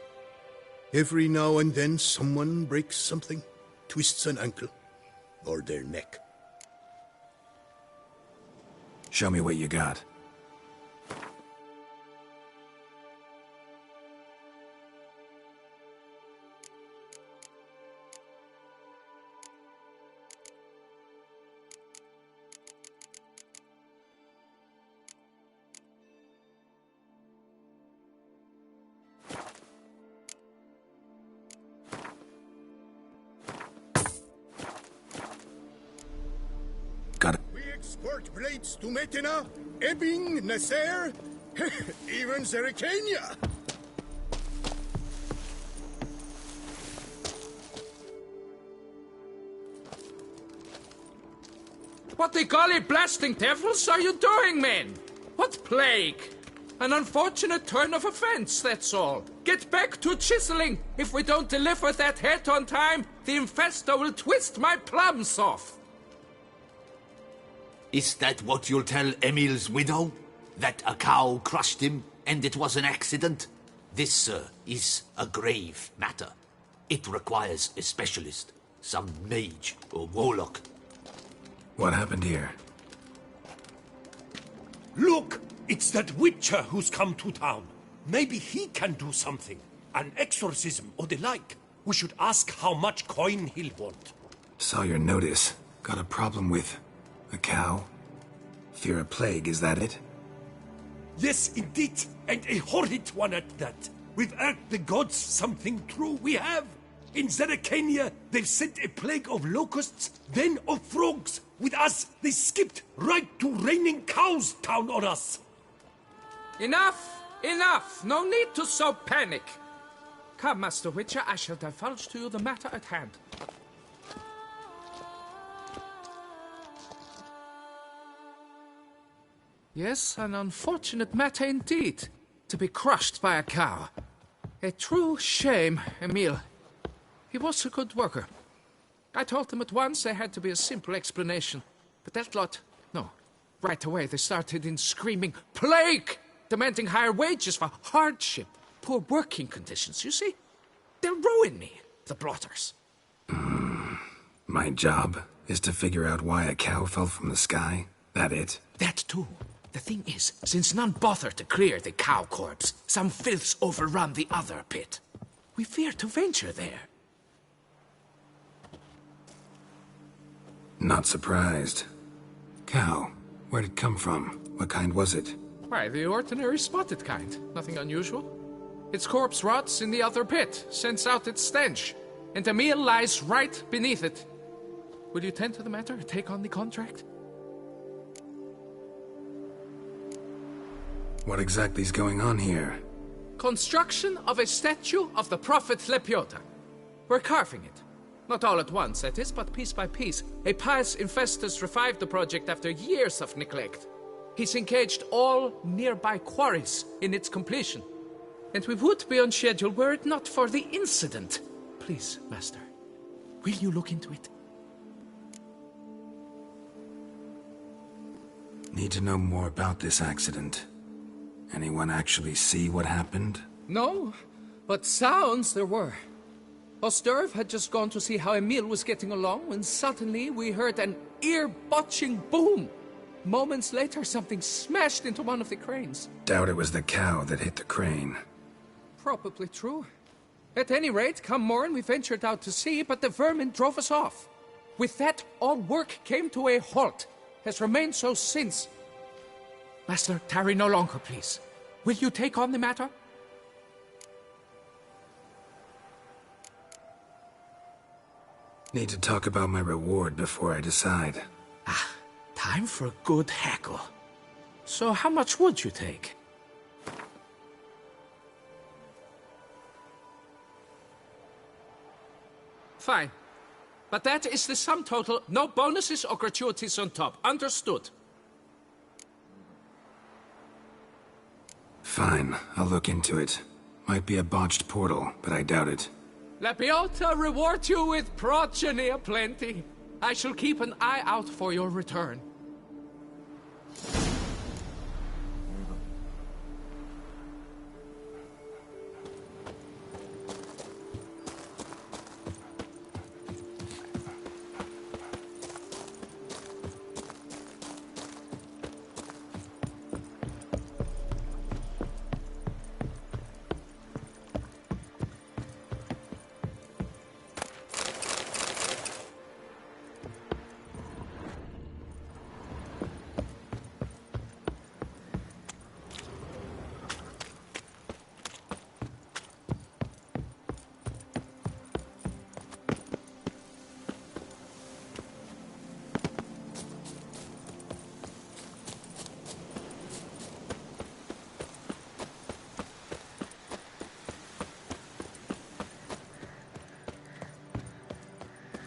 Every now and then someone breaks something, twists an ankle, or their neck. Show me what you got. Export blades to Metina, Ebbing, Nasser, even Zerikania. What the golly blasting devils are you doing, men? What plague? An unfortunate turn of offense, that's all. Get back to chiseling. If we don't deliver that head on time, the infestor will twist my plums off. Is that what you'll tell Emil's widow? That a cow crushed him and it was an accident? This, sir, is a grave matter. It requires a specialist, some mage or warlock. What happened here? Look! It's that Witcher who's come to town. Maybe he can do something. An exorcism or the like. We should ask how much coin he'll want. Saw your notice. Got a problem with a cow? Fear a plague, is that it? Yes, indeed, and a horrid one at that. We've irked the gods something true, we have. In Zeracania, they've sent a plague of locusts, then of frogs. With us, they skipped right to raining cows down on us. Enough! Enough! No need to so panic. Come, Master Witcher, I shall divulge to you the matter at hand. Yes, an unfortunate matter indeed, to be crushed by a cow. A true shame, Emil. He was a good worker. I told them at once there had to be a simple explanation. But that lot, no. Right away they started in screaming, "Plague!" demanding higher wages for hardship, poor working conditions, you see? They'll ruin me, the blotters. My job is to figure out why a cow fell from the sky. That it? That too. The thing is, since none bother to clear the cow corpse, some filths overrun the other pit. We fear to venture there. Not surprised. Cow, where'd it come from? What kind was it? Why, the ordinary spotted kind. Nothing unusual. Its corpse rots in the other pit, sends out its stench, and Emil lies right beneath it. Will you tend to the matter, take on the contract? What exactly is going on here? Construction of a statue of the prophet Lepioda. We're carving it. Not all at once, that is, but piece by piece. A pious Infestus revived the project after years of neglect. He's engaged all nearby quarries in its completion. And we would be on schedule were it not for the incident. Please, Master, will you look into it? Need to know more about this accident. Anyone actually see what happened? No, but sounds there were. Osterv had just gone to see how Emil was getting along when suddenly we heard an ear-botching boom. Moments later, something smashed into one of the cranes. Doubt it was the cow that hit the crane. Probably true. At any rate, come morn, we ventured out to see, but the vermin drove us off. With that, all work came to a halt. Has remained so since. Master, tarry no longer, please. Will you take on the matter? Need to talk about my reward before I decide. Time for a good hackle. So how much would you take? Fine. But that is the sum total, no bonuses or gratuities on top. Understood? Fine, I'll look into it. Might be a botched portal, but I doubt it. Lapiota reward you with progeny aplenty. I shall keep an eye out for your return.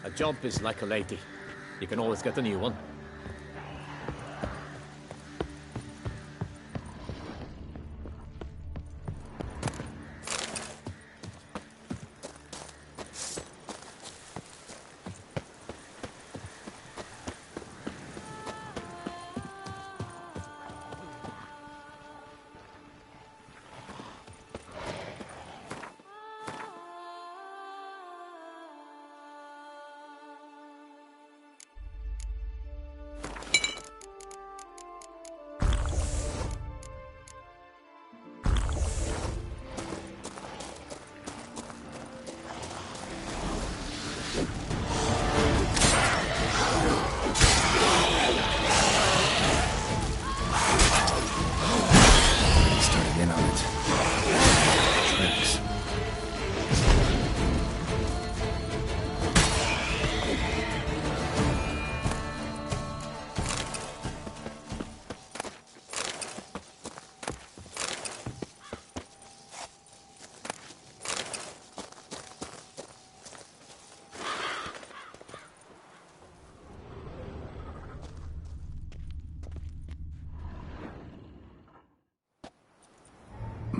A job is like a lady. You can always get a new one.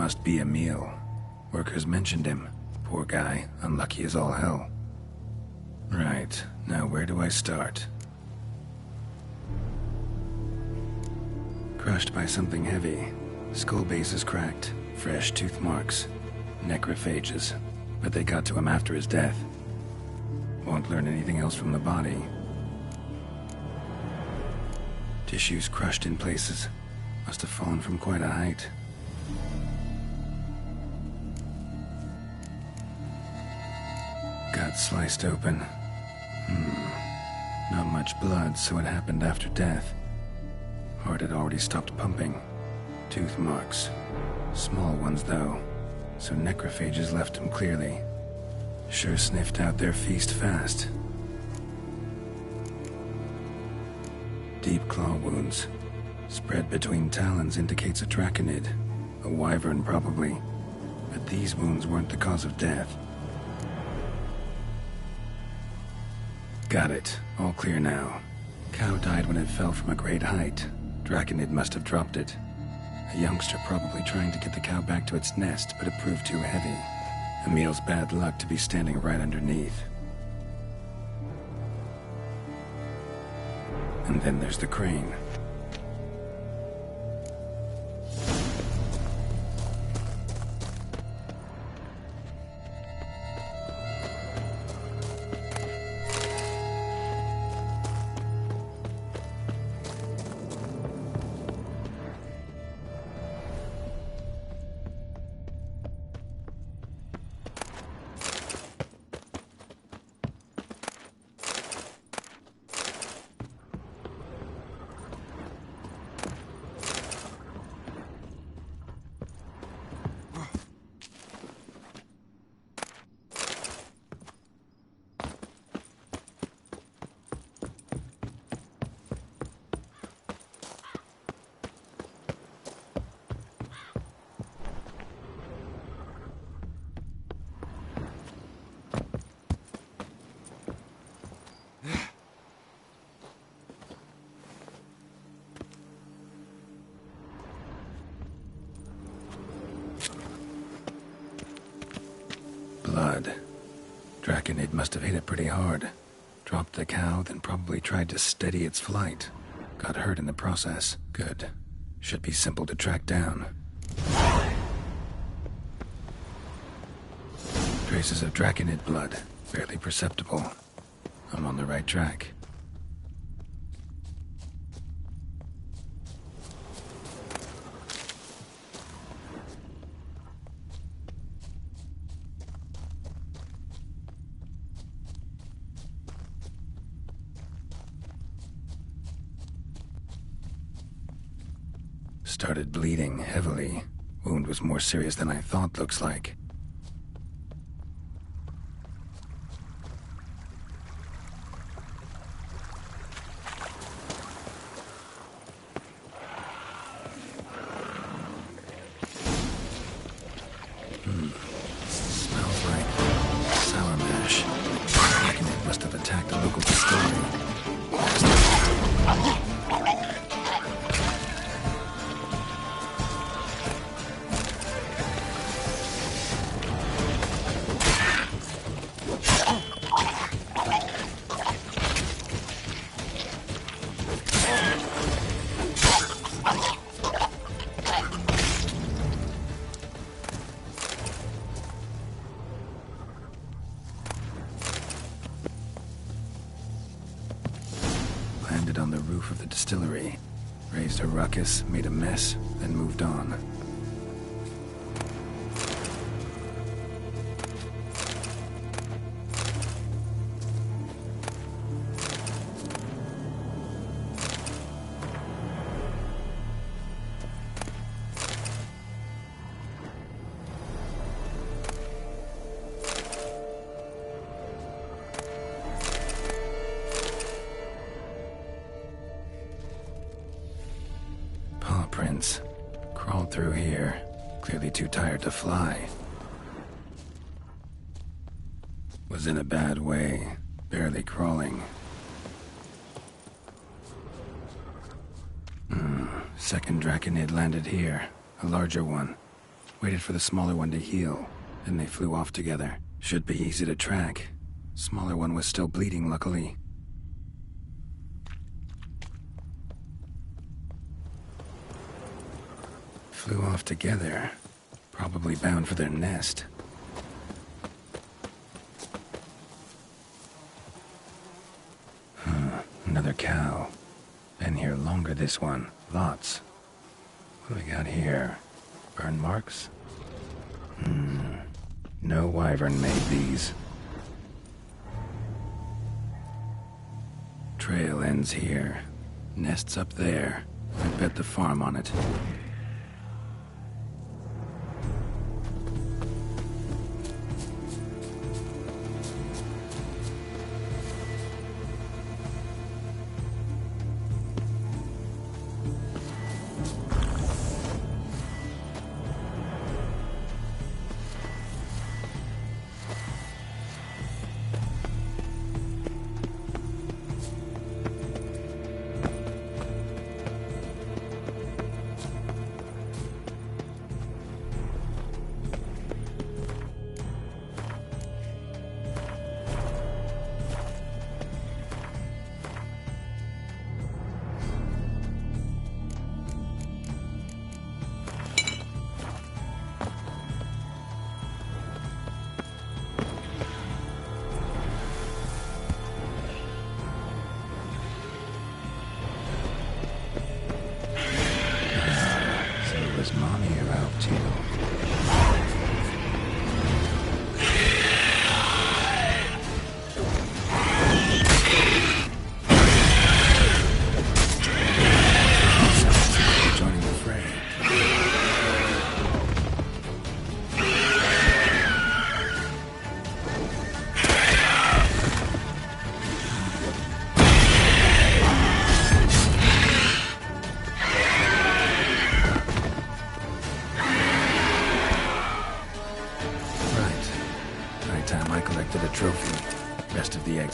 Must be Emil. Workers mentioned him. Poor guy, unlucky as all hell. Right, now where do I start? Crushed by something heavy. Skull base is cracked. Fresh tooth marks. Necrophages. But they got to him after his death. Won't learn anything else from the body. Tissues crushed in places. Must have fallen from quite a height. Gut sliced open. Not much blood, so it happened after death. Heart had already stopped pumping. Tooth marks. Small ones, though. So necrophages left him clearly. Sure sniffed out their feast fast. Deep claw wounds. Spread between talons indicates a draconid. A wyvern, probably. But these wounds weren't the cause of death. Got it. All clear now. Cow died when it fell from a great height. Draconid must have dropped it. A youngster probably trying to get the cow back to its nest, but it proved too heavy. Emil's bad luck to be standing right underneath. And then there's the crane. Blood. Draconid must have hit it pretty hard. Dropped the cow, then probably tried to steady its flight. Got hurt in the process. Good. Should be simple to track down. Traces of Draconid blood. Barely perceptible. I'm on the right track. Started bleeding heavily. Wound was more serious than I thought, looks like. Smells like sour mash. Draconid must have attacked a local distillery. Landed on the roof of the distillery. Raised a ruckus, made a mess, then moved on. Prints. Crawled through here. Clearly too tired to fly. Was in a bad way. Barely crawling. Second Draconid landed here. A larger one. Waited for the smaller one to heal, then they flew off together. Should be easy to track. Smaller one was still bleeding, luckily. Flew off together. Probably bound for their nest. Another cow. Been here longer, this one. Lots. What do we got here? Burn marks? No wyvern made these. Trail ends here. Nest's up there. I bet the farm on it.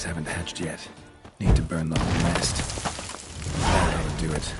Haven't hatched yet. Need to burn the whole nest. That ought to do it.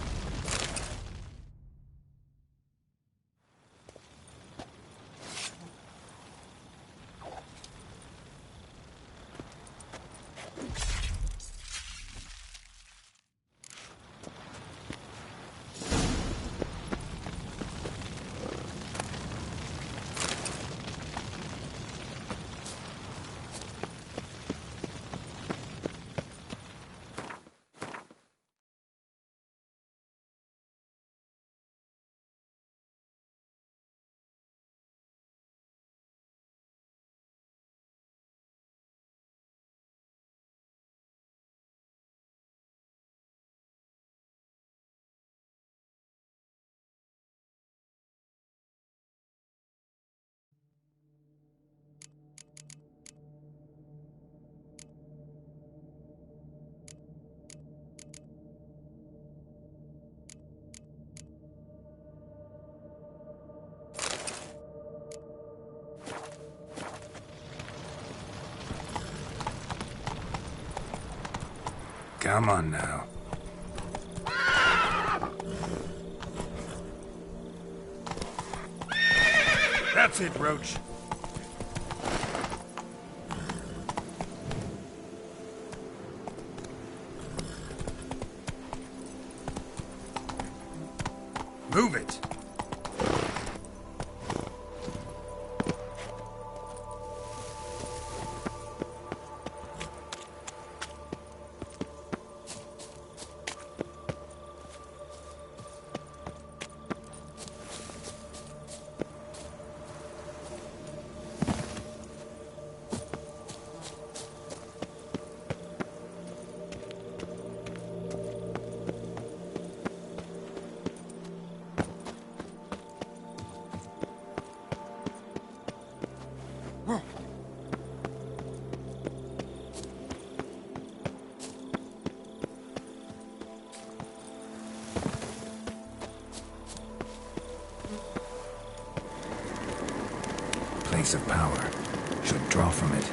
Come on now. That's it, Roach. Move it. Place of power. Should draw from it.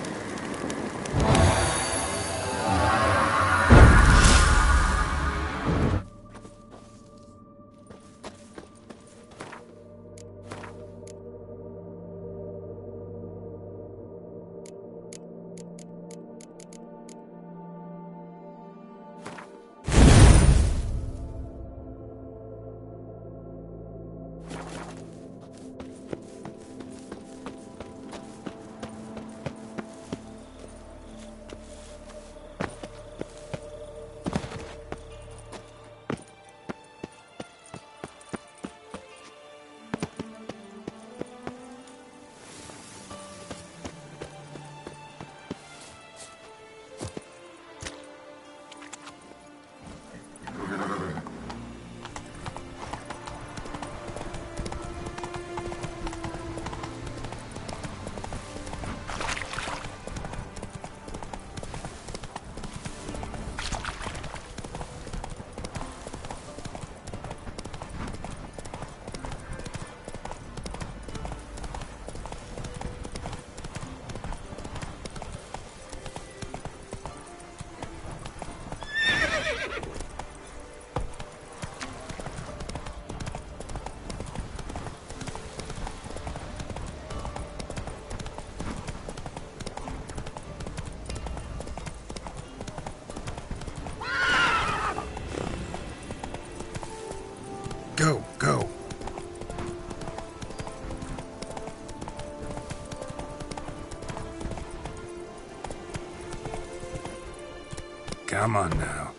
Come on now.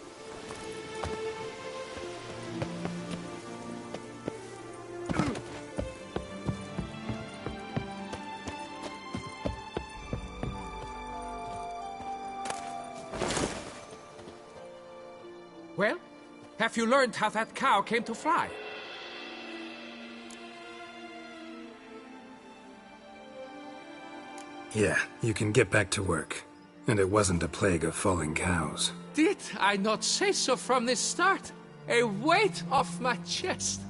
Well, have you learned how that cow came to fly? Yeah, you can get back to work. And it wasn't a plague of falling cows. Did I not say so from the start? A weight off my chest.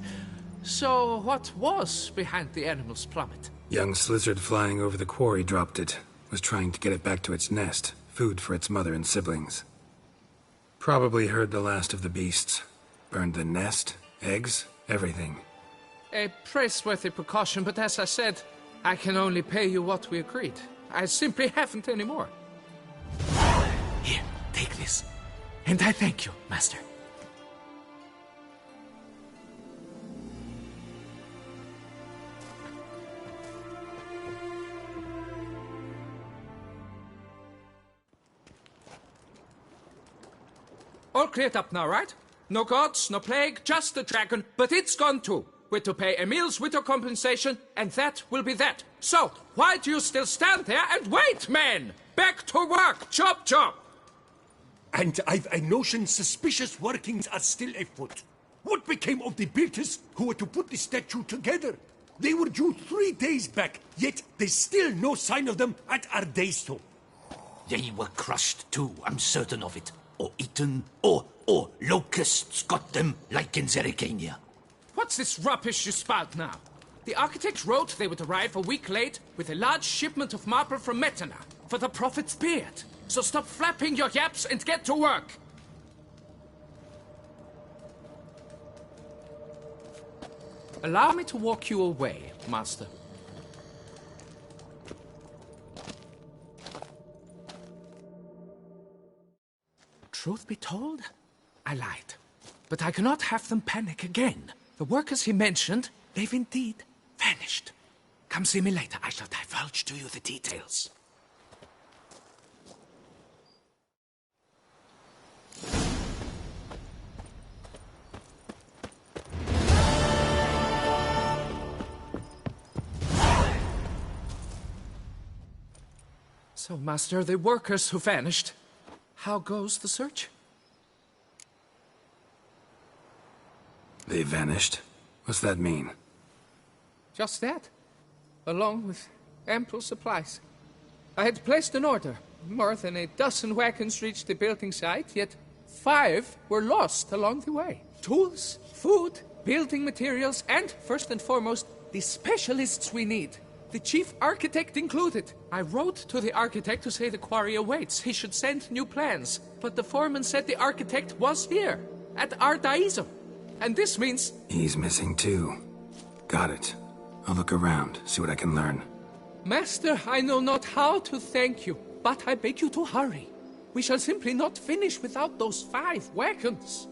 So what was behind the animal's plummet? Young Slizzard flying over the quarry dropped it. Was trying to get it back to its nest. Food for its mother and siblings. Probably heard the last of the beasts. Burned the nest, eggs, everything. A praiseworthy precaution, but as I said, I can only pay you what we agreed. I simply haven't any more. Here, take this. And I thank you, Master. All cleared up now, right? No gods, no plague, just the dragon, but it's gone too. We're to pay Emil's widow compensation, and that will be that. So, why do you still stand there and wait, men? Back to work! Chop, chop! And I've a notion suspicious workings are still afoot. What became of the builders who were to put the statue together? They were due 3 days back, yet there's still no sign of them at Ardeisto. They were crushed too, I'm certain of it. Or eaten, or locusts got them, like in Zerrikania. What's this rubbish you spout now? The architect wrote they would arrive a week late with a large shipment of marble from Metana for the prophet's beard. So stop flapping your yaps and get to work. Allow me to walk you away, Master. Truth be told, I lied. But I cannot have them panic again. The workers he mentioned, they've indeed vanished. Come see me later. I shall divulge to you the details. So, Master, the workers who vanished, how goes the search? They vanished? What's that mean? Just that, along with ample supplies. I had placed an order. More than a dozen wagons reached the building site, yet 5 were lost along the way. Tools, food, building materials, and, first and foremost, the specialists we need. The chief architect included. I wrote to the architect to say the quarry awaits. He should send new plans. But the foreman said the architect was here, at Ardeisto. And this means... He's missing too. Got it. I'll look around, see what I can learn. Master, I know not how to thank you, but I beg you to hurry. We shall simply not finish without those 5 wagons.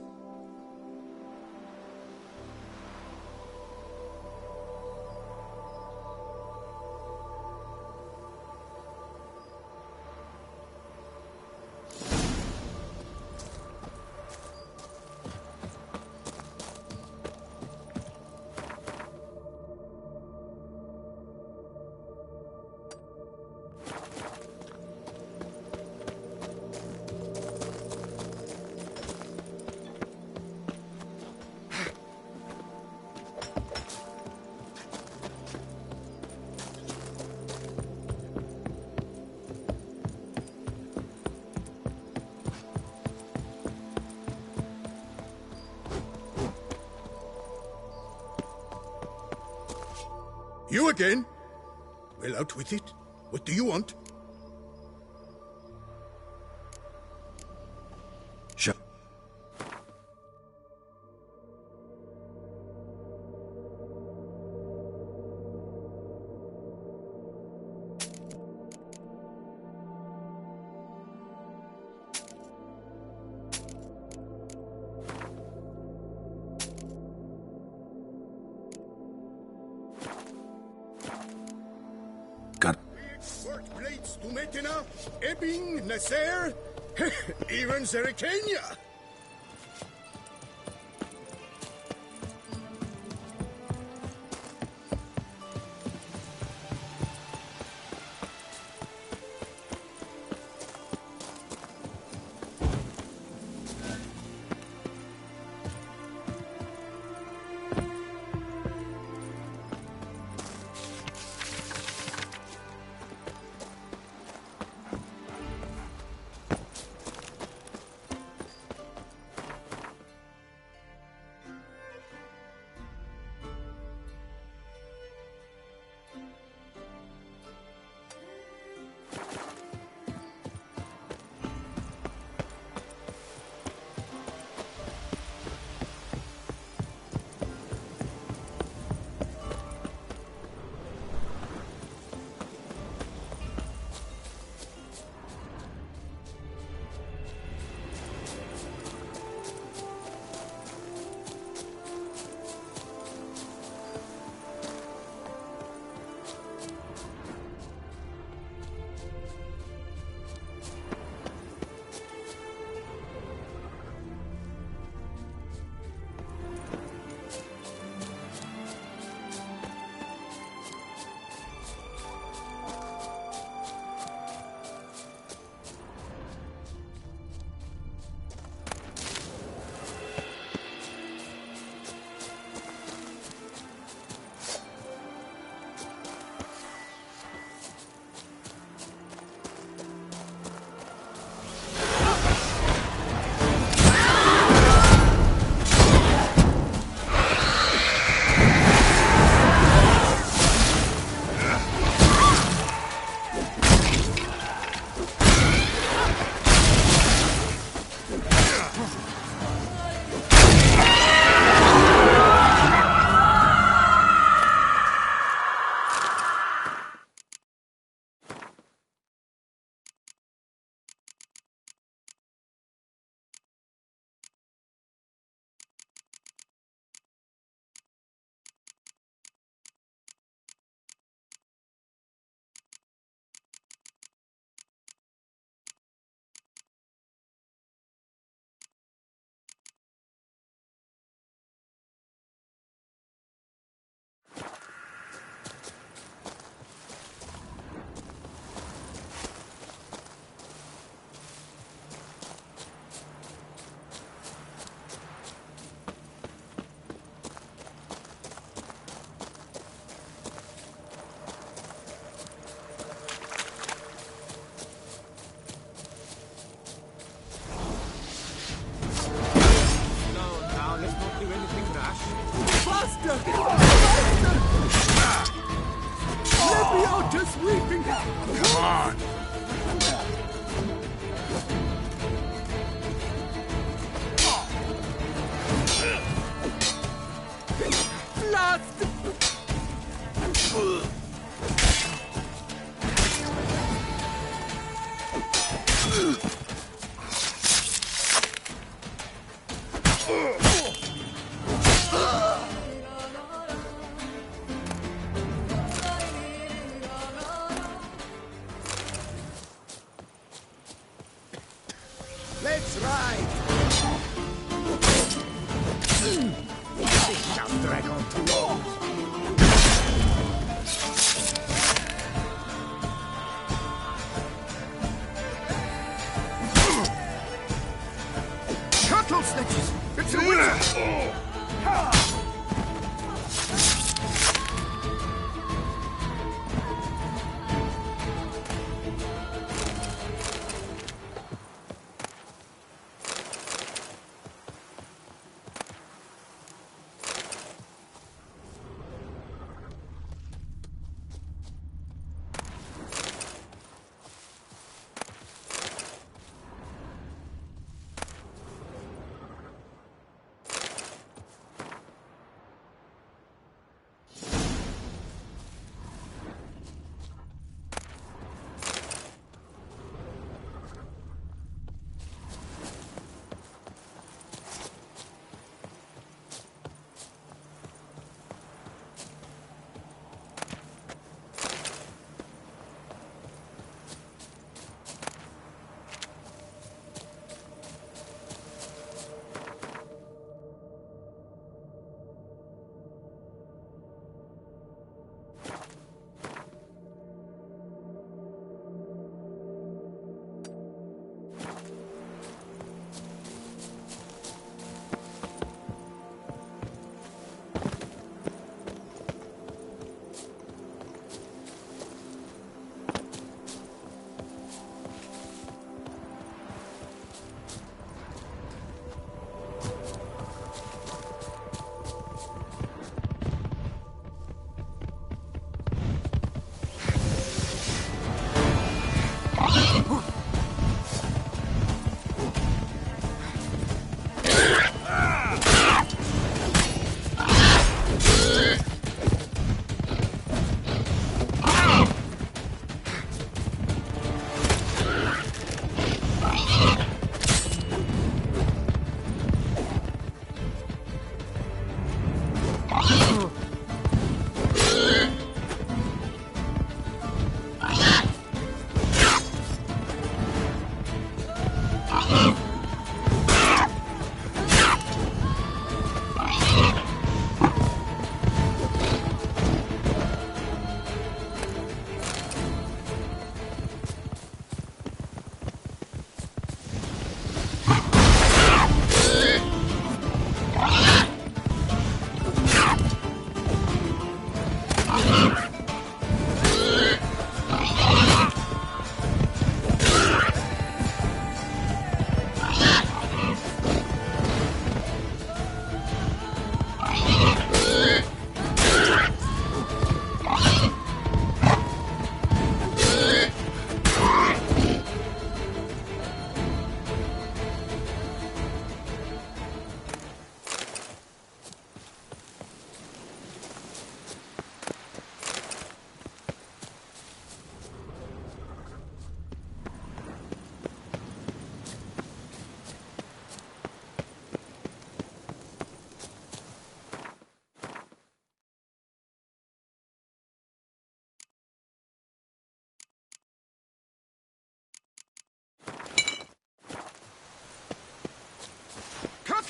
You again? Well, out with it. What do you want? Shut. Sword blades to Metana, Ebbing, Nasser, Even Zerrikania! Let's ride! This shall drag on too long. Turtle snitches! It's a winner!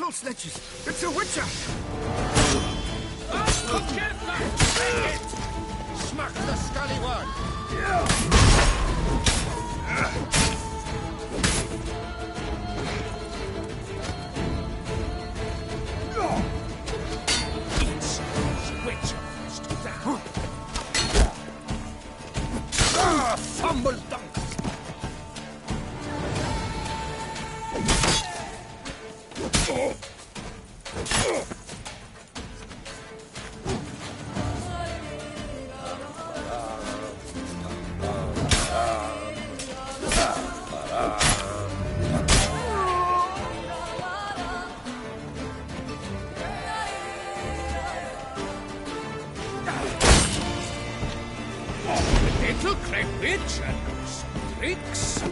Owl sledges! It's a witcher! Smack the scallywag! It's witcher fist down! Fumble dunk! Little Crab Witch and those tricks.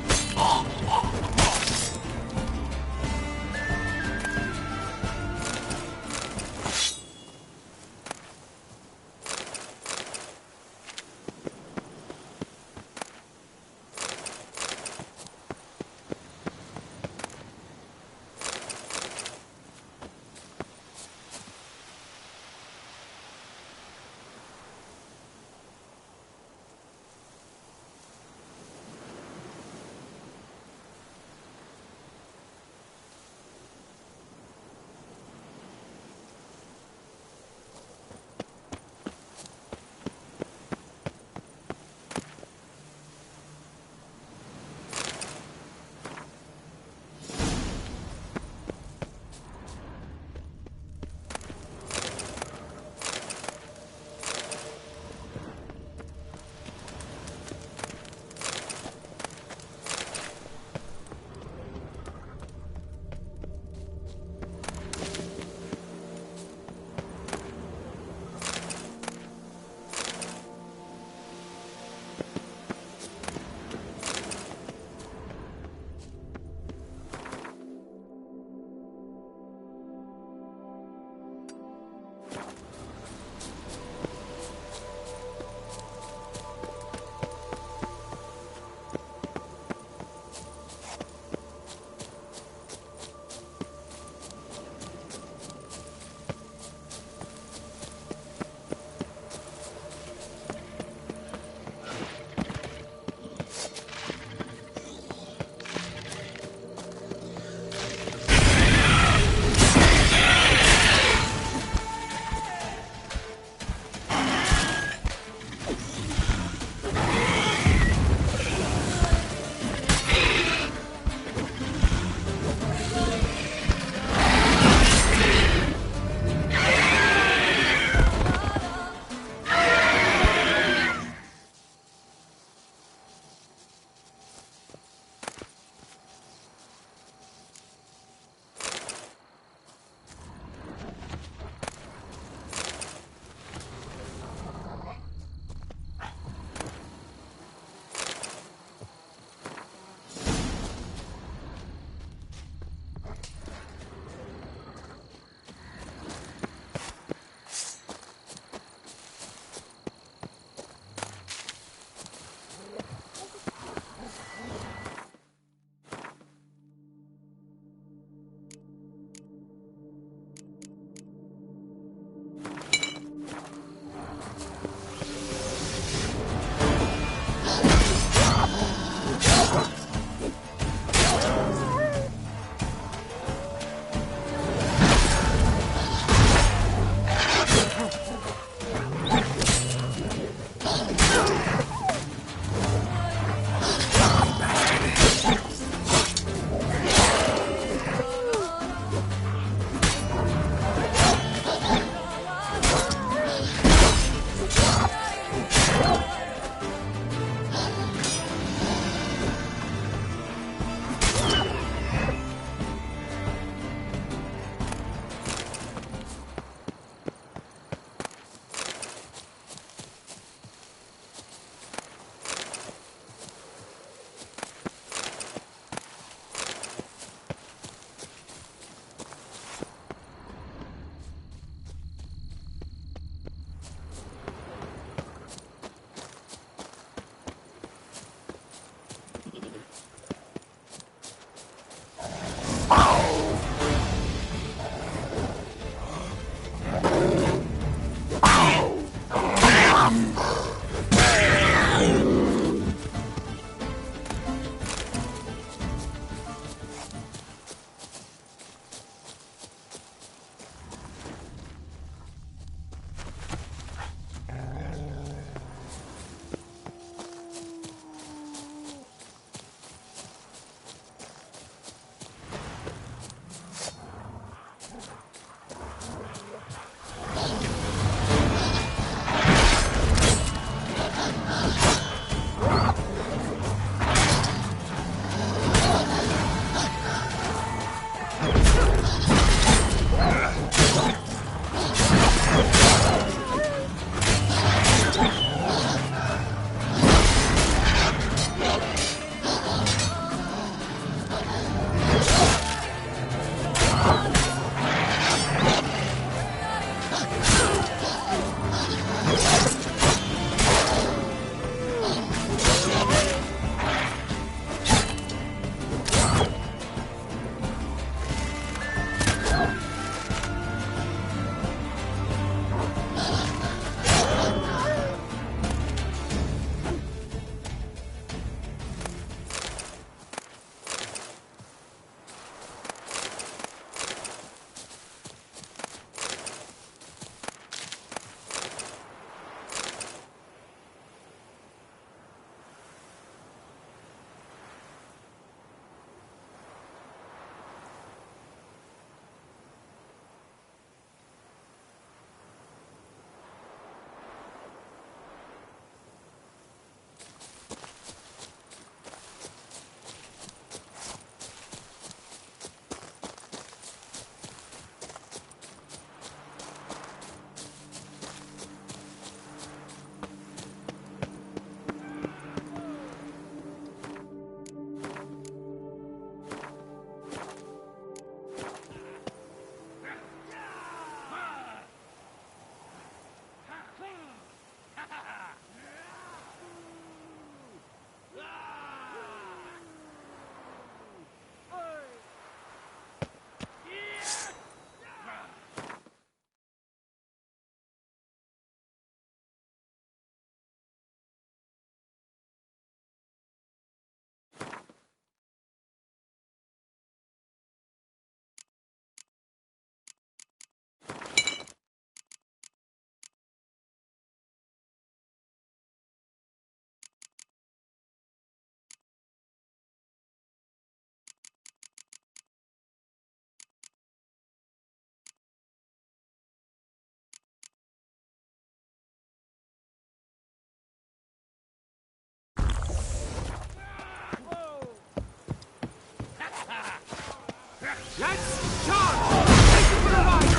Let's charge! Take it for the ride!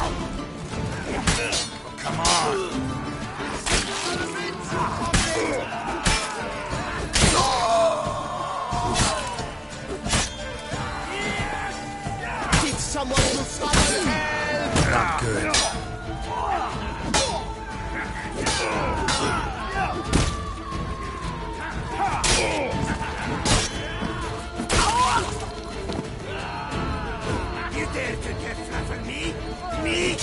Come on! Did someone who started hell? Not good. You dare to get flat on me? Me?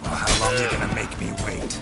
Well, how long are you gonna make me wait?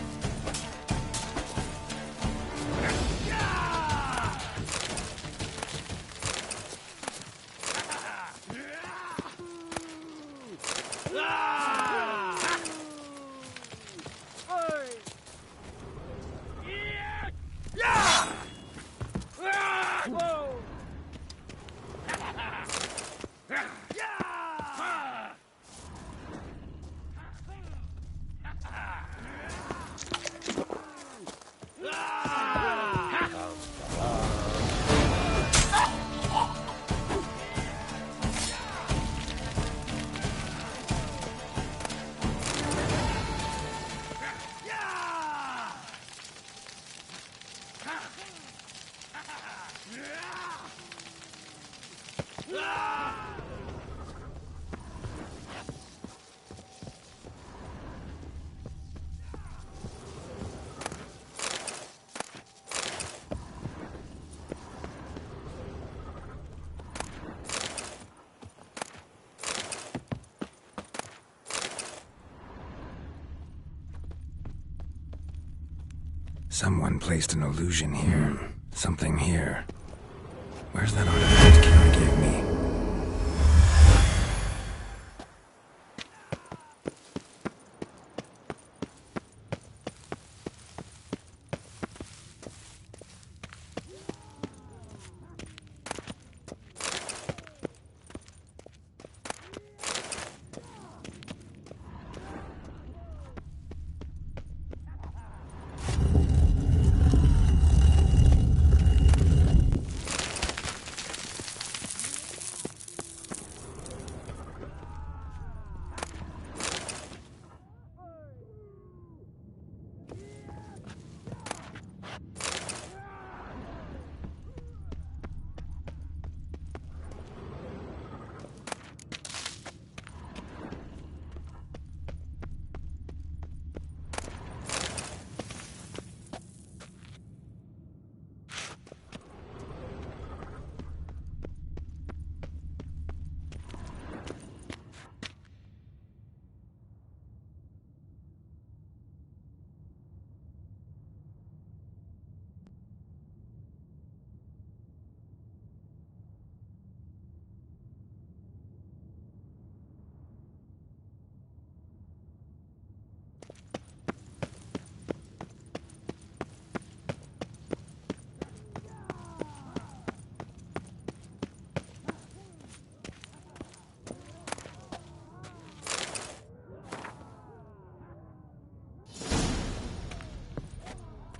Someone placed an illusion here. Something here. Where's that artifact Kira gave me?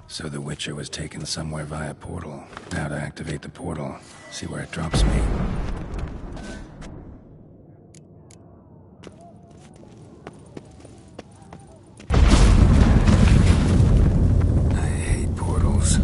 So the Witcher was taken somewhere via portal. Now to activate the portal, see where it drops me. I hate portals.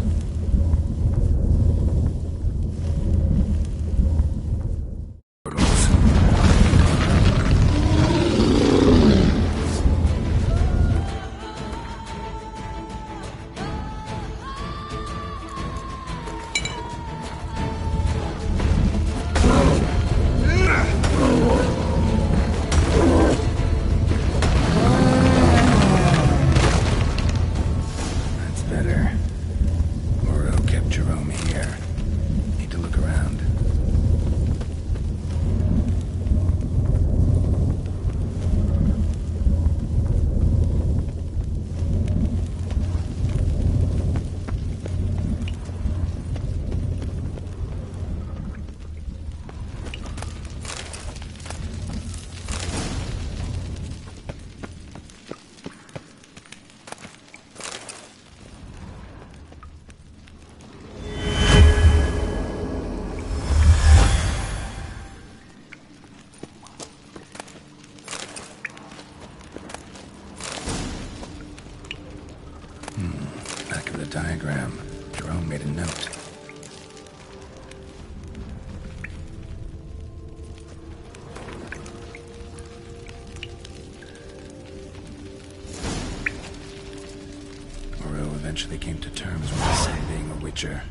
telegram. Jerome made a note. Moreau eventually came to terms with his son being a witcher.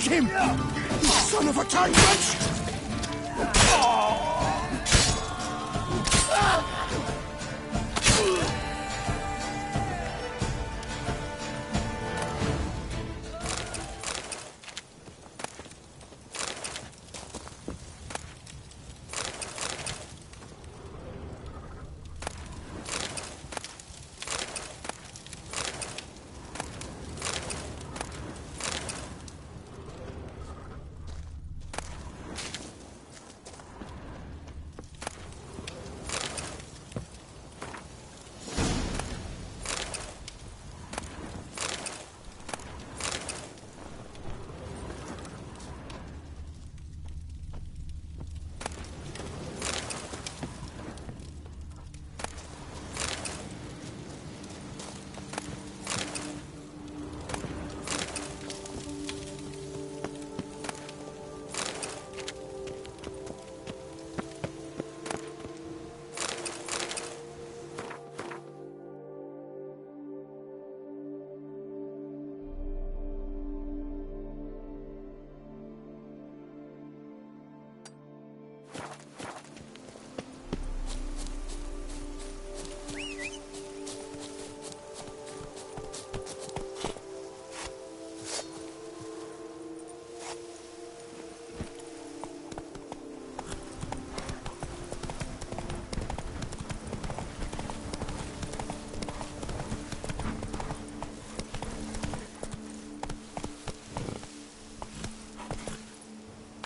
him! You son of a tyrant!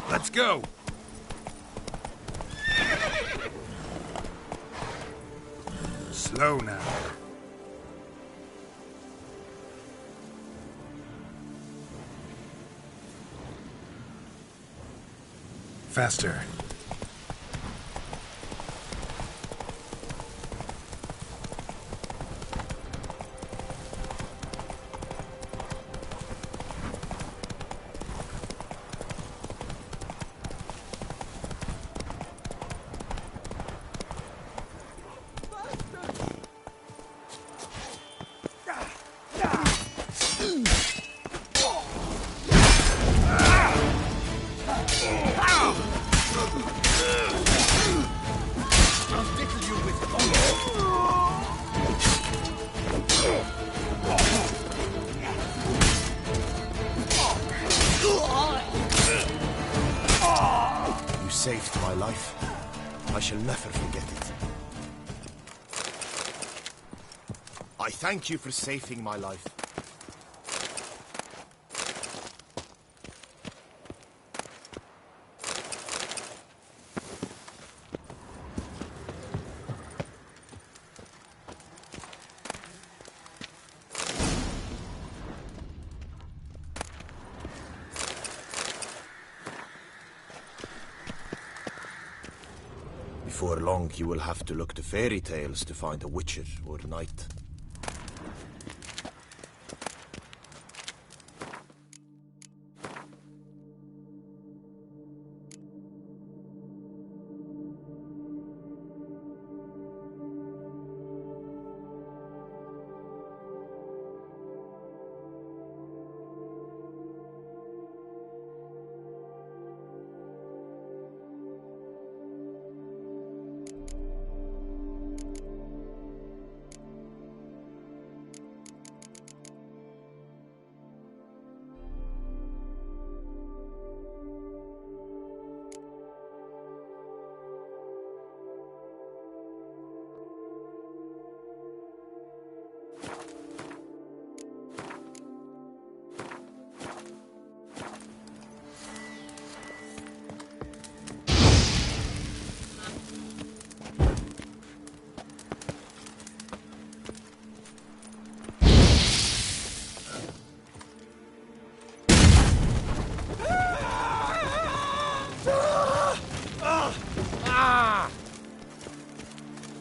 Let's go! Slow now. Faster. Saved my life. I shall never forget it. I thank you for saving my life. Before long, you will have to look to fairy tales to find a witcher or knight.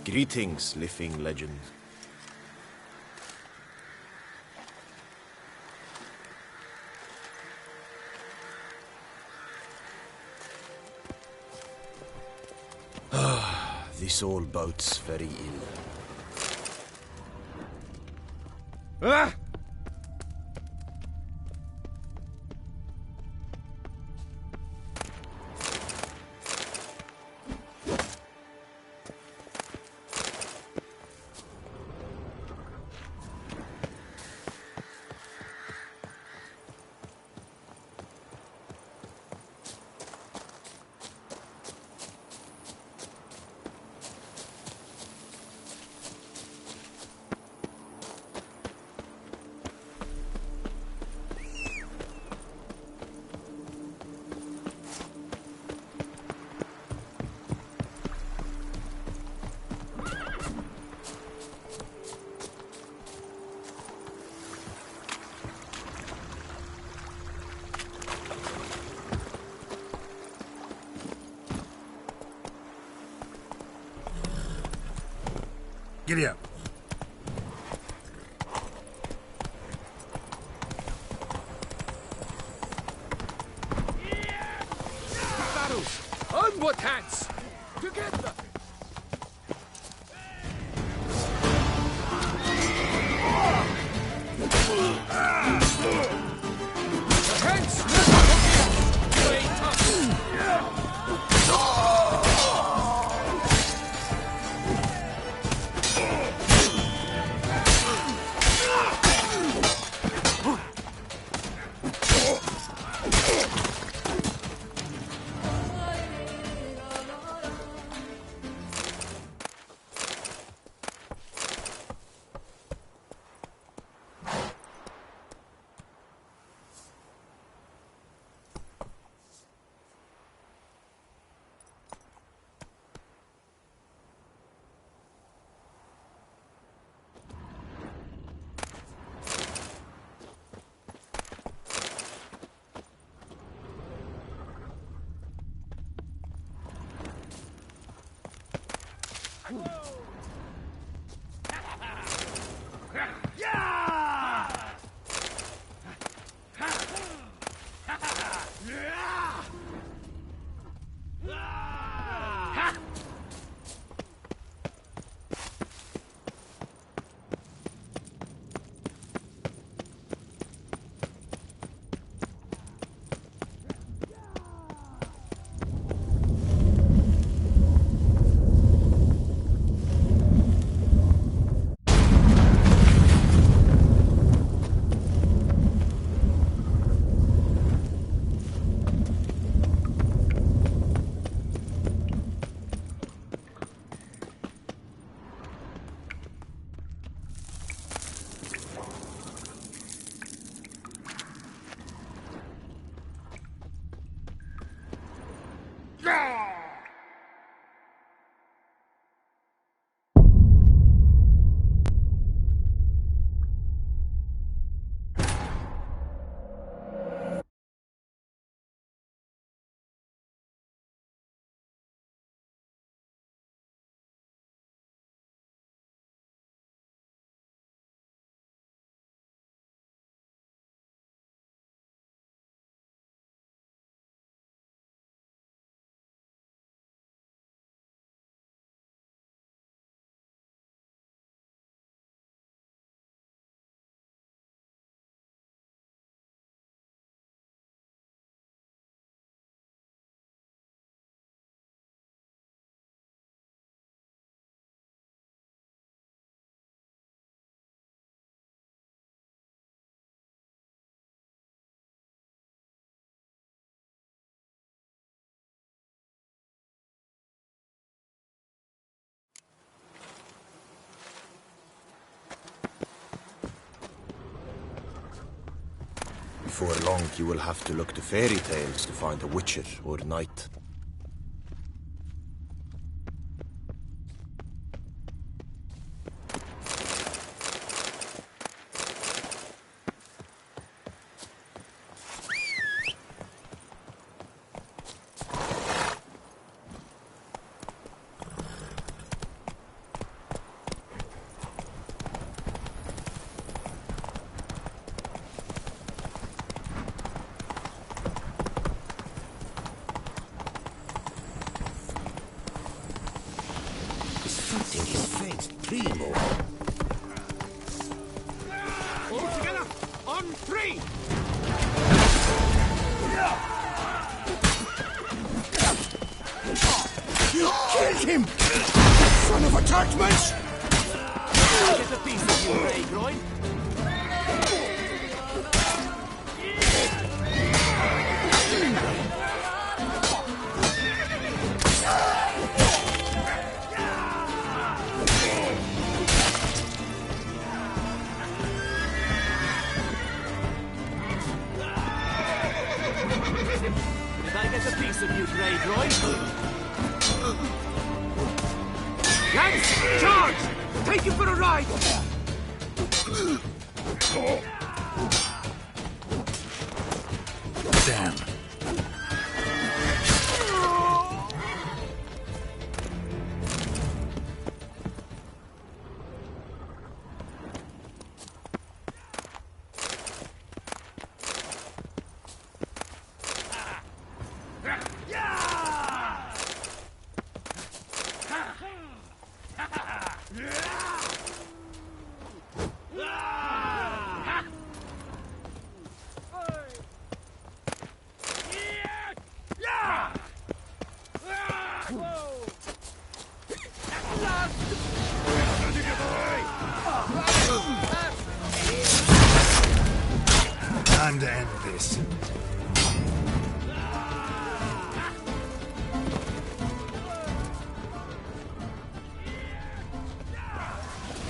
Greetings, living legend. This all bodes very ill. Giddy up. Battles! Onward, hands! Together! Before long, you will have to look to fairy tales to find a witcher or knight. All together, on three! You killed him! Son of a Tartman's! Get a piece of you, Ray Groin. Did I get a piece of you, Grey Groin? Lance, charge! Take you for a ride! Damn. Time to end this.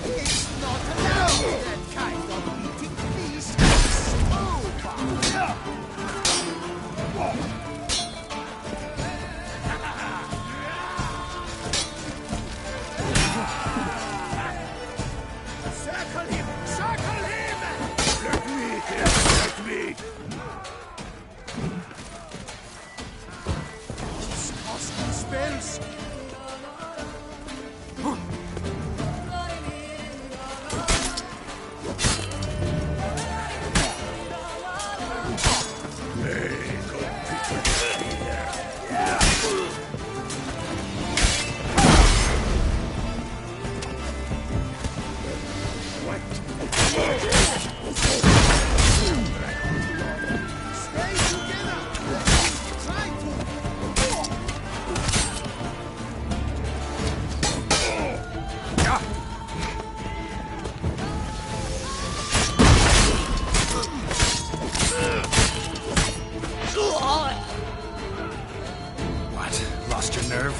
It's not allowed, that kind of eating feast. Circle him! Circle him! Let me! Let me! He's casting spells! What? Lost your nerve?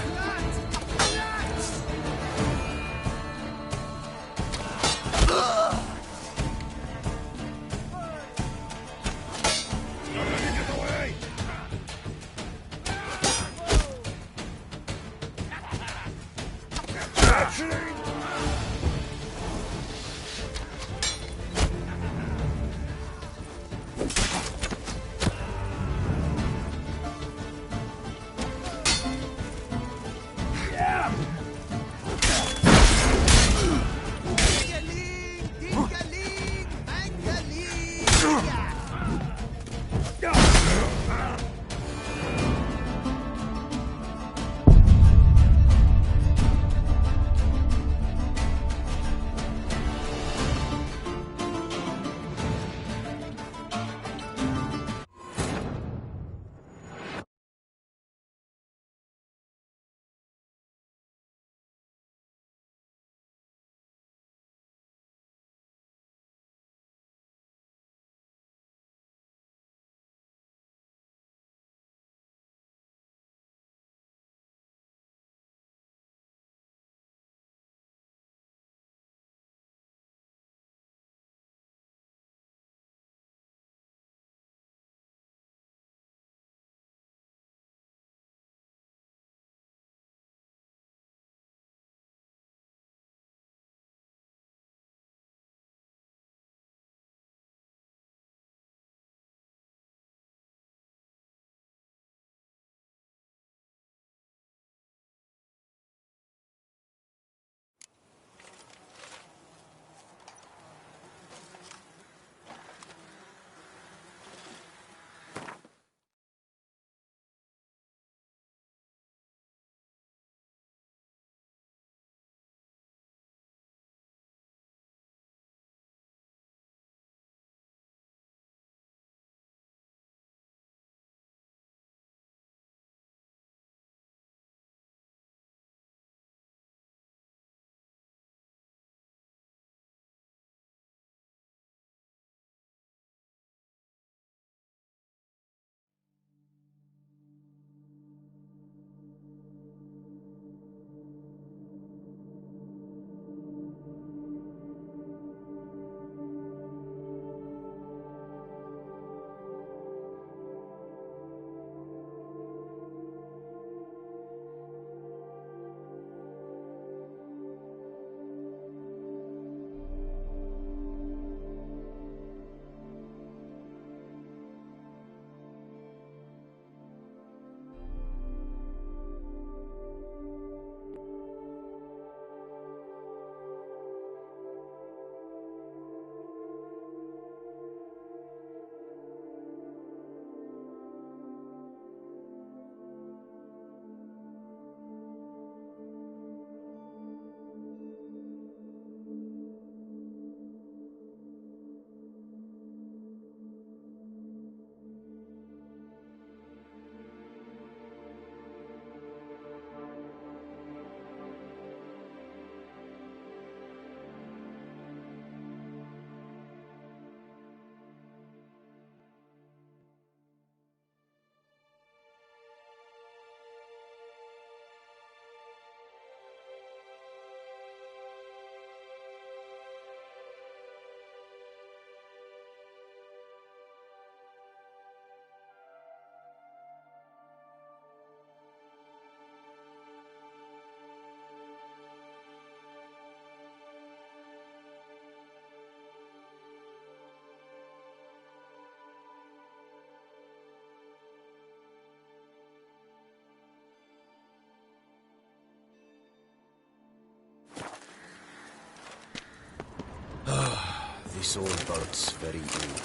This old bird's very ill.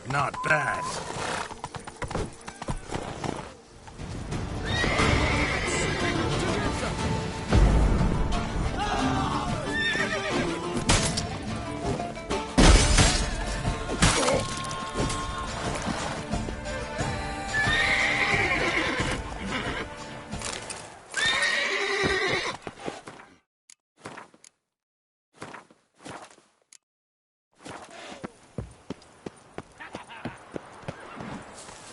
Not bad.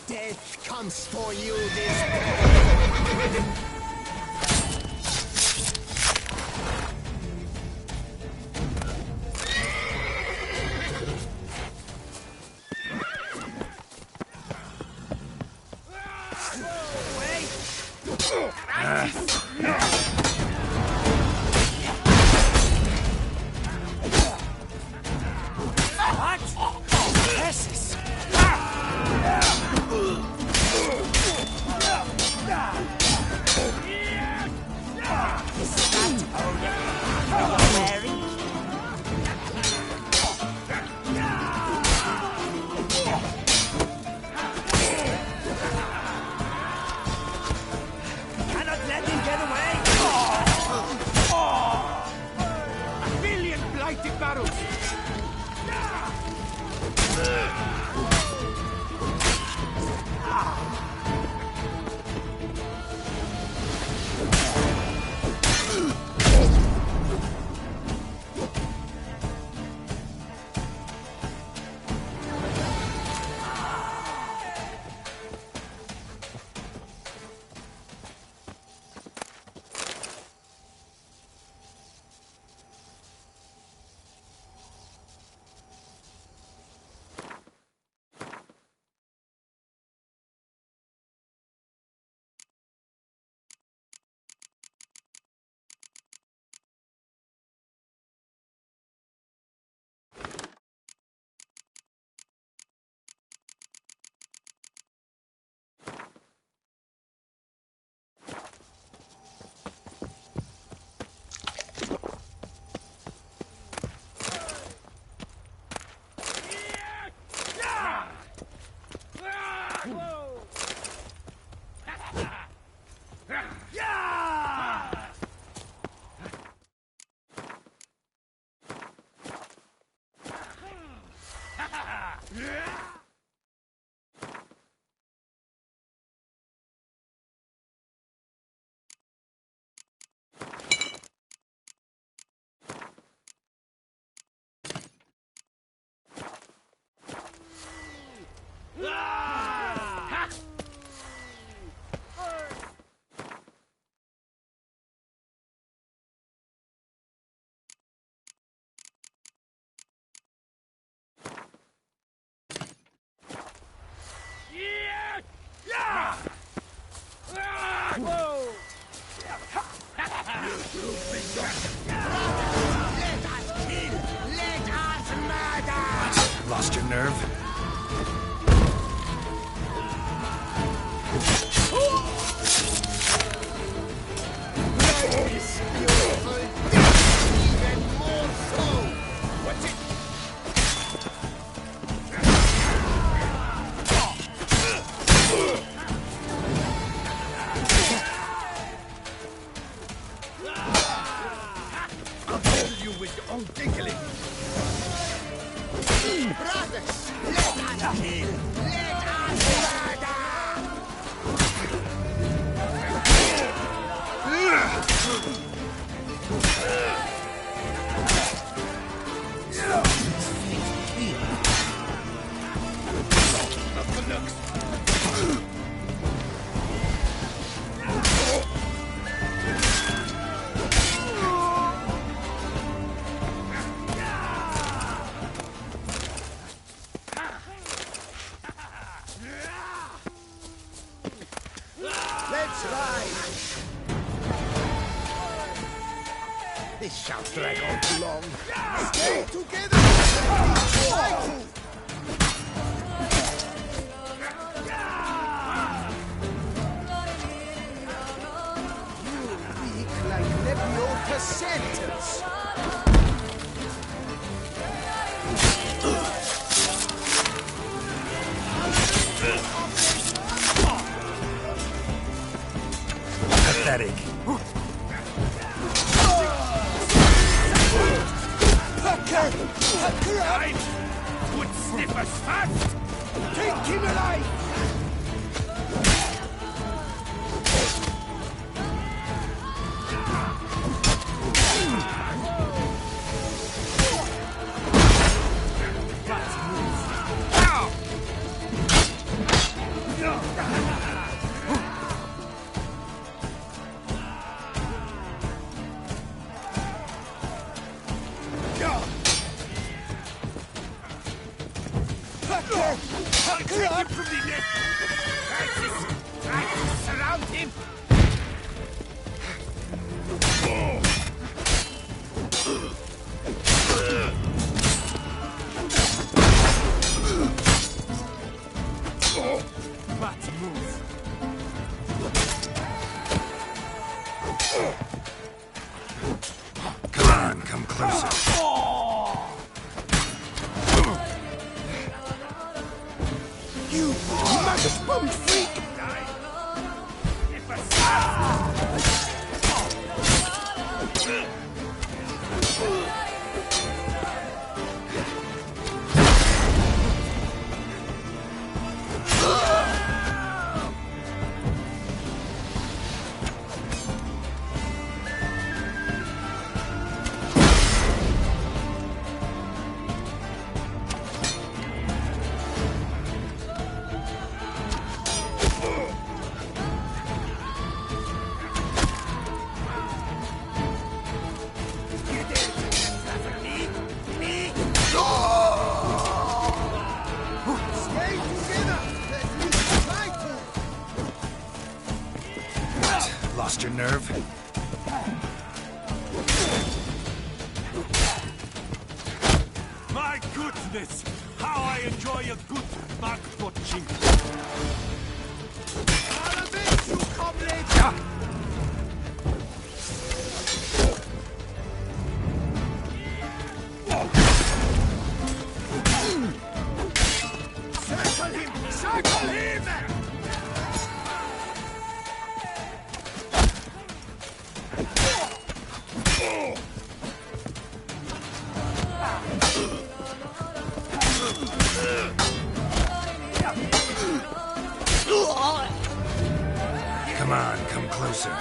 Death comes for you this day. Lost your nerve? This shall drag on too long. Stay together! You weak like Leviosa centers. Pathetic. Alive! Good sniffers fast! Take him alive! Surround him! But move! Come on, come closer. You maggot bummed freak! Lost your nerve? My goodness! How I enjoy a good back butching! Circle him! Circle him! Come on, come closer.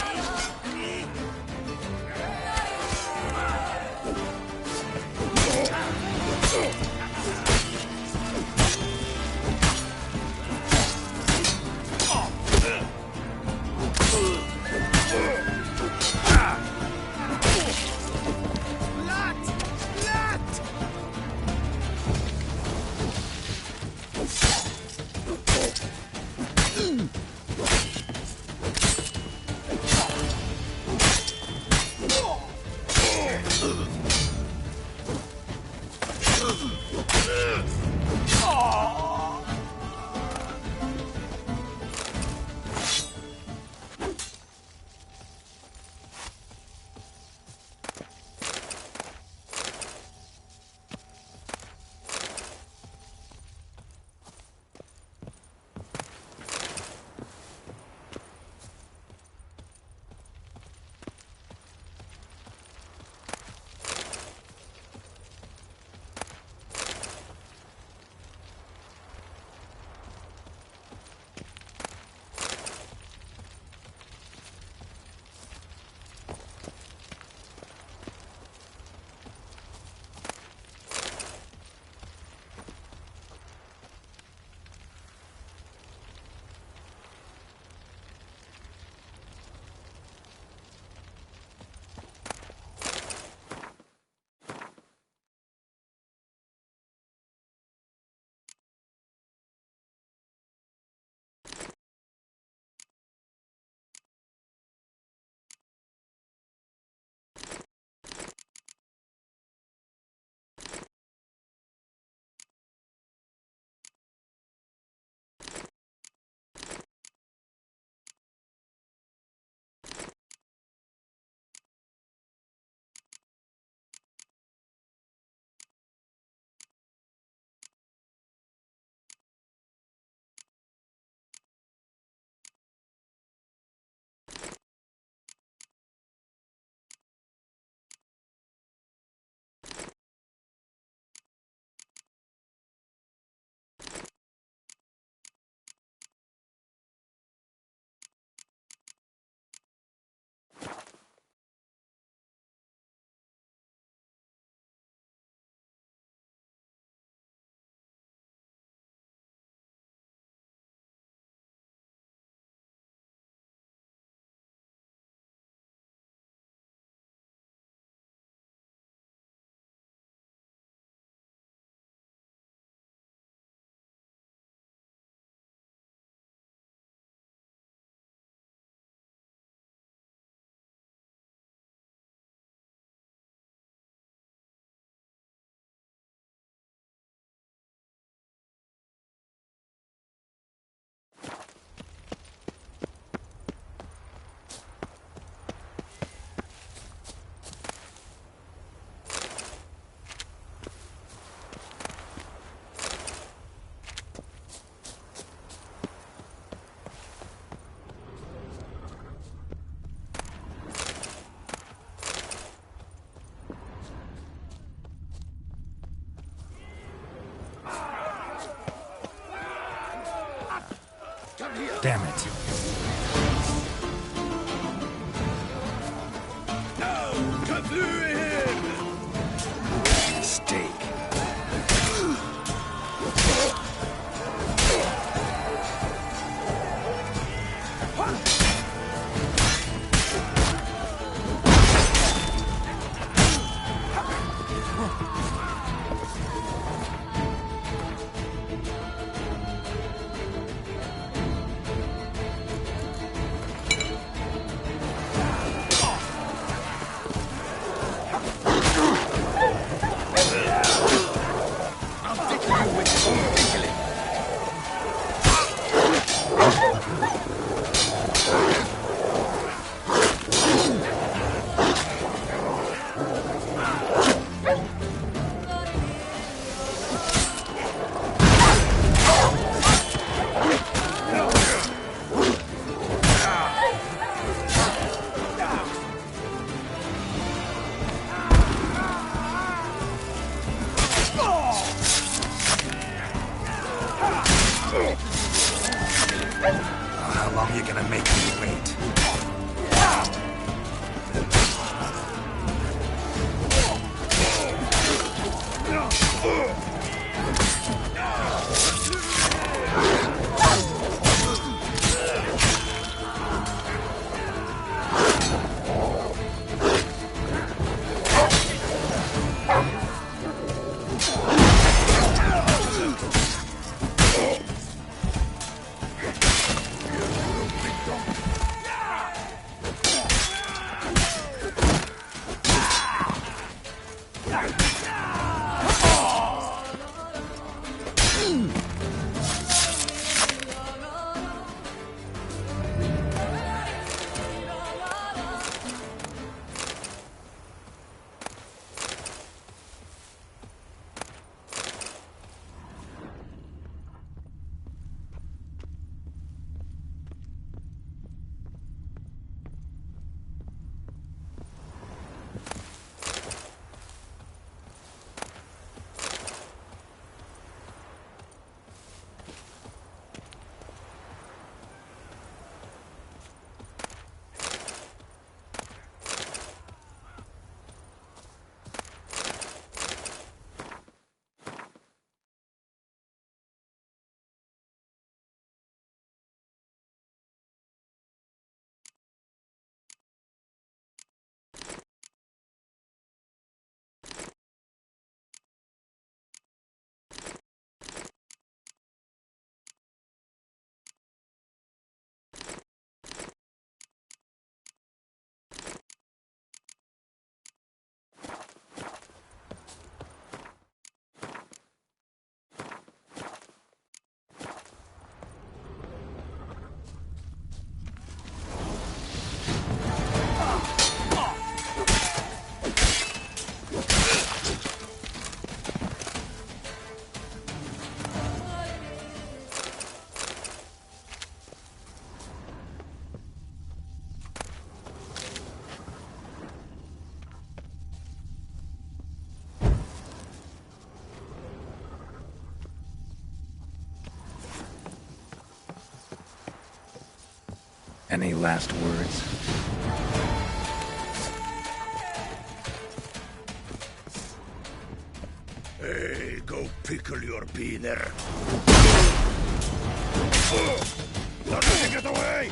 Damn it. Mistake. How long are you gonna make me wait? Any last words? Hey, go pickle your beaner. Don't let it get away!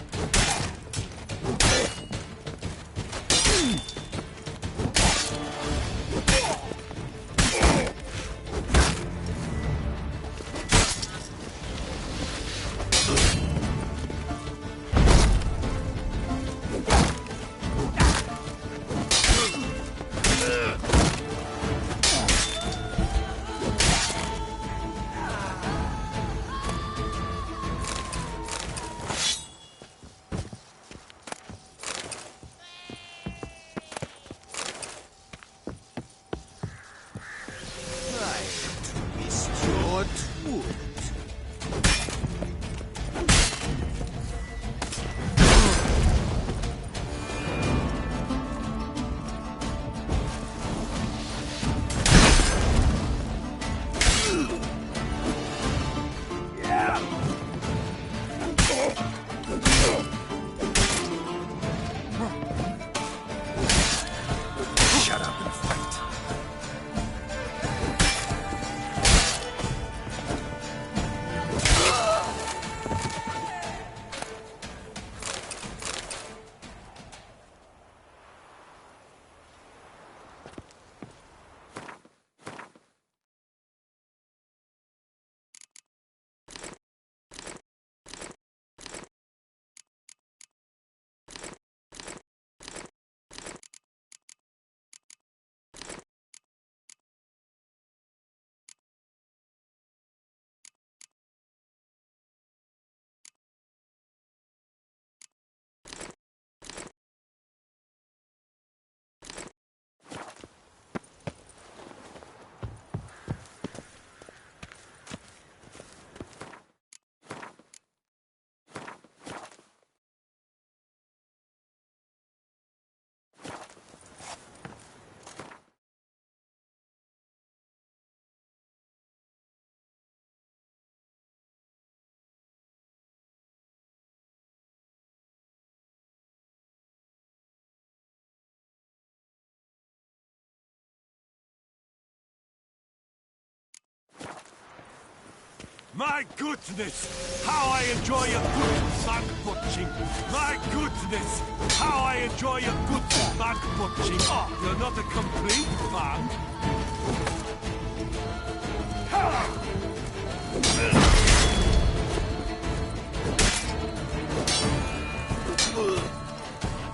My goodness, how I enjoy a good back punching. My goodness, how I enjoy a good back punching. Oh, you're not a complete man.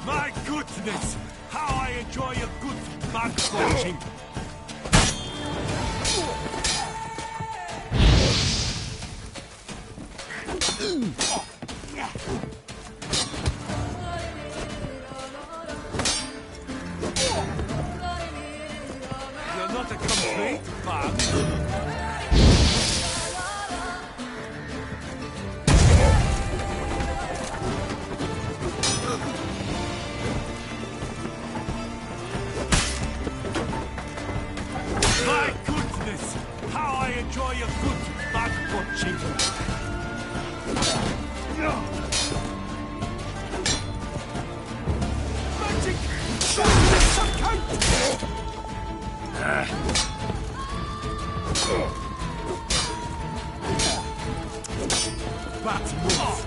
My goodness, how I enjoy a good back punching. You're not a complete man. My goodness, how I enjoy a good back punching. Magic! Some kind! Bat move!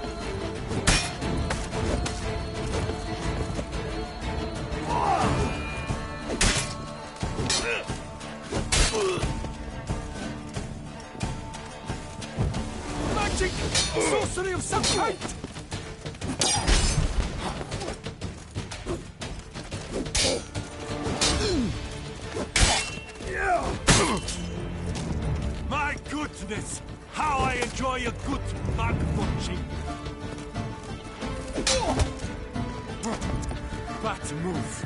Magic! Sorcery of some kind! My goodness! How I enjoy a good back punching! Bat move!